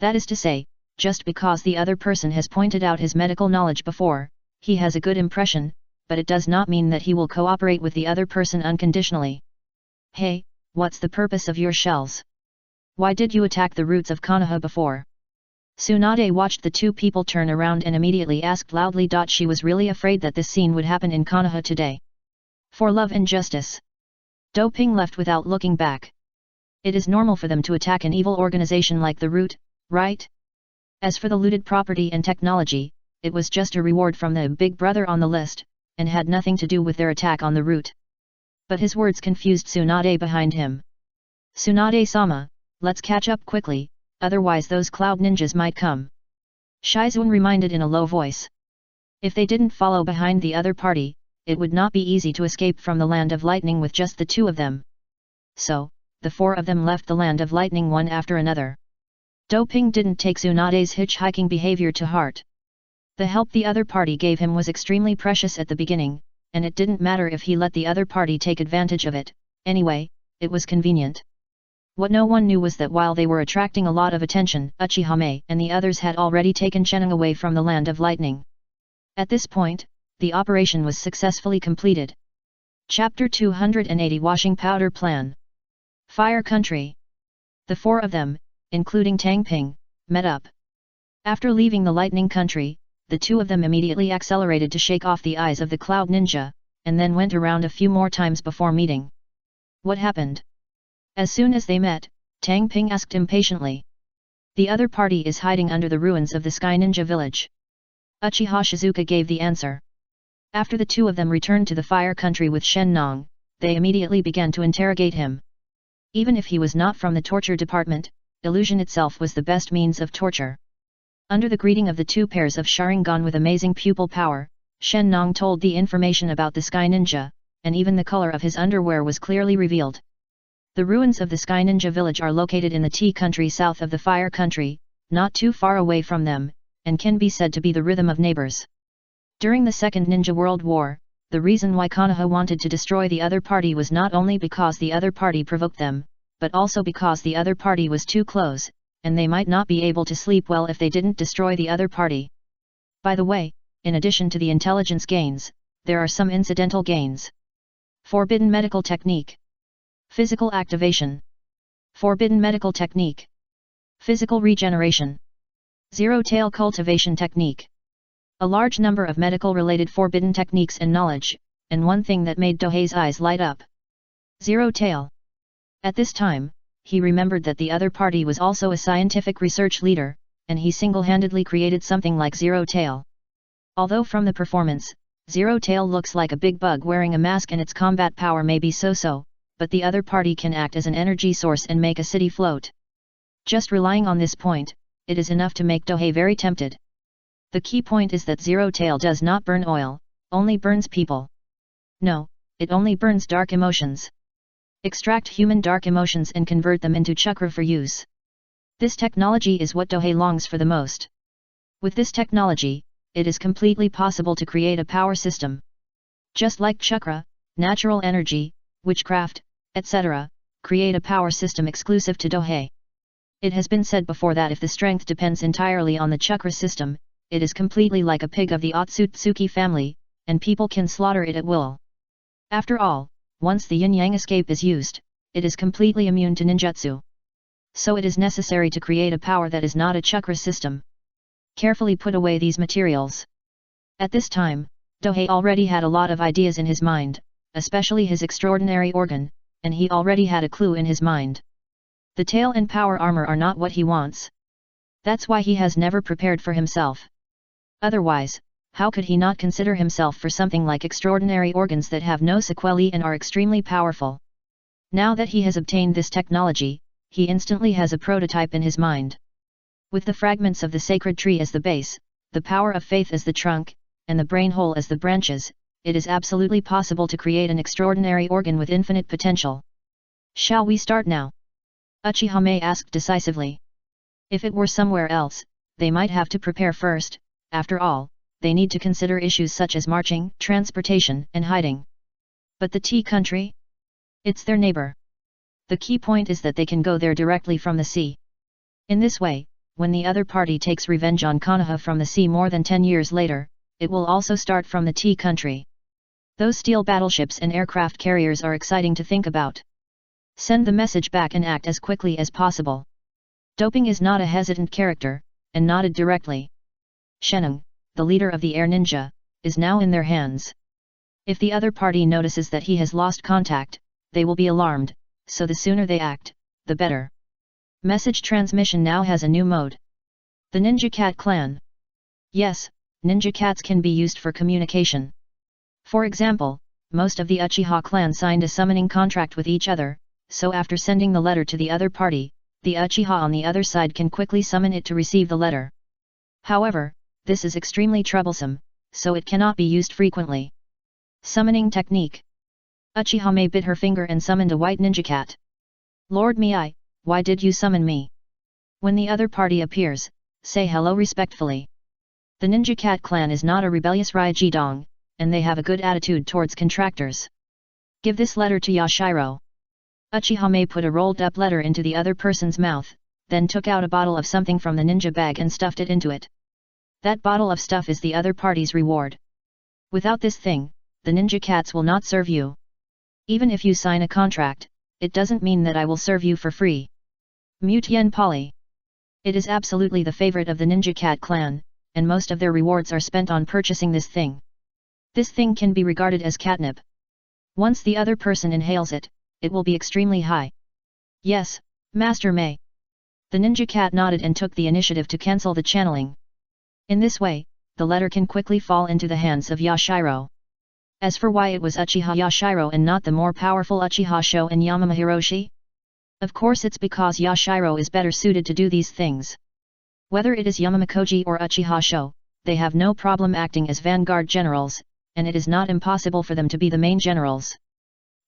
That is to say, just because the other person has pointed out his medical knowledge before, he has a good impression, but it does not mean that he will cooperate with the other person unconditionally. Hey, what's the purpose of your shells? Why did you attack the roots of Konoha before? Tsunade watched the two people turn around and immediately asked loudly. She was really afraid that this scene would happen in Konoha today. For love and justice. Do Ping left without looking back. It is normal for them to attack an evil organization like the Root, right? As for the looted property and technology, it was just a reward from the big brother on the list, and had nothing to do with their attack on the Root. But his words confused Tsunade behind him. Tsunade-sama, let's catch up quickly, otherwise those cloud ninjas might come. Shizuan reminded in a low voice. If they didn't follow behind the other party, it would not be easy to escape from the Land of Lightning with just the two of them. So, the four of them left the Land of Lightning one after another. Do Ping didn't take Tsunade's hitchhiking behavior to heart. The help the other party gave him was extremely precious at the beginning, and it didn't matter if he let the other party take advantage of it, anyway, it was convenient. What no one knew was that while they were attracting a lot of attention, Uchihame and the others had already taken Sheneng away from the Land of Lightning. At this point, the operation was successfully completed. Chapter 280 Washing Powder Plan. Fire Country. The four of them, including Tang Ping, met up. After leaving the Lightning Country, the two of them immediately accelerated to shake off the eyes of the Cloud Ninja, and then went around a few more times before meeting. What happened? As soon as they met, Tang Ping asked impatiently. The other party is hiding under the ruins of the Sky Ninja village. Uchiha Shizuka gave the answer. After the two of them returned to the Fire Country with Shen Nong, they immediately began to interrogate him. Even if he was not from the torture department, illusion itself was the best means of torture. Under the greeting of the two pairs of Sharingan with amazing pupil power, Shen Nong told the information about the Sky Ninja, and even the color of his underwear was clearly revealed. The ruins of the Sky Ninja village are located in the Tea Country south of the Fire Country, not too far away from them, and can be said to be the rhythm of neighbors. During the Second Ninja World War, the reason why Konoha wanted to destroy the other party was not only because the other party provoked them, but also because the other party was too close, and they might not be able to sleep well if they didn't destroy the other party. By the way, in addition to the intelligence gains, there are some incidental gains. Forbidden Medical Technique. Physical Activation. Forbidden Medical Technique. Physical Regeneration. Zero-Tail Cultivation Technique. A large number of medical-related forbidden techniques and knowledge, and one thing that made Dohei's eyes light up. Zero-Tail. At this time, he remembered that the other party was also a scientific research leader, and he single-handedly created something like Zero-Tail. Although from the performance, Zero-Tail looks like a big bug wearing a mask and its combat power may be so-so, but the other party can act as an energy source and make a city float. Just relying on this point, it is enough to make Dohei very tempted. The key point is that Zero-Tail does not burn oil, only burns people. No, it only burns dark emotions. Extract human dark emotions and convert them into chakra for use. This technology is what Dohei longs for the most. With this technology, it is completely possible to create a power system. Just like chakra, natural energy, witchcraft, etc., create a power system exclusive to Dohei. It has been said before that if the strength depends entirely on the chakra system, it is completely like a pig of the Otsutsuki family, and people can slaughter it at will. After all, once the yin-yang escape is used, it is completely immune to ninjutsu. So it is necessary to create a power that is not a chakra system. Carefully put away these materials. At this time, Dohei already had a lot of ideas in his mind, especially his extraordinary organ, and he already had a clue in his mind. The tail and power armor are not what he wants. That's why he has never prepared for himself. Otherwise, how could he not consider himself for something like extraordinary organs that have no sequelae and are extremely powerful? Now that he has obtained this technology, he instantly has a prototype in his mind. With the fragments of the sacred tree as the base, the power of faith as the trunk, and the brain hole as the branches, it is absolutely possible to create an extraordinary organ with infinite potential. Shall we start now? Uchiha asked decisively. If it were somewhere else, they might have to prepare first. After all, they need to consider issues such as marching, transportation, and hiding. But the tea country? It's their neighbor. The key point is that they can go there directly from the sea. In this way, when the other party takes revenge on Konoha from the sea more than 10 years later, it will also start from the tea country. Those steel battleships and aircraft carriers are exciting to think about. Send the message back and act as quickly as possible. Doping is not a hesitant character, and nodded directly. Sheneng, the leader of the air ninja, is now in their hands. If the other party notices that he has lost contact, they will be alarmed, so the sooner they act, the better. Message transmission now has a new mode. The Ninja Cat Clan. Yes, Ninja Cats can be used for communication. For example, most of the Uchiha clan signed a summoning contract with each other, so after sending the letter to the other party, the Uchiha on the other side can quickly summon it to receive the letter. However, this is extremely troublesome, so it cannot be used frequently. Summoning technique. Uchiha bit her finger and summoned a white ninja cat. Lord Mei, why did you summon me? When the other party appears, say hello respectfully. The Ninja Cat clan is not a rebellious Raijidong, and they have a good attitude towards contractors. Give this letter to Yashiro. Uchiha put a rolled up letter into the other person's mouth, then took out a bottle of something from the ninja bag and stuffed it into it. That bottle of stuff is the other party's reward. Without this thing, the ninja cats will not serve you. Even if you sign a contract, it doesn't mean that I will serve you for free. Mutian Pali. It is absolutely the favorite of the Ninja Cat clan, and most of their rewards are spent on purchasing this thing. This thing can be regarded as catnip. Once the other person inhales it, it will be extremely high. Yes, Master Mei. The Ninja Cat nodded and took the initiative to cancel the channeling. In this way, the letter can quickly fall into the hands of Yashiro. As for why it was Uchiha Yashiro and not the more powerful Uchiha Sho and Yamama Hiroshi? Of course it's because Yashiro is better suited to do these things. Whether it is Yamama Koji or Uchiha Sho, they have no problem acting as vanguard generals, and it is not impossible for them to be the main generals.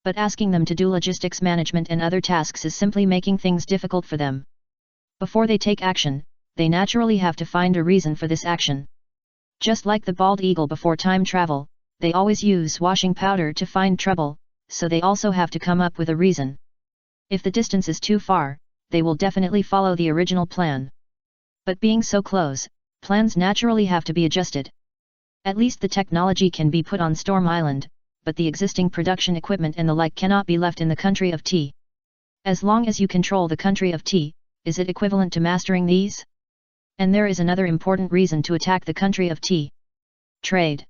But asking them to do logistics management and other tasks is simply making things difficult for them. Before they take action, they naturally have to find a reason for this action. Just like the bald eagle before time travel, they always use washing powder to find trouble, so they also have to come up with a reason. If the distance is too far, they will definitely follow the original plan. But being so close, plans naturally have to be adjusted. At least the technology can be put on Storm Island, but the existing production equipment and the like cannot be left in the country of tea. As long as you control the country of tea, is it equivalent to mastering these? And there is another important reason to attack the country of tea. Trade.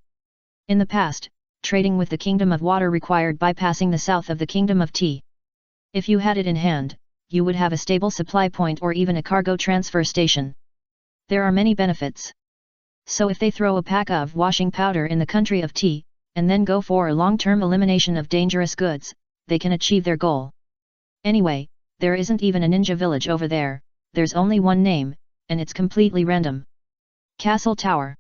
In the past, trading with the Kingdom of Water required bypassing the south of the Kingdom of Tea. If you had it in hand, you would have a stable supply point or even a cargo transfer station. There are many benefits. So if they throw a pack of washing powder in the country of tea, and then go for a long-term elimination of dangerous goods, they can achieve their goal. Anyway, there isn't even a ninja village over there, there's only one name, and it's completely random. Castle Tower.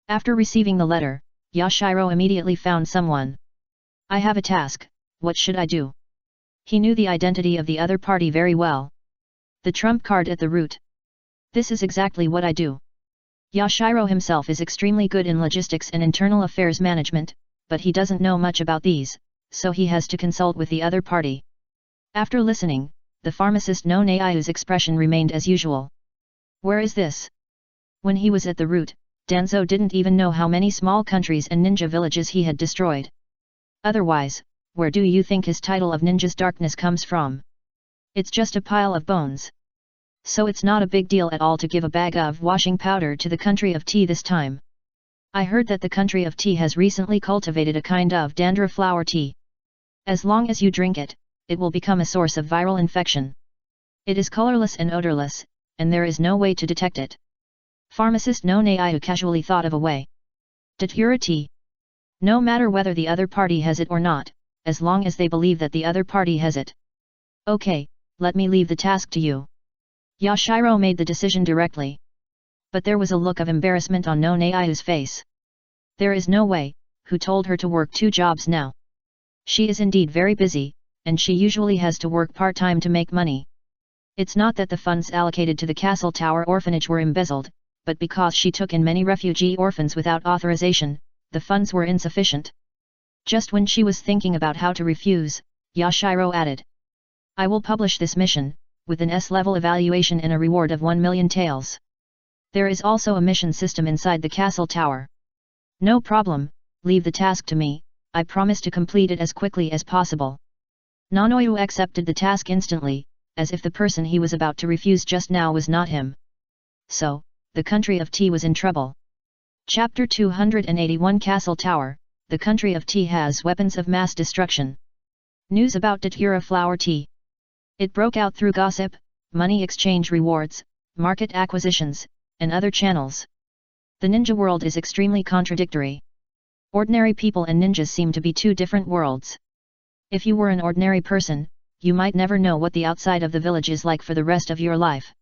After receiving the letter, Yashiro immediately found someone. I have a task, what should I do? He knew the identity of the other party very well. The trump card at the root. This is exactly what I do. Yashiro himself is extremely good in logistics and internal affairs management, but he doesn't know much about these, so he has to consult with the other party. After listening, the pharmacist no Nayu's expression remained as usual. Where is this? When he was at the root, Danzo didn't even know how many small countries and ninja villages he had destroyed. Otherwise, where do you think his title of Ninja's Darkness comes from? It's just a pile of bones. So it's not a big deal at all to give a bag of washing powder to the country of tea this time. I heard that the country of tea has recently cultivated a kind of dandruff flower tea. As long as you drink it, it will become a source of viral infection. It is colorless and odorless, and there is no way to detect it. Pharmacist no Nayu casually thought of a way. Datura tea. No matter whether the other party has it or not, as long as they believe that the other party has it. Okay, let me leave the task to you. Yashiro made the decision directly. But there was a look of embarrassment on no Nayu's face. There is no way, who told her to work 2 jobs now? She is indeed very busy, and she usually has to work part-time to make money. It's not that the funds allocated to the Castle Tower orphanage were embezzled, but because she took in many refugee orphans without authorization, the funds were insufficient. Just when she was thinking about how to refuse, Yashiro added. I will publish this mission, with an S-level evaluation and a reward of 1 million taels. There is also a mission system inside the Castle Tower. No problem, leave the task to me, I promise to complete it as quickly as possible. Nanoyu accepted the task instantly, as if the person he was about to refuse just now was not him. So, the country of tea was in trouble. Chapter 281 Castle Tower, the country of tea has weapons of mass destruction. News about Datura flower tea. It broke out through gossip, money exchange rewards, market acquisitions, and other channels. The ninja world is extremely contradictory. Ordinary people and ninjas seem to be 2 different worlds. If you were an ordinary person, you might never know what the outside of the village is like for the rest of your life.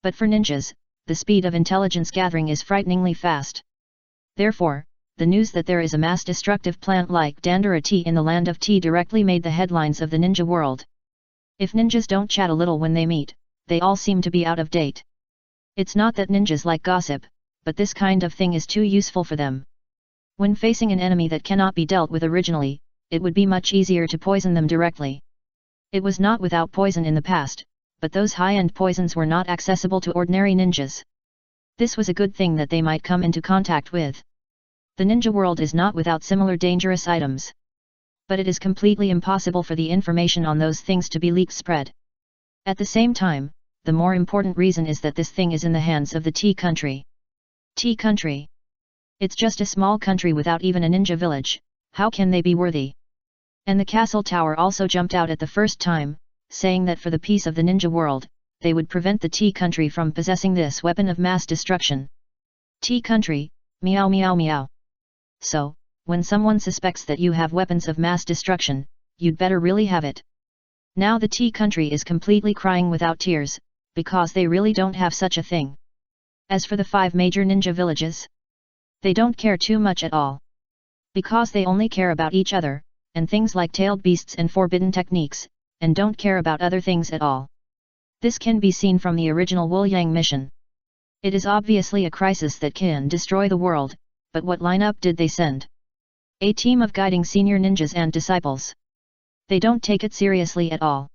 But for ninjas, the speed of intelligence gathering is frighteningly fast. Therefore, the news that there is a mass destructive plant like Dandura tea in the land of tea directly made the headlines of the ninja world. If ninjas don't chat a little when they meet, they all seem to be out of date. It's not that ninjas like gossip, but this kind of thing is too useful for them. When facing an enemy that cannot be dealt with originally, it would be much easier to poison them directly. It was not without poison in the past, but those high-end poisons were not accessible to ordinary ninjas. This was a good thing that they might come into contact with. The ninja world is not without similar dangerous items. But it is completely impossible for the information on those things to be leaked spread. At the same time, the more important reason is that this thing is in the hands of the tea country. Tea country. It's just a small country without even a ninja village, how can they be worthy? And the Castle Tower also jumped out at the first time, saying that for the peace of the ninja world, they would prevent the tea country from possessing this weapon of mass destruction. Tea country, meow meow meow. So, when someone suspects that you have weapons of mass destruction, you'd better really have it. Now the tea country is completely crying without tears, because they really don't have such a thing. As for the 5 major ninja villages, they don't care too much at all. Because they only care about each other, and things like tailed beasts and forbidden techniques, and don't care about other things at all. This can be seen from the original Wuliang mission. It is obviously a crisis that can destroy the world, but what lineup did they send? A team of guiding senior ninjas and disciples. They don't take it seriously at all.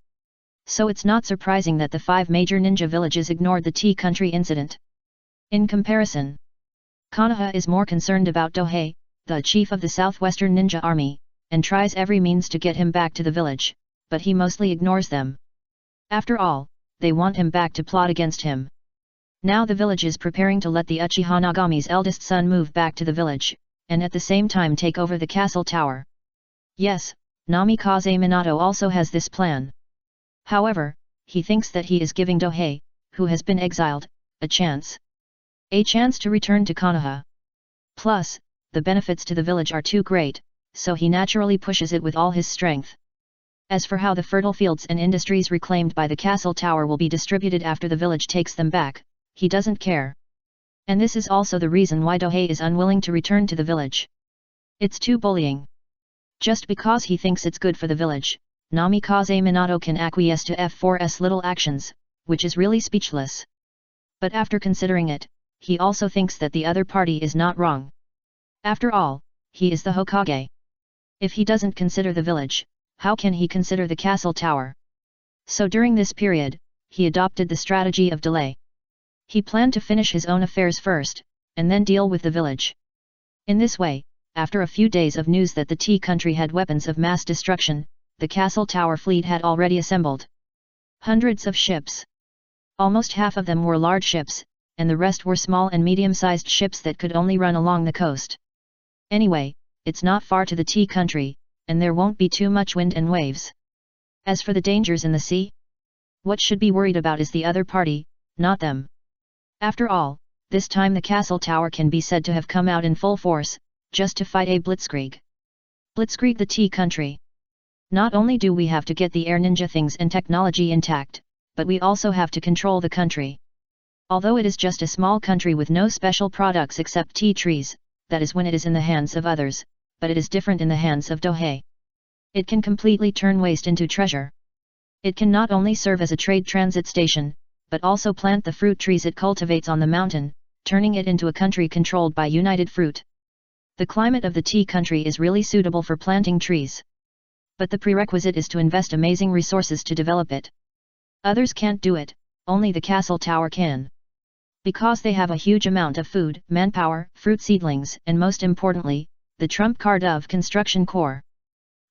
So it's not surprising that the 5 major ninja villages ignored the tea country incident. In comparison, Konoha is more concerned about Dohei, the chief of the southwestern ninja army, and tries every means to get him back to the village, but he mostly ignores them. After all, they want him back to plot against him. Now the village is preparing to let the Uchiha Nagami's eldest son move back to the village, and at the same time take over the castle tower. Yes, Namikaze Minato also has this plan. However, he thinks that he is giving Dohei, who has been exiled, a chance. A chance to return to Konoha. Plus, the benefits to the village are too great, so he naturally pushes it with all his strength. As for how the fertile fields and industries reclaimed by the castle tower will be distributed after the village takes them back, he doesn't care. And this is also the reason why Dohei is unwilling to return to the village. It's too bullying. Just because he thinks it's good for the village, Namikaze Minato can acquiesce to F4's little actions, which is really speechless. But after considering it, he also thinks that the other party is not wrong. After all, he is the Hokage. If he doesn't consider the village, how can he consider the castle tower? So during this period, he adopted the strategy of delay. He planned to finish his own affairs first, and then deal with the village. In this way, after a few days of news that the Tea country had weapons of mass destruction, the castle tower fleet had already assembled. Hundreds of ships. Almost half of them were large ships, and the rest were small and medium-sized ships that could only run along the coast. Anyway, it's not far to the Tea country, and there won't be too much wind and waves. As for the dangers in the sea, what should be worried about is the other party, not them. After all, this time the castle tower can be said to have come out in full force, just to fight a blitzkrieg. Blitzkrieg the Tea country. Not only do we have to get the air ninja things and technology intact, but we also have to control the country. Although it is just a small country with no special products except tea trees, that is when it is in the hands of others, but it is different in the hands of Dohei. It can completely turn waste into treasure. It can not only serve as a trade transit station, but also plant the fruit trees it cultivates on the mountain, turning it into a country controlled by United Fruit. The climate of the Tea country is really suitable for planting trees. But the prerequisite is to invest amazing resources to develop it. Others can't do it, only the castle tower can. Because they have a huge amount of food, manpower, fruit seedlings, and most importantly, the trump card of construction core.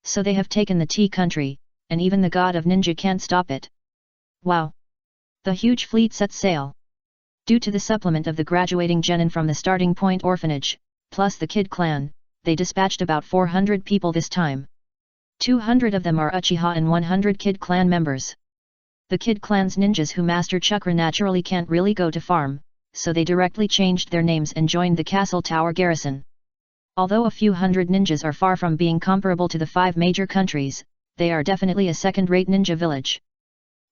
So they have taken the Tea country, and even the god of ninja can't stop it. Wow! The huge fleet sets sail. Due to the supplement of the graduating genin from the starting point orphanage, plus the Kid clan, they dispatched about 400 people this time. 200 of them are Uchiha and 100 Kid clan members. The Kid clan's ninjas who master chakra naturally can't really go to farm, so they directly changed their names and joined the castle tower garrison. Although a few hundred ninjas are far from being comparable to the 5 major countries, they are definitely a second-rate ninja village.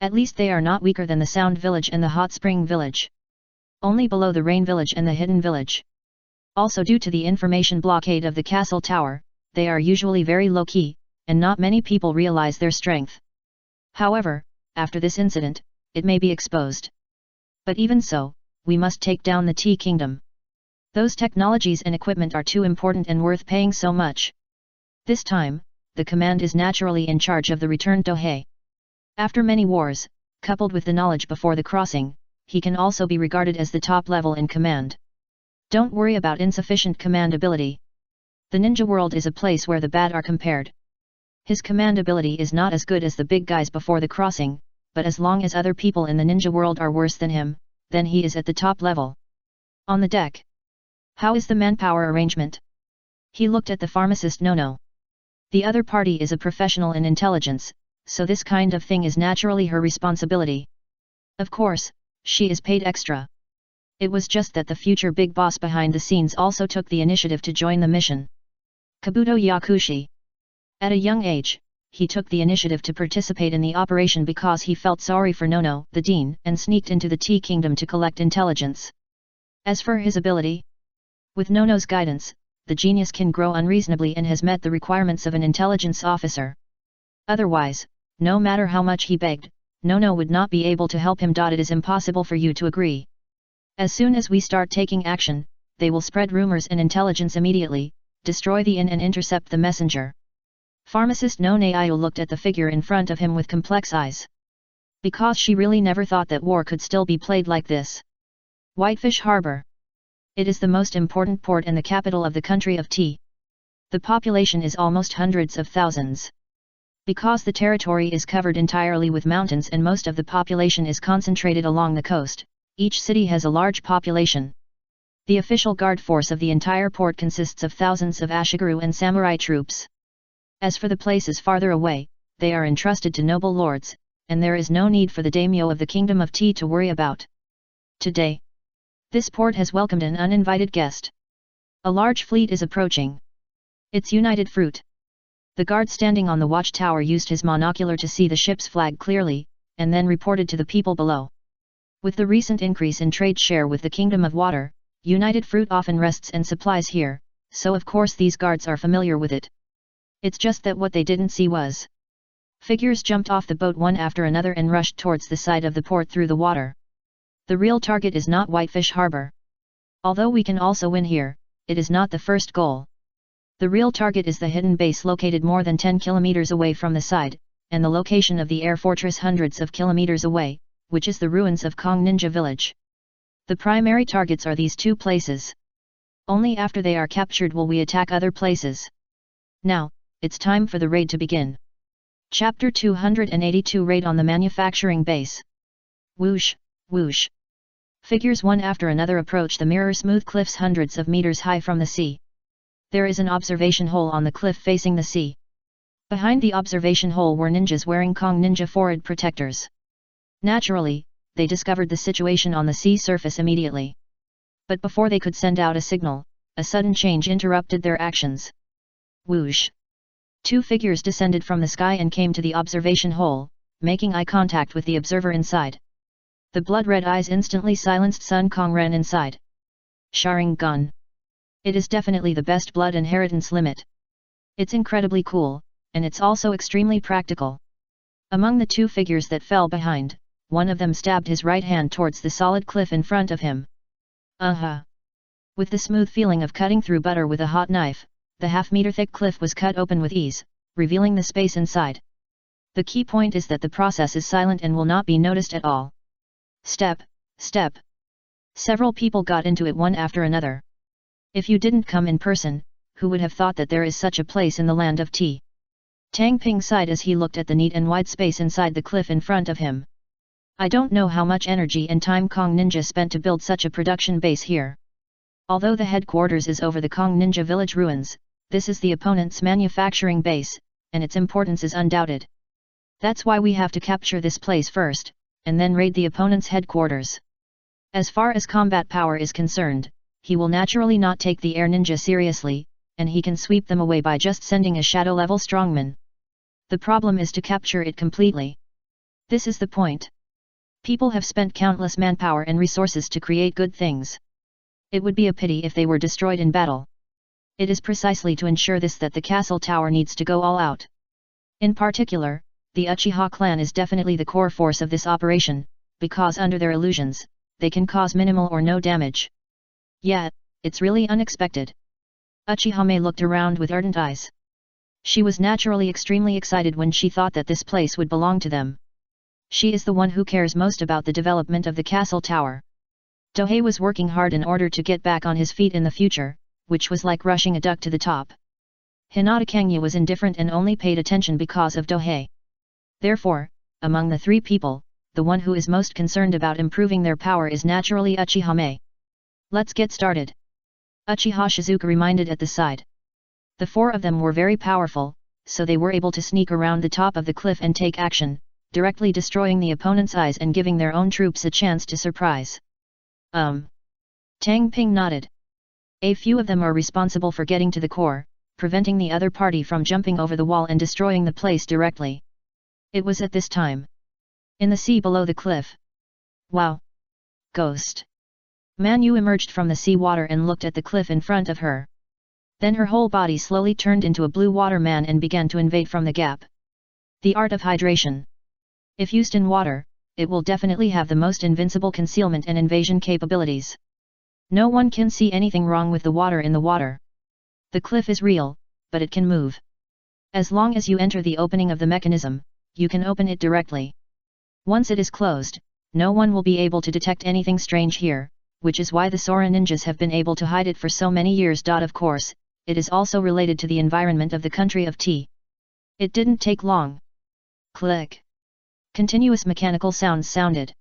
At least they are not weaker than the Sound village and the Hot Spring village. Only below the Rain village and the Hidden village. Also due to the information blockade of the castle tower, they are usually very low-key, and not many people realize their strength. However, after this incident, it may be exposed. But even so, we must take down the Tea kingdom. Those technologies and equipment are too important and worth paying so much. This time, the command is naturally in charge of the returned Dohei. After many wars, coupled with the knowledge before the crossing, he can also be regarded as the top level in command. Don't worry about insufficient command ability. The ninja world is a place where the bad are compared. His command ability is not as good as the big guys before the crossing, but as long as other people in the ninja world are worse than him, then he is at the top level. On the deck. How is the manpower arrangement? He looked at the pharmacist Nono. The other party is a professional in intelligence, so this kind of thing is naturally her responsibility. Of course, she is paid extra. It was just that the future big boss behind the scenes also took the initiative to join the mission. Kabuto Yakushi. At a young age, he took the initiative to participate in the operation because he felt sorry for Nono, the dean, and sneaked into the Tea kingdom to collect intelligence. As for his ability, with Nono's guidance, the genius can grow unreasonably and has met the requirements of an intelligence officer. Otherwise, no matter how much he begged, Nono would not be able to help him. It is impossible for you to agree. As soon as we start taking action, they will spread rumors and intelligence immediately, destroy the inn and intercept the messenger. Pharmacist Nonayo looked at the figure in front of him with complex eyes. Because she really never thought that war could still be played like this. Whitefish Harbor. It is the most important port and the capital of the country of Tea. The population is almost hundreds of thousands. Because the territory is covered entirely with mountains and most of the population is concentrated along the coast, each city has a large population. The official guard force of the entire port consists of thousands of ashigaru and samurai troops. As for the places farther away, they are entrusted to noble lords, and there is no need for the daimyo of the kingdom of Tea to worry about. Today, this port has welcomed an uninvited guest. A large fleet is approaching. It's United Fruit. The guard standing on the watchtower used his monocular to see the ship's flag clearly, and then reported to the people below. With the recent increase in trade share with the Kingdom of Water, United Fruit often rests and supplies here, so of course these guards are familiar with it. It's just that what they didn't see was Figures jumped off the boat one after another and rushed towards the side of the port through the water. The real target is not Whitefish Harbor. Although we can also win here, it is not the first goal. The real target is the hidden base located more than 10 kilometers away from the side, and the location of the air fortress hundreds of kilometers away, which is the ruins of Kong Ninja Village. The primary targets are these two places. Only after they are captured will we attack other places. Now, it's time for the raid to begin. Chapter 282 Raid on the Manufacturing Base. Whoosh, whoosh. Figures one after another approach the mirror-smooth cliffs hundreds of meters high from the sea. There is an observation hole on the cliff facing the sea. Behind the observation hole were ninjas wearing Kong Ninja forehead protectors. Naturally, they discovered the situation on the sea surface immediately. But before they could send out a signal, a sudden change interrupted their actions. Whoosh! Two figures descended from the sky and came to the observation hole, making eye contact with the observer inside. The blood-red eyes instantly silenced Sun Kong ran inside. Sharingan. It is definitely the best blood inheritance limit. It's incredibly cool, and it's also extremely practical. Among the two figures that fell behind, one of them stabbed his right hand towards the solid cliff in front of him. With the smooth feeling of cutting through butter with a hot knife, the half-meter-thick cliff was cut open with ease, revealing the space inside. The key point is that the process is silent and will not be noticed at all. Step, step. Several people got into it one after another. If you didn't come in person, who would have thought that there is such a place in the land of tea? Tang Ping sighed as he looked at the neat and wide space inside the cliff in front of him. I don't know how much energy and time Kong Ninja spent to build such a production base here. Although the headquarters is over the Kong Ninja village ruins, this is the opponent's manufacturing base, and its importance is undoubted. That's why we have to capture this place first, and then raid the opponent's headquarters. As far as combat power is concerned, he will naturally not take the air ninja seriously, and he can sweep them away by just sending a shadow-level strongman. The problem is to capture it completely. This is the point. People have spent countless manpower and resources to create good things. It would be a pity if they were destroyed in battle. It is precisely to ensure this that the castle tower needs to go all out. In particular, the Uchiha clan is definitely the core force of this operation, because under their illusions, they can cause minimal or no damage. Yet, it's really unexpected. Uchihame looked around with ardent eyes. She was naturally extremely excited when she thought that this place would belong to them. She is the one who cares most about the development of the castle tower. Dohei was working hard in order to get back on his feet in the future, which was like rushing a duck to the top. Hinata Kangya was indifferent and only paid attention because of Dohei. Therefore, among the three people, the one who is most concerned about improving their power is naturally Uchihame. Let's get started. Uchiha Shizuka reminded at the side. The four of them were very powerful, so they were able to sneak around the top of the cliff and take action, directly destroying the opponent's eyes and giving their own troops a chance to surprise. Tang Ping nodded. A few of them are responsible for getting to the core, preventing the other party from jumping over the wall and destroying the place directly. It was at this time. In the sea below the cliff. Wow! Ghost! Manu emerged from the sea water and looked at the cliff in front of her. Then her whole body slowly turned into a blue water man and began to invade from the gap. The art of hydration. If used in water, it will definitely have the most invincible concealment and invasion capabilities. No one can see anything wrong with the water in the water. The cliff is real, but it can move. As long as you enter the opening of the mechanism, you can open it directly. Once it is closed, no one will be able to detect anything strange here, which is why the Sora ninjas have been able to hide it for so many years. Of course, it is also related to the environment of the country of tea. It didn't take long. Click. Continuous mechanical sounds sounded.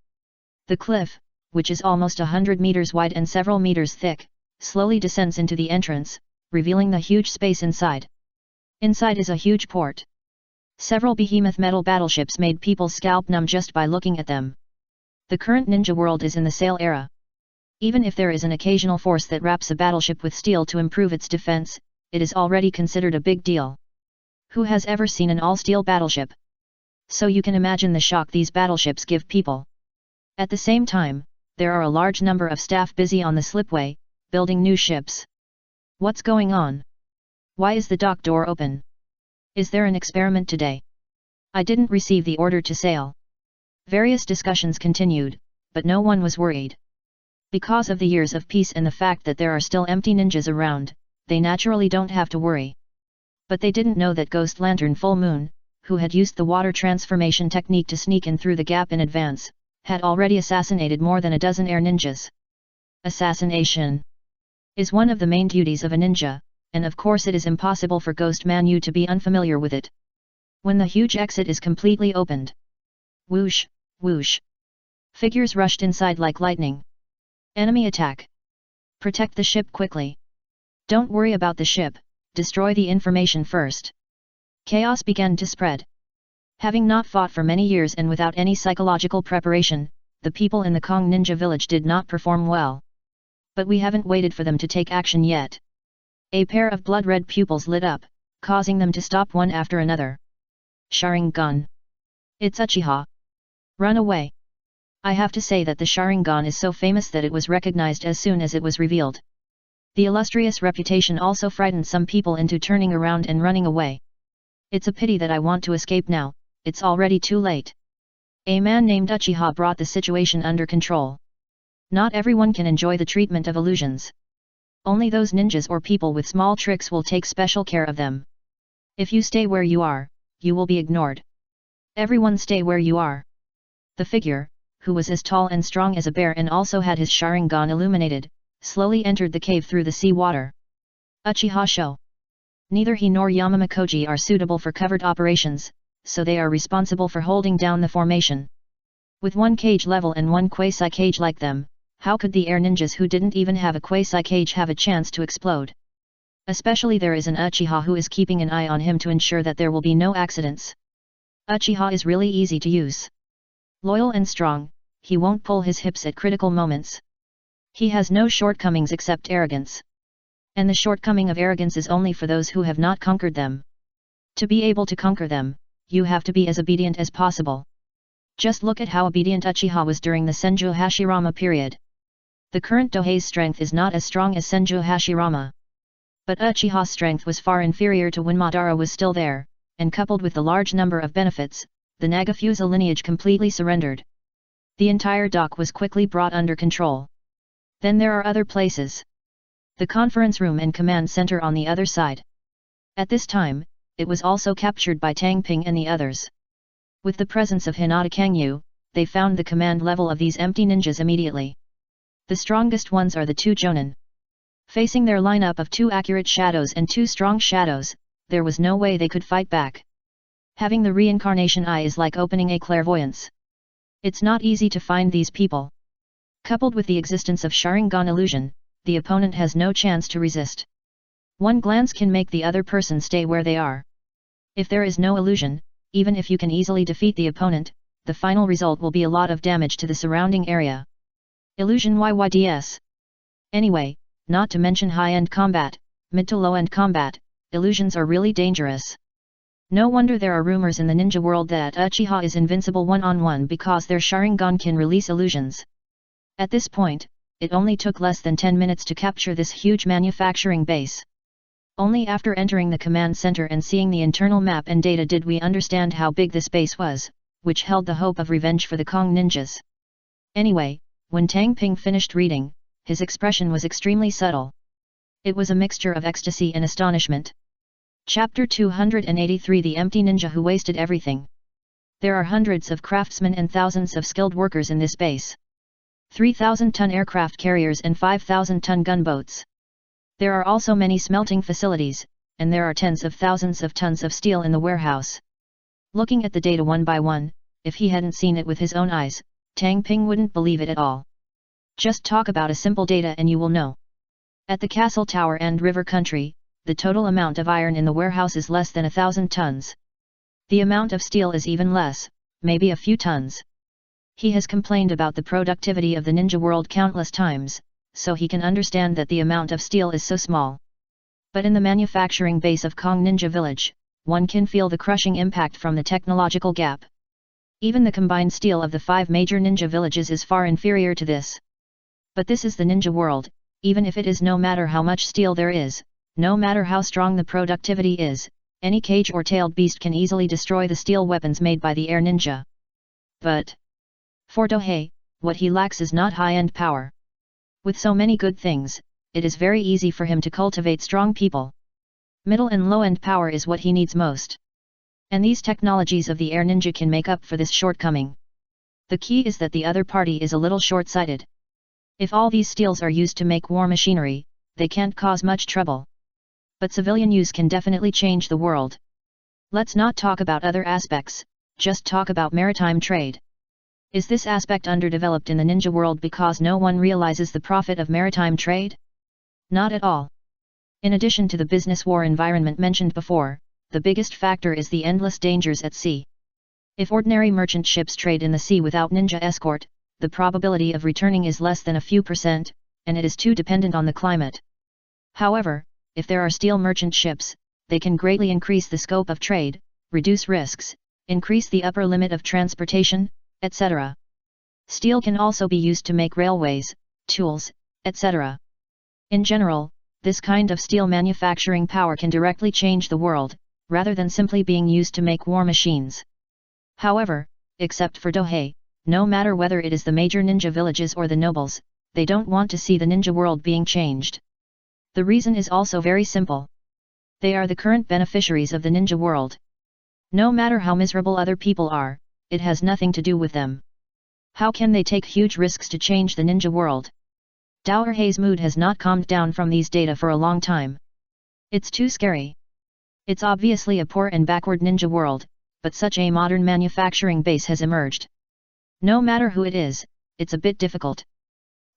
The cliff, which is almost 100 meters wide and several meters thick, slowly descends into the entrance, revealing the huge space inside. Inside is a huge port. Several behemoth metal battleships made people's scalp numb just by looking at them. The current ninja world is in the sail era. Even if there is an occasional force that wraps a battleship with steel to improve its defense, it is already considered a big deal. Who has ever seen an all-steel battleship? So you can imagine the shock these battleships give people. At the same time, there are a large number of staff busy on the slipway, building new ships. What's going on? Why is the dock door open? Is there an experiment today? I didn't receive the order to sail. Various discussions continued, but no one was worried. Because of the years of peace and the fact that there are still empty ninjas around, they naturally don't have to worry. But they didn't know that Ghost Lantern Full Moon, who had used the water transformation technique to sneak in through the gap in advance, had already assassinated more than a dozen air ninjas. Assassination is one of the main duties of a ninja, and of course it is impossible for Ghost Manu to be unfamiliar with it. When the huge exit is completely opened, whoosh, whoosh, figures rushed inside like lightning. Enemy attack. Protect the ship quickly. Don't worry about the ship, destroy the information first. Chaos began to spread. Having not fought for many years and without any psychological preparation, the people in the Kong Ninja village did not perform well. But we haven't waited for them to take action yet. A pair of blood-red pupils lit up, causing them to stop one after another. Sharingan. It's Uchiha. Run away. I have to say that the Sharingan is so famous that it was recognized as soon as it was revealed. The illustrious reputation also frightened some people into turning around and running away. It's a pity that I want to escape now, it's already too late. A man named Uchiha brought the situation under control. Not everyone can enjoy the treatment of illusions. Only those ninjas or people with small tricks will take special care of them. If you stay where you are, you will be ignored. Everyone stay where you are. The figure, who was as tall and strong as a bear and also had his Sharingan illuminated, slowly entered the cave through the sea water. Uchiha Sho. Neither he nor Yamamakoji are suitable for covert operations, so they are responsible for holding down the formation. With one cage level and one quasi-cage like them, how could the air ninjas who didn't even have a quasi-cage have a chance to explode? Especially there is an Uchiha who is keeping an eye on him to ensure that there will be no accidents. Uchiha is really easy to use. Loyal and strong, he won't pull his hips at critical moments. He has no shortcomings except arrogance. And the shortcoming of arrogance is only for those who have not conquered them. To be able to conquer them, you have to be as obedient as possible. Just look at how obedient Uchiha was during the Senju Hashirama period. The current Dohei's strength is not as strong as Senju Hashirama. But Uchiha's strength was far inferior to when Madara was still there, and coupled with the large number of benefits, the Nagafusa lineage completely surrendered. The entire dock was quickly brought under control. Then there are other places. The conference room and command center on the other side. At this time, it was also captured by Tang Ping and the others. With the presence of Hinata Kangyu, they found the command level of these empty ninjas immediately. The strongest ones are the two Jonin. Facing their lineup of two accurate shadows and two strong shadows, there was no way they could fight back. Having the reincarnation eye is like opening a clairvoyance. It's not easy to find these people. Coupled with the existence of Sharingan illusion, the opponent has no chance to resist. One glance can make the other person stay where they are. If there is no illusion, even if you can easily defeat the opponent, the final result will be a lot of damage to the surrounding area. Illusion YYDS. Anyway, not to mention high-end combat, mid to low-end combat, illusions are really dangerous. No wonder there are rumors in the ninja world that Uchiha is invincible one-on-one because their Sharingan can release illusions. At this point, it only took less than 10 minutes to capture this huge manufacturing base. Only after entering the command center and seeing the internal map and data did we understand how big this base was, which held the hope of revenge for the Kong ninjas. Anyway, when Tang Ping finished reading, his expression was extremely subtle. It was a mixture of ecstasy and astonishment. Chapter 283 The Empty Ninja Who Wasted Everything. There are hundreds of craftsmen and thousands of skilled workers in this base. 3,000-ton aircraft carriers and 5,000-ton gunboats. There are also many smelting facilities, and there are tens of thousands of tons of steel in the warehouse. Looking at the data one by one, if he hadn't seen it with his own eyes, Tang Ping wouldn't believe it at all. Just talk about a simple data and you will know. At the castle tower and river country, the total amount of iron in the warehouse is less than 1,000 tons. The amount of steel is even less, maybe a few tons. He has complained about the productivity of the ninja world countless times, so he can understand that the amount of steel is so small. But in the manufacturing base of Kong Ninja Village, one can feel the crushing impact from the technological gap. Even the combined steel of the 5 major ninja villages is far inferior to this. But this is the ninja world, even if it is no matter how much steel there is, no matter how strong the productivity is, Any cage or tailed beast can easily destroy the steel weapons made by the air ninja. But for Dohei, what he lacks is not high-end power. With so many good things, it is very easy for him to cultivate strong people. Middle and low-end power is what he needs most. And these technologies of the air ninja can make up for this shortcoming. The key is that the other party is a little short-sighted. If all these steels are used to make war machinery, they can't cause much trouble. But civilian use can definitely change the world. Let's not talk about other aspects, just talk about maritime trade. Is this aspect underdeveloped in the ninja world because no one realizes the profit of maritime trade? Not at all. In addition to the business war environment mentioned before, the biggest factor is the endless dangers at sea. If ordinary merchant ships trade in the sea without ninja escort, the probability of returning is less than a few %, and it is too dependent on the climate. However, if there are steel merchant ships, they can greatly increase the scope of trade, reduce risks, increase the upper limit of transportation, etc. Steel can also be used to make railways, tools, etc. In general, this kind of steel manufacturing power can directly change the world, rather than simply being used to make war machines. However, except for Dohei, no matter whether it is the major ninja villages or the nobles, they don't want to see the ninja world being changed. The reason is also very simple. They are the current beneficiaries of the ninja world. No matter how miserable other people are, it has nothing to do with them. How can they take huge risks to change the ninja world? Dohei's mood has not calmed down from these data for a long time. It's too scary. It's obviously a poor and backward ninja world, but such a modern manufacturing base has emerged. No matter who it is, it's a bit difficult.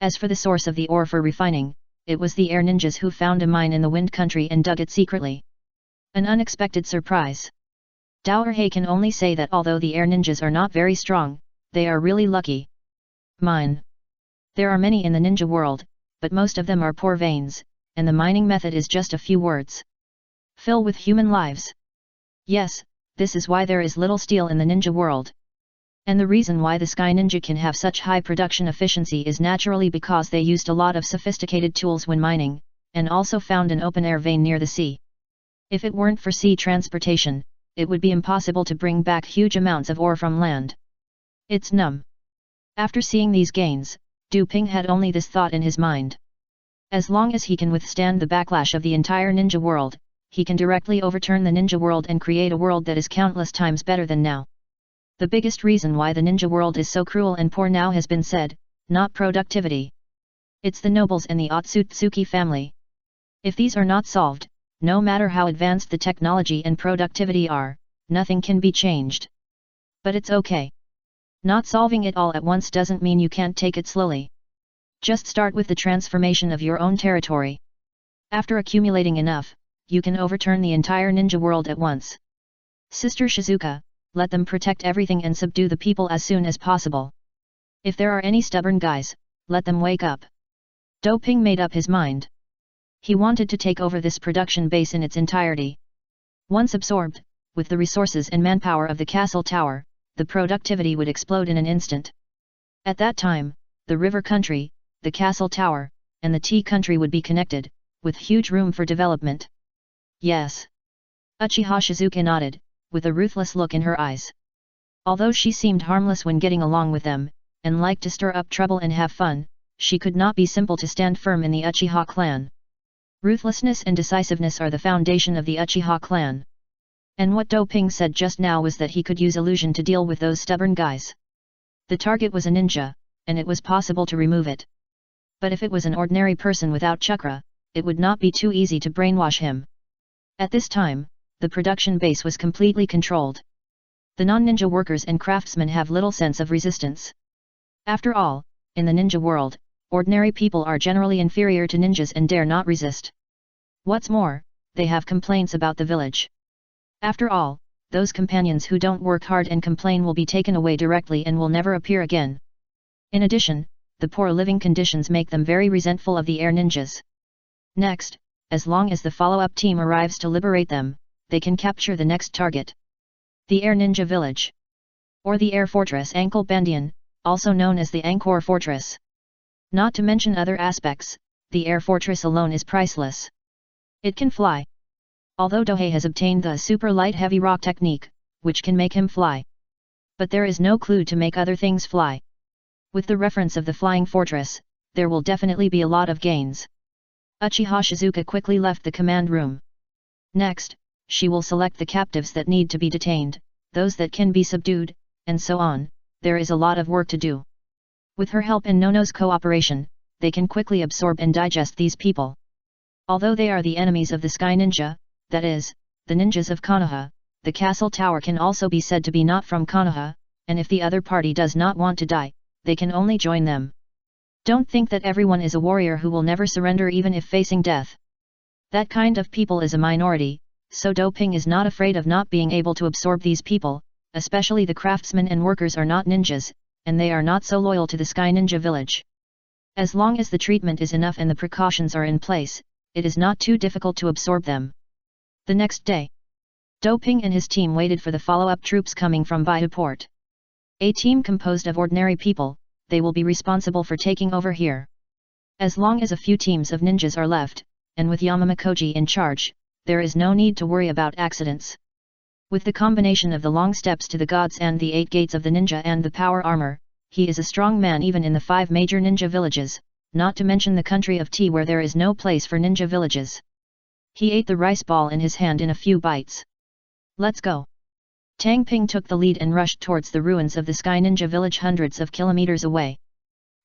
As for the source of the ore for refining, it was the air ninjas who found a mine in the wind country and dug it secretly. An unexpected surprise. Dohei can only say that although the air ninjas are not very strong, they are really lucky. Mine. There are many in the ninja world, but most of them are poor veins, and the mining method is just a few words. Fill with human lives. Yes, this is why there is little steel in the ninja world. And the reason why the Sky Ninja can have such high production efficiency is naturally because they used a lot of sophisticated tools when mining, and also found an open-air vein near the sea. If it weren't for sea transportation, it would be impossible to bring back huge amounts of ore from land. It's numb. After seeing these gains, Du Ping had only this thought in his mind. As long as he can withstand the backlash of the entire ninja world, he can directly overturn the ninja world and create a world that is countless times better than now. The biggest reason why the ninja world is so cruel and poor now has been said, not productivity. It's the nobles and the Otsutsuki family. If these are not solved, no matter how advanced the technology and productivity are, nothing can be changed. But it's okay. Not solving it all at once doesn't mean you can't take it slowly. Just start with the transformation of your own territory. After accumulating enough, you can overturn the entire ninja world at once. Sister Shizuka, let them protect everything and subdue the people as soon as possible. If there are any stubborn guys, let them wake up. Du Ping made up his mind. He wanted to take over this production base in its entirety. Once absorbed, with the resources and manpower of the castle tower, the productivity would explode in an instant. At that time, the river country, the castle tower, and the tea country would be connected, with huge room for development. Yes. Uchiha Shizuka nodded, with a ruthless look in her eyes. Although she seemed harmless when getting along with them, and liked to stir up trouble and have fun, she could not be simple to stand firm in the Uchiha clan. Ruthlessness and decisiveness are the foundation of the Uchiha clan. And what Du Ping said just now was that he could use illusion to deal with those stubborn guys. The target was a ninja, and it was possible to remove it. But if it was an ordinary person without chakra, it would not be too easy to brainwash him. At this time, the production base was completely controlled. The non-ninja workers and craftsmen have little sense of resistance. After all, in the ninja world, ordinary people are generally inferior to ninjas and dare not resist. What's more, they have complaints about the village. After all, those companions who don't work hard and complain will be taken away directly and will never appear again. In addition, the poor living conditions make them very resentful of the air ninjas. Next, as long as the follow-up team arrives to liberate them, they can capture the next target. The Air Ninja Village. Or the Air Fortress Angkor Bandian, also known as the Angkor Fortress. Not to mention other aspects, the Air Fortress alone is priceless. It can fly. Although Dohei has obtained the super light heavy rock technique, which can make him fly. But there is no clue to make other things fly. With the reference of the flying fortress, there will definitely be a lot of gains. Uchiha Shizuka quickly left the command room. Next, she will select the captives that need to be detained, those that can be subdued, and so on. There is a lot of work to do. With her help and Nono's cooperation, they can quickly absorb and digest these people. Although they are the enemies of the Sky Ninja, that is, the ninjas of Konoha, the castle tower can also be said to be not from Konoha, and if the other party does not want to die, they can only join them. Don't think that everyone is a warrior who will never surrender even if facing death. That kind of people is a minority, so Doping is not afraid of not being able to absorb these people, especially the craftsmen and workers are not ninjas, and they are not so loyal to the Sky Ninja village. As long as the treatment is enough and the precautions are in place, it is not too difficult to absorb them. The next day, Doping and his team waited for the follow-up troops coming from Baidu Port. A team composed of ordinary people, they will be responsible for taking over here. As long as a few teams of ninjas are left, and with Yamamakoji in charge, there is no need to worry about accidents. With the combination of the long steps to the gods and the 8 gates of the ninja and the power armor, he is a strong man even in the 5 major ninja villages, not to mention the country of Tea where there is no place for ninja villages. He ate the rice ball in his hand in a few bites. Let's go. Tang Ping took the lead and rushed towards the ruins of the Sky Ninja village hundreds of kilometers away.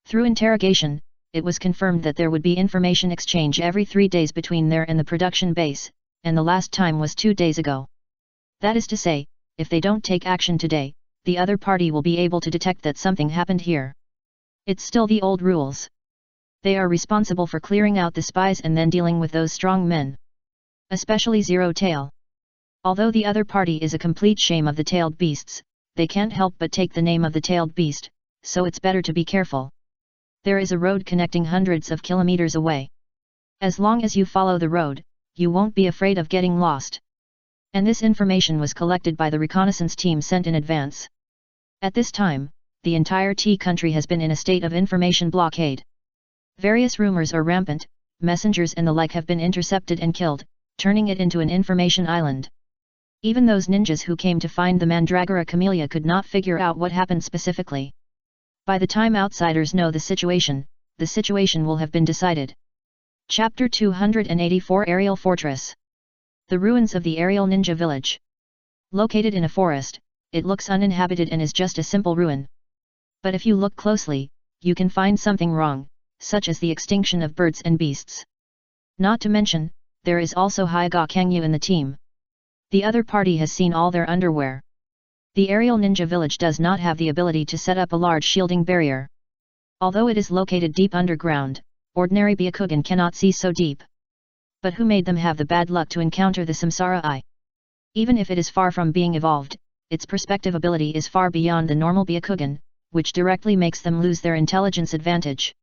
Through interrogation, it was confirmed that there would be information exchange every 3 days between there and the production base, and the last time was 2 days ago. That is to say, if they don't take action today, the other party will be able to detect that something happened here. It's still the old rules. They are responsible for clearing out the spies and then dealing with those strong men. Especially Zero Tail. Although the other party is a complete shame of the tailed beasts, they can't help but take the name of the tailed beast, so it's better to be careful. There is a road connecting hundreds of kilometers away. As long as you follow the road, you won't be afraid of getting lost. And this information was collected by the reconnaissance team sent in advance. At this time, the entire Tea country has been in a state of information blockade. Various rumors are rampant, messengers and the like have been intercepted and killed, turning it into an information island. Even those ninjas who came to find the Mandragora Camellia could not figure out what happened specifically. By the time outsiders know the situation will have been decided. Chapter 284 Aerial Fortress. The ruins of the Aerial Ninja Village. Located in a forest, it looks uninhabited and is just a simple ruin. But if you look closely, you can find something wrong, such as the extinction of birds and beasts. Not to mention, there is also Hyaga Kangyu in the team. The other party has seen all their underwear. The Aerial Ninja Village does not have the ability to set up a large shielding barrier. Although it is located deep underground, ordinary Byakugan cannot see so deep. But who made them have the bad luck to encounter the Samsara Eye? Even if it is far from being evolved, its perspective ability is far beyond the normal Byakugan, which directly makes them lose their intelligence advantage.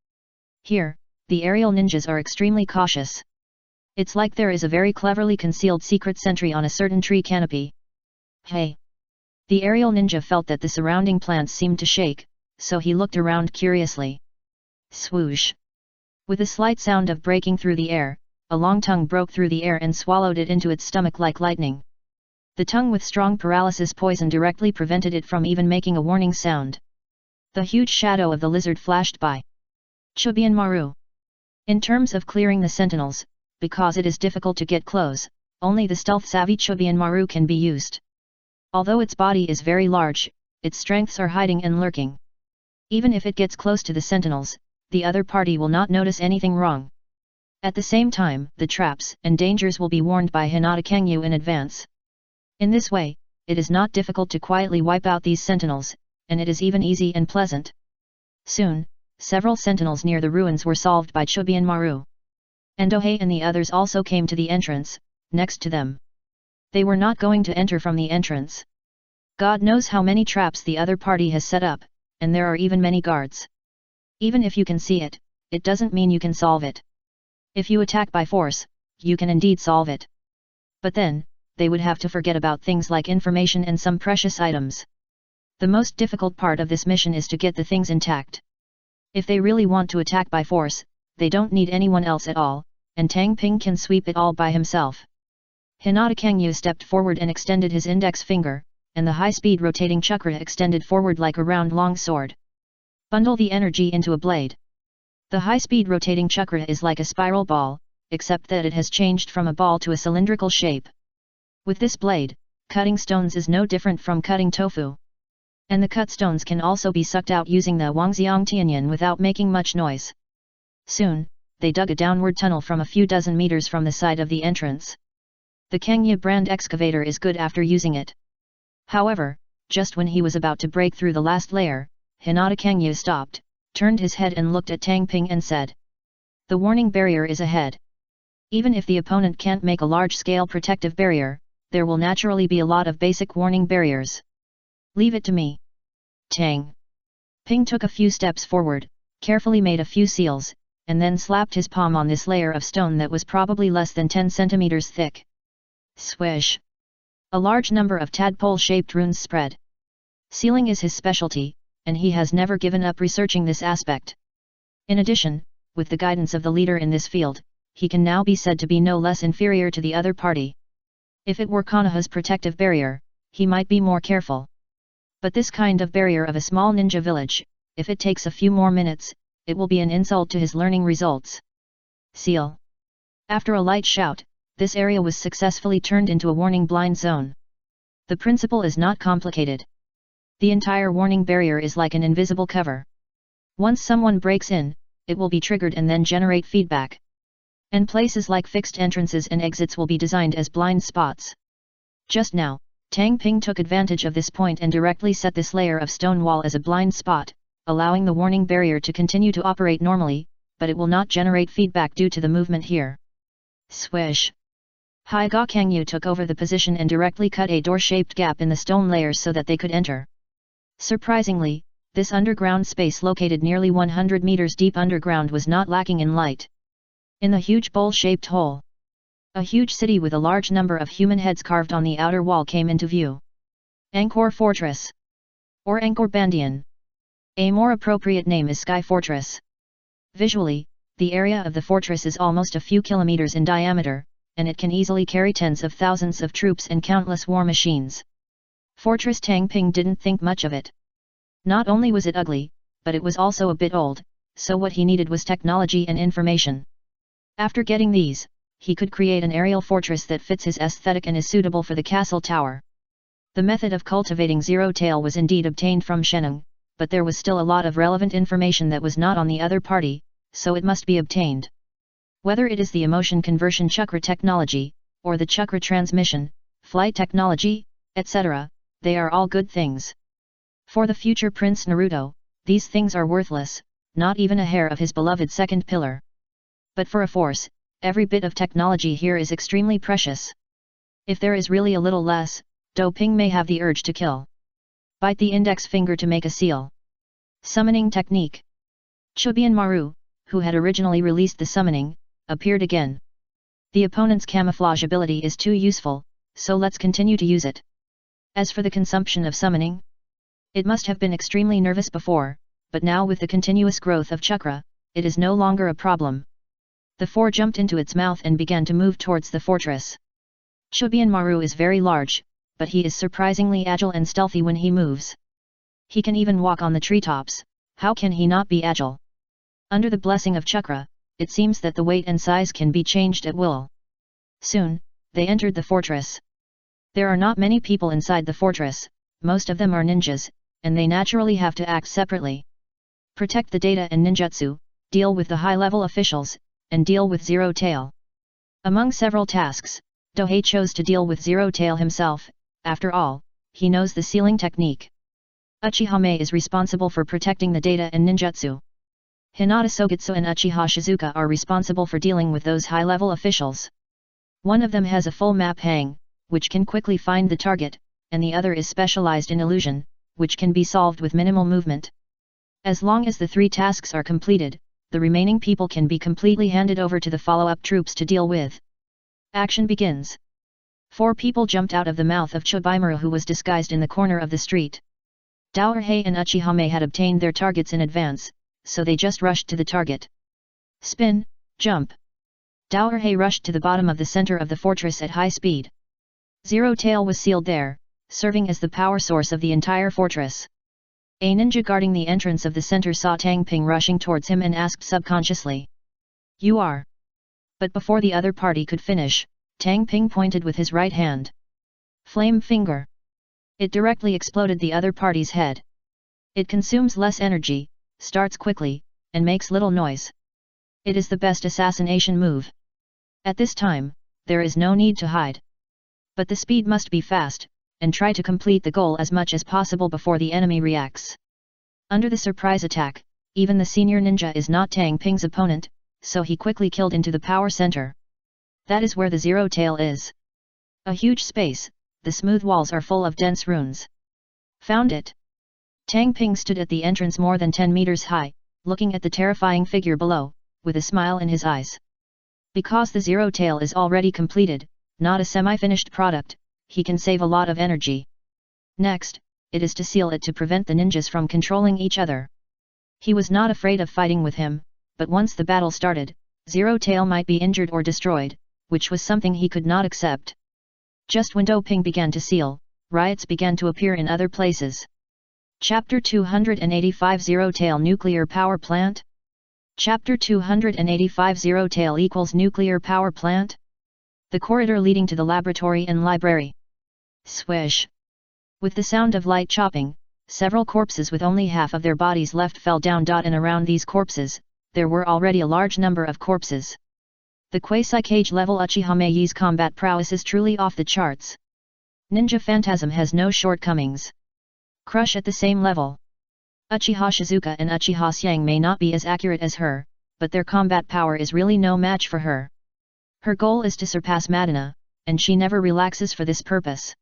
Here, the aerial ninjas are extremely cautious. It's like there is a very cleverly concealed secret sentry on a certain tree canopy. Hey! The aerial ninja felt that the surrounding plants seemed to shake, so he looked around curiously. Swoosh! With a slight sound of breaking through the air, a long tongue broke through the air and swallowed it into its stomach like lightning. The tongue with strong paralysis poison directly prevented it from even making a warning sound. The huge shadow of the lizard flashed by. Chubian Maru. In terms of clearing the sentinels, because it is difficult to get close, only the stealth-savvy Chubian Maru can be used. Although its body is very large, its strengths are hiding and lurking. Even if it gets close to the sentinels, the other party will not notice anything wrong. At the same time, the traps and dangers will be warned by Hinata Kangyu in advance. In this way, it is not difficult to quietly wipe out these sentinels, and it is even easy and pleasant. Soon, several sentinels near the ruins were solved by Chubian Maru. Endohei and the others also came to the entrance, next to them. They were not going to enter from the entrance. God knows how many traps the other party has set up, and there are even many guards. Even if you can see it, it doesn't mean you can solve it. If you attack by force, you can indeed solve it. But then, they would have to forget about things like information and some precious items. The most difficult part of this mission is to get the things intact. If they really want to attack by force, they don't need anyone else at all, and Tang Ping can sweep it all by himself. Hinata Kangyu stepped forward and extended his index finger, and the high-speed rotating chakra extended forward like a round long sword. Bundle the energy into a blade. The high-speed rotating chakra is like a spiral ball, except that it has changed from a ball to a cylindrical shape. With this blade, cutting stones is no different from cutting tofu. And the cut stones can also be sucked out using the Wangxiang Tianyan without making much noise. Soon, they dug a downward tunnel from a few dozen meters from the side of the entrance. The Kangyu brand excavator is good after using it. However, just when he was about to break through the last layer, Hinata Kangyu stopped, turned his head and looked at Tang Ping and said, "The warning barrier is ahead. Even if the opponent can't make a large-scale protective barrier, there will naturally be a lot of basic warning barriers. Leave it to me." Tang Ping took a few steps forward, carefully made a few seals, and then slapped his palm on this layer of stone that was probably less than 10 centimeters thick. Swish! A large number of tadpole-shaped runes spread. Sealing is his specialty, and he has never given up researching this aspect. In addition, with the guidance of the leader in this field, he can now be said to be no less inferior to the other party. If it were Konoha's protective barrier, he might be more careful. But this kind of barrier of a small ninja village, if it takes a few more minutes, it will be an insult to his learning results. Seal. After a light shout, this area was successfully turned into a warning blind zone. The principle is not complicated. The entire warning barrier is like an invisible cover. Once someone breaks in, it will be triggered and then generate feedback. And places like fixed entrances and exits will be designed as blind spots. Just now, Tang Ping took advantage of this point and directly set this layer of stone wall as a blind spot, allowing the warning barrier to continue to operate normally, but it will not generate feedback due to the movement here. Swish! Haiga Kangyu took over the position and directly cut a door-shaped gap in the stone layers so that they could enter. Surprisingly, this underground space located nearly 100 meters deep underground was not lacking in light. In the huge bowl-shaped hole, a huge city with a large number of human heads carved on the outer wall came into view. Angkor Fortress, or Angkor Bandian. A more appropriate name is Sky Fortress. Visually, the area of the fortress is almost a few kilometers in diameter, and it can easily carry tens of thousands of troops and countless war machines. Fortress Tang Ping didn't think much of it. Not only was it ugly, but it was also a bit old, so what he needed was technology and information. After getting these, he could create an aerial fortress that fits his aesthetic and is suitable for the castle tower. The method of cultivating Zero Tail was indeed obtained from Sheneng, but there was still a lot of relevant information that was not on the other party, so it must be obtained. Whether it is the emotion conversion chakra technology, or the chakra transmission, flight technology, etc., they are all good things. For the future Prince Naruto, these things are worthless, not even a hair of his beloved second pillar. But for a force, every bit of technology here is extremely precious. If there is really a little less, Doping may have the urge to kill. Bite the index finger to make a seal. Summoning technique. Chubian Maru, who had originally released the summoning, appeared again. The opponent's camouflage ability is too useful, so let's continue to use it. As for the consumption of summoning, it must have been extremely nervous before, but now with the continuous growth of chakra, it is no longer a problem. The four jumped into its mouth and began to move towards the fortress. Chubian Maru is very large, but he is surprisingly agile and stealthy when he moves. He can even walk on the treetops, how can he not be agile? Under the blessing of chakra, it seems that the weight and size can be changed at will. Soon, they entered the fortress. There are not many people inside the fortress, most of them are ninjas, and they naturally have to act separately. Protect the data and ninjutsu, deal with the high-level officials, and deal with Zero Tail. Among several tasks, Dohei chose to deal with Zero Tail himself. After all, he knows the sealing technique. Uchiha is responsible for protecting the data and ninjutsu. Hinata Sogetsu and Uchiha Shizuka are responsible for dealing with those high-level officials. One of them has a full map hang, which can quickly find the target, and the other is specialized in illusion, which can be solved with minimal movement. As long as the three tasks are completed, the remaining people can be completely handed over to the follow-up troops to deal with. Action begins. 4 people jumped out of the mouth of Chubimaru, who was disguised in the corner of the street. Daohei and Uchiha had obtained their targets in advance, so they just rushed to the target. Spin, jump. Daoerhei rushed to the bottom of the center of the fortress at high speed. Zero Tail was sealed there, serving as the power source of the entire fortress. A ninja guarding the entrance of the center saw Tang Ping rushing towards him and asked subconsciously. "You are?" But before the other party could finish, Tang Ping pointed with his right hand. Flame Finger. It directly exploded the other party's head. It consumes less energy, starts quickly, and makes little noise. It is the best assassination move. At this time, there is no need to hide. But the speed must be fast, and try to complete the goal as much as possible before the enemy reacts. Under the surprise attack, even the senior ninja is not Tang Ping's opponent, so he quickly killed into the power center. That is where the Zero Tail is. A huge space, the smooth walls are full of dense runes. Found it. Tang Ping stood at the entrance more than 10 meters high, looking at the terrifying figure below, with a smile in his eyes. Because the Zero Tail is already completed, not a semi-finished product, he can save a lot of energy. Next, it is to seal it to prevent the ninjas from controlling each other. He was not afraid of fighting with him, but once the battle started, Zero Tail might be injured or destroyed, which was something he could not accept. Just when Doping began to seal, riots began to appear in other places. Chapter 285 Zero Tail Nuclear Power Plant? Chapter 285 Zero Tail equals Nuclear Power Plant? The corridor leading to the laboratory and library. Swish! With the sound of light chopping, several corpses with only half of their bodies left fell down. And around these corpses, there were already a large number of corpses. The quasi-cage level Uchiha Mei's combat prowess is truly off the charts. Ninja Phantasm has no shortcomings. Crush at the same level. Uchiha Shizuka and Uchiha Xiang may not be as accurate as her, but their combat power is really no match for her. Her goal is to surpass Madonna, and she never relaxes for this purpose.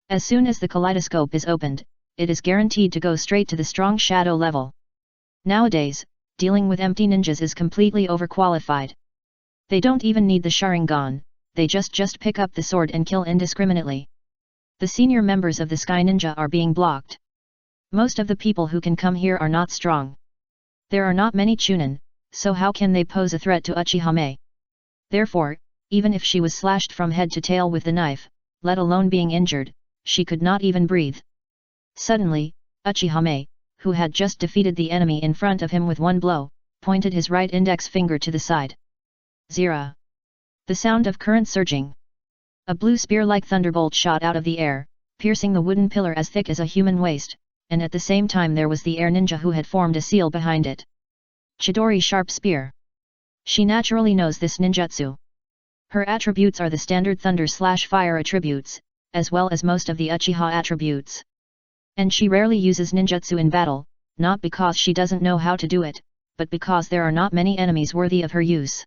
As soon as the kaleidoscope is opened, it is guaranteed to go straight to the strong shadow level. Nowadays, dealing with empty ninjas is completely overqualified. They don't even need the Sharingan, they just pick up the sword and kill indiscriminately. The senior members of the Sky Ninja are being blocked. Most of the people who can come here are not strong. There are not many Chunin, so how can they pose a threat to Uchiha Mei? Therefore, even if she was slashed from head to tail with the knife, let alone being injured, she could not even breathe. Suddenly, Uchiha Mei, who had just defeated the enemy in front of him with one blow, pointed his right index finger to the side. Zera. The sound of current surging. A blue spear-like thunderbolt shot out of the air, piercing the wooden pillar as thick as a human waist, and at the same time there was the air ninja who had formed a seal behind it. Chidori Sharp Spear. She naturally knows this ninjutsu. Her attributes are the standard thunder/fire attributes, as well as most of the Uchiha attributes. And she rarely uses ninjutsu in battle, not because she doesn't know how to do it, but because there are not many enemies worthy of her use.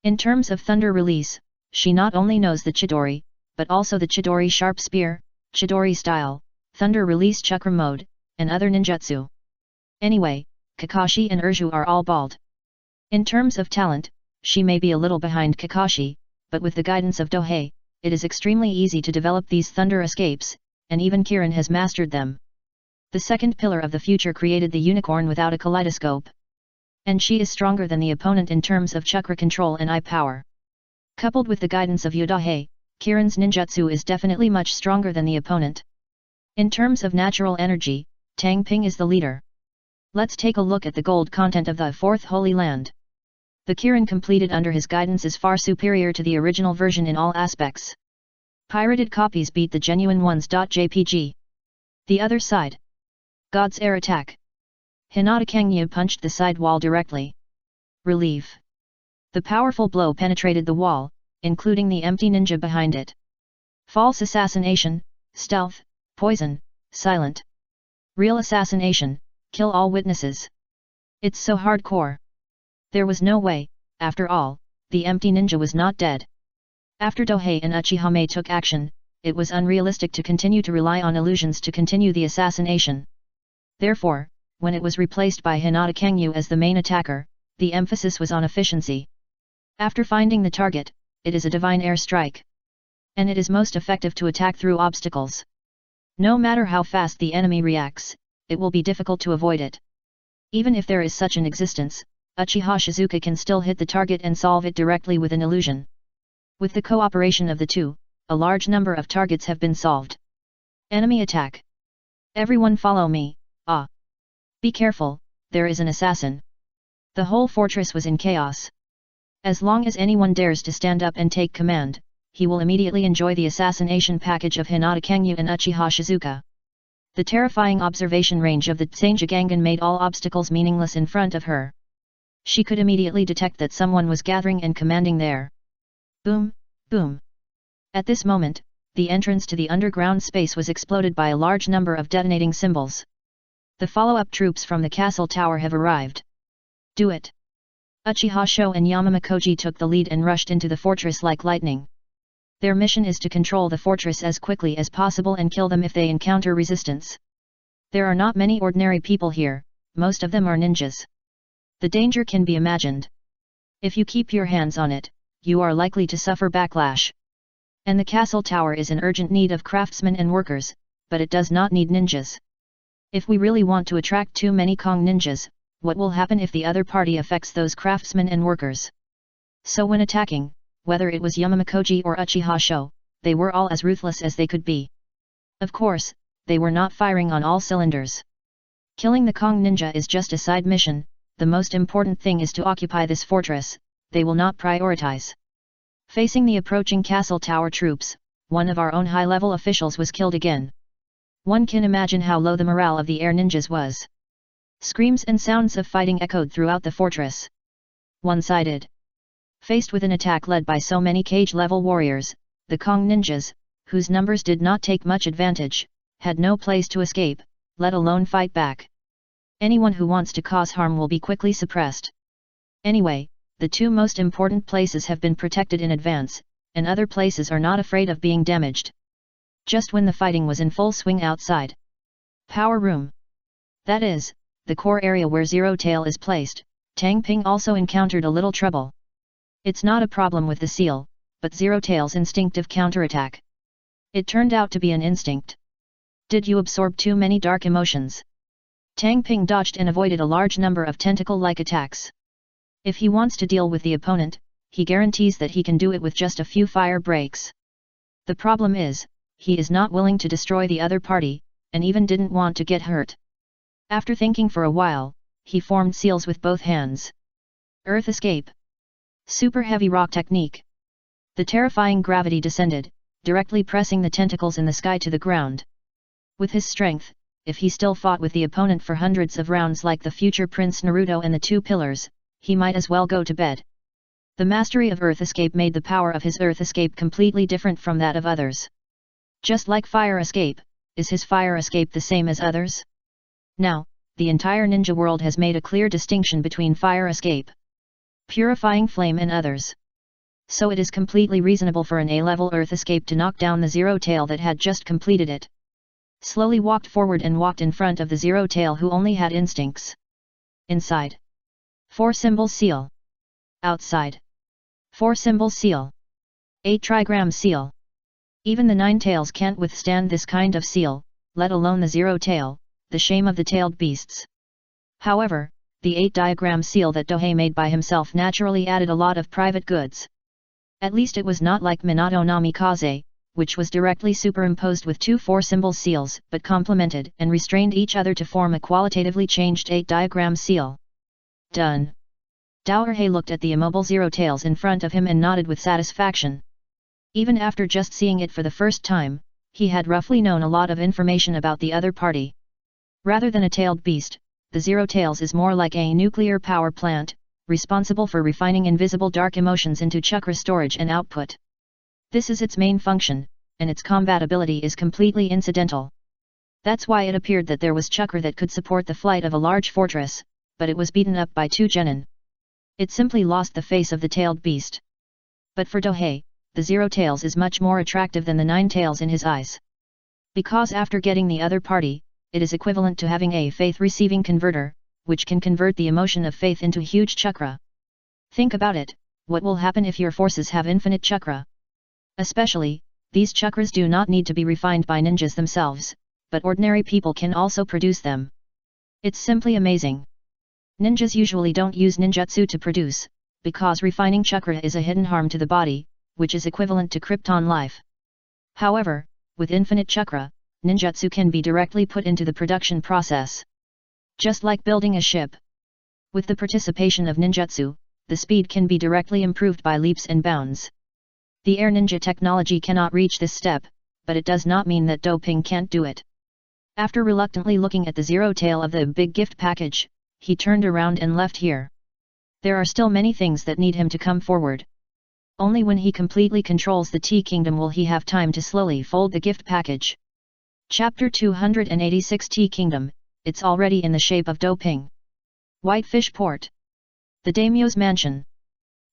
In terms of thunder release, she not only knows the Chidori, but also the Chidori Sharp Spear, Chidori Style, Thunder Release Chakra Mode, and other ninjutsu. Anyway, Kakashi and Urju are all bald. In terms of talent, she may be a little behind Kakashi, but with the guidance of Dohei, it is extremely easy to develop these thunder escapes, and even Kirin has mastered them. The second pillar of the future created the unicorn without a kaleidoscope. And she is stronger than the opponent in terms of chakra control and eye power. Coupled with the guidance of Udahe, Kirin's ninjutsu is definitely much stronger than the opponent. In terms of natural energy, Tang Ping is the leader. Let's take a look at the gold content of the Fourth Holy Land. The Kirin completed under his guidance is far superior to the original version in all aspects. Pirated copies beat the genuine ones. JPG. The other side. God's Air Attack. Hinata Kangya punched the side wall directly. Relief. The powerful blow penetrated the wall, including the empty ninja behind it. False assassination, stealth, poison, silent. Real assassination, kill all witnesses. It's so hardcore. There was no way, after all, the empty ninja was not dead. After Dohei and Uchiha Mei took action, it was unrealistic to continue to rely on illusions to continue the assassination. Therefore, when it was replaced by Hinata Kangyu as the main attacker, the emphasis was on efficiency. After finding the target, it is a divine air strike. And it is most effective to attack through obstacles. No matter how fast the enemy reacts, it will be difficult to avoid it. Even if there is such an existence, Uchiha Shizuka can still hit the target and solve it directly with an illusion. With the cooperation of the two, a large number of targets have been solved. Enemy attack. Everyone follow me, ah! Be careful, there is an assassin. The whole fortress was in chaos. As long as anyone dares to stand up and take command, he will immediately enjoy the assassination package of Hinata Kangyu and Uchiha Shizuka. The terrifying observation range of the Tsangagangan made all obstacles meaningless in front of her. She could immediately detect that someone was gathering and commanding there. Boom, boom. At this moment, the entrance to the underground space was exploded by a large number of detonating symbols. The follow-up troops from the castle tower have arrived. Do it! Uchiha Sho and Yamamakoji took the lead and rushed into the fortress like lightning. Their mission is to control the fortress as quickly as possible and kill them if they encounter resistance. There are not many ordinary people here, most of them are ninjas. The danger can be imagined. If you keep your hands on it, you are likely to suffer backlash. And the castle tower is in urgent need of craftsmen and workers, but it does not need ninjas. If we really want to attract too many Kong ninjas, what will happen if the other party affects those craftsmen and workers? So when attacking, whether it was Yamamakoji or Uchiha Sho, they were all as ruthless as they could be. Of course, they were not firing on all cylinders. Killing the Kong ninja is just a side mission, the most important thing is to occupy this fortress, they will not prioritize. Facing the approaching castle tower troops, one of our own high-level officials was killed again. One can imagine how low the morale of the air ninjas was. Screams and sounds of fighting echoed throughout the fortress. One-sided. Faced with an attack led by so many cage-level warriors, the Kong ninjas, whose numbers did not take much advantage, had no place to escape, let alone fight back. Anyone who wants to cause harm will be quickly suppressed. Anyway, the two most important places have been protected in advance, and other places are not afraid of being damaged. Just when the fighting was in full swing outside. Power room. That is, the core area where Zero Tail is placed, Tang Ping also encountered a little trouble. It's not a problem with the seal, but Zero Tail's instinctive counterattack. It turned out to be an instinct. Did you absorb too many dark emotions? Tang Ping dodged and avoided a large number of tentacle-like attacks. If he wants to deal with the opponent, he guarantees that he can do it with just a few fire breaks. The problem is, he is not willing to destroy the other party, and even didn't want to get hurt. After thinking for a while, he formed seals with both hands. Earth escape. Super heavy rock technique. The terrifying gravity descended, directly pressing the tentacles in the sky to the ground. With his strength, if he still fought with the opponent for hundreds of rounds like the future Prince Naruto and the two pillars, he might as well go to bed. The mastery of Earth escape made the power of his Earth escape completely different from that of others. Just like fire escape, is his fire escape the same as others? Now, the entire ninja world has made a clear distinction between fire escape, purifying flame and others. So it is completely reasonable for an A-level Earth escape to knock down the Zero Tail that had just completed it. Slowly walked forward and walked in front of the Zero Tail who only had instincts. Inside. 4-symbol seal. Outside. 4-symbol seal. 8-trigram seal. Even the 9 tails can't withstand this kind of seal, let alone the Zero Tail, the shame of the tailed beasts. However, the 8-diagram seal that Dohei made by himself naturally added a lot of private goods. At least it was not like Minato Namikaze, which was directly superimposed with 2 4-symbol seals but complemented and restrained each other to form a qualitatively changed 8-diagram seal. Done. Daohei looked at the immobile Zero Tails in front of him and nodded with satisfaction. Even after just seeing it for the first time, he had roughly known a lot of information about the other party. Rather than a tailed beast, the Zero Tails is more like a nuclear power plant, responsible for refining invisible dark emotions into chakra storage and output. This is its main function, and its combatability is completely incidental. That's why it appeared that there was chakra that could support the flight of a large fortress, but it was beaten up by 2 genin. It simply lost the face of the tailed beast. But for Dohei, the Zero Tails is much more attractive than the 9 tails in his eyes. Because after getting the other party, it is equivalent to having a faith-receiving converter, which can convert the emotion of faith into huge chakra. Think about it, what will happen if your forces have infinite chakra? Especially, these chakras do not need to be refined by ninjas themselves, but ordinary people can also produce them. It's simply amazing. Ninjas usually don't use ninjutsu to produce, because refining chakra is a hidden harm to the body, which is equivalent to Krypton life. However, with infinite chakra, ninjutsu can be directly put into the production process. Just like building a ship. With the participation of ninjutsu, the speed can be directly improved by leaps and bounds. The air ninja technology cannot reach this step, but it does not mean that doping can't do it. After reluctantly looking at the zero tail of the big gift package, he turned around and left here. There are still many things that need him to come forward. Only when he completely controls the Tea Kingdom will he have time to slowly fold the gift package. Chapter 286 Tea Kingdom, it's already in the shape of doping. Whitefish Port. The daimyo's mansion.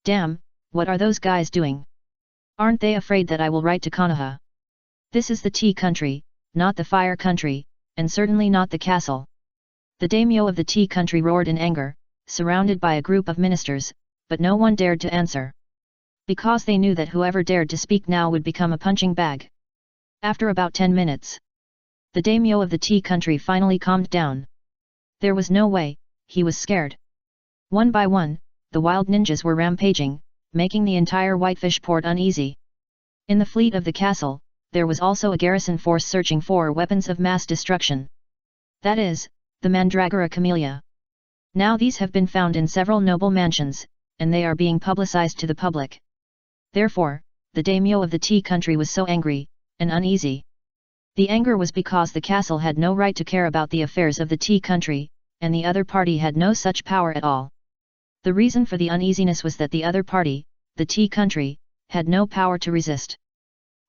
Damn, what are those guys doing? Aren't they afraid that I will write to Konoha? This is the tea country, not the fire country, and certainly not the castle. The daimyo of the tea country roared in anger, surrounded by a group of ministers, but no one dared to answer. Because they knew that whoever dared to speak now would become a punching bag. After about 10 minutes, the daimyo of the tea country finally calmed down. There was no way, he was scared. One by one, the wild ninjas were rampaging, making the entire Whitefish Port uneasy. In the fleet of the castle, there was also a garrison force searching for weapons of mass destruction. That is, the Mandragora Camellia. Now these have been found in several noble mansions, and they are being publicized to the public. Therefore, the daimyo of the tea country was so angry, and uneasy. The anger was because the castle had no right to care about the affairs of the tea country, and the other party had no such power at all. The reason for the uneasiness was that the other party, the tea country, had no power to resist.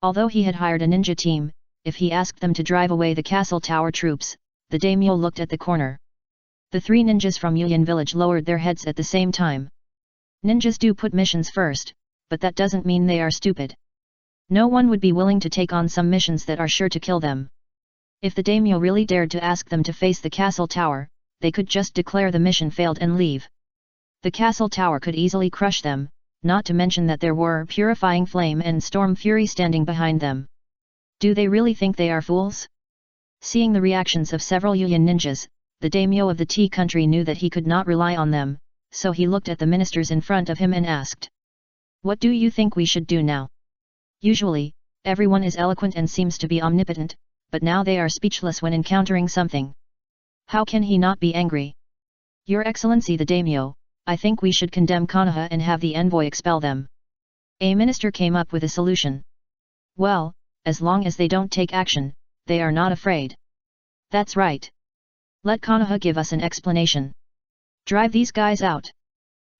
Although he had hired a ninja team, if he asked them to drive away the castle tower troops, the daimyo looked at the corner. The three ninjas from Yuyan village lowered their heads at the same time. Ninjas do put missions first, but that doesn't mean they are stupid. No one would be willing to take on some missions that are sure to kill them. If the daimyo really dared to ask them to face the castle tower, they could just declare the mission failed and leave. The castle tower could easily crush them, not to mention that there were Purifying Flame and Storm Fury standing behind them. Do they really think they are fools? Seeing the reactions of several Yuyan ninjas, the daimyo of the tea country knew that he could not rely on them, so he looked at the ministers in front of him and asked, "What do you think we should do now?" Usually, everyone is eloquent and seems to be omnipotent, but now they are speechless when encountering something. How can he not be angry? Your Excellency the daimyo, I think we should condemn Konoha and have the envoy expel them. A minister came up with a solution. Well, as long as they don't take action, they are not afraid. That's right. Let Konoha give us an explanation. Drive these guys out.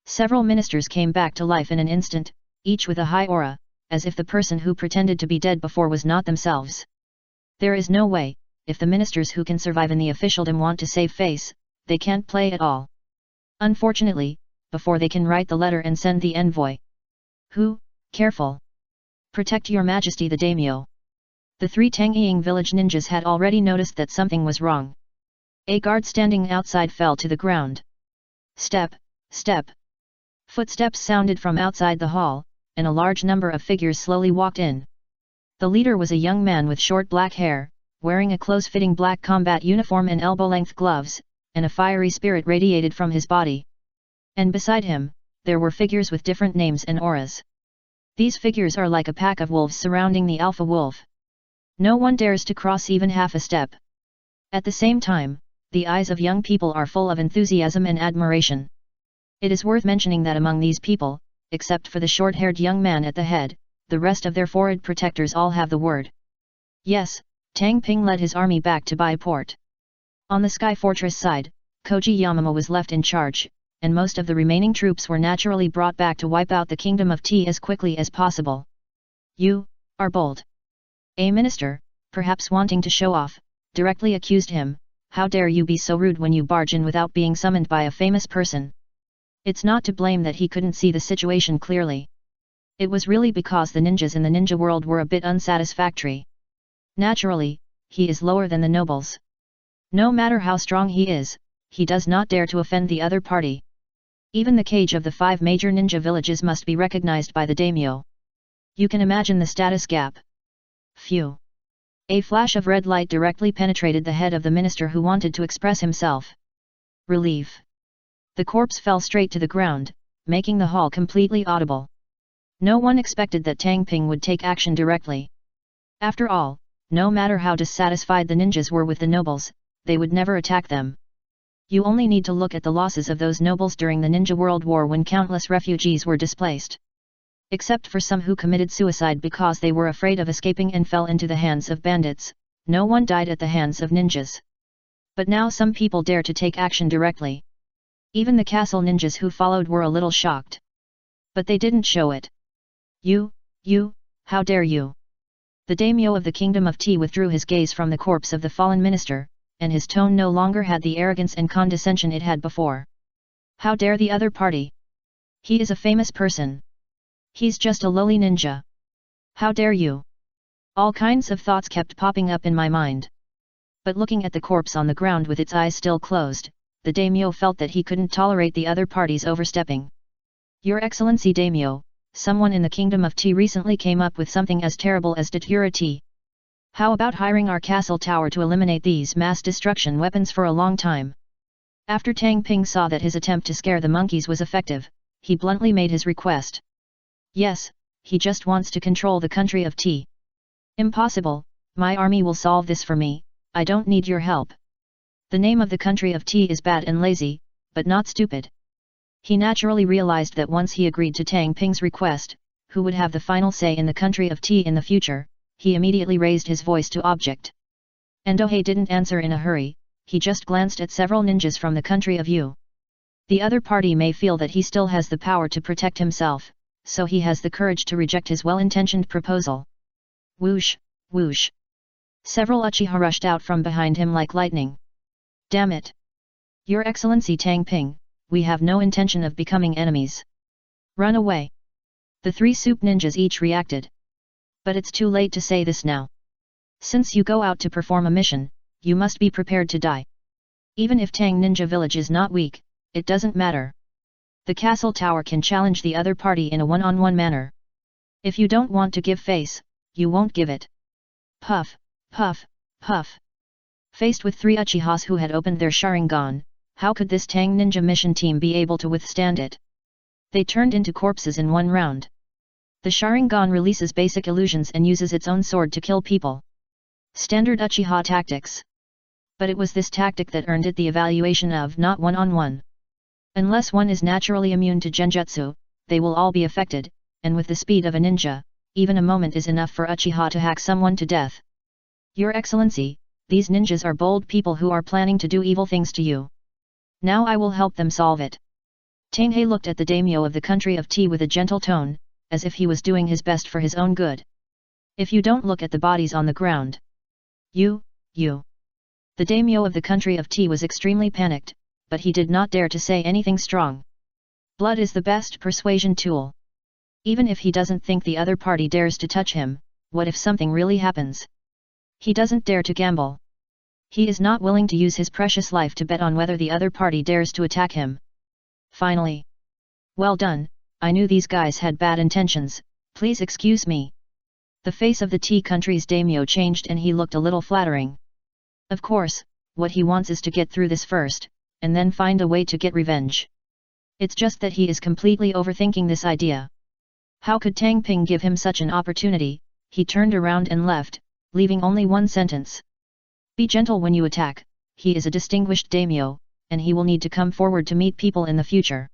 Several ministers came back to life in an instant, each with a high aura, as if the person who pretended to be dead before was not themselves. There is no way, if the ministers who can survive in the officialdom want to save face, they can't play at all. Unfortunately, before they can write the letter and send the envoy. Careful. Protect your majesty the daimyo. The three Tangying village ninjas had already noticed that something was wrong. A guard standing outside fell to the ground. Step, step. Footsteps sounded from outside the hall, and a large number of figures slowly walked in. The leader was a young man with short black hair, wearing a close-fitting black combat uniform and elbow-length gloves, and a fiery spirit radiated from his body. And beside him, there were figures with different names and auras. These figures are like a pack of wolves surrounding the alpha wolf. No one dares to cross even half a step. At the same time, the eyes of young people are full of enthusiasm and admiration. It is worth mentioning that among these people, except for the short-haired young man at the head, the rest of their forehead protectors all have the word. Yes, Tang Ping led his army back to Bai Port. On the Sky Fortress side, Koji Yamama was left in charge, and most of the remaining troops were naturally brought back to wipe out the Kingdom of Tea as quickly as possible. You are bold. A minister, perhaps wanting to show off, directly accused him, "How dare you be so rude when you barge in without being summoned by a famous person?" It's not to blame that he couldn't see the situation clearly. It was really because the ninjas in the ninja world were a bit unsatisfactory. Naturally, he is lower than the nobles. No matter how strong he is, he does not dare to offend the other party. Even the cage of the 5 major ninja villages must be recognized by the daimyo. You can imagine the status gap. Phew. A flash of red light directly penetrated the head of the minister who wanted to express himself. Relief. The corpse fell straight to the ground, making the hall completely audible. No one expected that Tang Ping would take action directly. After all, no matter how dissatisfied the ninjas were with the nobles, they would never attack them. You only need to look at the losses of those nobles during the Ninja World War when countless refugees were displaced. Except for some who committed suicide because they were afraid of escaping and fell into the hands of bandits, no one died at the hands of ninjas. But now some people dare to take action directly. Even the castle ninjas who followed were a little shocked. But they didn't show it. You, how dare you? The daimyo of the Kingdom of Tea withdrew his gaze from the corpse of the fallen minister, and his tone no longer had the arrogance and condescension it had before. How dare the other party? He is a famous person. He's just a lowly ninja. How dare you? All kinds of thoughts kept popping up in my mind. But looking at the corpse on the ground with its eyes still closed, the daimyo felt that he couldn't tolerate the other parties overstepping. Your Excellency daimyo, someone in the Kingdom of Tea recently came up with something as terrible as datura tea. How about hiring our castle tower to eliminate these mass destruction weapons for a long time? After Tang Ping saw that his attempt to scare the monkeys was effective, he bluntly made his request. Yes, he just wants to control the country of Tea. Impossible, my army will solve this for me, I don't need your help. The name of the country of Tea is bad and lazy, but not stupid. He naturally realized that once he agreed to Tang Ping's request, who would have the final say in the country of Tea in the future, he immediately raised his voice to object. Endohei didn't answer in a hurry, he just glanced at several ninjas from the country of Yu. The other party may feel that he still has the power to protect himself, so he has the courage to reject his well-intentioned proposal. Whoosh, whoosh. Several Uchiha rushed out from behind him like lightning. Damn it! Your Excellency Tang Ping, we have no intention of becoming enemies. Run away! The three soup ninjas each reacted. But it's too late to say this now. Since you go out to perform a mission, you must be prepared to die. Even if Tang Ninja Village is not weak, it doesn't matter. The castle tower can challenge the other party in a one-on-one manner. If you don't want to give face, you won't give it. Puff, puff, puff. Faced with three Uchihas who had opened their Sharingan, how could this Tang Ninja mission team be able to withstand it? They turned into corpses in one round. The Sharingan releases basic illusions and uses its own sword to kill people. Standard Uchiha tactics. But it was this tactic that earned it the evaluation of not one-on-one. Unless one is naturally immune to genjutsu, they will all be affected, and with the speed of a ninja, even a moment is enough for Uchiha to hack someone to death. Your Excellency, these ninjas are bold people who are planning to do evil things to you. Now I will help them solve it. Tanghei looked at the daimyo of the country of Tea with a gentle tone, as if he was doing his best for his own good. If you don't look at the bodies on the ground. You. The daimyo of the country of Tea was extremely panicked, but he did not dare to say anything strong. Blood is the best persuasion tool. Even if he doesn't think the other party dares to touch him, what if something really happens? He doesn't dare to gamble. He is not willing to use his precious life to bet on whether the other party dares to attack him. Finally. Well done, I knew these guys had bad intentions, please excuse me. The face of the Tea country's daimyo changed and he looked a little flattering. Of course, what he wants is to get through this first, and then find a way to get revenge. It's just that he is completely overthinking this idea. How could Tang Ping give him such an opportunity? He turned around and left, leaving only one sentence. Be gentle when you attack, he is a distinguished daimyo, and he will need to come forward to meet people in the future.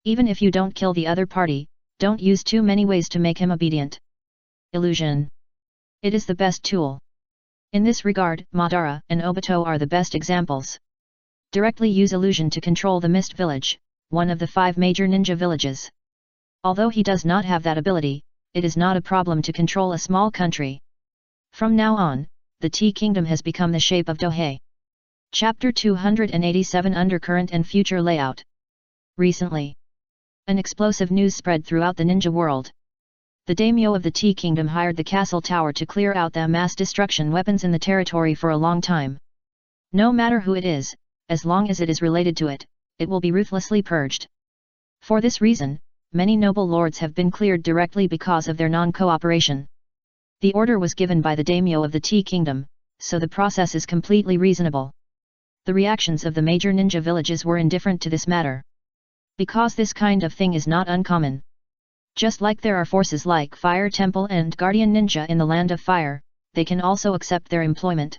Even if you don't kill the other party, don't use too many ways to make him obedient. Illusion. It is the best tool. In this regard, Madara and Obito are the best examples. Directly use illusion to control the Mist Village, one of the 5 major ninja villages. Although he does not have that ability, it is not a problem to control a small country. From now on, the Tea Kingdom has become the shape of Dohei. Chapter 287 Undercurrent and Future Layout. Recently, an explosive news spread throughout the ninja world. The daimyo of the Tea Kingdom hired the castle tower to clear out the mass destruction weapons in the territory for a long time. No matter who it is, as long as it is related to it, it will be ruthlessly purged. For this reason, many noble lords have been cleared directly because of their non-cooperation. The order was given by the daimyo of the Tea Kingdom, so the process is completely reasonable. The reactions of the major ninja villages were indifferent to this matter. Because this kind of thing is not uncommon. Just like there are forces like Fire Temple and Guardian Ninja in the Land of Fire, they can also accept their employment.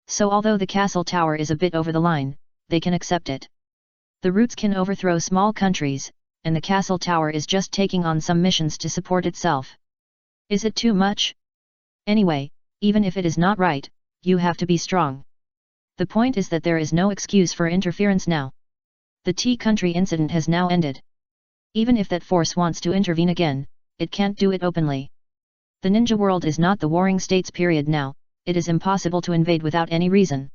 So although the castle tower is a bit over the line, they can accept it. The roots can overthrow small countries, and the castle tower is just taking on some missions to support itself. Is it too much? Anyway, even if it is not right, you have to be strong. The point is that there is no excuse for interference now. The Tea Country incident has now ended. Even if that force wants to intervene again, it can't do it openly. The ninja world is not the Warring States period now, it is impossible to invade without any reason.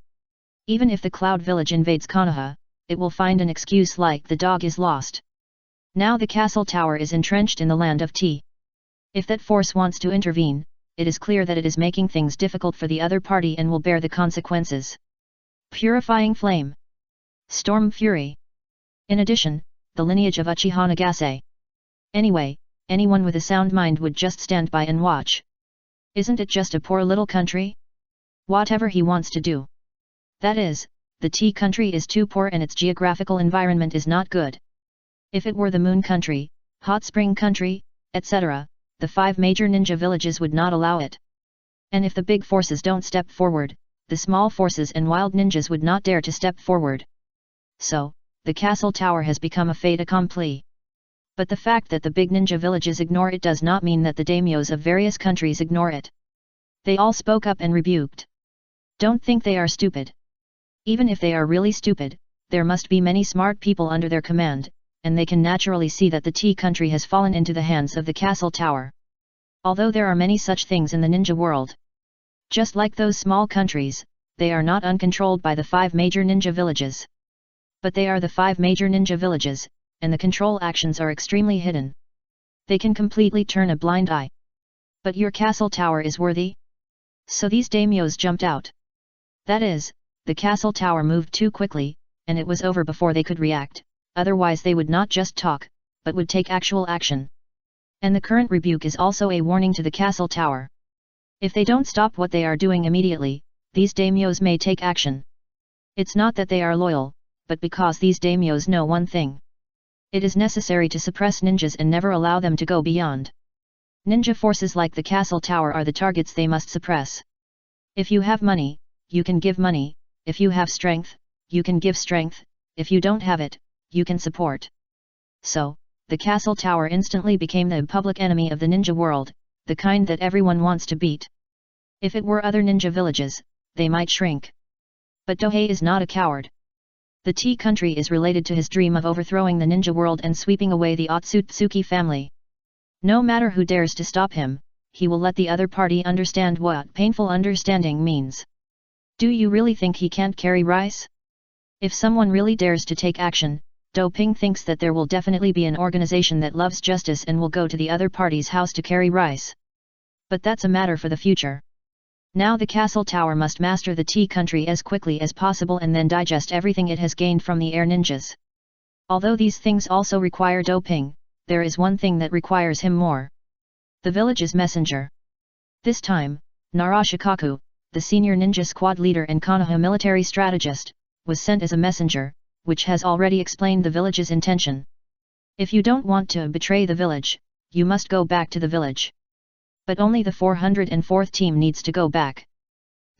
Even if the Cloud Village invades Konoha, it will find an excuse like the dog is lost. Now the castle tower is entrenched in the land of tea. If that force wants to intervene, it is clear that it is making things difficult for the other party and will bear the consequences. Purifying Flame. Storm Fury. In addition, the lineage of Uchiha Nagase. Anyway, anyone with a sound mind would just stand by and watch. Isn't it just a poor little country? Whatever he wants to do. That is, the Tea Country is too poor and its geographical environment is not good. If it were the Moon Country, Hot Spring Country, etc., the 5 major ninja villages would not allow it. And if the big forces don't step forward, the small forces and wild ninjas would not dare to step forward. So, the castle tower has become a fait accompli. But the fact that the big ninja villages ignore it does not mean that the daimyos of various countries ignore it. They all spoke up and rebuked. Don't think they are stupid. Even if they are really stupid, there must be many smart people under their command, and they can naturally see that the Tea Country has fallen into the hands of the castle tower. Although there are many such things in the ninja world. Just like those small countries, they are not uncontrolled by the 5 major ninja villages. But they are the 5 major ninja villages, and the control actions are extremely hidden. They can completely turn a blind eye. But your castle tower is worthy? So these daimyos jumped out. That is, the castle tower moved too quickly, and it was over before they could react, otherwise they would not just talk, but would take actual action. And the current rebuke is also a warning to the castle tower. If they don't stop what they are doing immediately, these daimyos may take action. It's not that they are loyal, but because these daimyos know one thing. It is necessary to suppress ninjas and never allow them to go beyond. Ninja forces like the castle tower are the targets they must suppress. If you have money, you can give money, if you have strength, you can give strength, if you don't have it, you can support. So, the castle tower instantly became the public enemy of the ninja world, the kind that everyone wants to beat. If it were other ninja villages, they might shrink. But Dohei is not a coward. The Tea Country is related to his dream of overthrowing the ninja world and sweeping away the Otsutsuki family. No matter who dares to stop him, he will let the other party understand what painful understanding means. Do you really think he can't carry rice? If someone really dares to take action, Do Ping thinks that there will definitely be an organization that loves justice and will go to the other party's house to carry rice. But that's a matter for the future. Now the castle tower must master the Tea Country as quickly as possible and then digest everything it has gained from the air ninjas. Although these things also require Do Ping, there is one thing that requires him more. The village's messenger. This time, Narashikaku, the senior ninja squad leader and Konoha military strategist, was sent as a messenger, which has already explained the village's intention. If you don't want to betray the village, you must go back to the village. But only the 404th team needs to go back.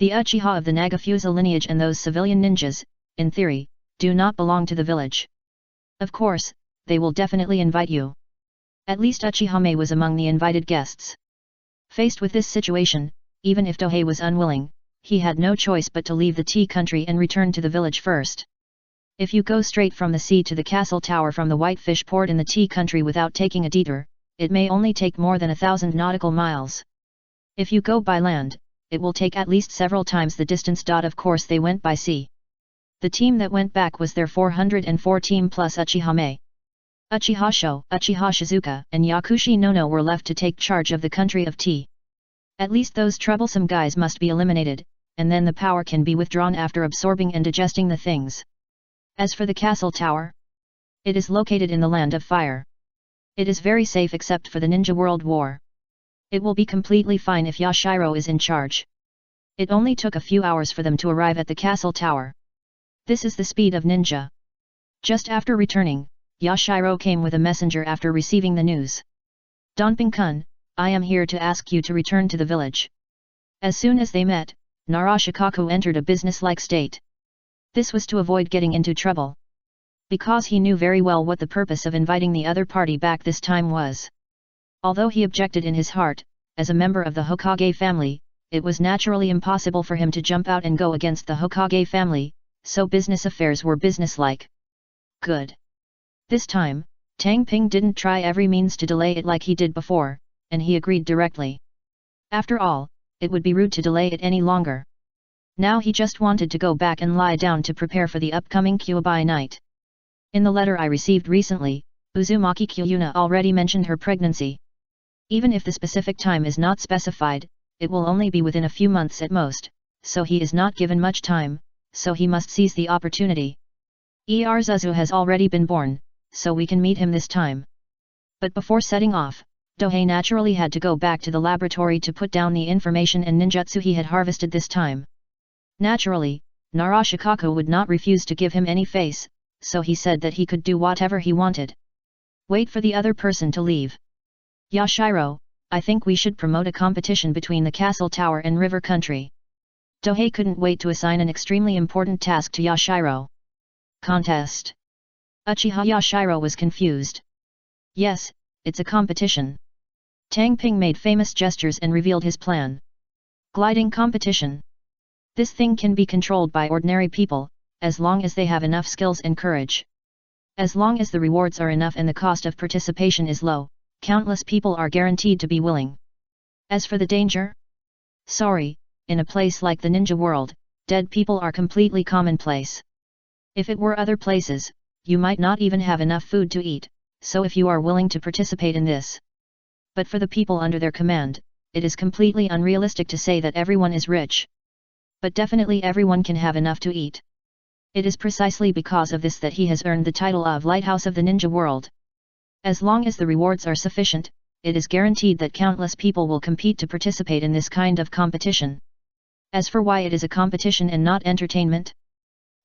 The Uchiha of the Nagafusa lineage and those civilian ninjas, in theory, do not belong to the village. Of course, they will definitely invite you. At least Uchihame was among the invited guests. Faced with this situation, even if Dohei was unwilling, he had no choice but to leave the Tea Country and return to the village first. If you go straight from the sea to the castle tower from the Whitefish port in the Tea Country without taking a detour, it may only take more than 1,000 nautical miles. If you go by land, it will take at least several times the distance. Of course they went by sea. The team that went back was their 404 team plus Uchihame. Uchiha Sho, Uchiha Shizuka, and Yakushi Nono were left to take charge of the country of tea. At least those troublesome guys must be eliminated, and then the power can be withdrawn after absorbing and digesting the things. As for the castle tower, it is located in the land of fire. It is very safe except for the Ninja World War. It will be completely fine if Yashiro is in charge. It only took a few hours for them to arrive at the castle tower. This is the speed of ninja. Just after returning, Yashiro came with a messenger after receiving the news. Donping-kun, I am here to ask you to return to the village. As soon as they met, Narashikaku entered a business-like state. This was to avoid getting into trouble. Because he knew very well what the purpose of inviting the other party back this time was. Although he objected in his heart, as a member of the Hokage family, it was naturally impossible for him to jump out and go against the Hokage family, so business affairs were businesslike. Good. This time, Tang Ping didn't try every means to delay it like he did before, and he agreed directly. After all, it would be rude to delay it any longer. Now he just wanted to go back and lie down to prepare for the upcoming Kyuubi night. In the letter I received recently, Uzumaki Kyuyuna already mentioned her pregnancy. Even if the specific time is not specified, it will only be within a few months at most, so he is not given much time, so he must seize the opportunity. Zuzu has already been born, so we can meet him this time. But before setting off, Dohei naturally had to go back to the laboratory to put down the information and ninjutsu he had harvested this time. Naturally, Narashikaku would not refuse to give him any face, so he said that he could do whatever he wanted. Wait for the other person to leave. Yashiro, I think we should promote a competition between the castle tower and river country. Dohei couldn't wait to assign an extremely important task to Yashiro. Contest. Uchiha Yashiro was confused. Yes, it's a competition. Tang Ping made famous gestures and revealed his plan. Gliding competition. This thing can be controlled by ordinary people, as long as they have enough skills and courage. As long as the rewards are enough and the cost of participation is low, countless people are guaranteed to be willing. As for the danger? Sorry, in a place like the ninja world, dead people are completely commonplace. If it were other places, you might not even have enough food to eat, so if you are willing to participate in this. But for the people under their command, it is completely unrealistic to say that everyone is rich. But definitely everyone can have enough to eat. It is precisely because of this that he has earned the title of Lighthouse of the Ninja World. As long as the rewards are sufficient, it is guaranteed that countless people will compete to participate in this kind of competition. As for why it is a competition and not entertainment?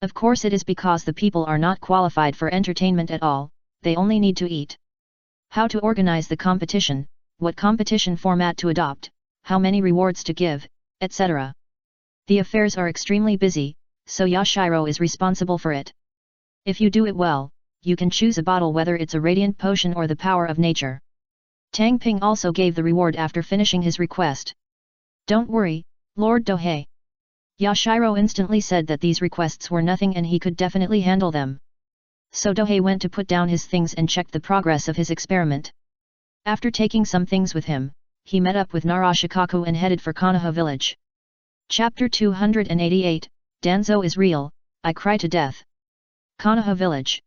Of course it is because the people are not qualified for entertainment at all, they only need to eat. How to organize the competition, what competition format to adopt, how many rewards to give, etc. The affairs are extremely busy, so Yashiro is responsible for it. If you do it well, you can choose a bottle whether it's a radiant potion or the power of nature. Tang Ping also gave the reward after finishing his request. Don't worry, Lord Dohei. Yashiro instantly said that these requests were nothing and he could definitely handle them. So Dohei went to put down his things and checked the progress of his experiment. After taking some things with him, he met up with Narashikaku and headed for Konoha village. Chapter 288, Danzo is real, I cry to death. Konoha village.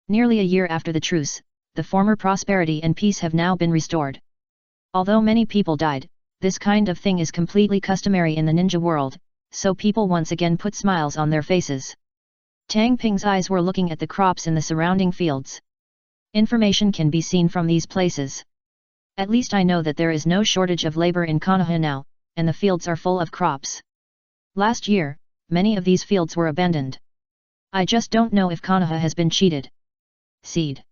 Nearly a year after the truce, the former prosperity and peace have now been restored. Although many people died, this kind of thing is completely customary in the ninja world, so people once again put smiles on their faces. Tang Ping's eyes were looking at the crops in the surrounding fields. Information can be seen from these places. At least I know that there is no shortage of labor in Konoha now, and the fields are full of crops. Last year, many of these fields were abandoned. I just don't know if Konoha has been cheated. Seed.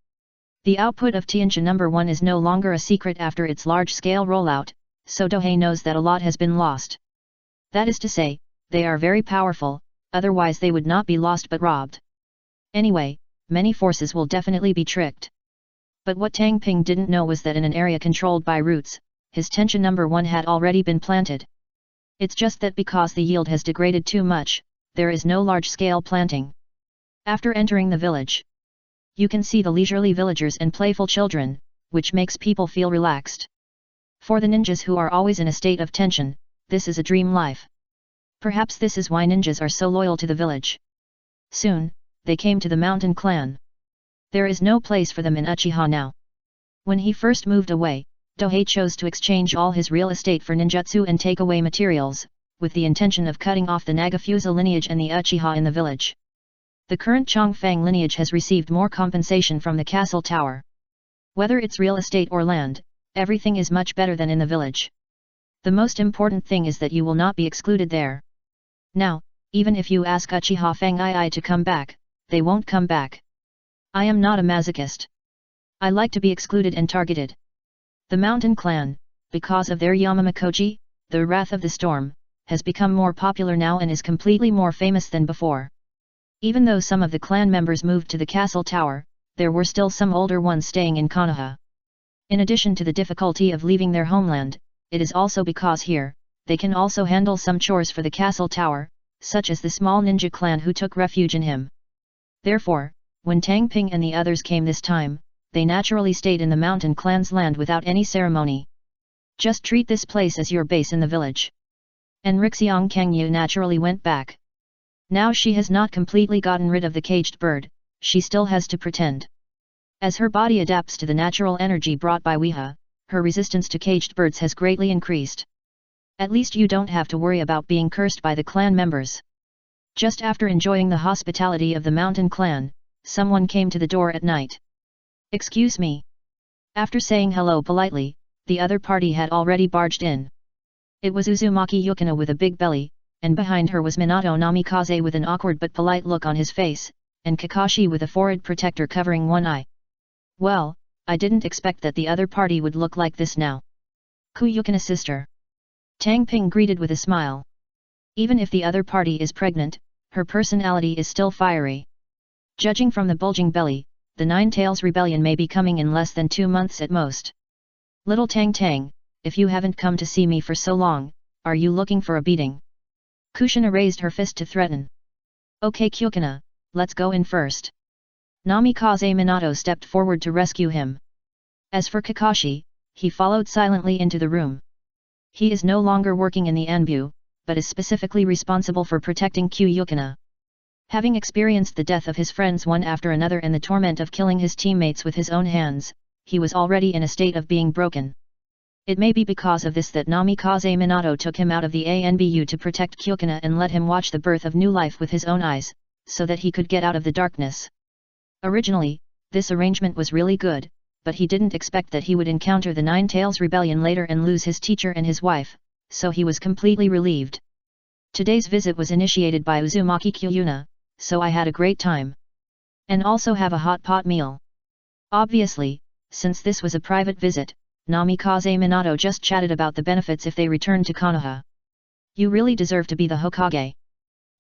The output of Tianjin No. 1 is no longer a secret after its large-scale rollout, so Dohei knows that a lot has been lost. That is to say, they are very powerful, otherwise they would not be lost but robbed. Anyway, many forces will definitely be tricked. But what Tang Ping didn't know was that in an area controlled by roots, his Tianjin No. 1 had already been planted. It's just that because the yield has degraded too much, there is no large-scale planting. After entering the village, you can see the leisurely villagers and playful children, which makes people feel relaxed. For the ninjas who are always in a state of tension, this is a dream life. Perhaps this is why ninjas are so loyal to the village. Soon, they came to the mountain clan. There is no place for them in Uchiha now. When he first moved away, Dohei chose to exchange all his real estate for ninjutsu and take away materials, with the intention of cutting off the Nagafusa lineage and the Uchiha in the village. The current Chongfang lineage has received more compensation from the castle tower. Whether it's real estate or land, everything is much better than in the village. The most important thing is that you will not be excluded there. Now, even if you ask Uchiha Fang II to come back, they won't come back. I am not a masochist. I like to be excluded and targeted. The Mountain Clan, because of their Yamamakoji, the Wrath of the Storm, has become more popular now and is completely more famous than before. Even though some of the clan members moved to the castle tower, there were still some older ones staying in Konoha. In addition to the difficulty of leaving their homeland, it is also because here, they can also handle some chores for the castle tower, such as the small ninja clan who took refuge in him. Therefore, when Tang Ping and the others came this time, they naturally stayed in the mountain clan's land without any ceremony. Just treat this place as your base in the village. And Rixiang Kangyu naturally went back. Now she has not completely gotten rid of the caged bird, she still has to pretend. As her body adapts to the natural energy brought by Weha, her resistance to caged birds has greatly increased. At least you don't have to worry about being cursed by the clan members. Just after enjoying the hospitality of the mountain clan, someone came to the door at night. Excuse me. After saying hello politely, the other party had already barged in. It was Uzumaki Yukina with a big belly, and behind her was Minato Namikaze with an awkward but polite look on his face, and Kakashi with a forehead protector covering one eye. Well, I didn't expect that the other party would look like this now. Yukina's sister. Tang Ping greeted with a smile. Even if the other party is pregnant, her personality is still fiery. Judging from the bulging belly, the Nine Tails Rebellion may be coming in less than 2 months at most. Little Tang Tang, if you haven't come to see me for so long, are you looking for a beating? Kushina raised her fist to threaten. Okay Kyukina, let's go in first. Namikaze Minato stepped forward to rescue him. As for Kakashi, he followed silently into the room. He is no longer working in the Anbu, but is specifically responsible for protecting Yukina. Having experienced the death of his friends one after another and the torment of killing his teammates with his own hands, he was already in a state of being broken. It may be because of this that Namikaze Minato took him out of the ANBU to protect Kyukina and let him watch the birth of new life with his own eyes, so that he could get out of the darkness. Originally, this arrangement was really good, but he didn't expect that he would encounter the Nine Tails Rebellion later and lose his teacher and his wife, so he was completely relieved. Today's visit was initiated by Uzumaki Kyuyuna, so I had a great time. And also have a hot pot meal. Obviously, since this was a private visit, Namikaze Minato just chatted about the benefits if they returned to Konoha. You really deserve to be the Hokage.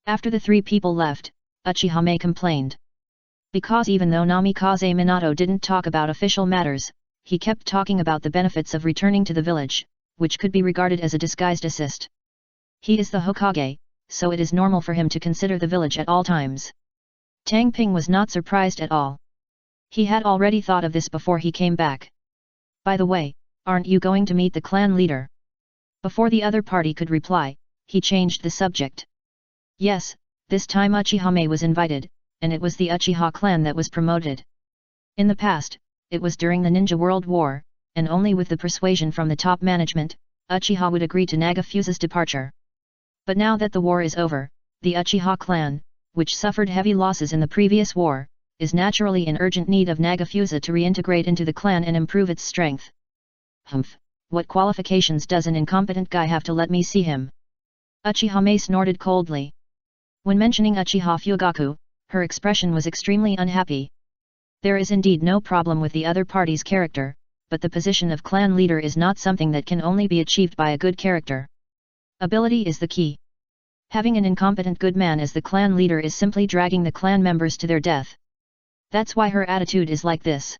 After the 3 people left, Uchihame complained. Because even though Namikaze Minato didn't talk about official matters, he kept talking about the benefits of returning to the village, which could be regarded as a disguised assist. He is the Hokage, so it is normal for him to consider the village at all times. Tang Ping was not surprised at all. He had already thought of this before he came back. By the way, aren't you going to meet the clan leader? Before the other party could reply, he changed the subject. Yes, this time Uchihame was invited, and it was the Uchiha clan that was promoted. In the past, it was during the Ninja World War, and only with the persuasion from the top management, Uchiha would agree to Nagafusa's departure. But now that the war is over, the Uchiha clan, which suffered heavy losses in the previous war, is naturally in urgent need of Nagafusa to reintegrate into the clan and improve its strength. Humph, what qualifications does an incompetent guy have to let me see him? Uchihame snorted coldly. When mentioning Uchiha Fugaku, her expression was extremely unhappy. There is indeed no problem with the other party's character, but the position of clan leader is not something that can only be achieved by a good character. Ability is the key. Having an incompetent good man as the clan leader is simply dragging the clan members to their death. That's why her attitude is like this.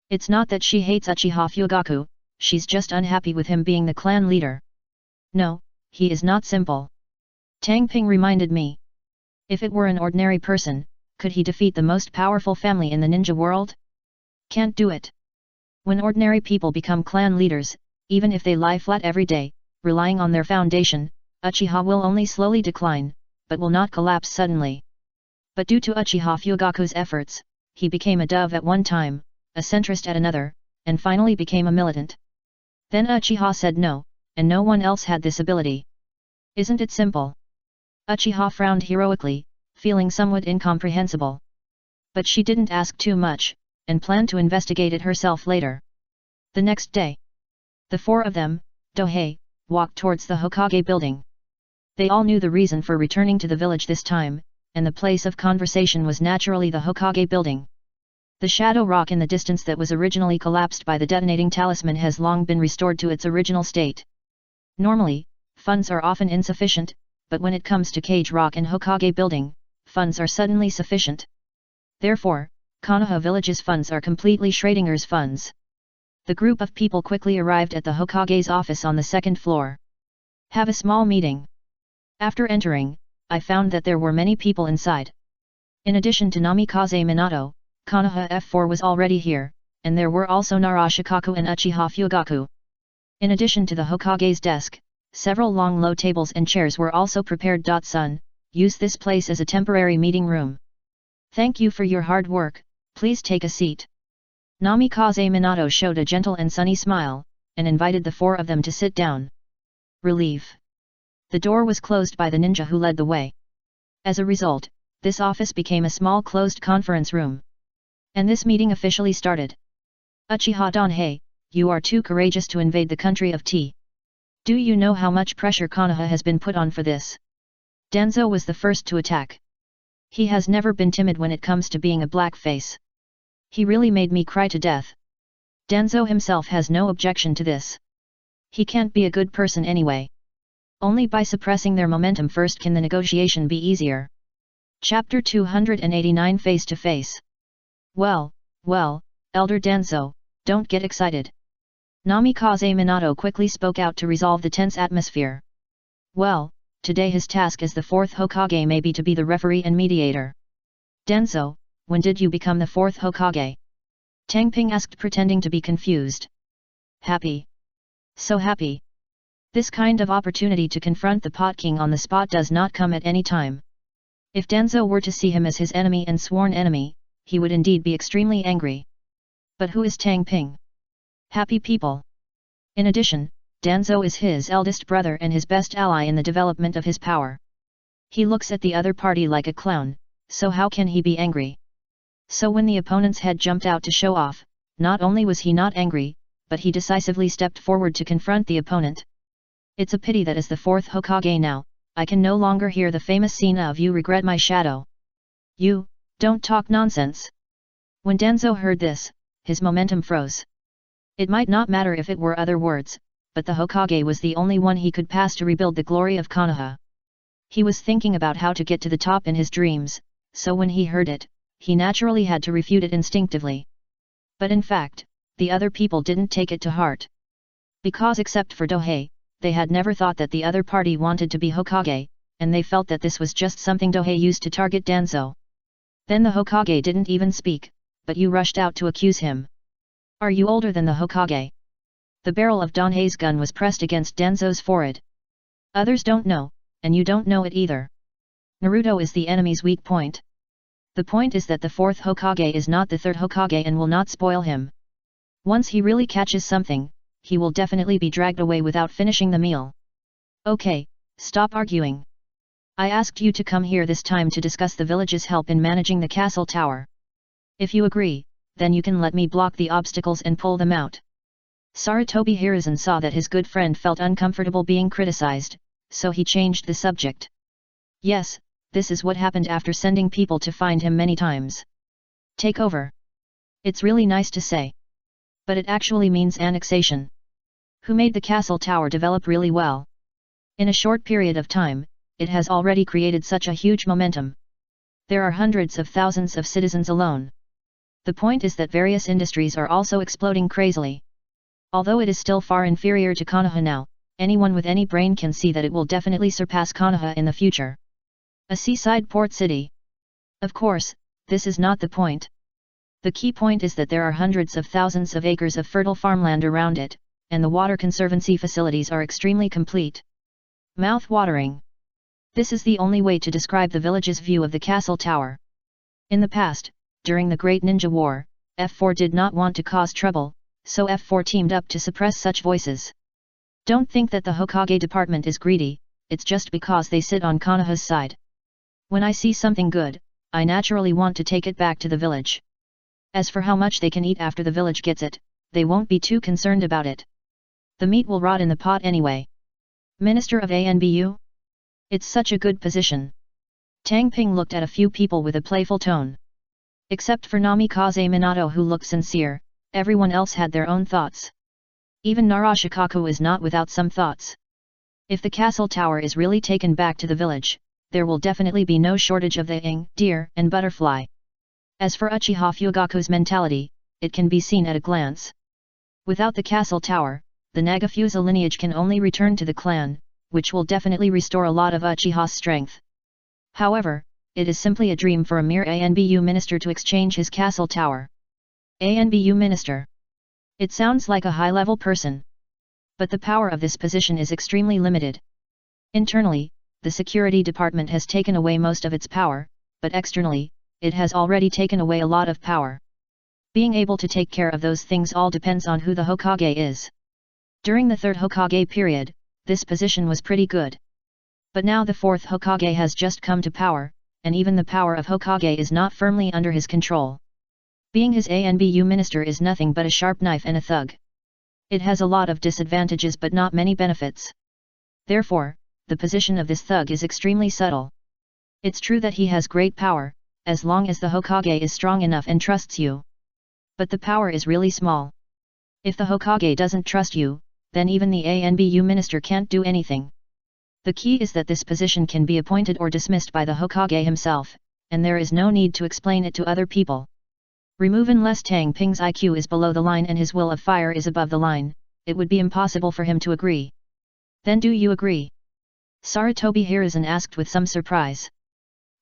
It's not that she hates Uchiha Fugaku, she's just unhappy with him being the clan leader. No, he is not simple. Tang Ping reminded me. If it were an ordinary person, could he defeat the most powerful family in the ninja world? Can't do it. When ordinary people become clan leaders, even if they lie flat every day, relying on their foundation, Uchiha will only slowly decline, but will not collapse suddenly. But due to Uchiha Fugaku's efforts, he became a dove at one time, a centrist at another, and finally became a militant. Then Uchiha said no, and no one else had this ability. Isn't it simple? Uchiha frowned heroically, feeling somewhat incomprehensible. But she didn't ask too much, and planned to investigate it herself later. The next day, the 4 of them, Dohei, walked towards the Hokage building. They all knew the reason for returning to the village this time, and the place of conversation was naturally the Hokage building. The shadow rock in the distance that was originally collapsed by the detonating talisman has long been restored to its original state. Normally, funds are often insufficient, but when it comes to Cage Rock and Hokage building, funds are suddenly sufficient. Therefore, Konoha Village's funds are completely Schrodinger's funds. The group of people quickly arrived at the Hokage's office on the second floor. Have a small meeting. After entering, I found that there were many people inside. In addition to Namikaze Minato, Konoha F4 was already here, and there were also Narashikaku and Uchiha Fugaku. In addition to the Hokage's desk, several long low tables and chairs were also prepared. Son, use this place as a temporary meeting room. Thank you for your hard work, please take a seat. Namikaze Minato showed a gentle and sunny smile, and invited the four of them to sit down. Relief. The door was closed by the ninja who led the way. As a result, this office became a small closed conference room. And this meeting officially started. Uchiha Danhei, you are too courageous to invade the country of tea. Do you know how much pressure Konoha has been put on for this? Danzo was the first to attack. He has never been timid when it comes to being a blackface. He really made me cry to death. Danzo himself has no objection to this. He can't be a good person anyway. Only by suppressing their momentum first can the negotiation be easier. Chapter 289 Face to Face. Well, Elder Danzo, don't get excited. Namikaze Minato quickly spoke out to resolve the tense atmosphere. Well, today his task as the fourth Hokage may be to be the referee and mediator. Danzo, when did you become the fourth Hokage? Tang Ping asked, pretending to be confused. Happy. So happy. This kind of opportunity to confront the Pot King on the spot does not come at any time. If Danzo were to see him as his enemy and sworn enemy, he would indeed be extremely angry. But who is Tang Ping? Happy people. In addition, Danzo is his eldest brother and his best ally in the development of his power. He looks at the other party like a clown, so how can he be angry? So when the opponent's head jumped out to show off, not only was he not angry, but he decisively stepped forward to confront the opponent. It's a pity that as the fourth Hokage now, I can no longer hear the famous scene of "You regret my shadow." You, don't talk nonsense. When Danzo heard this, his momentum froze. It might not matter if it were other words, but the Hokage was the only one he could pass to rebuild the glory of Konoha. He was thinking about how to get to the top in his dreams, so when he heard it, he naturally had to refute it instinctively. But in fact, the other people didn't take it to heart. Because except for Dohei, they had never thought that the other party wanted to be Hokage, and they felt that this was just something Dohei used to target Danzo. Then the Hokage didn't even speak, but you rushed out to accuse him. Are you older than the Hokage? The barrel of Danhei's gun was pressed against Danzo's forehead. Others don't know, and you don't know it either. Naruto is the enemy's weak point. The point is that the fourth Hokage is not the third Hokage and will not spoil him. Once he really catches something, he will definitely be dragged away without finishing the meal. Okay, stop arguing. I asked you to come here this time to discuss the village's help in managing the castle tower. If you agree, then you can let me block the obstacles and pull them out. Sarutobi Hiruzen saw that his good friend felt uncomfortable being criticized, so he changed the subject. Yes, this is what happened after sending people to find him many times. Take over. It's really nice to say. But it actually means annexation. Who made the castle tower develop really well? In a short period of time, it has already created such a huge momentum. There are hundreds of thousands of citizens alone. The point is that various industries are also exploding crazily. Although it is still far inferior to Konoha now, anyone with any brain can see that it will definitely surpass Konoha in the future. A seaside port city. Of course, this is not the point. The key point is that there are hundreds of thousands of acres of fertile farmland around it, and the water conservancy facilities are extremely complete. Mouth-watering. This is the only way to describe the village's view of the castle tower. In the past, during the Great Ninja War, F4 did not want to cause trouble, so F4 teamed up to suppress such voices. Don't think that the Hokage department is greedy, it's just because they sit on Konoha's side. When I see something good, I naturally want to take it back to the village. As for how much they can eat after the village gets it, they won't be too concerned about it. The meat will rot in the pot anyway. Minister of ANBU? It's such a good position. Tang Ping looked at a few people with a playful tone. Except for Namikaze Minato, who looked sincere, everyone else had their own thoughts. Even Narashikaku is not without some thoughts. If the castle tower is really taken back to the village, there will definitely be no shortage of the ing, deer, and butterfly. As for Uchiha Fugaku's mentality, it can be seen at a glance. Without the castle tower, the Nagafusa lineage can only return to the clan, which will definitely restore a lot of Uchiha's strength. However, it is simply a dream for a mere ANBU minister to exchange his castle tower. ANBU minister. It sounds like a high-level person. But the power of this position is extremely limited. Internally, the security department has taken away most of its power, but externally, it has already taken away a lot of power. Being able to take care of those things all depends on who the Hokage is. During the third Hokage period, this position was pretty good. But now the fourth Hokage has just come to power, and even the power of Hokage is not firmly under his control. Being his ANBU minister is nothing but a sharp knife and a thug. It has a lot of disadvantages but not many benefits. Therefore, the position of this thug is extremely subtle. It's true that he has great power, as long as the Hokage is strong enough and trusts you. But the power is really small. If the Hokage doesn't trust you, then even the ANBU minister can't do anything. The key is that this position can be appointed or dismissed by the Hokage himself, and there is no need to explain it to other people. Remove unless Tang Ping's IQ is below the line and his will of fire is above the line, it would be impossible for him to agree. Then do you agree? Sarutobi Hiruzen asked with some surprise.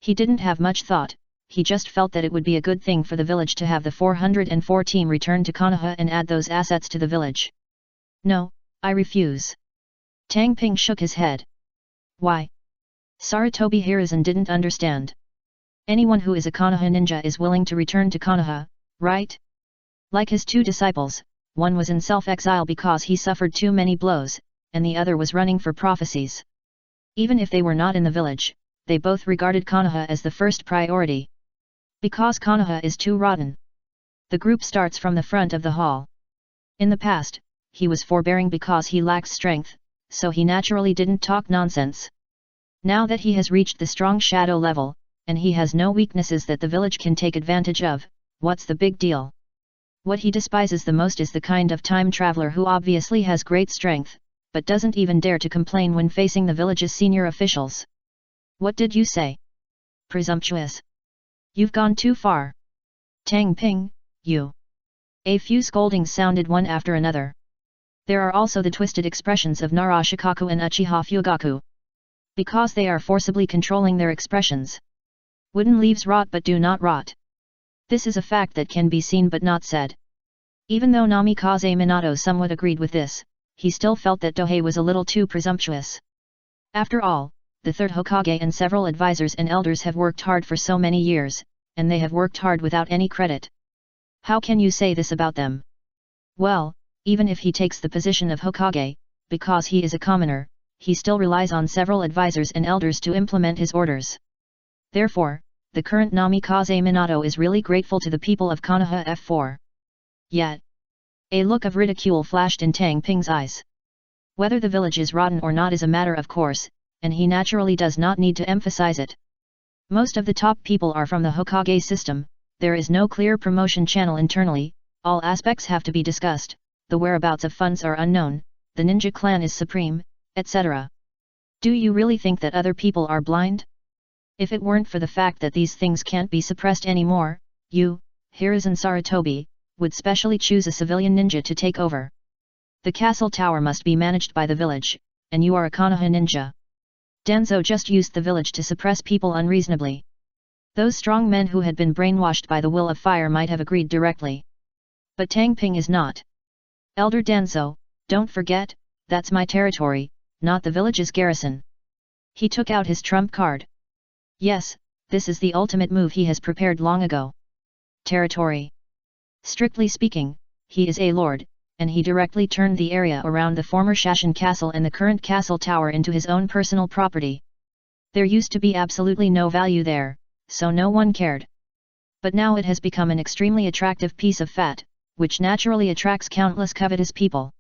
He didn't have much thought, he just felt that it would be a good thing for the village to have the 404 team return to Konoha and add those assets to the village. No, I refuse. Tang Ping shook his head. Why? Sarutobi Hiruzen didn't understand. Anyone who is a Konoha ninja is willing to return to Konoha, right? Like his two disciples, one was in self-exile because he suffered too many blows, and the other was running for prophecies. Even if they were not in the village, they both regarded Konoha as the first priority. Because Konoha is too rotten. The group starts from the front of the hall. In the past, he was forbearing because he lacks strength, so he naturally didn't talk nonsense. Now that he has reached the strong shadow level, and he has no weaknesses that the village can take advantage of, what's the big deal? What he despises the most is the kind of time traveler who obviously has great strength, but doesn't even dare to complain when facing the village's senior officials. What did you say? Presumptuous. You've gone too far. Tang Ping, you. A few scoldings sounded one after another. There are also the twisted expressions of Narashikaku and Uchiha Fugaku. Because they are forcibly controlling their expressions. Wooden leaves rot but do not rot. This is a fact that can be seen but not said. Even though Namikaze Minato somewhat agreed with this, he still felt that Dohei was a little too presumptuous. After all, the third Hokage and several advisors and elders have worked hard for so many years, and they have worked hard without any credit. How can you say this about them? Well, even if he takes the position of Hokage, because he is a commoner, he still relies on several advisors and elders to implement his orders. Therefore, the current Namikaze Minato is really grateful to the people of Konoha F4. Yet, a look of ridicule flashed in Tang Ping's eyes. Whether the village is rotten or not is a matter of course, and he naturally does not need to emphasize it. Most of the top people are from the Hokage system, there is no clear promotion channel internally, all aspects have to be discussed, the whereabouts of funds are unknown, the ninja clan is supreme, etc. Do you really think that other people are blind? If it weren't for the fact that these things can't be suppressed anymore, you, Hiruzen Sarutobi, would specially choose a civilian ninja to take over. The castle tower must be managed by the village, and you are a Konoha ninja. Danzo just used the village to suppress people unreasonably. Those strong men who had been brainwashed by the will of fire might have agreed directly. But Tang Ping is not. Elder Danzo, don't forget, that's my territory, not the village's garrison. He took out his trump card. Yes, this is the ultimate move he has prepared long ago. Territory. Strictly speaking, he is a lord, and he directly turned the area around the former Shashin Castle and the current castle tower into his own personal property. There used to be absolutely no value there, so no one cared. But now it has become an extremely attractive piece of fat, which naturally attracts countless covetous people.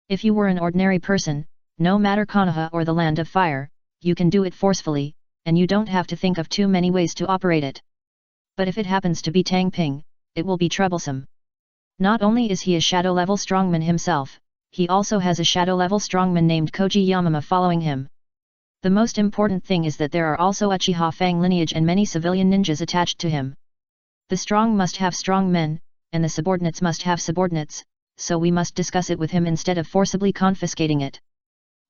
If you were an ordinary person, no matter Konoha or the Land of Fire, you can do it forcefully, and you don't have to think of too many ways to operate it. But if it happens to be Tang Ping, it will be troublesome. Not only is he a shadow-level strongman himself, he also has a shadow-level strongman named Koji Yamama following him. The most important thing is that there are also Uchiha Fang lineage and many civilian ninjas attached to him. The strong must have strong men, and the subordinates must have subordinates, so we must discuss it with him instead of forcibly confiscating it.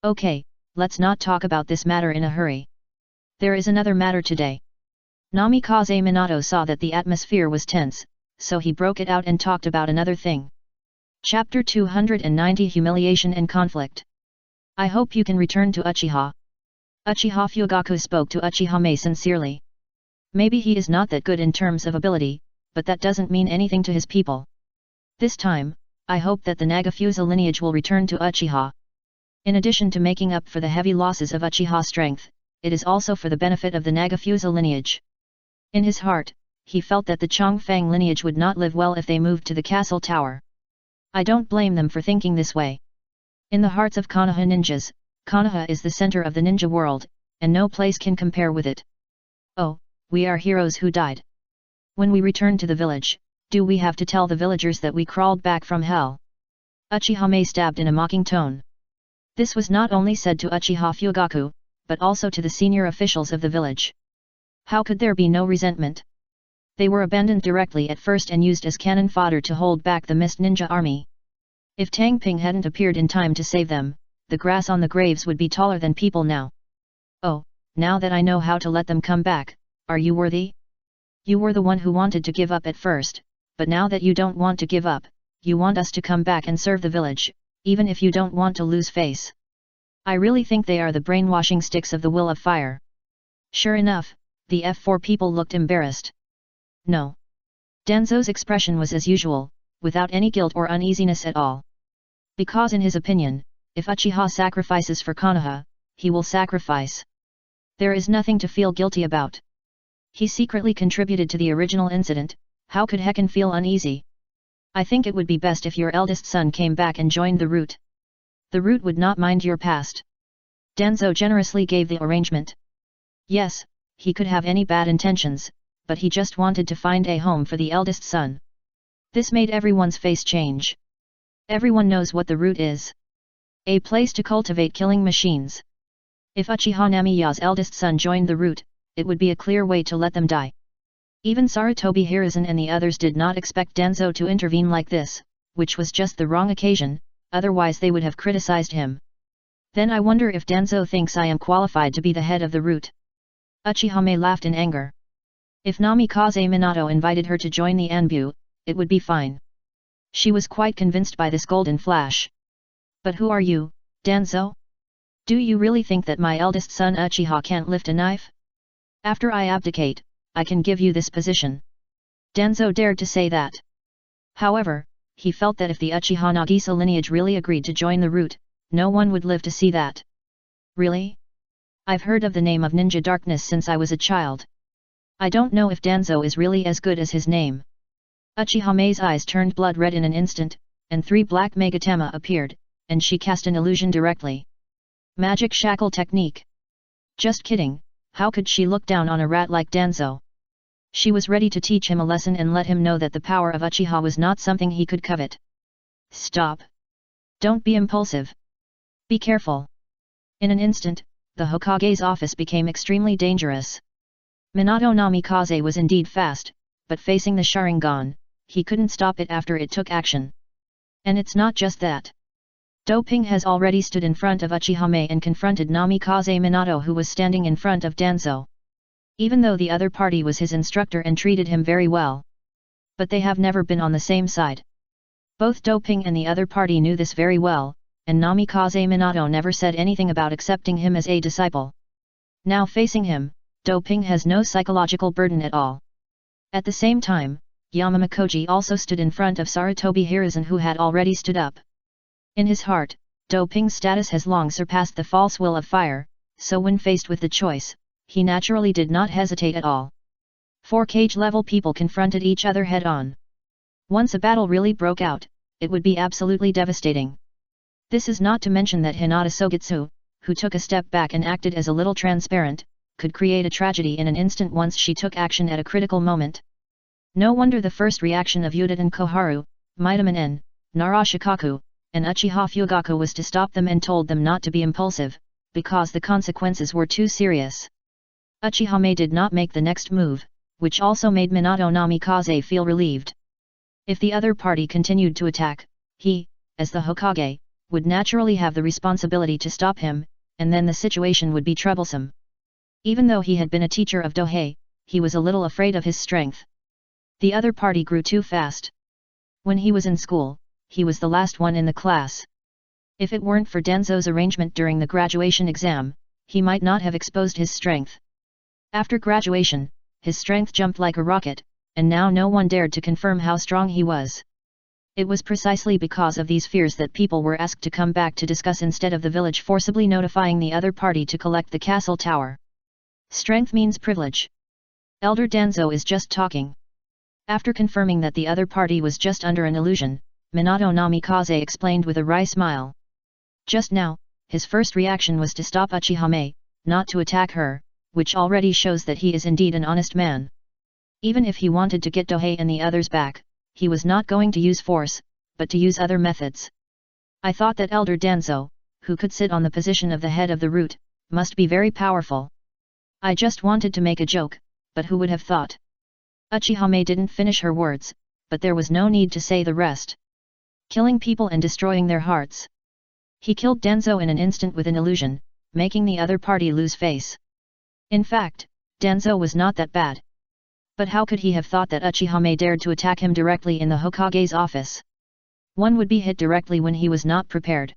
Okay, let's not talk about this matter in a hurry. There is another matter today. Namikaze Minato saw that the atmosphere was tense, so he broke it out and talked about another thing. Chapter 290 Humiliation and Conflict. I hope you can return to Uchiha. Uchiha Fugaku spoke to Uchiha Mei sincerely. Maybe he is not that good in terms of ability, but that doesn't mean anything to his people. This time, I hope that the Nagafusa lineage will return to Uchiha. In addition to making up for the heavy losses of Uchiha strength, it is also for the benefit of the Nagafusa lineage. In his heart, he felt that the Chongfang lineage would not live well if they moved to the castle tower. I don't blame them for thinking this way. In the hearts of Konoha ninjas, Konoha is the center of the ninja world, and no place can compare with it. Oh, we are heroes who died. When we return to the village, do we have to tell the villagers that we crawled back from hell? Uchiha Mei stabbed in a mocking tone. This was not only said to Uchiha Fugaku, but also to the senior officials of the village. How could there be no resentment? They were abandoned directly at first and used as cannon fodder to hold back the Mist Ninja army. If Tang Ping hadn't appeared in time to save them, the grass on the graves would be taller than people now. Oh, now that I know how to let them come back, are you worthy? You were the one who wanted to give up at first, but now that you don't want to give up, you want us to come back and serve the village, even if you don't want to lose face. I really think they are the brainwashing sticks of the will of fire. Sure enough, the F4 people looked embarrassed. No. Danzo's expression was as usual, without any guilt or uneasiness at all. Because in his opinion, if Uchiha sacrifices for Konoha, he will sacrifice. There is nothing to feel guilty about. He secretly contributed to the original incident, how could Hekken feel uneasy? I think it would be best if your eldest son came back and joined the route. The route would not mind your past. Danzo generously gave the arrangement. Yes, he could have any bad intentions, but he just wanted to find a home for the eldest son. This made everyone's face change. Everyone knows what the route is. A place to cultivate killing machines. If Uchiha Namiya's eldest son joined the route, it would be a clear way to let them die. Even Sarutobi Hiruzen and the others did not expect Danzo to intervene like this, which was just the wrong occasion, otherwise they would have criticized him. Then I wonder if Danzo thinks I am qualified to be the head of the route. Uchiha Mei laughed in anger. If Namikaze Minato invited her to join the Anbu, it would be fine. She was quite convinced by this golden flash. But who are you, Danzo? Do you really think that my eldest son Uchiha can't lift a knife? After I abdicate, I can give you this position. Danzo dared to say that. However, he felt that if the Uchiha Nagisa lineage really agreed to join the route, no one would live to see that. Really? I've heard of the name of Ninja Darkness since I was a child. I don't know if Danzo is really as good as his name. Uchiha Mei's eyes turned blood red in an instant, and 3 black Megatama appeared, and she cast an illusion directly. Magic shackle technique. Just kidding, how could she look down on a rat like Danzo? She was ready to teach him a lesson and let him know that the power of Uchiha was not something he could covet. Stop. Don't be impulsive. Be careful. In an instant, the Hokage's office became extremely dangerous. Minato Namikaze was indeed fast, but facing the Sharingan, he couldn't stop it after it took action. And it's not just that. Doping has already stood in front of Uchiha Mei and confronted Namikaze Minato, who was standing in front of Danzo. Even though the other party was his instructor and treated him very well. But they have never been on the same side. Both Doping and the other party knew this very well, and Namikaze Minato never said anything about accepting him as a disciple. Now facing him, Doping has no psychological burden at all. At the same time, Yamama Koji also stood in front of Sarutobi Hiruzen, who had already stood up. In his heart, Doping's status has long surpassed the false will of fire, so when faced with the choice, he naturally did not hesitate at all. 4 cage-level people confronted each other head-on. Once a battle really broke out, it would be absolutely devastating. This is not to mention that Hinata Sogitsu, who took a step back and acted as a little transparent, could create a tragedy in an instant once she took action at a critical moment. No wonder the first reaction of Udaten Koharu, Midaman N, Narashikaku, and Uchiha Fugaku was to stop them and told them not to be impulsive, because the consequences were too serious. Uchihame did not make the next move, which also made Minato Namikaze feel relieved. If the other party continued to attack, he, as the Hokage, would naturally have the responsibility to stop him, and then the situation would be troublesome. Even though he had been a teacher of Dohei, he was a little afraid of his strength. The other party grew too fast. When he was in school, he was the last one in the class. If it weren't for Denzo's arrangement during the graduation exam, he might not have exposed his strength. After graduation, his strength jumped like a rocket, and now no one dared to confirm how strong he was. It was precisely because of these fears that people were asked to come back to discuss instead of the village forcibly notifying the other party to collect the castle tower. Strength means privilege. Elder Danzo is just talking. After confirming that the other party was just under an illusion, Minato Namikaze explained with a wry smile. Just now, his first reaction was to stop Uchihame, not to attack her, which already shows that he is indeed an honest man. Even if he wanted to get Dohei and the others back, he was not going to use force, but to use other methods. I thought that Elder Danzo, who could sit on the position of the head of the root, must be very powerful. I just wanted to make a joke, but who would have thought? Uchihame didn't finish her words, but there was no need to say the rest. Killing people and destroying their hearts. He killed Danzo in an instant with an illusion, making the other party lose face. In fact, Danzo was not that bad. But how could he have thought that Uchihame dared to attack him directly in the Hokage's office? One would be hit directly when he was not prepared.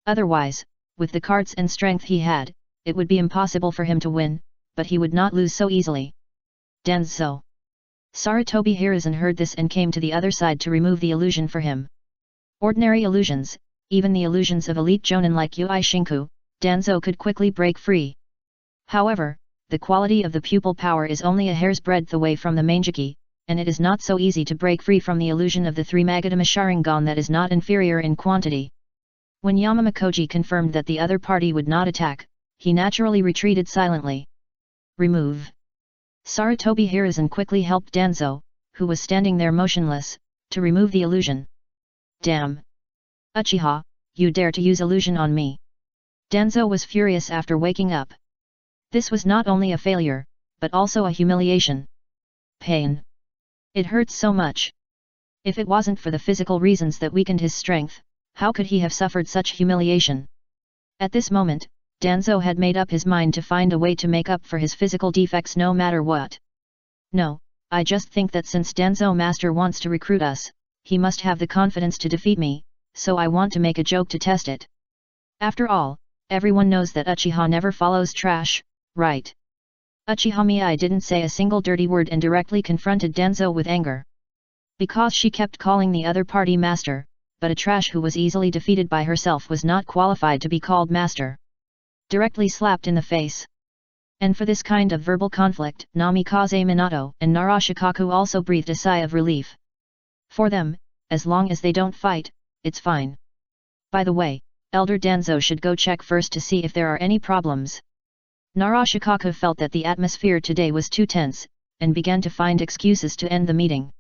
Otherwise, with the cards and strength he had, it would be impossible for him to win, but he would not lose so easily. Danzo. Sarutobi Hiruzen heard this and came to the other side to remove the illusion for him. Ordinary illusions, even the illusions of elite jonin like Yui Shinku, Danzo could quickly break free. However, the quality of the pupil power is only a hair's breadth away from the Manjiki, and it is not so easy to break free from the illusion of the 3 Magatama Sharingan that is not inferior in quantity. When Yamamakoji confirmed that the other party would not attack, he naturally retreated silently. Remove. Sarutobi Hiruzen quickly helped Danzo, who was standing there motionless, to remove the illusion. Damn! Uchiha, you dare to use illusion on me! Danzo was furious after waking up. This was not only a failure, but also a humiliation. Pain. It hurts so much. If it wasn't for the physical reasons that weakened his strength, how could he have suffered such humiliation? At this moment, Danzo had made up his mind to find a way to make up for his physical defects no matter what. No, I just think that since Danzo Master wants to recruit us, he must have the confidence to defeat me, so I want to make a joke to test it. After all, everyone knows that Uchiha never follows trash, right? Uchiha Miai didn't say a single dirty word and directly confronted Danzo with anger. Because she kept calling the other party master, but a trash who was easily defeated by herself was not qualified to be called master. Directly slapped in the face. And for this kind of verbal conflict, Namikaze Minato and Narashikaku also breathed a sigh of relief. For them, as long as they don't fight, it's fine. By the way, Elder Danzo should go check first to see if there are any problems. Narashikaku felt that the atmosphere today was too tense, and began to find excuses to end the meeting.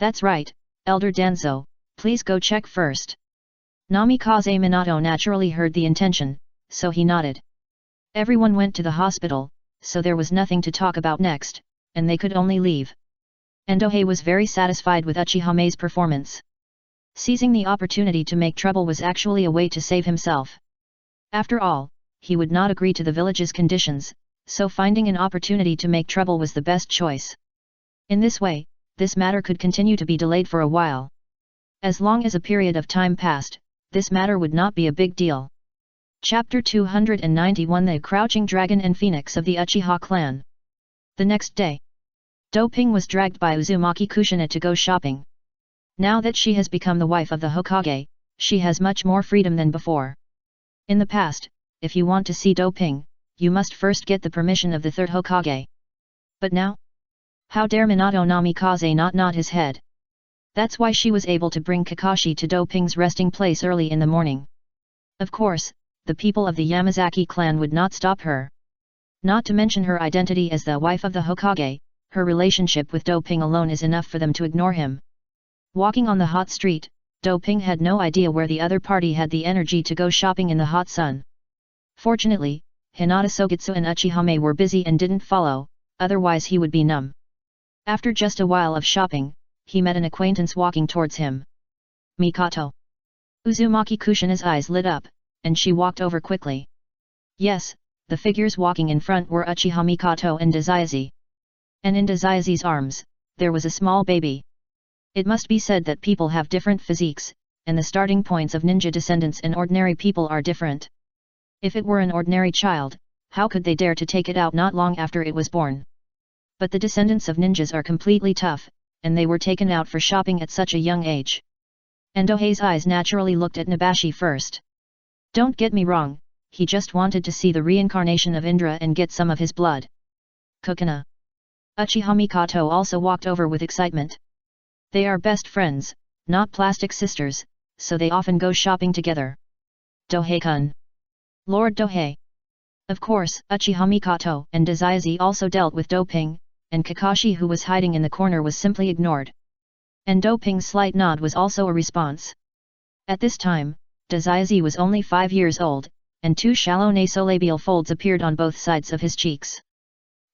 That's right, Elder Danzo, please go check first. Namikaze Minato naturally heard the intention, so he nodded. Everyone went to the hospital, so there was nothing to talk about next, and they could only leave. And Dohei was very satisfied with Uchihame's performance. Seizing the opportunity to make trouble was actually a way to save himself. After all, he would not agree to the village's conditions, so finding an opportunity to make trouble was the best choice. In this way, this matter could continue to be delayed for a while. As long as a period of time passed, this matter would not be a big deal. Chapter 291 The Crouching Dragon and Phoenix of the Uchiha Clan. The next day, Doping was dragged by Uzumaki Kushina to go shopping. Now that she has become the wife of the Hokage, she has much more freedom than before. In the past, if you want to see Doping, you must first get the permission of the third Hokage. But now? How dare Minato Namikaze not nod his head? That's why she was able to bring Kakashi to Doping's resting place early in the morning. Of course, the people of the Yamazaki clan would not stop her. Not to mention her identity as the wife of the Hokage, her relationship with Do Ping alone is enough for them to ignore him. Walking on the hot street, Do Ping had no idea where the other party had the energy to go shopping in the hot sun. Fortunately, Hinata Sogitsu and Uchihame were busy and didn't follow, otherwise he would be numb. After just a while of shopping, he met an acquaintance walking towards him. Mikoto. Uzumaki Kushina's eyes lit up, and she walked over quickly. Yes, the figures walking in front were Uchiha Mikoto and Dazayazi. And in Dazayazi's arms, there was a small baby. It must be said that people have different physiques, and the starting points of ninja descendants and ordinary people are different. If it were an ordinary child, how could they dare to take it out not long after it was born? But the descendants of ninjas are completely tough, and they were taken out for shopping at such a young age. And Dohei's eyes naturally looked at Nabashi first. Don't get me wrong, he just wanted to see the reincarnation of Indra and get some of his blood. Kokona. Uchiha Mikoto also walked over with excitement. They are best friends, not plastic sisters, so they often go shopping together. Dohei-kun. Lord Dohei. Of course, Uchiha Mikoto and Dazayazi also dealt with Do Ping, and Kakashi who was hiding in the corner was simply ignored. And Do Ping's slight nod was also a response. At this time, Dazayazi was only 5 years old, and 2 shallow nasolabial folds appeared on both sides of his cheeks.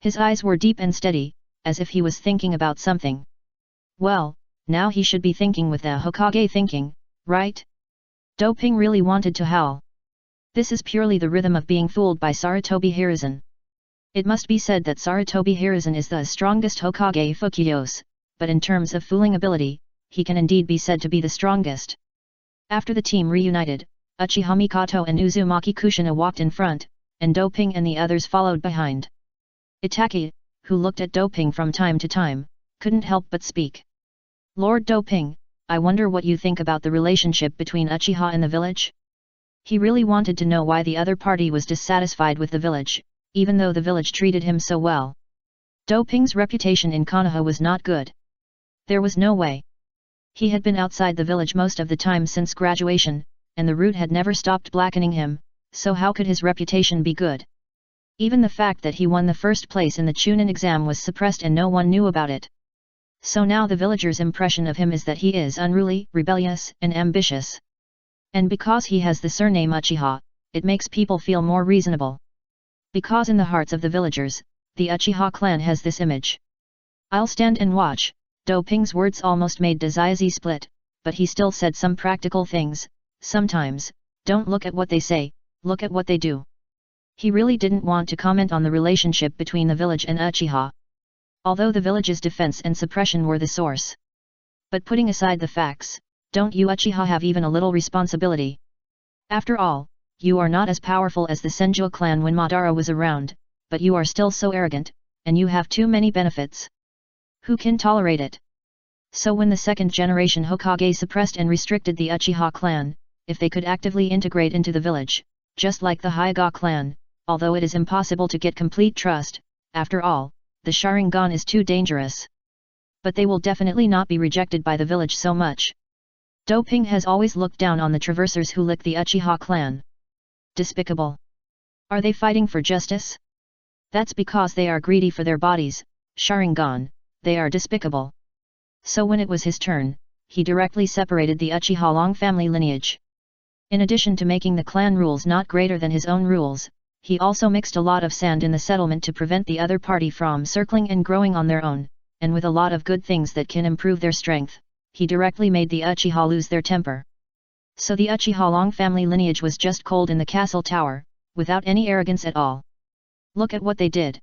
His eyes were deep and steady, as if he was thinking about something. Well, now he should be thinking with the Hokage thinking, right? Do Ping really wanted to howl. This is purely the rhythm of being fooled by Sarutobi Hiruzen. It must be said that Sarutobi Hiruzen is the strongest Hokage Fukiyoshi, but in terms of fooling ability, he can indeed be said to be the strongest. After the team reunited, Uchiha Mikoto and Uzumaki Kushina walked in front, and Do Ping and the others followed behind. Itaki, who looked at Do Ping from time to time, couldn't help but speak. Lord Do Ping, I wonder what you think about the relationship between Uchiha and the village? He really wanted to know why the other party was dissatisfied with the village, even though the village treated him so well. Do Ping's reputation in Konoha was not good. There was no way. He had been outside the village most of the time since graduation, and the root had never stopped blackening him, so how could his reputation be good? Even the fact that he won the first place in the Chunin exam was suppressed and no one knew about it. So now the villagers' impression of him is that he is unruly, rebellious, and ambitious. And because he has the surname Uchiha, it makes people feel more reasonable. Because in the hearts of the villagers, the Uchiha clan has this image. I'll stand and watch. Do Ping's words almost made Dazayazi split, but he still said some practical things. Sometimes, don't look at what they say, look at what they do. He really didn't want to comment on the relationship between the village and Uchiha. Although the village's defense and suppression were the source. But putting aside the facts, don't you Uchiha have even a little responsibility? After all, you are not as powerful as the Senju clan when Madara was around, but you are still so arrogant, and you have too many benefits. Who can tolerate it? So when the second generation Hokage suppressed and restricted the Uchiha clan, if they could actively integrate into the village, just like the Hyuga clan, although it is impossible to get complete trust, after all, the Sharingan is too dangerous. But they will definitely not be rejected by the village so much. Do Ping has always looked down on the traversers who lick the Uchiha clan. Despicable. Are they fighting for justice? That's because they are greedy for their bodies, Sharingan, they are despicable. So when it was his turn, he directly separated the Uchiha long family lineage. In addition to making the clan rules not greater than his own rules, he also mixed a lot of sand in the settlement to prevent the other party from circling and growing on their own, and with a lot of good things that can improve their strength, he directly made the Uchiha lose their temper. So the Uchiha long family lineage was just cold in the castle tower, without any arrogance at all. Look at what they did.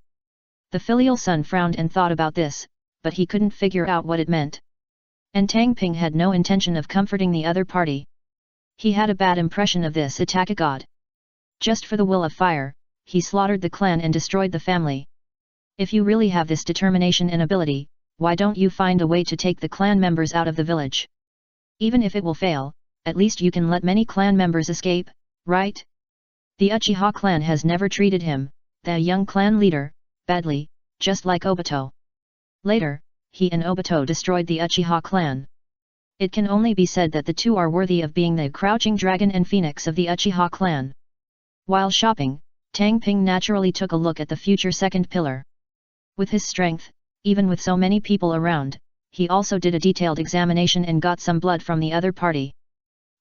The filial son frowned and thought about this, but he couldn't figure out what it meant. And Tang Ping had no intention of comforting the other party. He had a bad impression of this Itaka god. Just for the will of fire, he slaughtered the clan and destroyed the family. If you really have this determination and ability, why don't you find a way to take the clan members out of the village? Even if it will fail, at least you can let many clan members escape, right? The Uchiha clan has never treated him, the young clan leader, badly, just like Obito. Later, he and Obito destroyed the Uchiha clan. It can only be said that the two are worthy of being the crouching dragon and phoenix of the Uchiha clan. While shopping, Tang Ping naturally took a look at the future second pillar. With his strength, Even with so many people around, he also did a detailed examination and got some blood from the other party.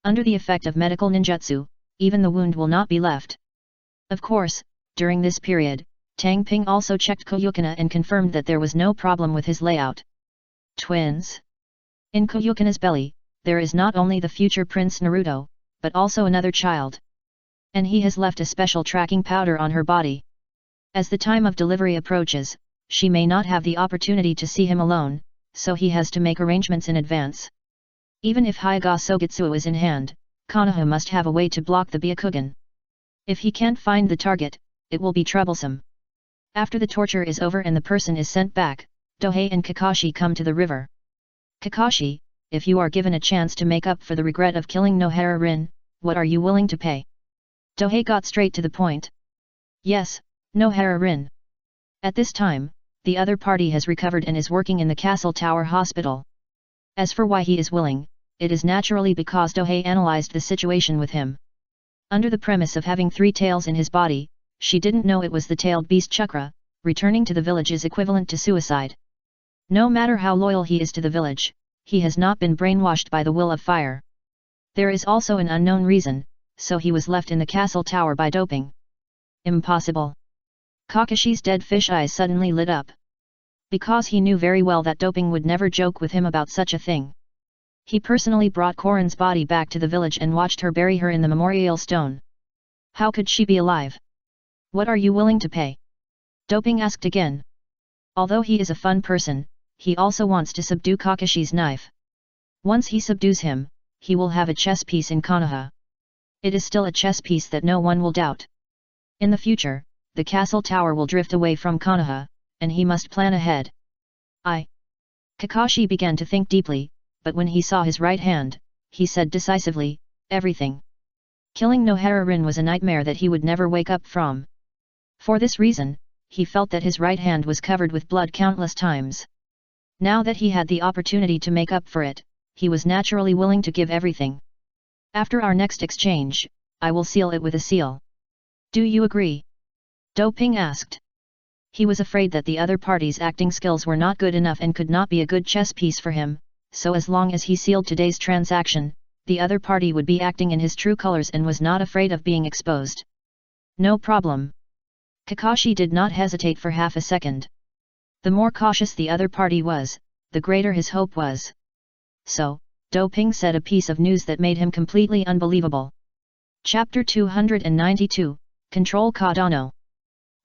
Under the effect of medical ninjutsu, even the wound will not be left. Of course, during this period, Tang Ping also checked Koyukina and confirmed that there was no problem with his layout. Twins. In Koyukina's belly, there is not only the future Prince Naruto, but also another child. And he has left a special tracking powder on her body. As the time of delivery approaches, she may not have the opportunity to see him alone, so he has to make arrangements in advance. Even if Hyuga Sogetsuo is in hand, Konoha must have a way to block the Byakugan. If he can't find the target, it will be troublesome. After the torture is over and the person is sent back, Dohei and Kakashi come to the river. Kakashi, if you are given a chance to make up for the regret of killing Nohara Rin, what are you willing to pay? Dohei got straight to the point. Yes, Nohara Rin. At this time, the other party has recovered and is working in the Castle Tower Hospital. As for why he is willing, it is naturally because Dohei analyzed the situation with him. Under the premise of having 3 tails in his body, she didn't know it was the tailed beast chakra. Returning to the village is equivalent to suicide. No matter how loyal he is to the village, he has not been brainwashed by the will of fire. There is also an unknown reason, so he was left in the castle tower by doping. Impossible. Kakashi's dead fish eyes suddenly lit up. Because he knew very well that doping would never joke with him about such a thing. He personally brought Korin's body back to the village and watched her bury her in the memorial stone. How could she be alive? What are you willing to pay? Doping asked again. Although he is a fun person, he also wants to subdue Kakashi's knife. Once he subdues him, he will have a chess piece in Konoha. It is still a chess piece that no one will doubt. In the future, the castle tower will drift away from Konoha, and he must plan ahead. Kakashi began to think deeply, but when he saw his right hand, he said decisively, everything. Killing Nohara Rin was a nightmare that he would never wake up from. For this reason, he felt that his right hand was covered with blood countless times. Now that he had the opportunity to make up for it, he was naturally willing to give everything. After our next exchange, I will seal it with a seal. Do you agree? Doping asked. He was afraid that the other party's acting skills were not good enough and could not be a good chess piece for him, so as long as he sealed today's transaction, the other party would be acting in his true colors and was not afraid of being exposed. No problem. Kakashi did not hesitate for half a second. The more cautious the other party was, the greater his hope was. So, Doping said a piece of news that made him completely unbelievable. Chapter 292, Control Kadano.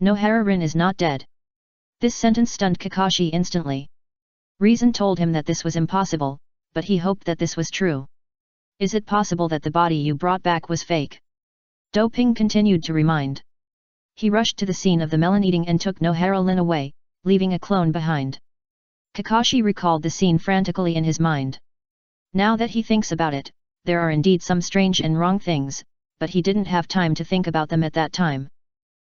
Nohara Rin is not dead. This sentence stunned Kakashi instantly. Reason told him that this was impossible, but he hoped that this was true. Is it possible that the body you brought back was fake? Doping continued to remind. He rushed to the scene of the melon eating and took Nohara Rin away, leaving a clone behind. Kakashi recalled the scene frantically in his mind. Now that he thinks about it, there are indeed some strange and wrong things, but he didn't have time to think about them at that time.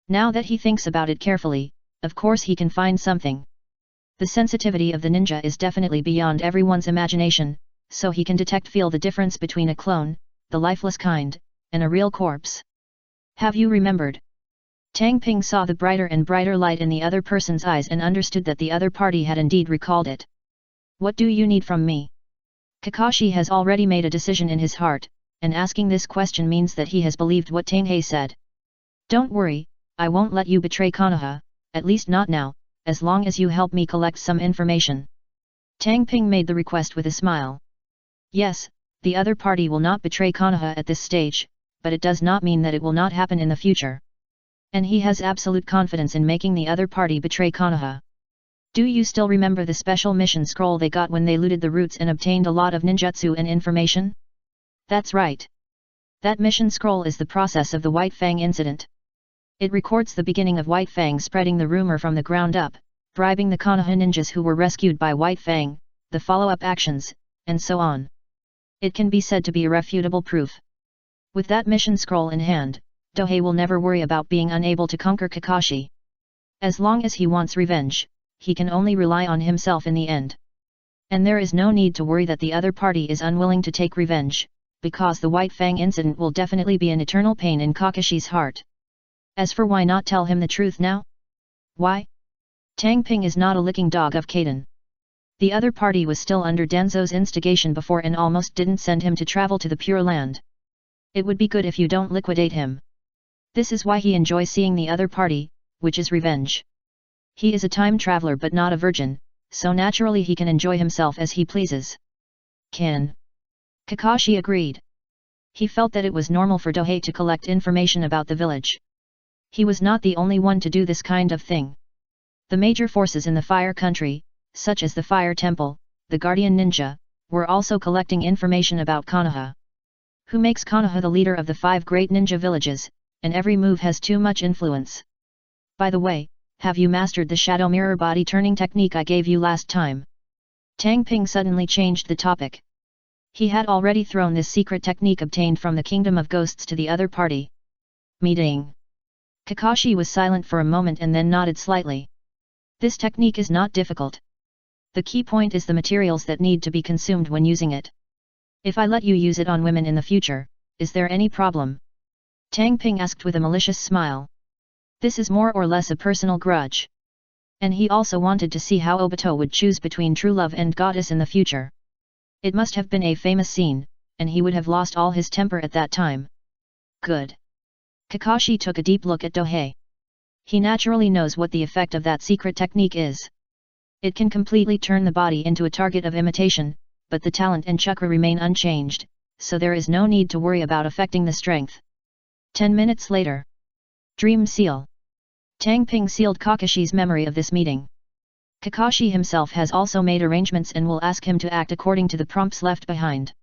Now that he thinks about it carefully, of course he can find something. The sensitivity of the ninja is definitely beyond everyone's imagination, so he can feel the difference between a clone, the lifeless kind, and a real corpse. Have you remembered? Tang Ping saw the brighter and brighter light in the other person's eyes and understood that the other party had indeed recalled it. What do you need from me? Kakashi has already made a decision in his heart, and asking this question means that he has believed what Tanghei said. Don't worry, I won't let you betray Konoha, at least not now, as long as you help me collect some information. Tang Ping made the request with a smile. Yes, the other party will not betray Konoha at this stage, but it does not mean that it will not happen in the future. And he has absolute confidence in making the other party betray Konoha. Do you still remember the special mission scroll they got when they looted the roots and obtained a lot of ninjutsu and information? That's right. That mission scroll is the process of the White Fang incident. It records the beginning of White Fang spreading the rumor from the ground up, bribing the Konoha ninjas who were rescued by White Fang, the follow-up actions, and so on. It can be said to be irrefutable proof. With that mission scroll in hand, Dohei will never worry about being unable to conquer Kakashi. As long as he wants revenge, he can only rely on himself in the end. And there is no need to worry that the other party is unwilling to take revenge, because the White Fang incident will definitely be an eternal pain in Kakashi's heart. As for why not tell him the truth now? Why? Tang Ping is not a licking dog of Kaidan. The other party was still under Danzo's instigation before and almost didn't send him to travel to the Pure Land. It would be good if you don't liquidate him. This is why he enjoys seeing the other party, which is revenge. He is a time traveler but not a virgin, so naturally he can enjoy himself as he pleases. Can. Kakashi agreed. He felt that it was normal for Dohei to collect information about the village. He was not the only one to do this kind of thing. The major forces in the Fire Country, such as the Fire Temple, the Guardian Ninja, were also collecting information about Konoha. Who makes Konoha the leader of the 5 great ninja villages, and every move has too much influence. By the way, have you mastered the shadow mirror body turning technique I gave you last time? Tang Ping suddenly changed the topic. He had already thrown this secret technique obtained from the Kingdom of Ghosts to the other party. Meeting. Kakashi was silent for a moment and then nodded slightly. This technique is not difficult. The key point is the materials that need to be consumed when using it. If I let you use it on women in the future, is there any problem? Tang Ping asked with a malicious smile. This is more or less a personal grudge. And he also wanted to see how Obito would choose between true love and goddess in the future. It must have been a famous scene, and he would have lost all his temper at that time. Good. Kakashi took a deep look at Dohei. He naturally knows what the effect of that secret technique is. It can completely turn the body into a target of imitation, but the talent and chakra remain unchanged, so there is no need to worry about affecting the strength. 10 minutes later. Dream Seal. Tang Ping sealed Kakashi's memory of this meeting. Kakashi himself has also made arrangements and will ask him to act according to the prompts left behind.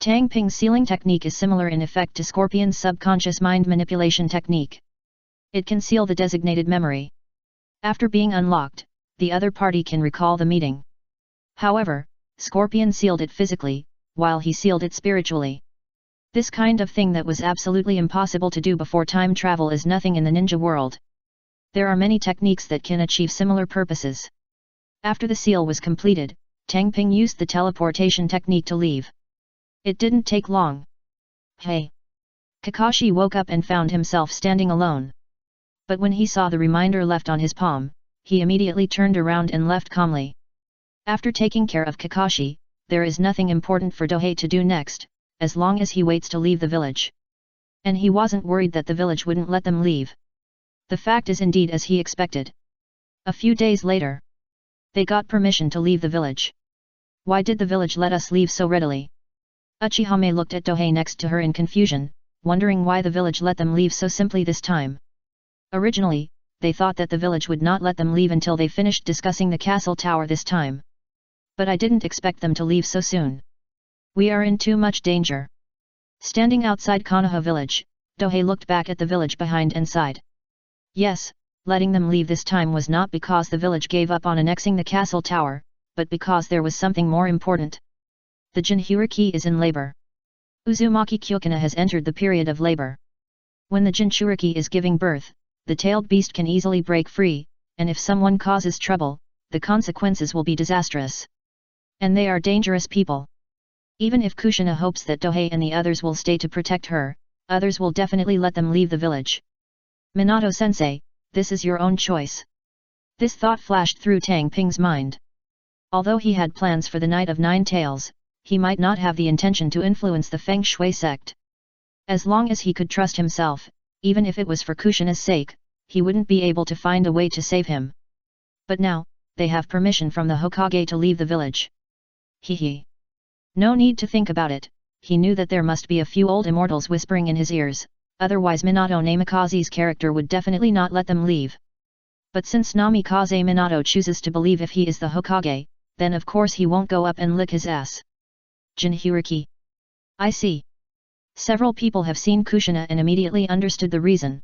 Tang Ping's sealing technique is similar in effect to Scorpion's subconscious mind manipulation technique. It can seal the designated memory. After being unlocked, the other party can recall the meeting. However, Scorpion sealed it physically, while he sealed it spiritually. This kind of thing that was absolutely impossible to do before time travel is nothing in the ninja world. There are many techniques that can achieve similar purposes. After the seal was completed, Tang Ping used the teleportation technique to leave. It didn't take long. Hey! Kakashi woke up and found himself standing alone. But when he saw the reminder left on his palm, he immediately turned around and left calmly. After taking care of Kakashi, there is nothing important for Dohei to do next, as long as he waits to leave the village. And he wasn't worried that the village wouldn't let them leave. The fact is indeed as he expected. A few days later, they got permission to leave the village. Why did the village let us leave so readily? Uchihame looked at Dohei next to her in confusion, wondering why the village let them leave so simply this time. Originally, they thought that the village would not let them leave until they finished discussing the castle tower this time. But I didn't expect them to leave so soon. We are in too much danger. Standing outside Konoha village, Dohei looked back at the village behind and sighed. Yes, letting them leave this time was not because the village gave up on annexing the castle tower, but because there was something more important. The Jinchuriki is in labor. Uzumaki Kyokuna has entered the period of labor. When the Jinchuriki is giving birth, the tailed beast can easily break free, and if someone causes trouble, the consequences will be disastrous. And they are dangerous people. Even if Kushina hopes that Dohei and the others will stay to protect her, others will definitely let them leave the village. Minato-sensei, this is your own choice. This thought flashed through Tang Ping's mind. Although he had plans for the Night of Nine Tails, he might not have the intention to influence the Feng Shui sect. As long as he could trust himself, even if it was for Kushina's sake, he wouldn't be able to find a way to save him. But now, they have permission from the Hokage to leave the village. Hee. No need to think about it, he knew that there must be a few old immortals whispering in his ears, otherwise Minato Namikaze's character would definitely not let them leave. But since Namikaze Minato chooses to believe if he is the Hokage, then of course he won't go up and lick his ass. Jinchuriki. I see. Several people have seen Kushina and immediately understood the reason.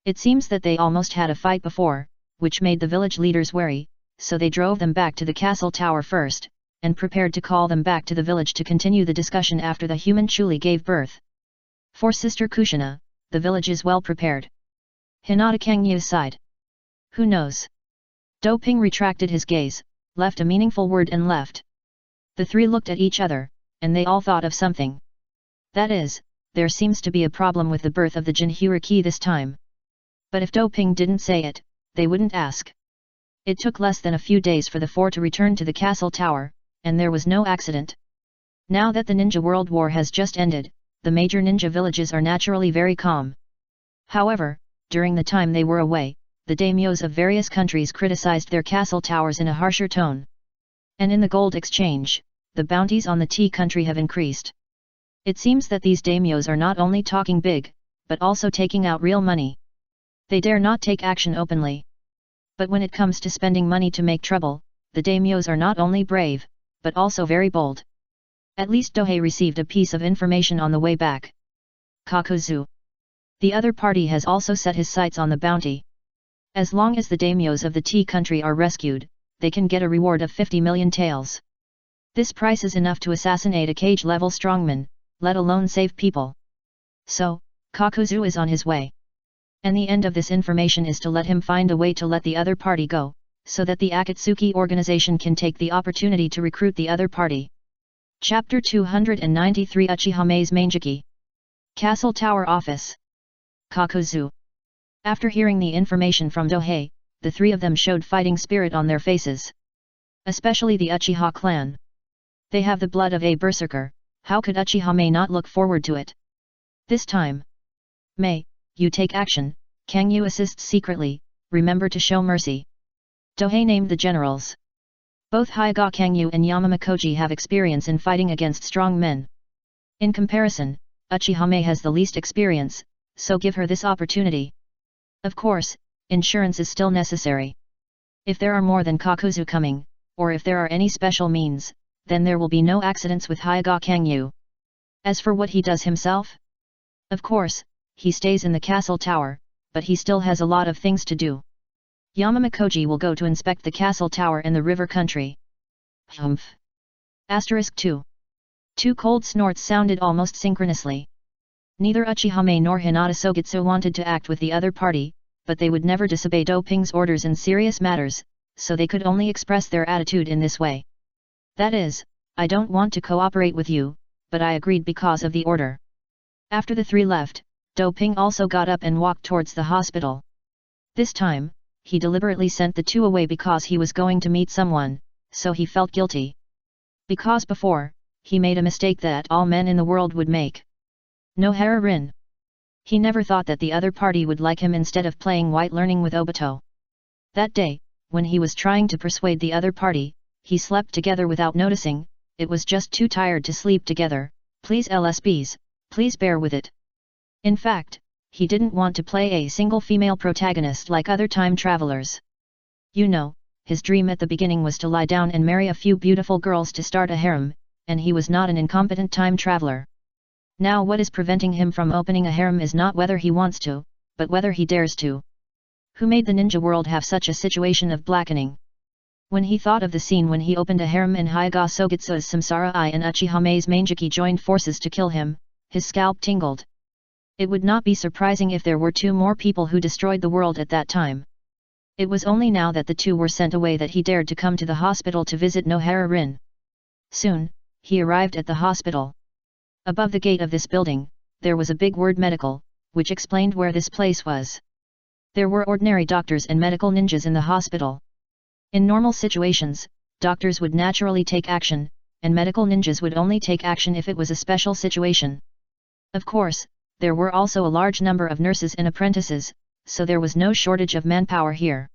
It seems that they almost had a fight before, which made the village leaders wary, so they drove them back to the castle tower first, and prepared to call them back to the village to continue the discussion after the human Chuli gave birth. For Sister Kushina, the village is well prepared. Hinata Kangyu sighed. Who knows? Doping retracted his gaze, left a meaningful word and left. The three looked at each other, and they all thought of something. That is, there seems to be a problem with the birth of the Jinchuriki this time. But if Doping didn't say it, they wouldn't ask. It took less than a few days for the four to return to the castle tower, and there was no accident. Now that the Ninja World War has just ended, the major ninja villages are naturally very calm. However, during the time they were away, the daimyos of various countries criticized their castle towers in a harsher tone. And in the gold exchange, the bounties on the tea country have increased. It seems that these daimyos are not only talking big, but also taking out real money. They dare not take action openly. But when it comes to spending money to make trouble, the daimyos are not only brave, but also very bold. At least Dohei received a piece of information on the way back. Kakuzu. The other party has also set his sights on the bounty. As long as the daimyos of the tea country are rescued, they can get a reward of 50 million taels. This price is enough to assassinate a cage-level strongman, let alone save people. So, Kakuzu is on his way. And the end of this information is to let him find a way to let the other party go, so that the Akatsuki organization can take the opportunity to recruit the other party. Chapter 293 Uchiha Mainjiki. Castle Tower Office. Kakuzu. After hearing the information from Dohei, the three of them showed fighting spirit on their faces. Especially the Uchiha clan. They have the blood of a berserker, how could Uchiha not look forward to it? This time. Mei, you take action, Kangyu assists secretly, remember to show mercy. Dohei named the generals. Both Hyuga Kangyu and Yamamakoji have experience in fighting against strong men. In comparison, Uchiha has the least experience, so give her this opportunity. Of course, insurance is still necessary. If there are more than Kakuzu coming, or if there are any special means, then there will be no accidents with Hyuga Kangyu. As for what he does himself? Of course, he stays in the castle tower, but he still has a lot of things to do. Yamamakoji will go to inspect the castle tower in the river country. Humph. Asterisk 2. Two cold snorts sounded almost synchronously. Neither Uchiha nor Hinata Sogitsu wanted to act with the other party, but they would never disobey Doping's orders in serious matters, so they could only express their attitude in this way. That is, I don't want to cooperate with you, but I agreed because of the order. After the three left, Doping also got up and walked towards the hospital. This time, he deliberately sent the two away because he was going to meet someone, so he felt guilty. Because before, he made a mistake that all men in the world would make. Nohara Rin. He never thought that the other party would like him instead of playing white learning with Obito. That day, when he was trying to persuade the other party, he slept together without noticing, it was just too tired to sleep together, please LSBs, please bear with it. In fact, he didn't want to play a single female protagonist like other time travelers. You know, his dream at the beginning was to lie down and marry a few beautiful girls to start a harem, and he was not an incompetent time traveler. Now what is preventing him from opening a harem is not whether he wants to, but whether he dares to. Who made the ninja world have such a situation of blackening? When he thought of the scene when he opened a harem and Hyuga Sogitsu's Samsara Eye and Uchiha Mainjiki joined forces to kill him, his scalp tingled. It would not be surprising if there were two more people who destroyed the world at that time. It was only now that the two were sent away that he dared to come to the hospital to visit Nohara Rin. Soon, he arrived at the hospital. Above the gate of this building, there was a big word medical, which explained where this place was. There were ordinary doctors and medical ninjas in the hospital. In normal situations, doctors would naturally take action, and medical ninjas would only take action if it was a special situation. Of course, there were also a large number of nurses and apprentices, so there was no shortage of manpower here.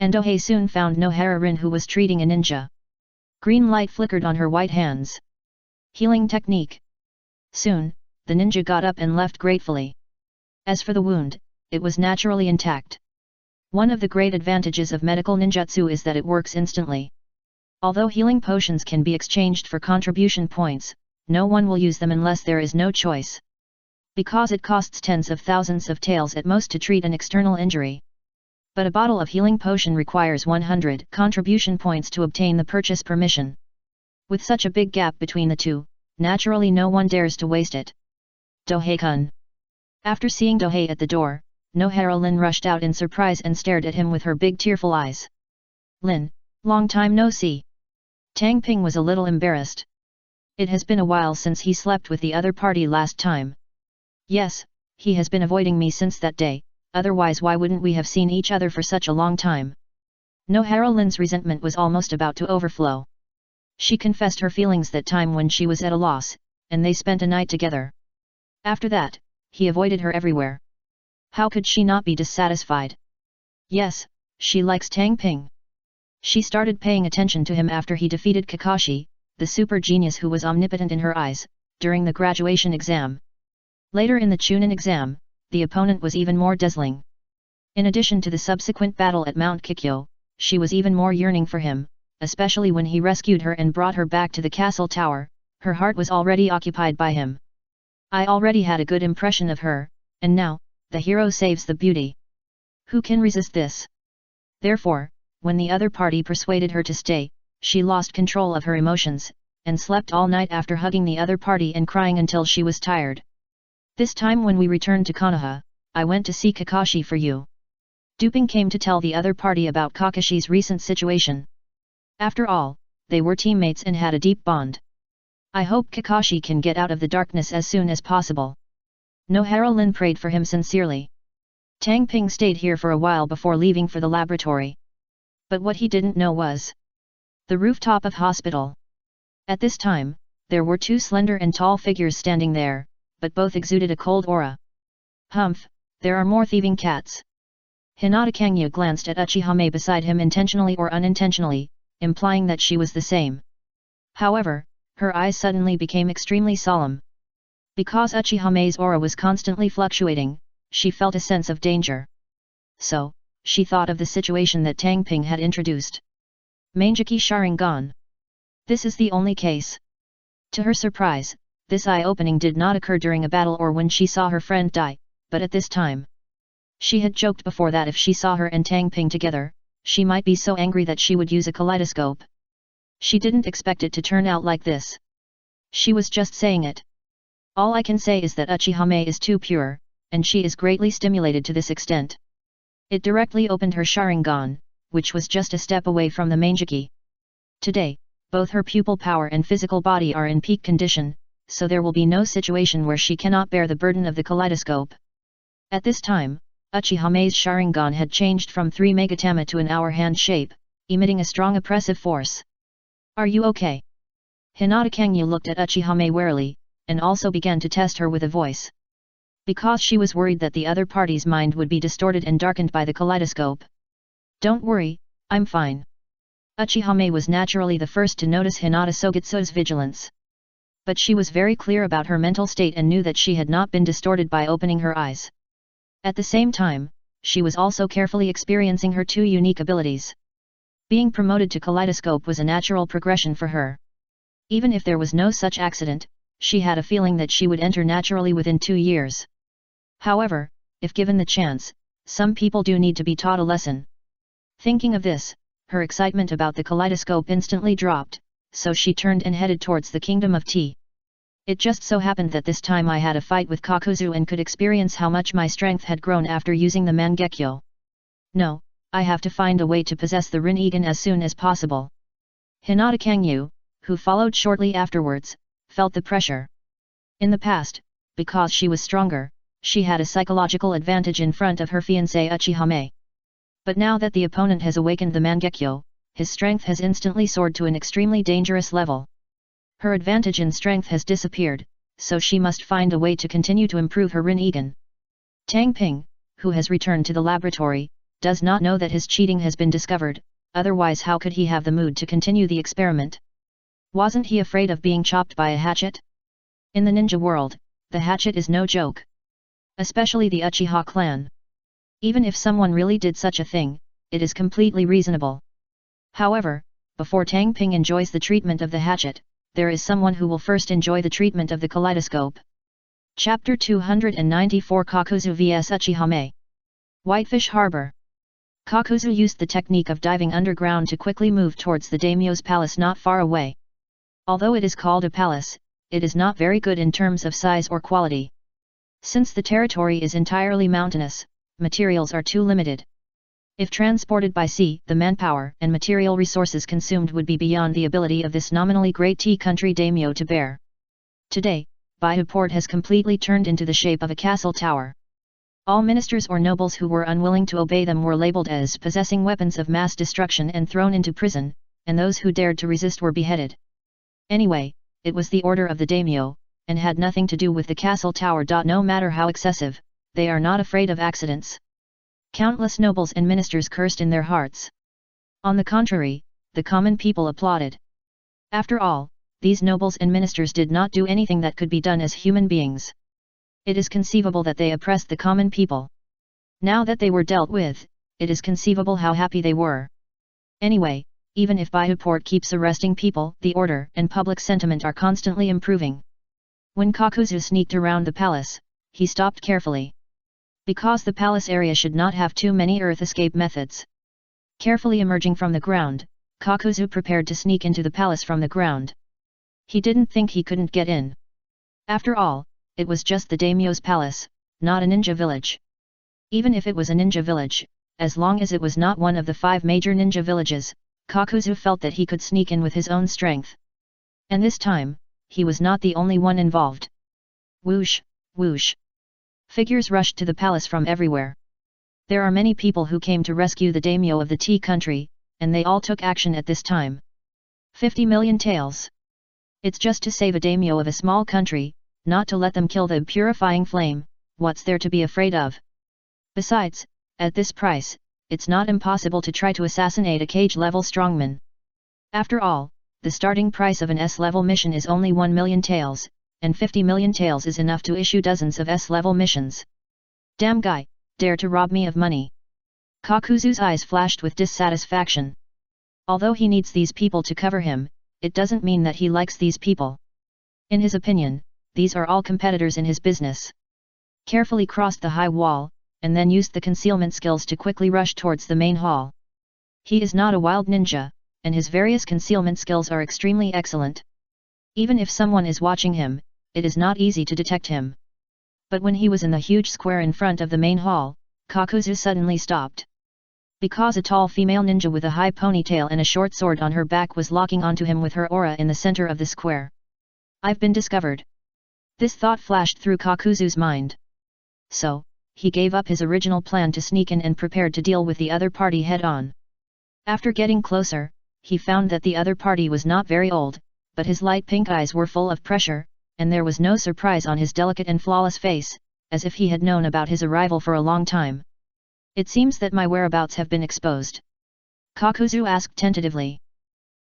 And Dohei soon found Nohara Rin who was treating a ninja. Green light flickered on her white hands. Healing technique. Soon, the ninja got up and left gratefully. As for the wound, it was naturally intact. One of the great advantages of medical ninjutsu is that it works instantly. Although healing potions can be exchanged for contribution points, no one will use them unless there is no choice. Because it costs tens of thousands of taels at most to treat an external injury. But a bottle of healing potion requires 100 contribution points to obtain the purchase permission. With such a big gap between the two, naturally no one dares to waste it. Dohei-kun. After seeing Dohei at the door, Nohara Lin rushed out in surprise and stared at him with her big tearful eyes. Lin, long time no see. Tang Ping was a little embarrassed. It has been a while since he slept with the other party last time. Yes, he has been avoiding me since that day, otherwise why wouldn't we have seen each other for such a long time? Nohara Lin's resentment was almost about to overflow. She confessed her feelings that time when she was at a loss, and they spent a night together. After that, he avoided her everywhere. How could she not be dissatisfied? Yes, she likes Tang Ping. She started paying attention to him after he defeated Kakashi, the super genius who was omnipotent in her eyes, during the graduation exam. Later in the Chunin exam, the opponent was even more dazzling. In addition to the subsequent battle at Mount Kikyo, she was even more yearning for him, especially when he rescued her and brought her back to the castle tower. Her heart was already occupied by him. I already had a good impression of her, and now, the hero saves the beauty. Who can resist this? Therefore, when the other party persuaded her to stay, she lost control of her emotions, and slept all night after hugging the other party and crying until she was tired. This time when we returned to Konoha, I went to see Kakashi for you. Duping came to tell the other party about Kakashi's recent situation. After all, they were teammates and had a deep bond. I hope Kakashi can get out of the darkness as soon as possible. Nohara Lin prayed for him sincerely. Tang Ping stayed here for a while before leaving for the laboratory. But what he didn't know was the rooftop of hospital. At this time, there were two slender and tall figures standing there, but both exuded a cold aura. Humph, there are more thieving cats. Hinata Kangya glanced at Uchihame beside him intentionally or unintentionally, implying that she was the same. However, her eyes suddenly became extremely solemn. Because Uchihame's aura was constantly fluctuating, she felt a sense of danger. So, she thought of the situation that Tang Ping had introduced. Mangeki Sharingan. This is the only case. To her surprise, this eye-opening did not occur during a battle or when she saw her friend die, but at this time. She had joked before that if she saw her and Tang Ping together, she might be so angry that she would use a kaleidoscope. She didn't expect it to turn out like this. She was just saying it. All I can say is that Uchihame is too pure, and she is greatly stimulated to this extent. It directly opened her Sharingan, which was just a step away from the Mangeki. Today, both her pupil power and physical body are in peak condition, so there will be no situation where she cannot bear the burden of the kaleidoscope. At this time, Uchihame's Sharingan had changed from 3 Megatama to an hour hand shape, emitting a strong oppressive force. Are you okay? Hinata Kangya looked at Uchihame warily, and also began to test her with a voice. Because she was worried that the other party's mind would be distorted and darkened by the kaleidoscope. Don't worry, I'm fine. Uchihame was naturally the first to notice Hinata Sogitsu's vigilance. But she was very clear about her mental state and knew that she had not been distorted by opening her eyes. At the same time, she was also carefully experiencing her two unique abilities. Being promoted to kaleidoscope was a natural progression for her. Even if there was no such accident, she had a feeling that she would enter naturally within 2 years. However, if given the chance, some people do need to be taught a lesson. Thinking of this, her excitement about the kaleidoscope instantly dropped, so she turned and headed towards the kingdom of tea. It just so happened that this time I had a fight with Kakuzu and could experience how much my strength had grown after using the Mangekyo. No, I have to find a way to possess the Rinnegan as soon as possible. Hinata Kangyu, who followed shortly afterwards, felt the pressure. In the past, because she was stronger, she had a psychological advantage in front of her fiancé Uchihame. But now that the opponent has awakened the Mangekyo, his strength has instantly soared to an extremely dangerous level. Her advantage in strength has disappeared, so she must find a way to continue to improve her Rinnegan. Tang Ping, who has returned to the laboratory, does not know that his cheating has been discovered, otherwise how could he have the mood to continue the experiment? Wasn't he afraid of being chopped by a hatchet? In the ninja world, the hatchet is no joke. Especially the Uchiha clan. Even if someone really did such a thing, it is completely reasonable. However, before Tang Ping enjoys the treatment of the hatchet, there is someone who will first enjoy the treatment of the kaleidoscope. Chapter 294 Kakuzu vs Uchihame. Whitefish Harbor. Kakuzu used the technique of diving underground to quickly move towards the daimyo's palace not far away. Although it is called a palace, it is not very good in terms of size or quality. Since the territory is entirely mountainous, materials are too limited. If transported by sea, the manpower and material resources consumed would be beyond the ability of this nominally great tea country daimyo to bear. Today, Baihu Port has completely turned into the shape of a castle tower. All ministers or nobles who were unwilling to obey them were labeled as possessing weapons of mass destruction and thrown into prison, and those who dared to resist were beheaded. Anyway, it was the order of the daimyo, and had nothing to do with the castle tower. No matter how excessive, they are not afraid of accidents. Countless nobles and ministers cursed in their hearts. On the contrary, the common people applauded. After all, these nobles and ministers did not do anything that could be done as human beings. It is conceivable that they oppressed the common people. Now that they were dealt with, it is conceivable how happy they were. Anyway, even if Bayaport keeps arresting people, the order and public sentiment are constantly improving. When Kakuzu sneaked around the palace, he stopped carefully. Because the palace area should not have too many earth escape methods. Carefully emerging from the ground, Kakuzu prepared to sneak into the palace from the ground. He didn't think he couldn't get in. After all, it was just the daimyo's palace, not a ninja village. Even if it was a ninja village, as long as it was not one of the 5 major ninja villages, Kakuzu felt that he could sneak in with his own strength. And this time, he was not the only one involved. Whoosh, whoosh. Figures rushed to the palace from everywhere. There are many people who came to rescue the daimyo of the tea country, and they all took action at this time. 50 million taels. It's just to save a daimyo of a small country, not to let them kill the purifying flame. What's there to be afraid of? Besides, at this price, it's not impossible to try to assassinate a cage-level strongman. After all, the starting price of an S-level mission is only 1 million taels, and 50 million taels is enough to issue dozens of S-level missions. Damn guy, dare to rob me of money. Kakuzu's eyes flashed with dissatisfaction. Although he needs these people to cover him, it doesn't mean that he likes these people. In his opinion, these are all competitors in his business. Carefully crossed the high wall, and then used the concealment skills to quickly rush towards the main hall. He is not a wild ninja, and his various concealment skills are extremely excellent. Even if someone is watching him, it is not easy to detect him. But when he was in the huge square in front of the main hall, Kakuzu suddenly stopped. Because a tall female ninja with a high ponytail and a short sword on her back was locking onto him with her aura in the center of the square. I've been discovered. This thought flashed through Kakuzu's mind. So, he gave up his original plan to sneak in and prepared to deal with the other party head-on. After getting closer, he found that the other party was not very old, but his light pink eyes were full of pressure, and there was no surprise on his delicate and flawless face, as if he had known about his arrival for a long time. It seems that my whereabouts have been exposed. Kakuzu asked tentatively.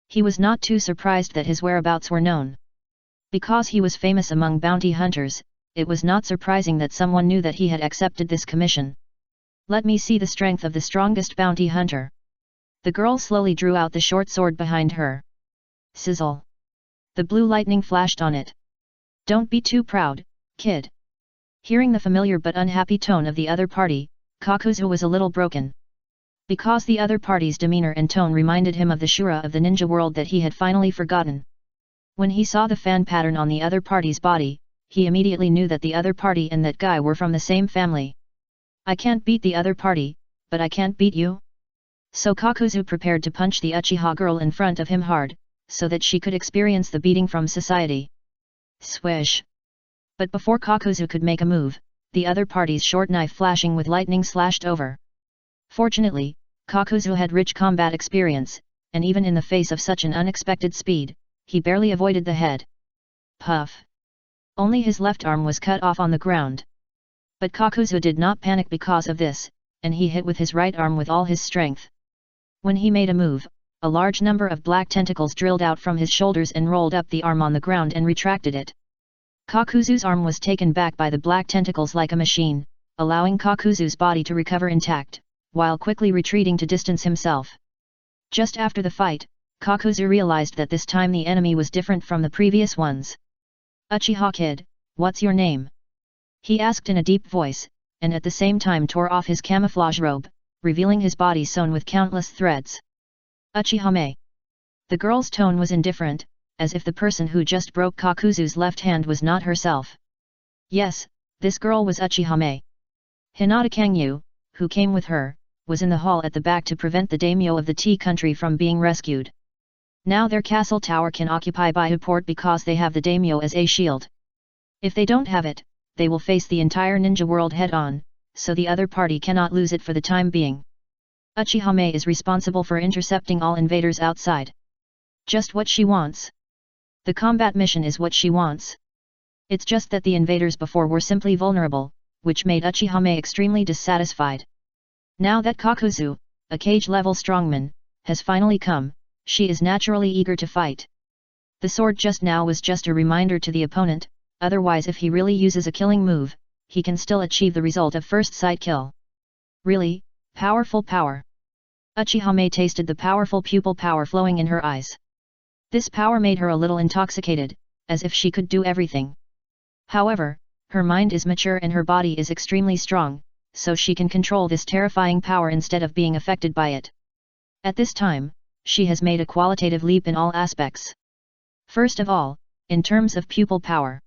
He was not too surprised that his whereabouts were known. Because he was famous among bounty hunters, it was not surprising that someone knew that he had accepted this commission. Let me see the strength of the strongest bounty hunter. The girl slowly drew out the short sword behind her. Sizzle. The blue lightning flashed on it. Don't be too proud, kid. Hearing the familiar but unhappy tone of the other party, Kakuzu was a little broken. Because the other party's demeanor and tone reminded him of the Shura of the ninja world that he had finally forgotten. When he saw the fan pattern on the other party's body, he immediately knew that the other party and that guy were from the same family. I can't beat the other party, but I can't beat you? So Kakuzu prepared to punch the Uchiha girl in front of him hard, so that she could experience the beating from society. Swish! But before Kakuzu could make a move, the other party's short knife flashing with lightning slashed over. Fortunately, Kakuzu had rich combat experience, and even in the face of such an unexpected speed, he barely avoided the head. Puff! Only his left arm was cut off on the ground. But Kakuzu did not panic because of this, and he hit with his right arm with all his strength. When he made a move, a large number of black tentacles drilled out from his shoulders and rolled up the arm on the ground and retracted it. Kakuzu's arm was taken back by the black tentacles like a machine, allowing Kakuzu's body to recover intact, while quickly retreating to distance himself. Just after the fight, Kakuzu realized that this time the enemy was different from the previous ones. Uchiha kid, what's your name? He asked in a deep voice, and at the same time tore off his camouflage robe, revealing his body sewn with countless threads. Uchihame. The girl's tone was indifferent, as if the person who just broke Kakuzu's left hand was not herself. Yes, this girl was Uchihame. Hinata Kangyu, who came with her, was in the hall at the back to prevent the daimyo of the tea country from being rescued. Now their castle tower can occupy Bayaport because they have the daimyo as a shield. If they don't have it, they will face the entire ninja world head-on, so the other party cannot lose it for the time being. Uchihame is responsible for intercepting all invaders outside. Just what she wants. The combat mission is what she wants. It's just that the invaders before were simply vulnerable, which made Uchihame extremely dissatisfied. Now that Kakuzu, a cage-level strongman, has finally come, she is naturally eager to fight. The sword just now was just a reminder to the opponent, otherwise if he really uses a killing move, he can still achieve the result of first sight kill. Really, powerful power. Uchihame tasted the powerful pupil power flowing in her eyes. This power made her a little intoxicated, as if she could do everything. However, her mind is mature and her body is extremely strong, so she can control this terrifying power instead of being affected by it. At this time, she has made a qualitative leap in all aspects. First of all, in terms of pupil power.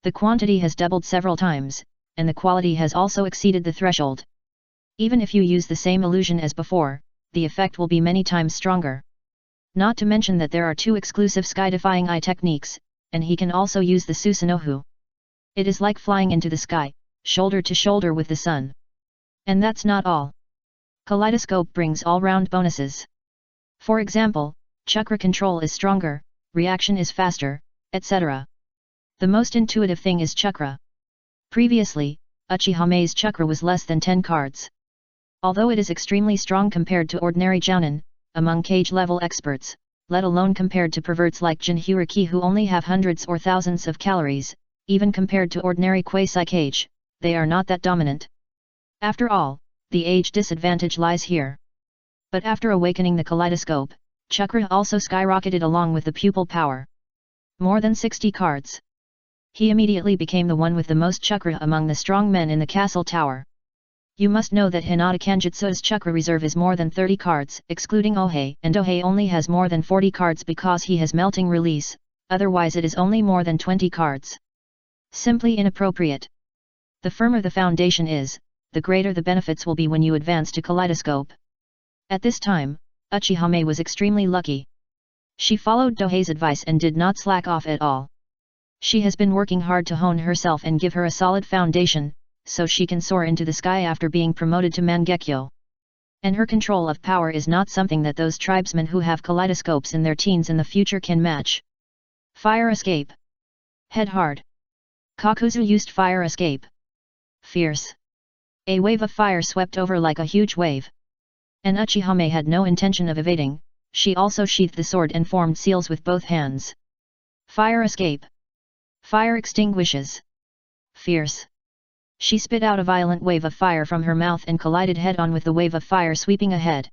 The quantity has doubled several times, and the quality has also exceeded the threshold. Even if you use the same illusion as before, the effect will be many times stronger. Not to mention that there are 2 exclusive sky-defying eye techniques, and he can also use the Susanoo. It is like flying into the sky, shoulder to shoulder with the sun. And that's not all. Kaleidoscope brings all-round bonuses. For example, chakra control is stronger, reaction is faster, etc. The most intuitive thing is chakra. Previously, Uchihame's chakra was less than 10 cards. Although it is extremely strong compared to ordinary jounin, among cage-level experts, let alone compared to perverts like Jinhyuriki who only have hundreds or thousands of calories, even compared to ordinary quasi-cage, they are not that dominant. After all, the age disadvantage lies here. But after awakening the kaleidoscope, chakra also skyrocketed along with the pupil power. More than 60 cards. He immediately became the one with the most chakra among the strong men in the castle tower. You must know that Hinata Kanjutsu's chakra reserve is more than 30 cards, excluding Ohei, and Ohei only has more than 40 cards because he has melting release, otherwise it is only more than 20 cards. Simply inappropriate. The firmer the foundation is, the greater the benefits will be when you advance to kaleidoscope. At this time, Uchihame was extremely lucky. She followed Dohei's advice and did not slack off at all. She has been working hard to hone herself and give her a solid foundation, so she can soar into the sky after being promoted to Mangekyo. And her control of power is not something that those tribesmen who have kaleidoscopes in their teens in the future can match. Fire escape. Head hard. Kakuzu used fire escape. Fierce. A wave of fire swept over like a huge wave. And Uchihame had no intention of evading, she also sheathed the sword and formed seals with both hands. Fire escape. Fire extinguishes. Fierce. She spit out a violent wave of fire from her mouth and collided head-on with the wave of fire sweeping ahead.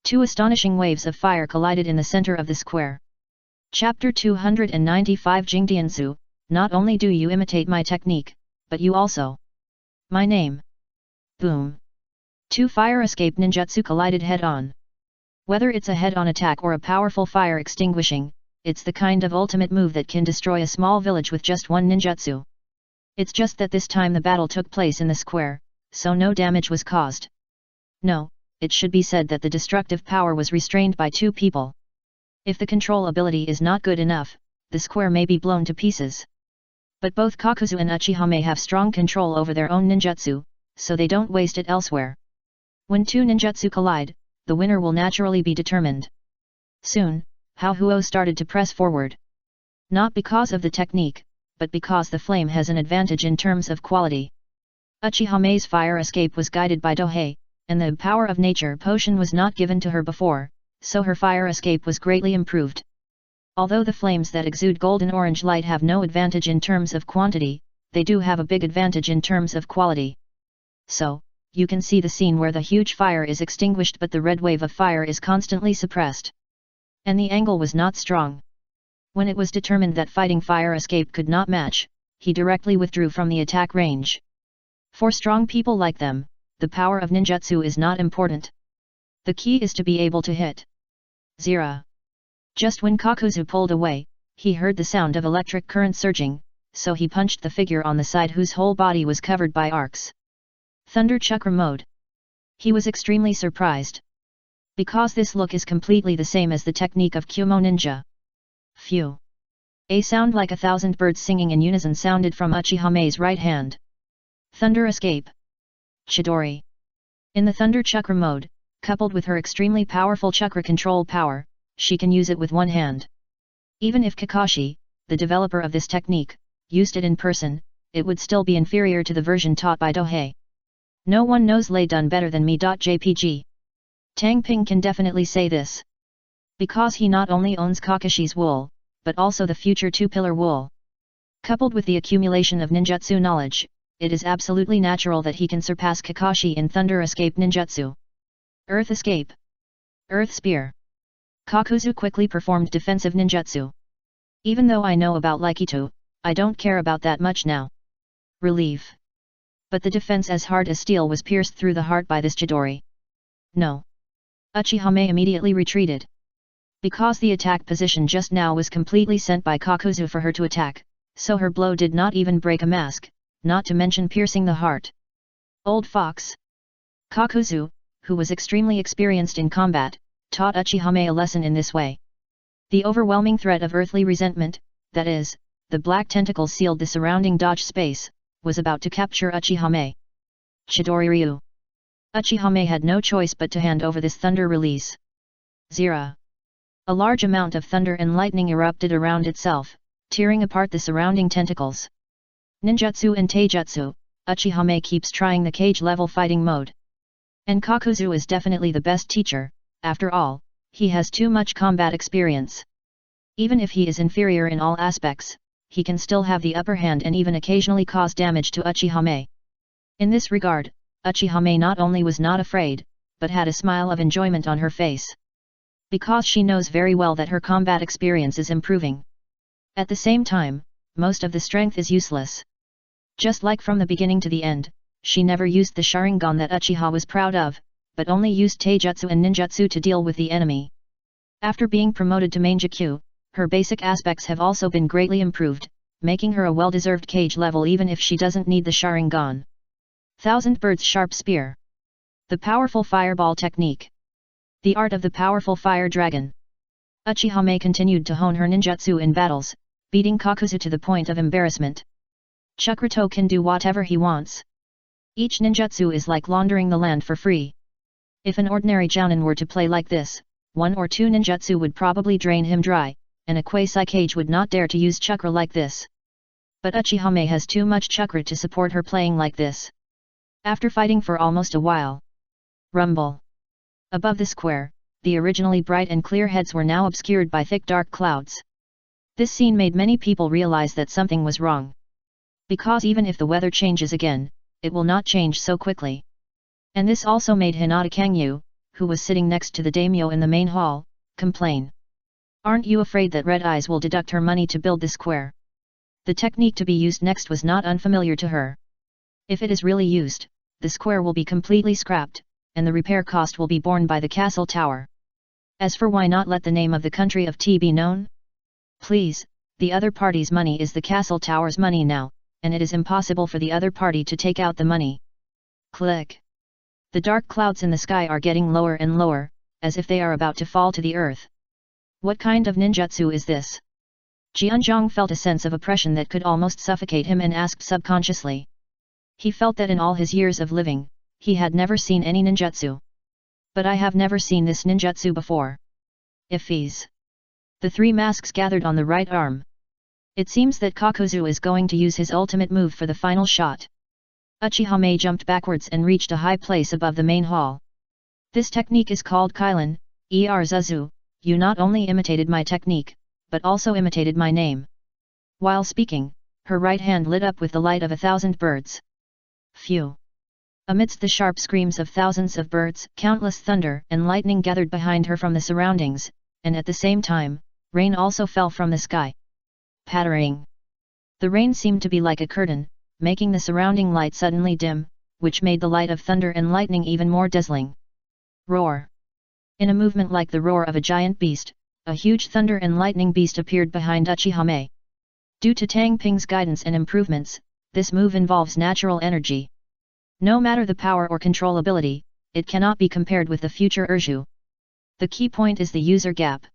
2 astonishing waves of fire collided in the center of the square. Chapter 295 Jingdiansu, not only do you imitate my technique, but you also. My name. Boom. 2 fire escape ninjutsu collided head-on. Whether it's a head-on attack or a powerful fire extinguishing, it's the kind of ultimate move that can destroy a small village with just one ninjutsu. It's just that this time the battle took place in the square, so no damage was caused. No, it should be said that the destructive power was restrained by 2 people. If the control ability is not good enough, the square may be blown to pieces. But both Kakuzu and Uchihame have strong control over their own ninjutsu, so they don't waste it elsewhere. When 2 ninjutsu collide, the winner will naturally be determined. Soon, Haohuo started to press forward. Not because of the technique, but because the flame has an advantage in terms of quality. Uchihame's fire escape was guided by Dohei, and the power of nature potion was not given to her before, so her fire escape was greatly improved. Although the flames that exude golden-orange light have no advantage in terms of quantity, they do have a big advantage in terms of quality. So, you can see the scene where the huge fire is extinguished but the red wave of fire is constantly suppressed. And the angle was not strong. When it was determined that fighting fire escape could not match, he directly withdrew from the attack range. For strong people like them, the power of ninjutsu is not important. The key is to be able to hit. Zera. Just when Kakuzu pulled away, he heard the sound of electric current surging, so he punched the figure on the side whose whole body was covered by arcs. Thunder Chakra mode. He was extremely surprised. Because this look is completely the same as the technique of Kyumo Ninja. Phew. A sound like 1,000 birds singing in unison sounded from Uchihame's right hand. Thunder escape. Chidori. In the Thunder Chakra mode, coupled with her extremely powerful chakra control power, she can use it with one hand. Even if Kakashi, the developer of this technique, used it in person, it would still be inferior to the version taught by Dohei. No one knows Lei done better than me. JPG. Tang Ping can definitely say this. Because he not only owns Kakashi's wool, but also the future two-pillar wool. Coupled with the accumulation of ninjutsu knowledge, it is absolutely natural that he can surpass Kakashi in Thunder Escape ninjutsu. Earth Escape. Earth Spear. Kakuzu quickly performed defensive ninjutsu. Even though I know about Laikito, I don't care about that much now. Relief. But the defense as hard as steel was pierced through the heart by this Chidori. No. Uchihame immediately retreated. Because the attack position just now was completely sent by Kakuzu for her to attack, so her blow did not even break a mask, not to mention piercing the heart. Old Fox. Kakuzu, who was extremely experienced in combat, taught Uchihame a lesson in this way. The overwhelming threat of earthly resentment, that is, the black tentacles sealed the surrounding dodge space, was about to capture Uchihame. Chidori Ryu. Uchihame had no choice but to hand over this thunder release. Zera. A large amount of thunder and lightning erupted around itself, tearing apart the surrounding tentacles. Ninjutsu and Taijutsu, Uchihame keeps trying the cage-level fighting mode. And Kakuzu is definitely the best teacher, after all, he has too much combat experience. Even if he is inferior in all aspects, he can still have the upper hand and even occasionally cause damage to Uchihame. In this regard, Uchihame not only was not afraid, but had a smile of enjoyment on her face. Because she knows very well that her combat experience is improving. At the same time, most of the strength is useless. Just like from the beginning to the end, she never used the Sharingan that Uchiha was proud of, but only used Taijutsu and Ninjutsu to deal with the enemy. After being promoted to Manjikyu, her basic aspects have also been greatly improved, making her a well-deserved cage level even if she doesn't need the Sharingan. Thousand Birds Sharp Spear. The Powerful Fireball Technique. The Art of the Powerful Fire Dragon. Uchihame continued to hone her ninjutsu in battles, beating Kakuzu to the point of embarrassment. Chakrato can do whatever he wants. Each ninjutsu is like laundering the land for free. If an ordinary jounin were to play like this, 1 or 2 ninjutsu would probably drain him dry, and a Quasi Cage would not dare to use chakra like this. But Uchihame has too much chakra to support her playing like this. After fighting for almost a while. Rumble. Above the square, the originally bright and clear heads were now obscured by thick dark clouds. This scene made many people realize that something was wrong. Because even if the weather changes again, it will not change so quickly. And this also made Hinata Kangyu, who was sitting next to the daimyo in the main hall, complain. Aren't you afraid that Red Eyes will deduct her money to build the square? The technique to be used next was not unfamiliar to her. If it is really used, the square will be completely scrapped, and the repair cost will be borne by the castle tower. As for why not let the name of the country of T be known? Please, the other party's money is the castle tower's money now, and it is impossible for the other party to take out the money. Click. The dark clouds in the sky are getting lower and lower, as if they are about to fall to the earth. What kind of ninjutsu is this? Jianzhong felt a sense of oppression that could almost suffocate him and asked subconsciously. He felt that in all his years of living, he had never seen any ninjutsu. But I have never seen this ninjutsu before. Ifis. The 3 masks gathered on the right arm. It seems that Kakuzu is going to use his ultimate move for the final shot. Uchihame jumped backwards and reached a high place above the main hall. This technique is called Kailan, Zuzu, you not only imitated my technique, but also imitated my name. While speaking, her right hand lit up with the light of 1,000 birds. Phew! Amidst the sharp screams of thousands of birds, countless thunder and lightning gathered behind her from the surroundings, and at the same time, rain also fell from the sky. Pattering. The rain seemed to be like a curtain, making the surrounding light suddenly dim, which made the light of thunder and lightning even more dazzling. Roar. In a movement like the roar of a giant beast, a huge thunder and lightning beast appeared behind Uchihame. Due to Tang Ping's guidance and improvements, this move involves natural energy. No matter the power or controllability, it cannot be compared with the future Urshu. The key point is the user gap.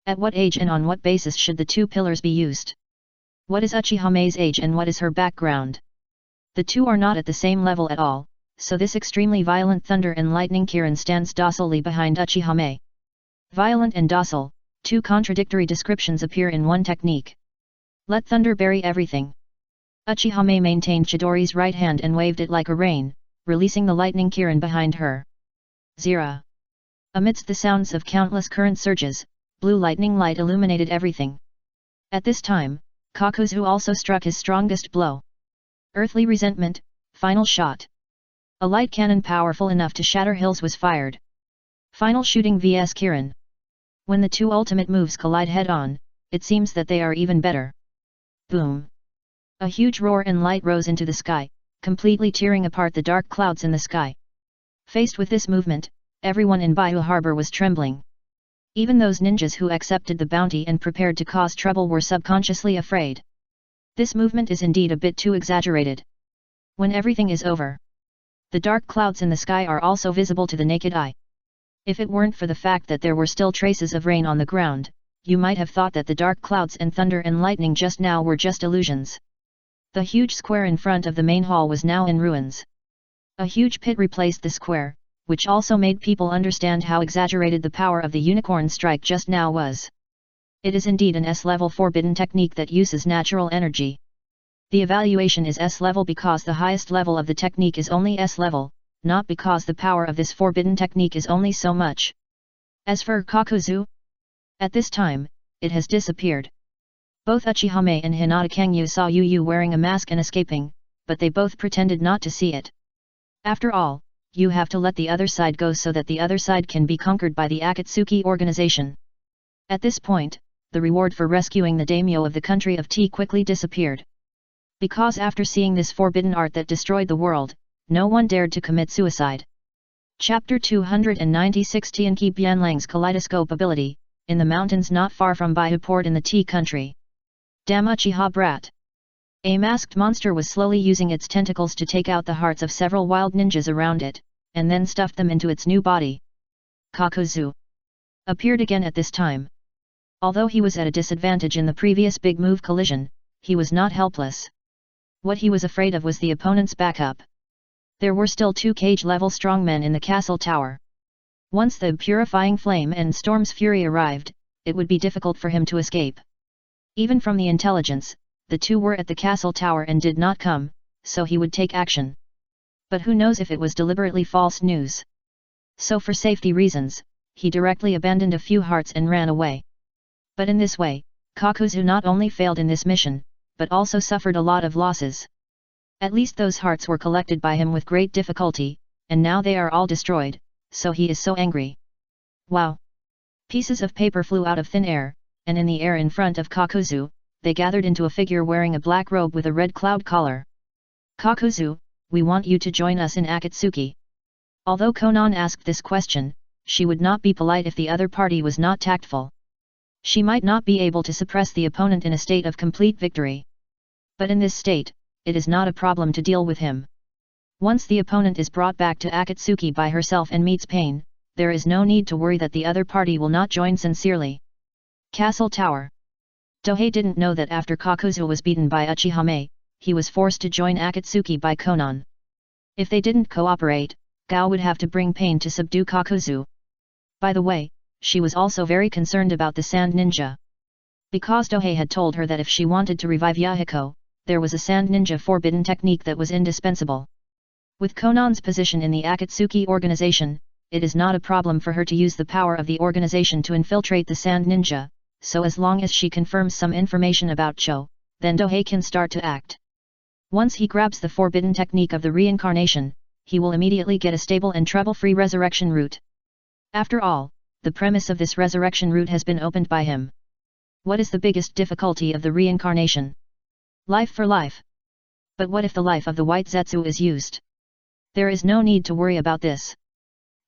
At what age and on what basis should the 2 pillars be used? What is Uchihame's age and what is her background? The 2 are not at the same level at all, so this extremely violent thunder and lightning Kirin stands docilely behind Uchiha. Violent and docile, two contradictory descriptions appear in one technique. Let thunder bury everything. Uchiha maintained Chidori's right hand and waved it like a rain, releasing the lightning Kirin behind her. Zera. Amidst the sounds of countless current surges, blue lightning light illuminated everything. At this time, Kakuzu also struck his strongest blow. Earthly resentment, final shot. A light cannon powerful enough to shatter hills was fired. Final shooting vs Kirin. When the two ultimate moves collide head-on, it seems that they are even better. Boom! A huge roar and light rose into the sky, completely tearing apart the dark clouds in the sky. Faced with this movement, everyone in Baihu Harbor was trembling. Even those ninjas who accepted the bounty and prepared to cause trouble were subconsciously afraid. This movement is indeed a bit too exaggerated. When everything is over, the dark clouds in the sky are also visible to the naked eye. If it weren't for the fact that there were still traces of rain on the ground, you might have thought that the dark clouds and thunder and lightning just now were just illusions. The huge square in front of the main hall was now in ruins. A huge pit replaced the square, which also made people understand how exaggerated the power of the unicorn strike just now was. It is indeed an S-level forbidden technique that uses natural energy. The evaluation is S-level because the highest level of the technique is only S-level, not because the power of this forbidden technique is only so much. As for Kakuzu, at this time, it has disappeared. Both Uchiha and Hinata Kangyu saw Yu wearing a mask and escaping, but they both pretended not to see it. After all, you have to let the other side go so that the other side can be conquered by the Akatsuki organization. At this point, the reward for rescuing the daimyo of the country of tea quickly disappeared. Because after seeing this forbidden art that destroyed the world, no one dared to commit suicide. Chapter 296 Tianqi Bianlang's Kaleidoscope Ability, in the mountains not far from Baihu Port in the tea country. Damn Uchiha brat! A masked monster was slowly using its tentacles to take out the hearts of several wild ninjas around it, and then stuffed them into its new body. Kakuzu appeared again at this time. Although he was at a disadvantage in the previous big move collision, he was not helpless. What he was afraid of was the opponent's backup. There were still two cage-level strongmen in the castle tower. Once the purifying flame and Storm's fury arrived, it would be difficult for him to escape. Even from the intelligence, the two were at the castle tower and did not come, so he would take action. But who knows if it was deliberately false news. So for safety reasons, he directly abandoned a few hearts and ran away. But in this way, Kakuzu not only failed in this mission, but also suffered a lot of losses. At least those hearts were collected by him with great difficulty, and now they are all destroyed, so he is so angry. Wow! Pieces of paper flew out of thin air, and in the air in front of Kakuzu, they gathered into a figure wearing a black robe with a red cloud collar. Kakuzu, we want you to join us in Akatsuki. Although Konan asked this question, she would not be polite if the other party was not tactful. She might not be able to suppress the opponent in a state of complete victory. But in this state, it is not a problem to deal with him. Once the opponent is brought back to Akatsuki by herself and meets pain, there is no need to worry that the other party will not join sincerely. Castle Tower. Dohei didn't know that after Kakuzu was beaten by Uchiha, he was forced to join Akatsuki by Konan. If they didn't cooperate, Gao would have to bring pain to subdue Kakuzu. By the way, she was also very concerned about the Sand Ninja. Because Dohei had told her that if she wanted to revive Yahiko, there was a Sand Ninja forbidden technique that was indispensable. With Konan's position in the Akatsuki organization, it is not a problem for her to use the power of the organization to infiltrate the Sand Ninja, so as long as she confirms some information about Cho, then Dohei can start to act. Once he grabs the forbidden technique of the reincarnation, he will immediately get a stable and trouble-free resurrection route. After all, the premise of this resurrection route has been opened by him. What is the biggest difficulty of the reincarnation? Life for life. But what if the life of the white Zetsu is used? There is no need to worry about this.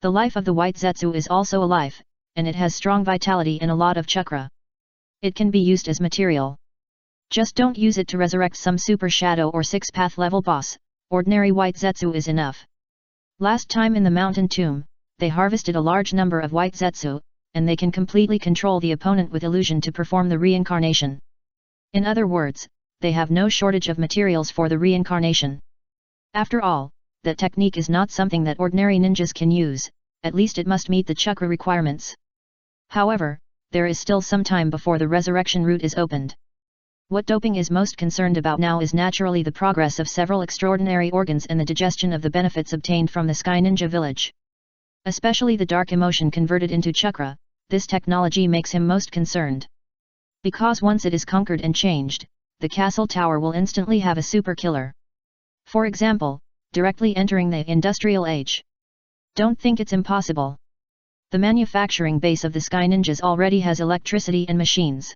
The life of the white Zetsu is also a life, and it has strong vitality and a lot of chakra. It can be used as material. Just don't use it to resurrect some super shadow or 6-path level boss, ordinary white Zetsu is enough. Last time in the mountain tomb, they harvested a large number of white Zetsu, and they can completely control the opponent with illusion to perform the reincarnation. In other words, they have no shortage of materials for the reincarnation. After all, That technique is not something that ordinary ninjas can use, at least it must meet the chakra requirements. However, there is still some time before the resurrection route is opened. What doping is most concerned about now is naturally the progress of several extraordinary organs and the digestion of the benefits obtained from the Sky Ninja village. Especially the dark emotion converted into chakra, this technology makes him most concerned. Because once it is conquered and changed, the castle tower will instantly have a super killer. For example, directly entering the industrial age. Don't think it's impossible. The manufacturing base of the Sky Ninjas already has electricity and machines.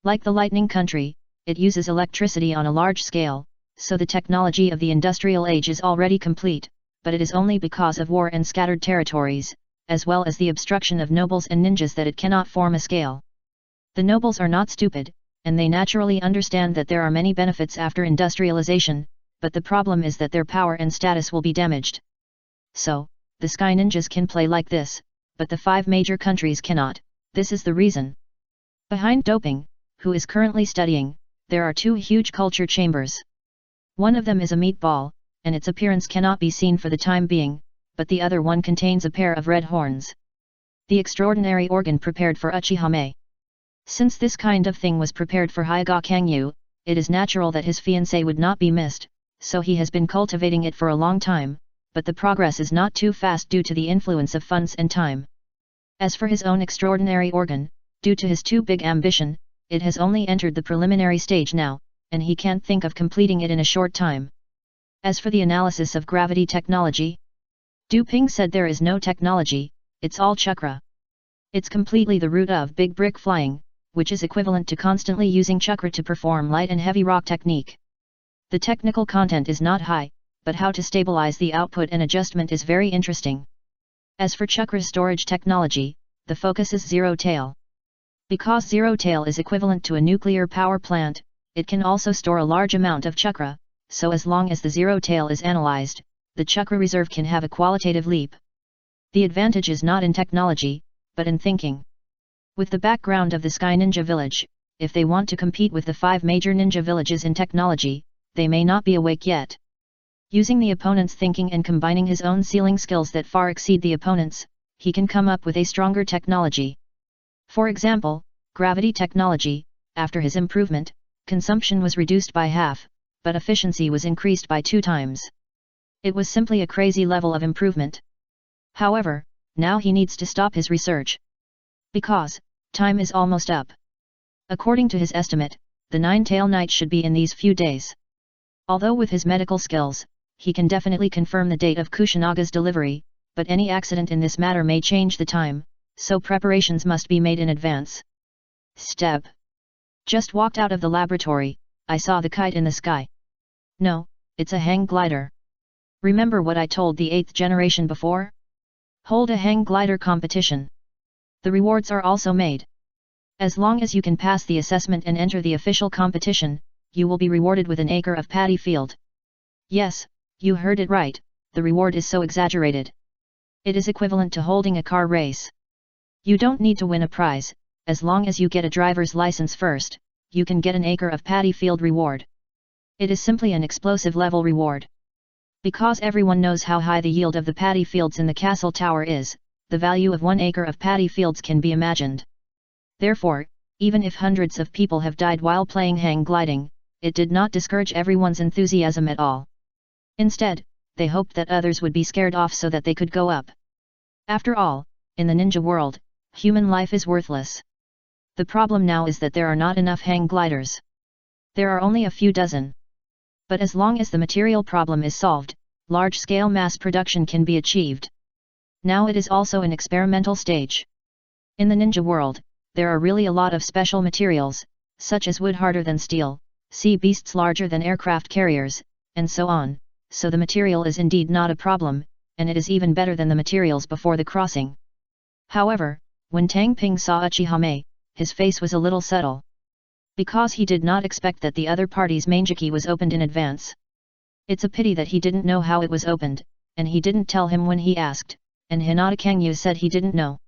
Like the Lightning Country, it uses electricity on a large scale, so the technology of the industrial age is already complete, but it is only because of war and scattered territories, as well as the obstruction of nobles and ninjas that it cannot form a scale. The nobles are not stupid, and they naturally understand that there are many benefits after industrialization, but the problem is that their power and status will be damaged. So, the Sky Ninjas can play like this, but the 5 major countries cannot. This is the reason. Behind doping, who is currently studying, there are 2 huge culture chambers. One of them is a meatball, and its appearance cannot be seen for the time being, but the other one contains a pair of red horns. The extraordinary organ prepared for Uchiha. Since this kind of thing was prepared for Hyuga Kangyu, it is natural that his fiancée would not be missed, so he has been cultivating it for a long time, but the progress is not too fast due to the influence of funds and time. As for his own extraordinary organ, due to his too big ambition, it has only entered the preliminary stage now, and he can't think of completing it in a short time. As for the analysis of gravity technology, Du Ping said there is no technology, it's all chakra. It's completely the root of big brick flying, which is equivalent to constantly using chakra to perform light and heavy rock technique. The technical content is not high, but how to stabilize the output and adjustment is very interesting. As for chakra storage technology, the focus is zero tail. Because zero tail is equivalent to a nuclear power plant, it can also store a large amount of chakra, so as long as the zero tail is analyzed, the chakra reserve can have a qualitative leap. The advantage is not in technology, but in thinking. With the background of the Sky Ninja village, if they want to compete with the 5 major ninja villages in technology, they may not be awake yet. Using the opponent's thinking and combining his own sealing skills that far exceed the opponent's, he can come up with a stronger technology. For example, gravity technology, after his improvement, consumption was reduced by half, but efficiency was increased by 2 times. It was simply a crazy level of improvement. However, now he needs to stop his research. Because, time is almost up. According to his estimate, the 9-tail night should be in these few days. Although with his medical skills, he can definitely confirm the date of Kushinaga's delivery, but any accident in this matter may change the time, so preparations must be made in advance. Step. Just walked out of the laboratory, I saw the kite in the sky. No, it's a hang glider. Remember what I told the 8th generation before? Hold a hang glider competition. The rewards are also made. As long as you can pass the assessment and enter the official competition, you will be rewarded with an acre of paddy field. Yes, you heard it right, the reward is so exaggerated. It is equivalent to holding a car race. You don't need to win a prize, as long as you get a driver's license first, you can get an acre of paddy field reward. It is simply an explosive level reward. Because everyone knows how high the yield of the paddy fields in the castle tower is, the value of 1 acre of paddy fields can be imagined. Therefore, even if hundreds of people have died while playing hang gliding, it did not discourage everyone's enthusiasm at all. Instead, they hoped that others would be scared off so that they could go up. After all, in the ninja world, human life is worthless. The problem now is that there are not enough hang gliders. There are only a few dozen. But as long as the material problem is solved, large-scale mass production can be achieved. Now it is also an experimental stage. In the ninja world, there are really a lot of special materials, such as wood harder than steel, sea beasts larger than aircraft carriers, and so on, so the material is indeed not a problem, and it is even better than the materials before the crossing. However, when Tang Ping saw Uchiha, his face was a little subtle. Because he did not expect that the other party's manjiki was opened in advance. It's a pity that he didn't know how it was opened, and he didn't tell him when he asked, and Hinata Kangyu said he didn't know.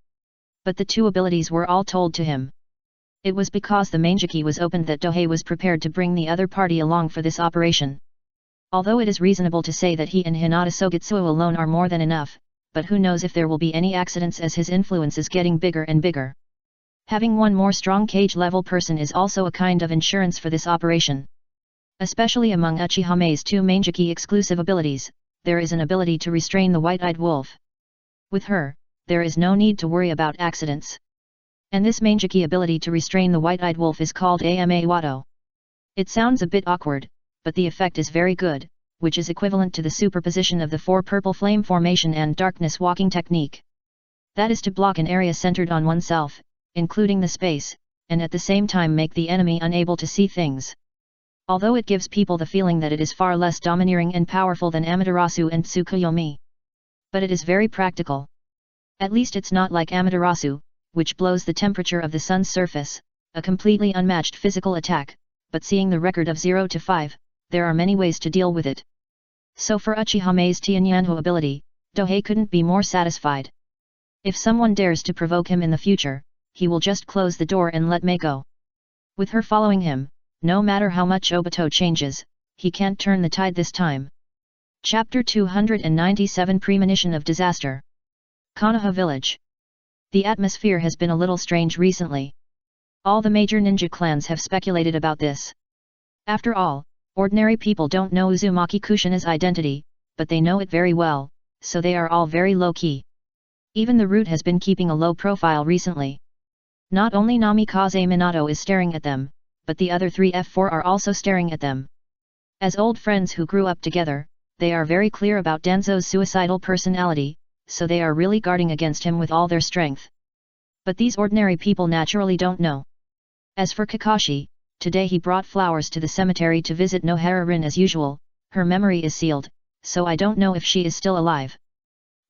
But the 2 abilities were all told to him. It was because the manjiki was opened that Dohei was prepared to bring the other party along for this operation. Although it is reasonable to say that he and Hinata Sogetsu alone are more than enough, but who knows if there will be any accidents as his influence is getting bigger and bigger. Having one more strong cage-level person is also a kind of insurance for this operation. Especially among Uchihame's two Manjiki exclusive abilities, there is an ability to restrain the white-eyed wolf. With her, there is no need to worry about accidents. And this Manjiki ability to restrain the white-eyed wolf is called Ama Wado. It sounds a bit awkward, but the effect is very good, which is equivalent to the superposition of the four purple flame formation and darkness walking technique. That is to block an area centered on oneself, including the space, and at the same time make the enemy unable to see things. Although it gives people the feeling that it is far less domineering and powerful than Amaterasu and Tsukuyomi. But it is very practical. At least it's not like Amaterasu, which blows the temperature of the sun's surface, a completely unmatched physical attack, but seeing the record of 0 to 5, there are many ways to deal with it. So for Uchihame's Tianyanhu ability, Dohei couldn't be more satisfied. If someone dares to provoke him in the future, he will just close the door and let Mei go. With her following him, no matter how much Obito changes, he can't turn the tide this time. Chapter 297 Premonition of Disaster. Konoha Village. The atmosphere has been a little strange recently. All the major ninja clans have speculated about this. After all, ordinary people don't know Uzumaki Kushina's identity, but they know it very well, so they are all very low-key. Even the Root has been keeping a low profile recently. Not only Namikaze Minato is staring at them, but the other three F4 are also staring at them. As old friends who grew up together, they are very clear about Danzo's suicidal personality, so they are really guarding against him with all their strength. But these ordinary people naturally don't know. As for Kakashi, today he brought flowers to the cemetery to visit Nohara Rin as usual. Her memory is sealed, so I don't know if she is still alive.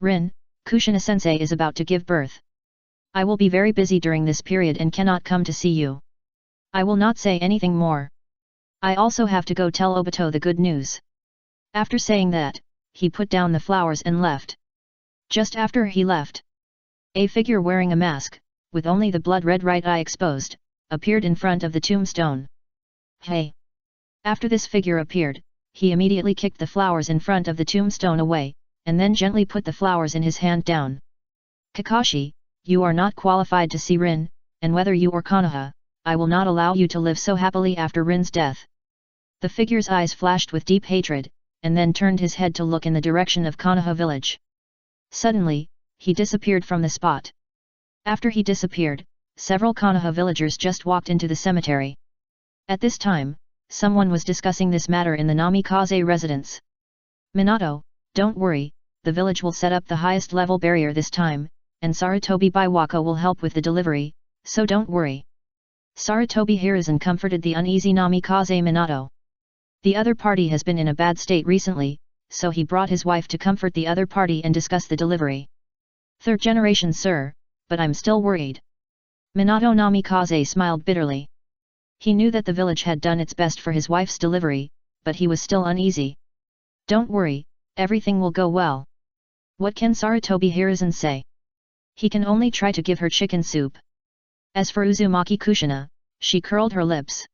Rin, Kushina-sensei is about to give birth. I will be very busy during this period and cannot come to see you. I will not say anything more. I also have to go tell Obito the good news. After saying that, he put down the flowers and left. Just after he left, a figure wearing a mask, with only the blood-red right eye exposed, appeared in front of the tombstone. Hey! After this figure appeared, he immediately kicked the flowers in front of the tombstone away, and then gently put the flowers in his hand down. Kakashi, you are not qualified to see Rin, and whether you or Konoha, I will not allow you to live so happily after Rin's death. The figure's eyes flashed with deep hatred, and then turned his head to look in the direction of Konoha village. Suddenly, he disappeared from the spot. After he disappeared, several Konoha villagers just walked into the cemetery. At this time, someone was discussing this matter in the Namikaze residence. Minato, don't worry, the village will set up the highest level barrier this time, and Sarutobi Biwako will help with the delivery, so don't worry. Sarutobi Hiruzen comforted the uneasy Namikaze Minato. The other party has been in a bad state recently, so he brought his wife to comfort the other party and discuss the delivery. Third generation, sir, but I'm still worried. Minato Namikaze smiled bitterly. He knew that the village had done its best for his wife's delivery, but he was still uneasy. Don't worry, everything will go well. What can Sarutobi Hiruzen say? He can only try to give her chicken soup. As for Uzumaki Kushina, she curled her lips.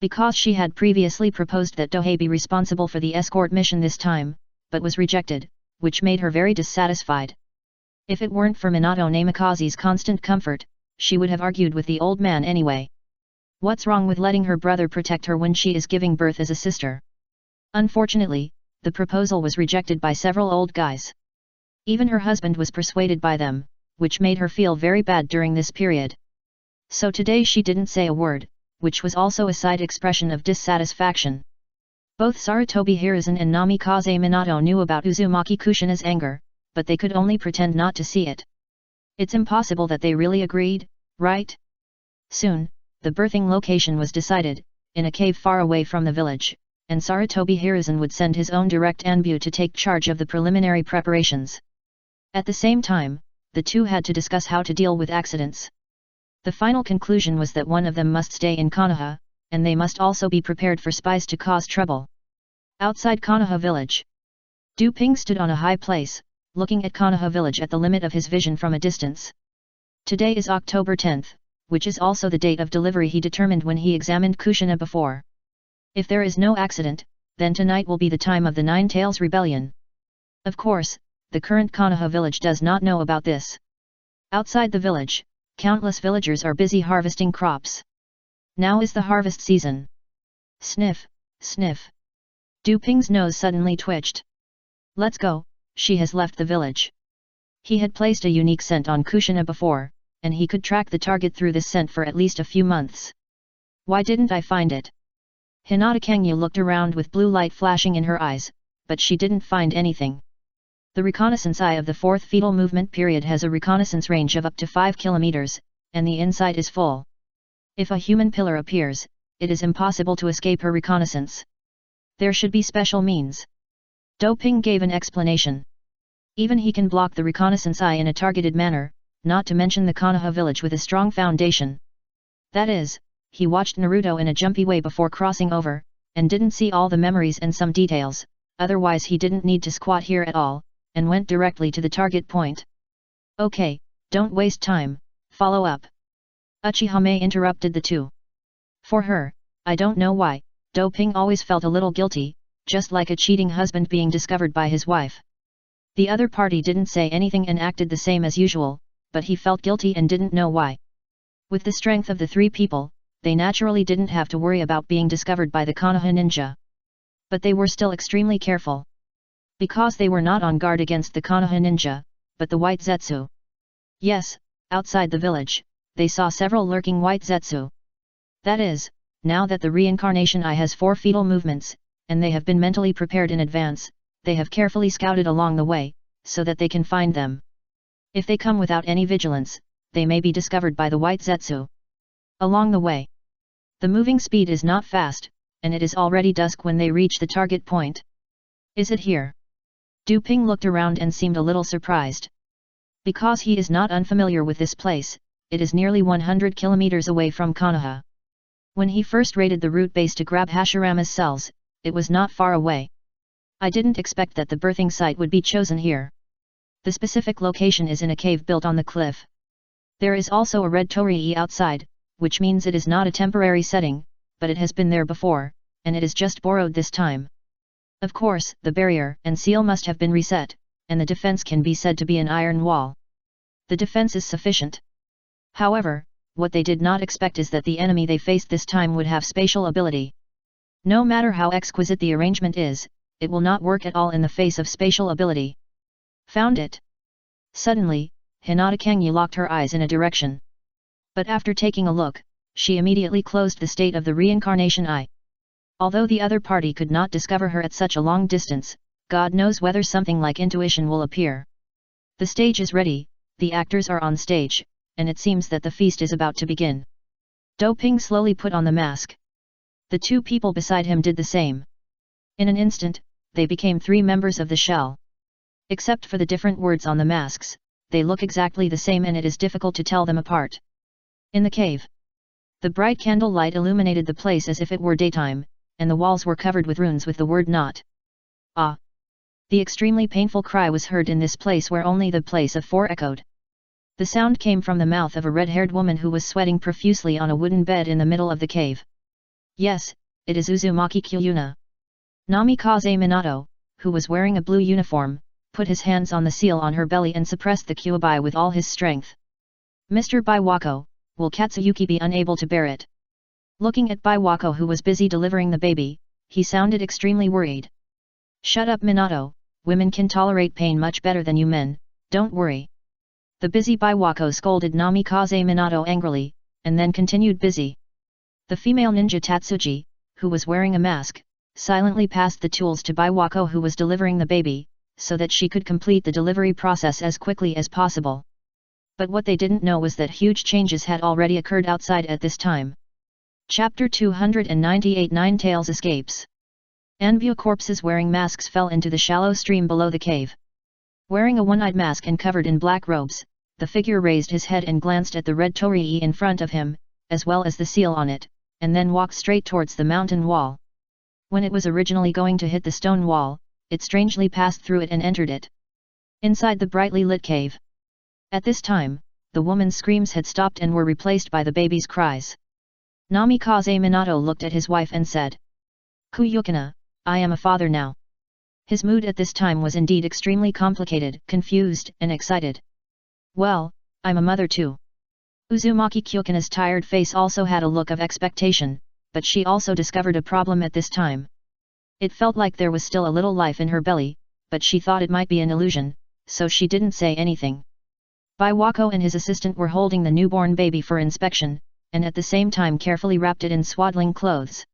Because she had previously proposed that Dohei be responsible for the escort mission this time, but was rejected, which made her very dissatisfied. If it weren't for Minato Namikaze's constant comfort, she would have argued with the old man anyway. What's wrong with letting her brother protect her when she is giving birth as a sister? Unfortunately, the proposal was rejected by several old guys. Even her husband was persuaded by them, which made her feel very bad during this period. So today she didn't say a word, which was also a side expression of dissatisfaction. Both Sarutobi Hiruzen and Namikaze Minato knew about Uzumaki Kushina's anger, but they could only pretend not to see it. It's impossible that they really agreed, right? Soon, the birthing location was decided, in a cave far away from the village, and Sarutobi Hiruzen would send his own direct enbu to take charge of the preliminary preparations. At the same time, the two had to discuss how to deal with accidents. The final conclusion was that one of them must stay in Konoha, and they must also be prepared for spies to cause trouble. Outside Konoha village, Du Ping stood on a high place, looking at Konoha village at the limit of his vision from a distance. Today is October 10th, which is also the date of delivery he determined when he examined Kushina before. If there is no accident, then tonight will be the time of the Nine Tails Rebellion. Of course, the current Konoha village does not know about this. Outside the village, countless villagers are busy harvesting crops. Now is the harvest season. Sniff, sniff. Du Ping's nose suddenly twitched. Let's go, she has left the village. He had placed a unique scent on Kushina before, and he could track the target through this scent for at least a few months. Why didn't I find it? Hinata Kangyu looked around with blue light flashing in her eyes, but she didn't find anything. The reconnaissance eye of the fourth fetal movement period has a reconnaissance range of up to 5 kilometers, and the insight is full. If a human pillar appears, it is impossible to escape her reconnaissance. There should be special means. Du Ping gave an explanation. Even he can block the reconnaissance eye in a targeted manner, not to mention the Konoha village with a strong foundation. That is, he watched Naruto in a jumpy way before crossing over, and didn't see all the memories and some details, otherwise he didn't need to squat here at all, and went directly to the target point. Okay, don't waste time, follow up. Uchiha interrupted the two. For her, I don't know why, Du Ping always felt a little guilty, just like a cheating husband being discovered by his wife. The other party didn't say anything and acted the same as usual, but he felt guilty and didn't know why. With the strength of the three people, they naturally didn't have to worry about being discovered by the Konoha ninja. But they were still extremely careful. Because they were not on guard against the Konoha ninja, but the white Zetsu. Yes, outside the village, they saw several lurking white Zetsu. That is, now that the reincarnation eye has 4 fetal movements, and they have been mentally prepared in advance, they have carefully scouted along the way, so that they can find them. If they come without any vigilance, they may be discovered by the white Zetsu. Along the way, the moving speed is not fast, and it is already dusk when they reach the target point. Is it here? Du Ping looked around and seemed a little surprised. Because he is not unfamiliar with this place, it is nearly 100 kilometers away from Konoha. When he first raided the root base to grab Hashirama's cells, it was not far away. I didn't expect that the birthing site would be chosen here. The specific location is in a cave built on the cliff. There is also a red torii outside, which means it is not a temporary setting, but it has been there before, and it is just borrowed this time. Of course, the barrier and seal must have been reset, and the defense can be said to be an iron wall. The defense is sufficient. However, what they did not expect is that the enemy they faced this time would have spatial ability. No matter how exquisite the arrangement is, it will not work at all in the face of spatial ability. Found it. Suddenly, Hinata Kangyu locked her eyes in a direction. But after taking a look, she immediately closed the state of the reincarnation eye. Although the other party could not discover her at such a long distance, God knows whether something like intuition will appear. The stage is ready, the actors are on stage, and it seems that the feast is about to begin. Du Ping slowly put on the mask. The two people beside him did the same. In an instant, they became 3 members of the shell. Except for the different words on the masks, they look exactly the same and it is difficult to tell them apart. In the cave, the bright candle light illuminated the place as if it were daytime, and the walls were covered with runes with the word not. Ah! The extremely painful cry was heard in this place where only the place of 4 echoed. The sound came from the mouth of a red-haired woman who was sweating profusely on a wooden bed in the middle of the cave. Yes, it is Uzumaki Kyuyuna. Namikaze Minato, who was wearing a blue uniform, put his hands on the seal on her belly and suppressed the Kyuubi with all his strength. Mr. Biwako, will Katsuyuki be unable to bear it? Looking at Biwako who was busy delivering the baby, he sounded extremely worried. Shut up Minato, women can tolerate pain much better than you men, don't worry. The busy Biwako scolded Namikaze Minato angrily, and then continued busy. The female ninja Tatsuji, who was wearing a mask, silently passed the tools to Biwako who was delivering the baby, so that she could complete the delivery process as quickly as possible. But what they didn't know was that huge changes had already occurred outside at this time. Chapter 298 Nine Tails Escapes. Anbu corpses wearing masks fell into the shallow stream below the cave. Wearing a one-eyed mask and covered in black robes, the figure raised his head and glanced at the red torii in front of him, as well as the seal on it, and then walked straight towards the mountain wall. When it was originally going to hit the stone wall, it strangely passed through it and entered it. Inside the brightly lit cave. At this time, the woman's screams had stopped and were replaced by the baby's cries. Namikaze Minato looked at his wife and said, Kuyukina, I am a father now. His mood at this time was indeed extremely complicated, confused, and excited. Well, I'm a mother too. Uzumaki Kyokina's tired face also had a look of expectation, but she also discovered a problem at this time. It felt like there was still a little life in her belly, but she thought it might be an illusion, so she didn't say anything. Biwako and his assistant were holding the newborn baby for inspection, and at the same time carefully wrapped it in swaddling clothes.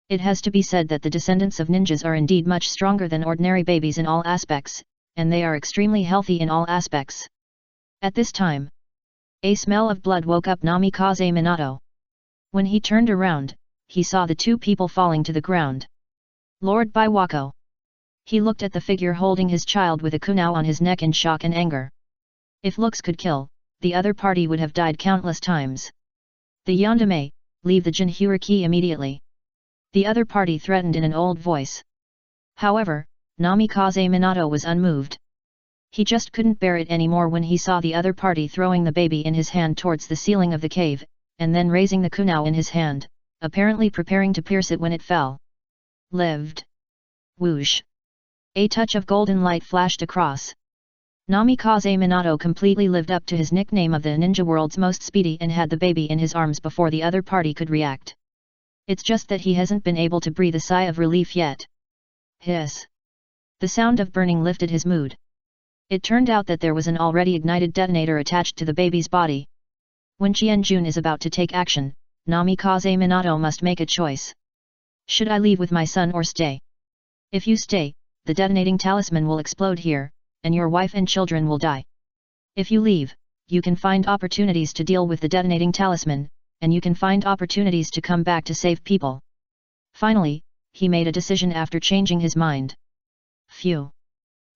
It has to be said that the descendants of ninjas are indeed much stronger than ordinary babies in all aspects, and they are extremely healthy in all aspects. At this time, a smell of blood woke up Namikaze Minato. When he turned around, he saw the two people falling to the ground. Lord Biwako. He looked at the figure holding his child with a kunao on his neck in shock and anger. If looks could kill, the other party would have died countless times. The Yandere, leave the Jinhyuriki immediately. The other party threatened in an old voice. However, Namikaze Minato was unmoved. He just couldn't bear it anymore when he saw the other party throwing the baby in his hand towards the ceiling of the cave, and then raising the kunao in his hand, apparently preparing to pierce it when it fell. Lived. Whoosh. A touch of golden light flashed across. Namikaze Minato completely lived up to his nickname of the ninja world's most speedy and had the baby in his arms before the other party could react. It's just that he hasn't been able to breathe a sigh of relief yet. Hiss. The sound of burning lifted his mood. It turned out that there was an already ignited detonator attached to the baby's body. When Qianjun is about to take action, Namikaze Minato must make a choice. Should I leave with my son or stay? If you stay, the detonating talisman will explode here, and your wife and children will die. If you leave, you can find opportunities to deal with the detonating talisman, and you can find opportunities to come back to save people. Finally, he made a decision after changing his mind. Phew.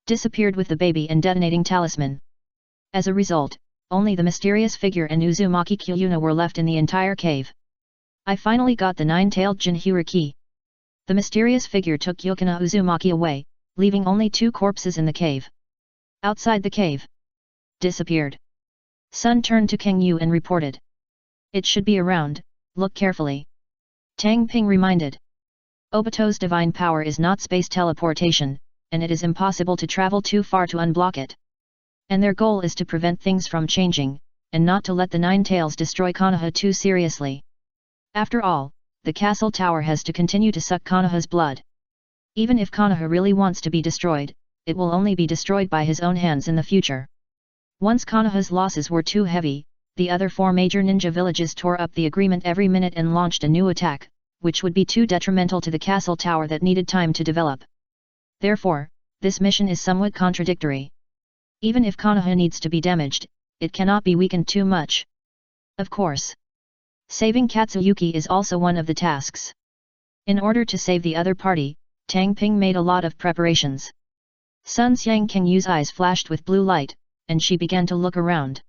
Disappeared with the baby and detonating talisman. As a result, only the mysterious figure and Uzumaki Kyokina were left in the entire cave. I finally got the nine-tailed Jinhyuriki. The mysterious figure took Kyokina Uzumaki away, leaving only two corpses in the cave. Outside the cave. Disappeared. Sun turned to Kang Yu and reported. It should be around, look carefully. Tang Ping reminded. Obito's divine power is not space teleportation, and it is impossible to travel too far to unblock it. And their goal is to prevent things from changing, and not to let the Nine Tails destroy Konoha too seriously. After all, the castle tower has to continue to suck Konoha's blood. Even if Konoha really wants to be destroyed, it will only be destroyed by his own hands in the future. Once Konoha's losses were too heavy, the other four major ninja villages tore up the agreement every minute and launched a new attack, which would be too detrimental to the castle tower that needed time to develop. Therefore, this mission is somewhat contradictory. Even if Konoha needs to be damaged, it cannot be weakened too much. Of course. Saving Katsuyuki is also one of the tasks. In order to save the other party, Tang Ping made a lot of preparations. Sun Xiang Kengyu's eyes flashed with blue light, and she began to look around.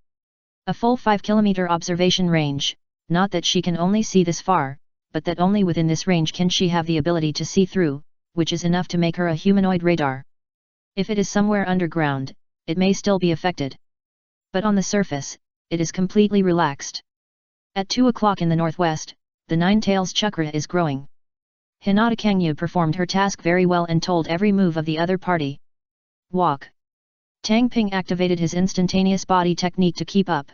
A full 5-kilometer observation range, not that she can only see this far, but that only within this range can she have the ability to see through, which is enough to make her a humanoid radar. If it is somewhere underground, it may still be affected. But on the surface, it is completely relaxed. At 2 o'clock in the northwest, the Nine Tails chakra is growing. Hinata Kangyu performed her task very well and told every move of the other party. Walk. Tang Ping activated his instantaneous body technique to keep up.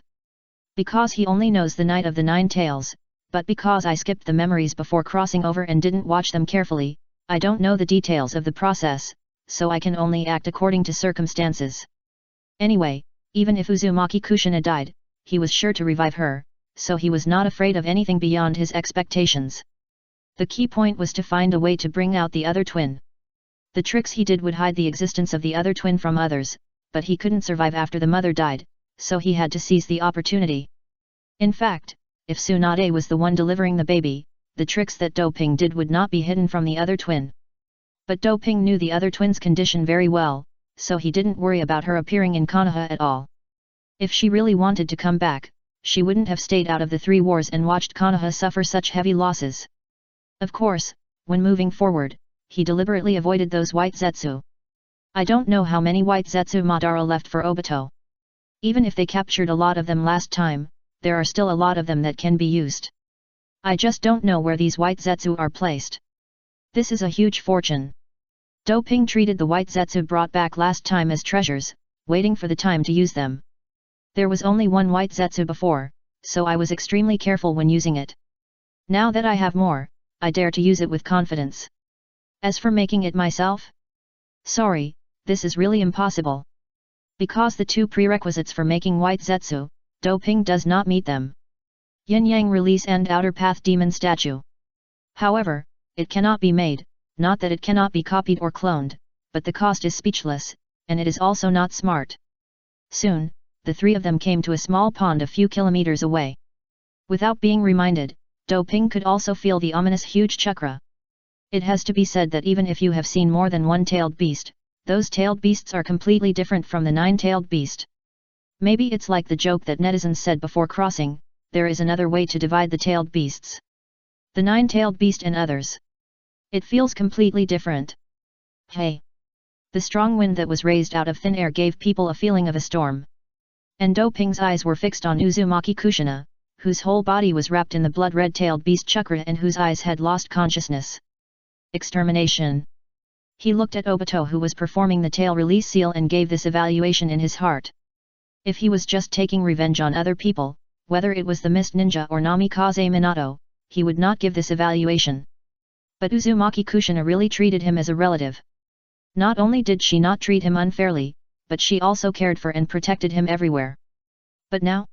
Because he only knows the Night of the Nine Tails, but because I skipped the memories before crossing over and didn't watch them carefully, I don't know the details of the process, so I can only act according to circumstances. Anyway, even if Uzumaki Kushina died, he was sure to revive her, so he was not afraid of anything beyond his expectations. The key point was to find a way to bring out the other twin. The tricks he did would hide the existence of the other twin from others, but he couldn't survive after the mother died, so he had to seize the opportunity. In fact, if Tsunade was the one delivering the baby, the tricks that Doping did would not be hidden from the other twin. But Doping knew the other twin's condition very well, so he didn't worry about her appearing in Konoha at all. If she really wanted to come back, she wouldn't have stayed out of the 3 wars and watched Konoha suffer such heavy losses. Of course, when moving forward, he deliberately avoided those white Zetsu. I don't know how many white Zetsu Madara left for Obito. Even if they captured a lot of them last time, there are still a lot of them that can be used. I just don't know where these white Zetsu are placed. This is a huge fortune. Do Ping treated the white zetsu brought back last time as treasures, waiting for the time to use them. There was only one white zetsu before, so I was extremely careful when using it. Now that I have more, I dare to use it with confidence. As for making it myself? Sorry, this is really impossible. Because the two prerequisites for making white zetsu, Do Ping does not meet them. Yin Yang Release and Outer Path Demon Statue. However, it cannot be made, not that it cannot be copied or cloned, but the cost is speechless, and it is also not smart. Soon, the three of them came to a small pond a few kilometers away. Without being reminded, Do Ping could also feel the ominous huge chakra. It has to be said that even if you have seen more than one tailed beast, those tailed beasts are completely different from the nine-tailed beast. Maybe it's like the joke that netizens said before crossing, there is another way to divide the tailed beasts. The nine-tailed beast and others. It feels completely different. Hey! The strong wind that was raised out of thin air gave people a feeling of a storm. And Do Ping's eyes were fixed on Uzumaki Kushina, whose whole body was wrapped in the blood-red-tailed beast chakra and whose eyes had lost consciousness. Extermination. He looked at Obito who was performing the tail release seal and gave this evaluation in his heart. If he was just taking revenge on other people, whether it was the Mist Ninja or Namikaze Minato, he would not give this evaluation. But Uzumaki Kushina really treated him as a relative. Not only did she not treat him unfairly, but she also cared for and protected him everywhere. But now?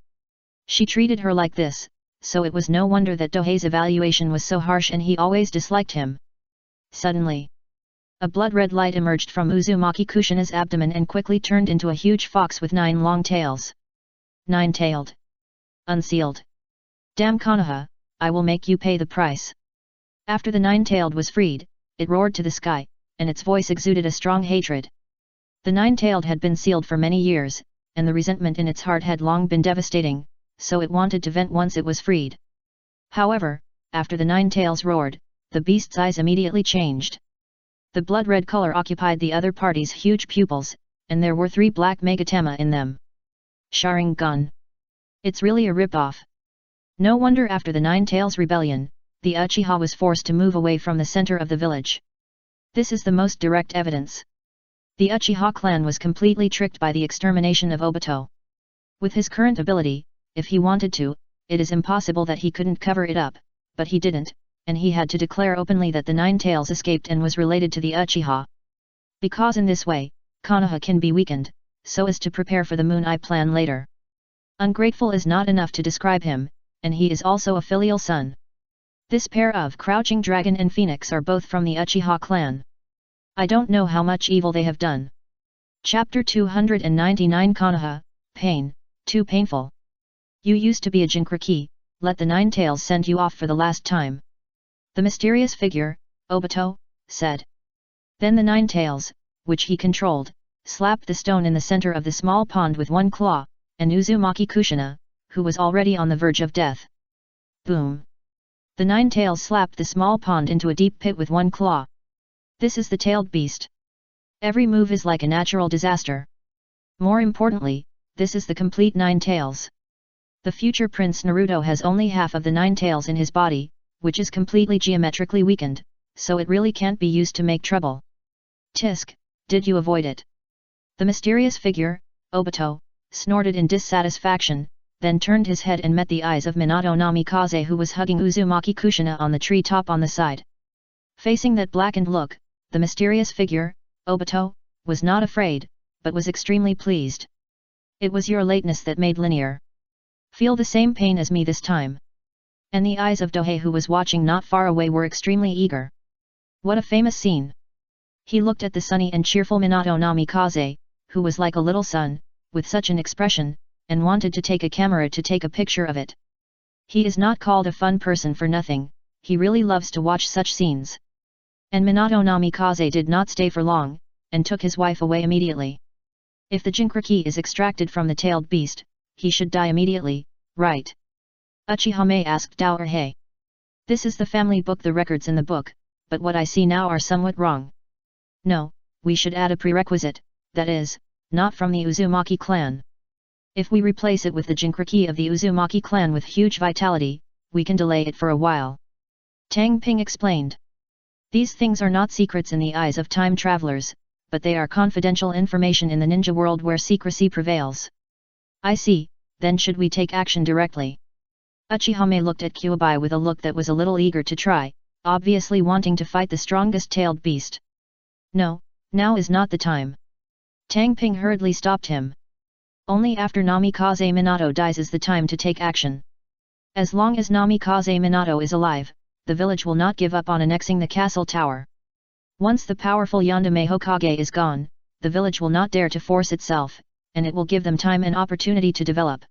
She treated her like this, so it was no wonder that Dohei's evaluation was so harsh and he always disliked him. Suddenly, a blood-red light emerged from Uzumaki Kushina's abdomen and quickly turned into a huge fox with 9 long tails. 9-tailed. Unsealed. Damn Konoha, I will make you pay the price. After the 9-tailed was freed, it roared to the sky, and its voice exuded a strong hatred. The 9-tailed had been sealed for many years, and the resentment in its heart had long been devastating, so it wanted to vent once it was freed. However, after the 9 tails roared, the beast's eyes immediately changed. The blood-red color occupied the other party's huge pupils, and there were 3 black megatama in them. Sharingan. It's really a rip-off. No wonder after the 9 tails rebellion, the Uchiha was forced to move away from the center of the village. This is the most direct evidence. The Uchiha clan was completely tricked by the extermination of Obito. With his current ability, if he wanted to, it is impossible that he couldn't cover it up, but he didn't, and he had to declare openly that the 9 tails escaped and was related to the Uchiha. Because in this way, Konoha can be weakened, so as to prepare for the Moon Eye plan later. Ungrateful is not enough to describe him, and he is also a filial son. This pair of Crouching Dragon and Phoenix are both from the Uchiha clan. I don't know how much evil they have done. Chapter 299 Konoha, Pain, Too Painful. You used to be a Jinchuriki, let the 9 tails send you off for the last time. The mysterious figure, Obito, said. Then the 9 tails, which he controlled, slapped the stone in the center of the small pond with one claw, and Uzumaki Kushina, who was already on the verge of death. Boom! The 9 tails slapped the small pond into a deep pit with one claw. This is the tailed beast. Every move is like a natural disaster. More importantly, this is the complete 9 tails. The future Prince Naruto has only half of the 9 tails in his body, which is completely geometrically weakened, so it really can't be used to make trouble. Tisk, did you avoid it? The mysterious figure, Obito, snorted in dissatisfaction, then turned his head and met the eyes of Minato Namikaze who was hugging Uzumaki Kushina on the tree top on the side. Facing that blackened look, the mysterious figure, Obito, was not afraid, but was extremely pleased. It was your lateness that made linear. Feel the same pain as me this time. And the eyes of Dohei who was watching not far away were extremely eager. What a famous scene! He looked at the sunny and cheerful Minato Namikaze, who was like a little son, with such an expression, and wanted to take a camera to take a picture of it. He is not called a fun person for nothing, he really loves to watch such scenes. And Minato Namikaze did not stay for long, and took his wife away immediately. If the Jinchuriki is extracted from the tailed beast, he should die immediately, right? Uchihame asked Dourhei. This is the family book, the records in the book, but what I see now are somewhat wrong. No, we should add a prerequisite, that is, not from the Uzumaki clan. If we replace it with the Jinchuriki of the Uzumaki clan with huge vitality, we can delay it for a while. Tang Ping explained. These things are not secrets in the eyes of time travelers, but they are confidential information in the ninja world where secrecy prevails. I see, then should we take action directly? Uchihame looked at Kyuubi with a look that was a little eager to try, obviously wanting to fight the strongest tailed beast. No, now is not the time. Tang Ping hurriedly stopped him. Only after Namikaze Minato dies is the time to take action. As long as Namikaze Minato is alive, the village will not give up on annexing the castle tower. Once the powerful Yandame Hokage is gone, the village will not dare to force itself, and it will give them time and opportunity to develop.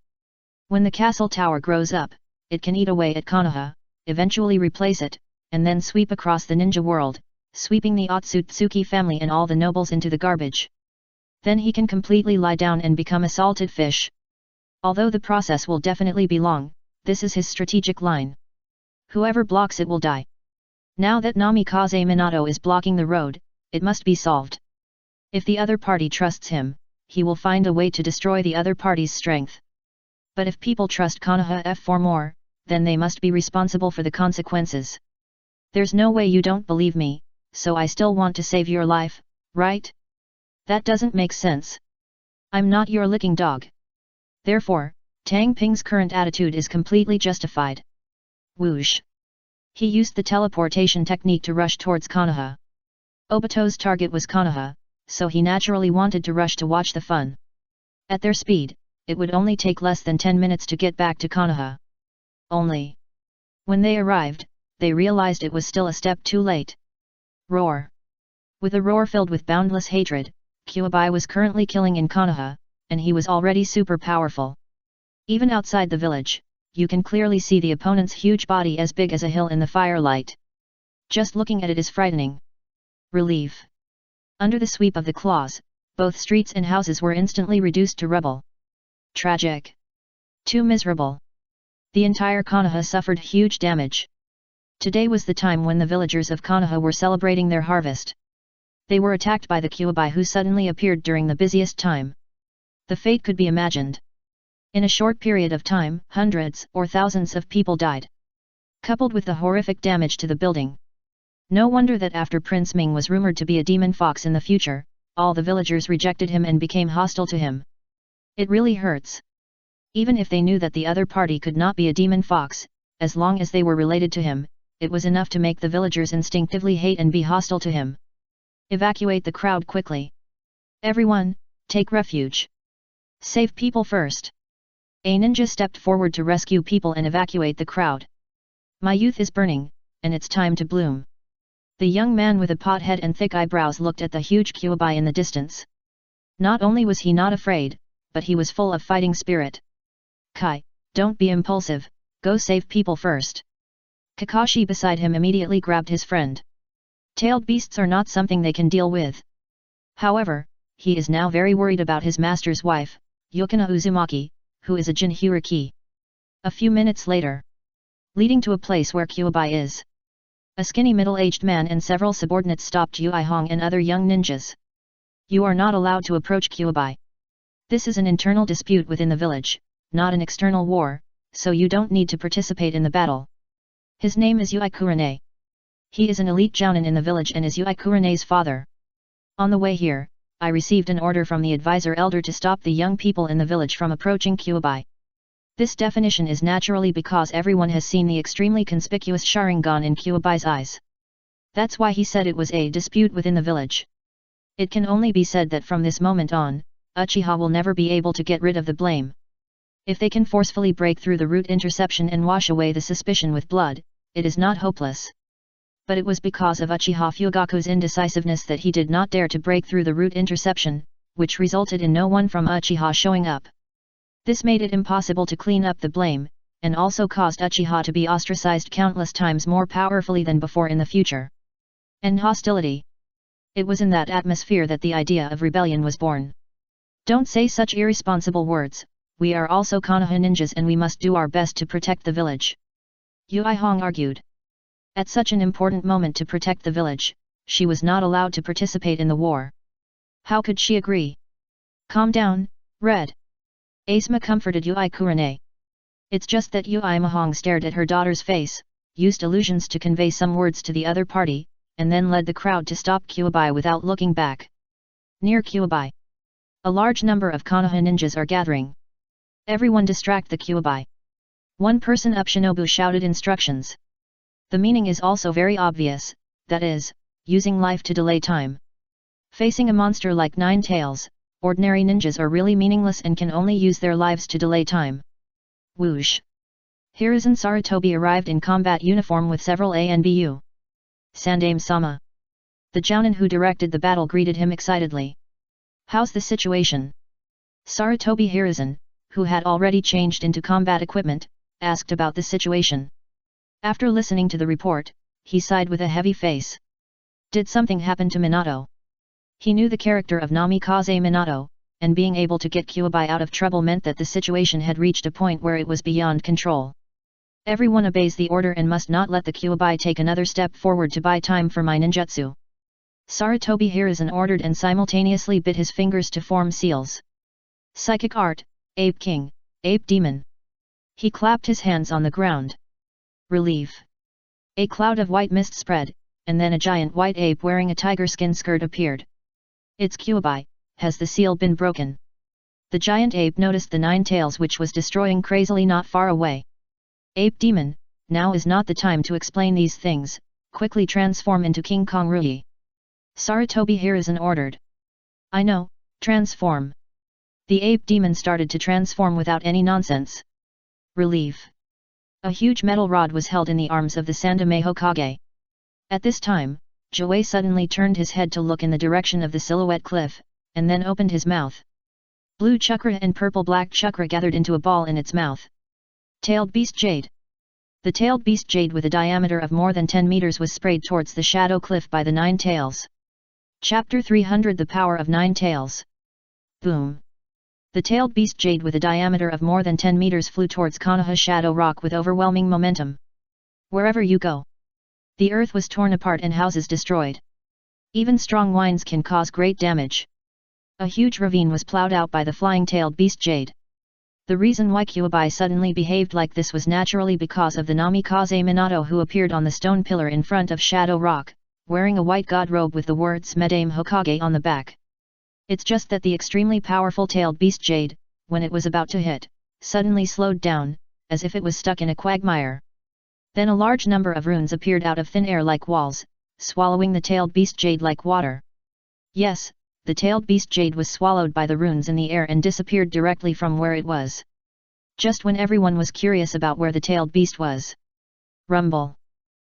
When the castle tower grows up, it can eat away at Konoha, eventually replace it, and then sweep across the ninja world, sweeping the Otsutsuki family and all the nobles into the garbage. Then he can completely lie down and become a salted fish. Although the process will definitely be long, this is his strategic line. Whoever blocks it will die. Now that Namikaze Minato is blocking the road, it must be solved. If the other party trusts him, he will find a way to destroy the other party's strength. But if people trust Konoha F4 more, then they must be responsible for the consequences. There's no way you don't believe me, so I still want to save your life, right? That doesn't make sense. I'm not your licking dog. Therefore, Tang Ping's current attitude is completely justified. Whoosh! He used the teleportation technique to rush towards Konoha. Obito's target was Konoha, so he naturally wanted to rush to watch the fun. At their speed, it would only take less than 10 minutes to get back to Konoha. Only. When they arrived, they realized it was still a step too late. Roar! With a roar filled with boundless hatred, Kyuubi was currently killing in Konoha, and he was already super powerful. Even outside the village, you can clearly see the opponent's huge body as big as a hill in the firelight. Just looking at it is frightening. Relief. Under the sweep of the claws, both streets and houses were instantly reduced to rubble. Tragic. Too miserable. The entire Konoha suffered huge damage. Today was the time when the villagers of Konoha were celebrating their harvest. They were attacked by the Kyuubi who suddenly appeared during the busiest time. The fate could be imagined. In a short period of time, hundreds or thousands of people died. Coupled with the horrific damage to the building. No wonder that after Prince Ming was rumored to be a demon fox in the future, all the villagers rejected him and became hostile to him. It really hurts. Even if they knew that the other party could not be a demon fox, as long as they were related to him, it was enough to make the villagers instinctively hate and be hostile to him. Evacuate the crowd quickly. Everyone, take refuge. Save people first. A ninja stepped forward to rescue people and evacuate the crowd. My youth is burning, and it's time to bloom. The young man with a pot head and thick eyebrows looked at the huge Kyuubi in the distance. Not only was he not afraid, but he was full of fighting spirit. Kai, don't be impulsive, go save people first. Kakashi beside him immediately grabbed his friend. Tailed beasts are not something they can deal with. However, he is now very worried about his master's wife, Yukina Uzumaki, who is a Jinhyuriki. A few minutes later, leading to a place where Kyuubi is. A skinny middle-aged man and several subordinates stopped Yuihong and other young ninjas. You are not allowed to approach Kyuubi. This is an internal dispute within the village, not an external war, so you don't need to participate in the battle. His name is Uikurane. He is an elite jounin in the village and is Uikurane's father. On the way here, I received an order from the advisor elder to stop the young people in the village from approaching Kyuubi. This definition is naturally because everyone has seen the extremely conspicuous Sharingan in Kyuubi's eyes. That's why he said it was a dispute within the village. It can only be said that from this moment on, Uchiha will never be able to get rid of the blame. If they can forcefully break through the root interception and wash away the suspicion with blood, it is not hopeless. But it was because of Uchiha Fugaku's indecisiveness that he did not dare to break through the root interception, which resulted in no one from Uchiha showing up. This made it impossible to clean up the blame, and also caused Uchiha to be ostracized countless times more powerfully than before in the future. And hostility. It was in that atmosphere that the idea of rebellion was born. Don't say such irresponsible words, we are also Konoha ninjas and we must do our best to protect the village. Yuihong argued. At such an important moment to protect the village, she was not allowed to participate in the war. How could she agree? Calm down, Red. Asma comforted Uikurane. It's just that Uimahong stared at her daughter's face, used illusions to convey some words to the other party, and then led the crowd to stop Kyuubi without looking back. Near Kyuubi, a large number of Konoha ninjas are gathering. Everyone distract the Kyuubi. One person up Shinobu shouted instructions. The meaning is also very obvious, that is, using life to delay time. Facing a monster like Nine Tails, ordinary ninjas are really meaningless and can only use their lives to delay time. Whoosh! Hiruzen Sarutobi arrived in combat uniform with several ANBU. Sandaime-sama. The jounin who directed the battle greeted him excitedly. How's the situation? Sarutobi Hiruzen, who had already changed into combat equipment, asked about the situation. After listening to the report, he sighed with a heavy face. Did something happen to Minato? He knew the character of Namikaze Minato, and being able to get Kyuubi out of trouble meant that the situation had reached a point where it was beyond control. Everyone obeys the order and must not let the Kyuubi take another step forward to buy time for my ninjutsu. Sarutobi Hiruzen ordered and simultaneously bit his fingers to form seals. Psychic art, Ape King, Ape Demon. He clapped his hands on the ground. Relief. A cloud of white mist spread, and then a giant white ape wearing a tiger skin skirt appeared. It's Kyuubi, has the seal been broken? The giant ape noticed the Nine Tails which was destroying crazily not far away. Ape Demon, now is not the time to explain these things, quickly transform into King Kong Rui. Sarutobi Hiruzen ordered. I know, transform. The Ape Demon started to transform without any nonsense. Relief. A huge metal rod was held in the arms of the Sandaime Hokage. At this time, Joey suddenly turned his head to look in the direction of the silhouette cliff, and then opened his mouth. Blue chakra and purple-black chakra gathered into a ball in its mouth. Tailed Beast Jade. The tailed beast jade with a diameter of more than 10 meters was sprayed towards the shadow cliff by the Nine Tails. Chapter 300 The Power of Nine Tails. Boom. The tailed beast jade with a diameter of more than 10 meters flew towards Konoha Shadow Rock with overwhelming momentum. Wherever you go. The earth was torn apart and houses destroyed. Even strong winds can cause great damage. A huge ravine was plowed out by the flying-tailed beast jade. The reason why Kyuubi suddenly behaved like this was naturally because of the Namikaze Minato who appeared on the stone pillar in front of Shadow Rock, wearing a white god robe with the words Madame Hokage on the back. It's just that the extremely powerful tailed beast jade, when it was about to hit, suddenly slowed down, as if it was stuck in a quagmire. Then a large number of runes appeared out of thin air like walls, swallowing the tailed beast jade like water. Yes, the tailed beast jade was swallowed by the runes in the air and disappeared directly from where it was. Just when everyone was curious about where the tailed beast was. Rumble.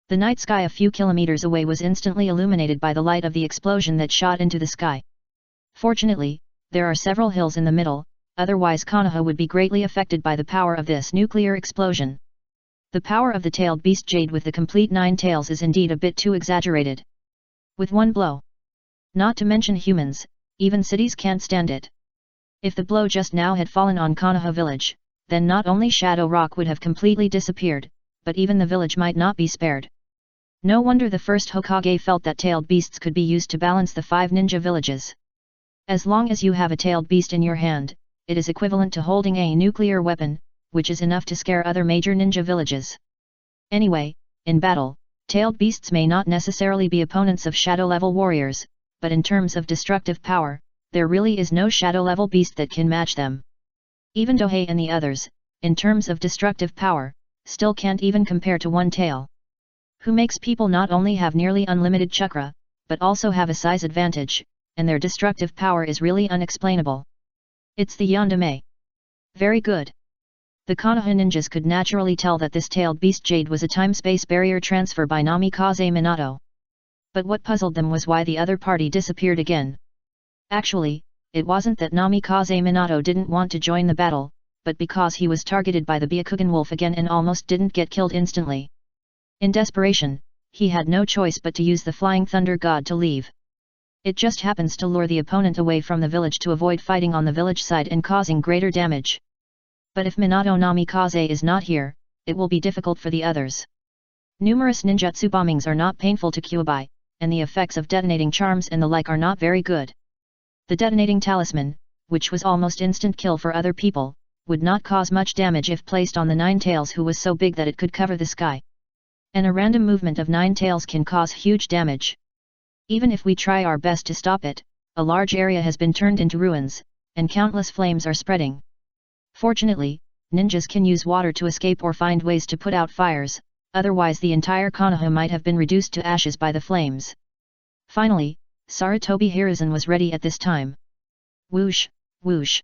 The night sky a few kilometers away was instantly illuminated by the light of the explosion that shot into the sky. Fortunately, there are several hills in the middle, otherwise Konoha would be greatly affected by the power of this nuclear explosion. The power of the tailed beast jade with the complete 9 tails is indeed a bit too exaggerated. With one blow. Not to mention humans, even cities can't stand it. If the blow just now had fallen on Konoha village, then not only Shadow Rock would have completely disappeared, but even the village might not be spared. No wonder the first Hokage felt that tailed beasts could be used to balance the 5 ninja villages. As long as you have a tailed beast in your hand, it is equivalent to holding a nuclear weapon, which is enough to scare other major ninja villages. Anyway, in battle, tailed beasts may not necessarily be opponents of shadow-level warriors, but in terms of destructive power, there really is no shadow-level beast that can match them. Even Dohei and the others, in terms of destructive power, still can't even compare to one tail. Who makes people not only have nearly unlimited chakra, but also have a size advantage, and their destructive power is really unexplainable. It's the Yandere. Very good. The Konoha ninjas could naturally tell that this tailed beast jade was a time-space barrier transfer by Namikaze Minato. But what puzzled them was why the other party disappeared again. Actually, it wasn't that Namikaze Minato didn't want to join the battle, but because he was targeted by the Byakugan wolf again and almost didn't get killed instantly. In desperation, he had no choice but to use the Flying Thunder God to leave. It just happens to lure the opponent away from the village to avoid fighting on the village side and causing greater damage. But if Minato Namikaze is not here, it will be difficult for the others. Numerous ninjutsu bombings are not painful to Kyuubi, and the effects of detonating charms and the like are not very good. The detonating talisman, which was almost instant kill for other people, would not cause much damage if placed on the 9 tails who was so big that it could cover the sky. and a random movement of 9 tails can cause huge damage. Even if we try our best to stop it, a large area has been turned into ruins, and countless flames are spreading. Fortunately, ninjas can use water to escape or find ways to put out fires, otherwise the entire Konoha might have been reduced to ashes by the flames. Finally, Sarutobi Hiruzen was ready at this time. Whoosh, whoosh.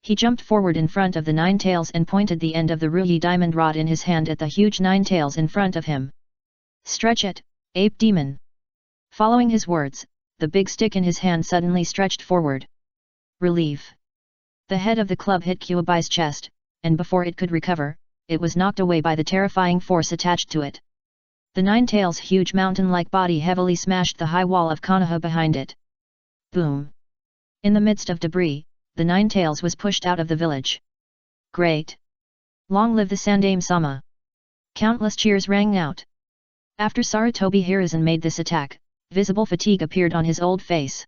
He jumped forward in front of the 9 tails and pointed the end of the Ruyi diamond rod in his hand at the huge 9 tails in front of him. Stretch it, ape demon. Following his words, the big stick in his hand suddenly stretched forward. Relief. The head of the club hit Kyuubi's chest, and before it could recover, it was knocked away by the terrifying force attached to it. The 9 tails' huge mountain-like body heavily smashed the high wall of Konoha behind it. Boom. In the midst of debris, the 9 tails was pushed out of the village. Great! Long live the Sandaime-sama! Countless cheers rang out. After Sarutobi Hiruzen made this attack, visible fatigue appeared on his old face.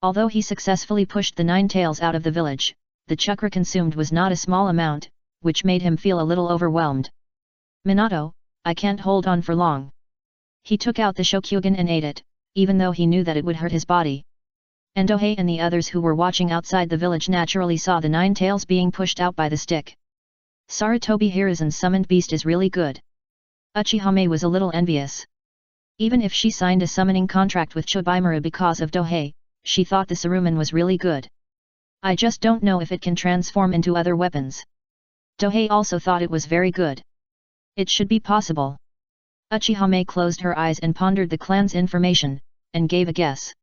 Although he successfully pushed the 9 tails out of the village, the chakra consumed was not a small amount, which made him feel a little overwhelmed. Minato, I can't hold on for long. He took out the Shokyugen and ate it, even though he knew that it would hurt his body. And Dohei and the others who were watching outside the village naturally saw the 9 tails being pushed out by the stick. Sarutobi Hiruzen's summoned beast is really good. Uchihame was a little envious. Even if she signed a summoning contract with Chobimaru because of Dohei, she thought the Saruman was really good. I just don't know if it can transform into other weapons. Dohei also thought it was very good. It should be possible. Uchihame closed her eyes and pondered the clan's information, and gave a guess.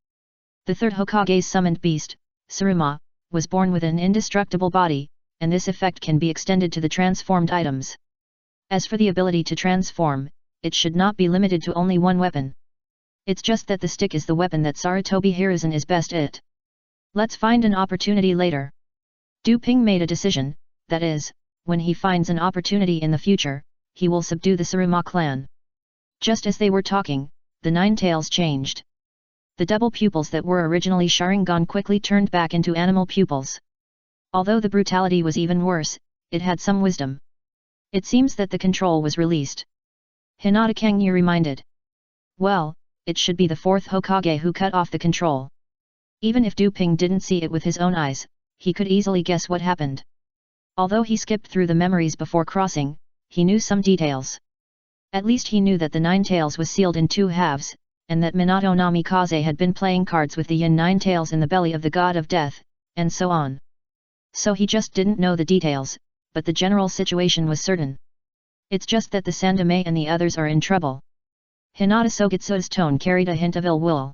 The third Hokage's summoned beast, Saruma, was born with an indestructible body, and this effect can be extended to the transformed items. As for the ability to transform, it should not be limited to only one weapon. It's just that the stick is the weapon that Sarutobi Hiruzen is best at. Let's find an opportunity later. Du Ping made a decision, that is, when he finds an opportunity in the future, he will subdue the Saruma clan. Just as they were talking, the 9 tails changed. The double pupils that were originally Sharingan quickly turned back into animal pupils. Although the brutality was even worse, it had some wisdom. It seems that the control was released. Hinata Kangyu reminded. Well, it should be the 4th Hokage who cut off the control. Even if Du Ping didn't see it with his own eyes, he could easily guess what happened. Although he skipped through the memories before crossing, he knew some details. At least he knew that the 9 tails was sealed in 2 halves, and that Minato Namikaze had been playing cards with the Yin 9 tails in the belly of the god of death, and so on. So he just didn't know the details, but the general situation was certain. It's just that the Sandaime and the others are in trouble. Hinata Sogitsu's tone carried a hint of ill will.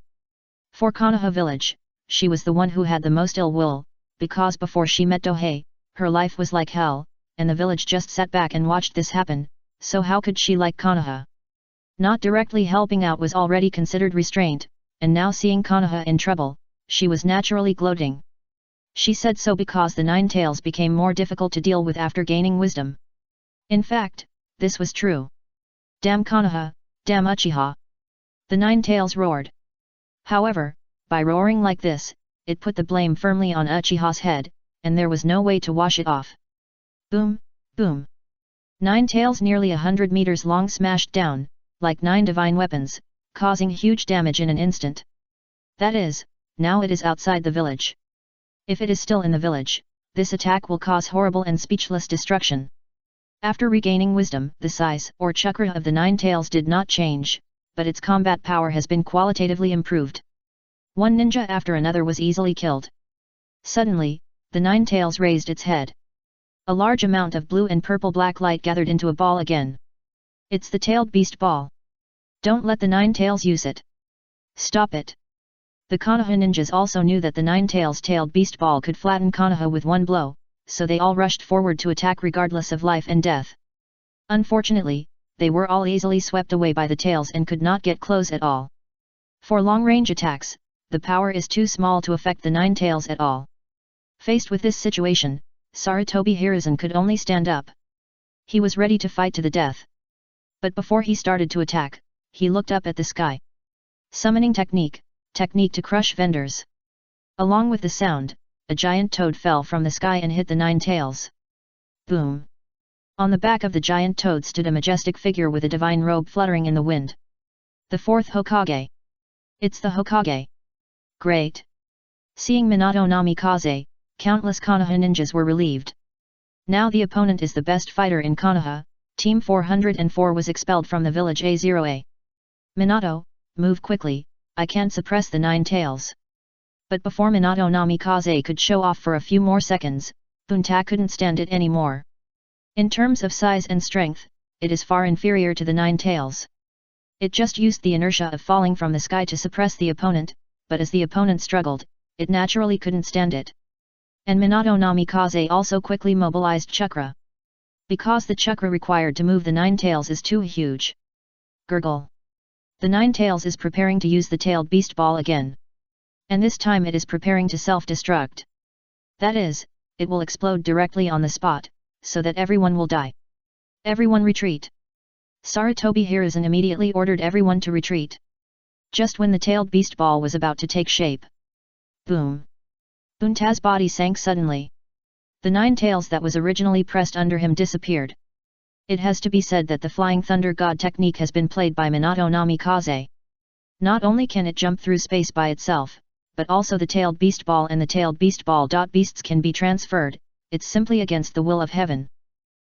For Konoha village, she was the one who had the most ill will, because before she met Dohei, her life was like hell, and the village just sat back and watched this happen, so how could she like Konoha? Not directly helping out was already considered restraint, and now seeing Konoha in trouble, she was naturally gloating. She said so because the 9 tails became more difficult to deal with after gaining wisdom. In fact, this was true. Damn Konoha, damn Uchiha! The 9 tails roared. However, by roaring like this, it put the blame firmly on Uchiha's head, and there was no way to wash it off. Boom, boom. 9 tails nearly 100 meters long smashed down, like 9 divine weapons, causing huge damage in an instant. That is, now it is outside the village. If it is still in the village, this attack will cause horrible and speechless destruction. After regaining wisdom, the size or chakra of the 9 tails did not change, but its combat power has been qualitatively improved. One ninja after another was easily killed. Suddenly, the 9 tails raised its head. A large amount of blue and purple-black light gathered into a ball again. It's the tailed beast ball. Don't let the 9 tails use it. Stop it. The Konoha ninjas also knew that the 9 tails tailed beast ball could flatten Konoha with one blow, so they all rushed forward to attack regardless of life and death. Unfortunately, they were all easily swept away by the tails and could not get close at all. For long-range attacks, the power is too small to affect the 9 tails at all. Faced with this situation, Sarutobi Hiruzen could only stand up. He was ready to fight to the death. But before he started to attack, he looked up at the sky. Summoning technique, technique to crush vendors. Along with the sound, a giant toad fell from the sky and hit the 9 tails. Boom! On the back of the giant toad stood a majestic figure with a divine robe fluttering in the wind. The fourth Hokage. It's the Hokage. Great. Seeing Minato Namikaze, countless Konoha ninjas were relieved. Now the opponent is the best fighter in Konoha. Team 404 was expelled from the village A0A. Minato, move quickly, I can't suppress the 9 tails. But before Minato Namikaze could show off for a few more seconds, Bunta couldn't stand it anymore. In terms of size and strength, it is far inferior to the 9 tails. It just used the inertia of falling from the sky to suppress the opponent, but as the opponent struggled, it naturally couldn't stand it. And Minato Namikaze also quickly mobilized chakra. Because the chakra required to move the 9 tails is too huge. Gurgle. The 9 tails is preparing to use the tailed beast ball again. And this time it is preparing to self-destruct. That is, it will explode directly on the spot, so that everyone will die. Everyone retreat. Sarutobi Hiruzen immediately ordered everyone to retreat. Just when the tailed beast ball was about to take shape. Boom. Bunta's body sank suddenly. The 9 tails that was originally pressed under him disappeared. It has to be said that the Flying Thunder God technique has been played by Minato Namikaze. Not only can it jump through space by itself, but also the tailed beast ball and the tailed beast ball. Beasts can be transferred, it's simply against the will of heaven.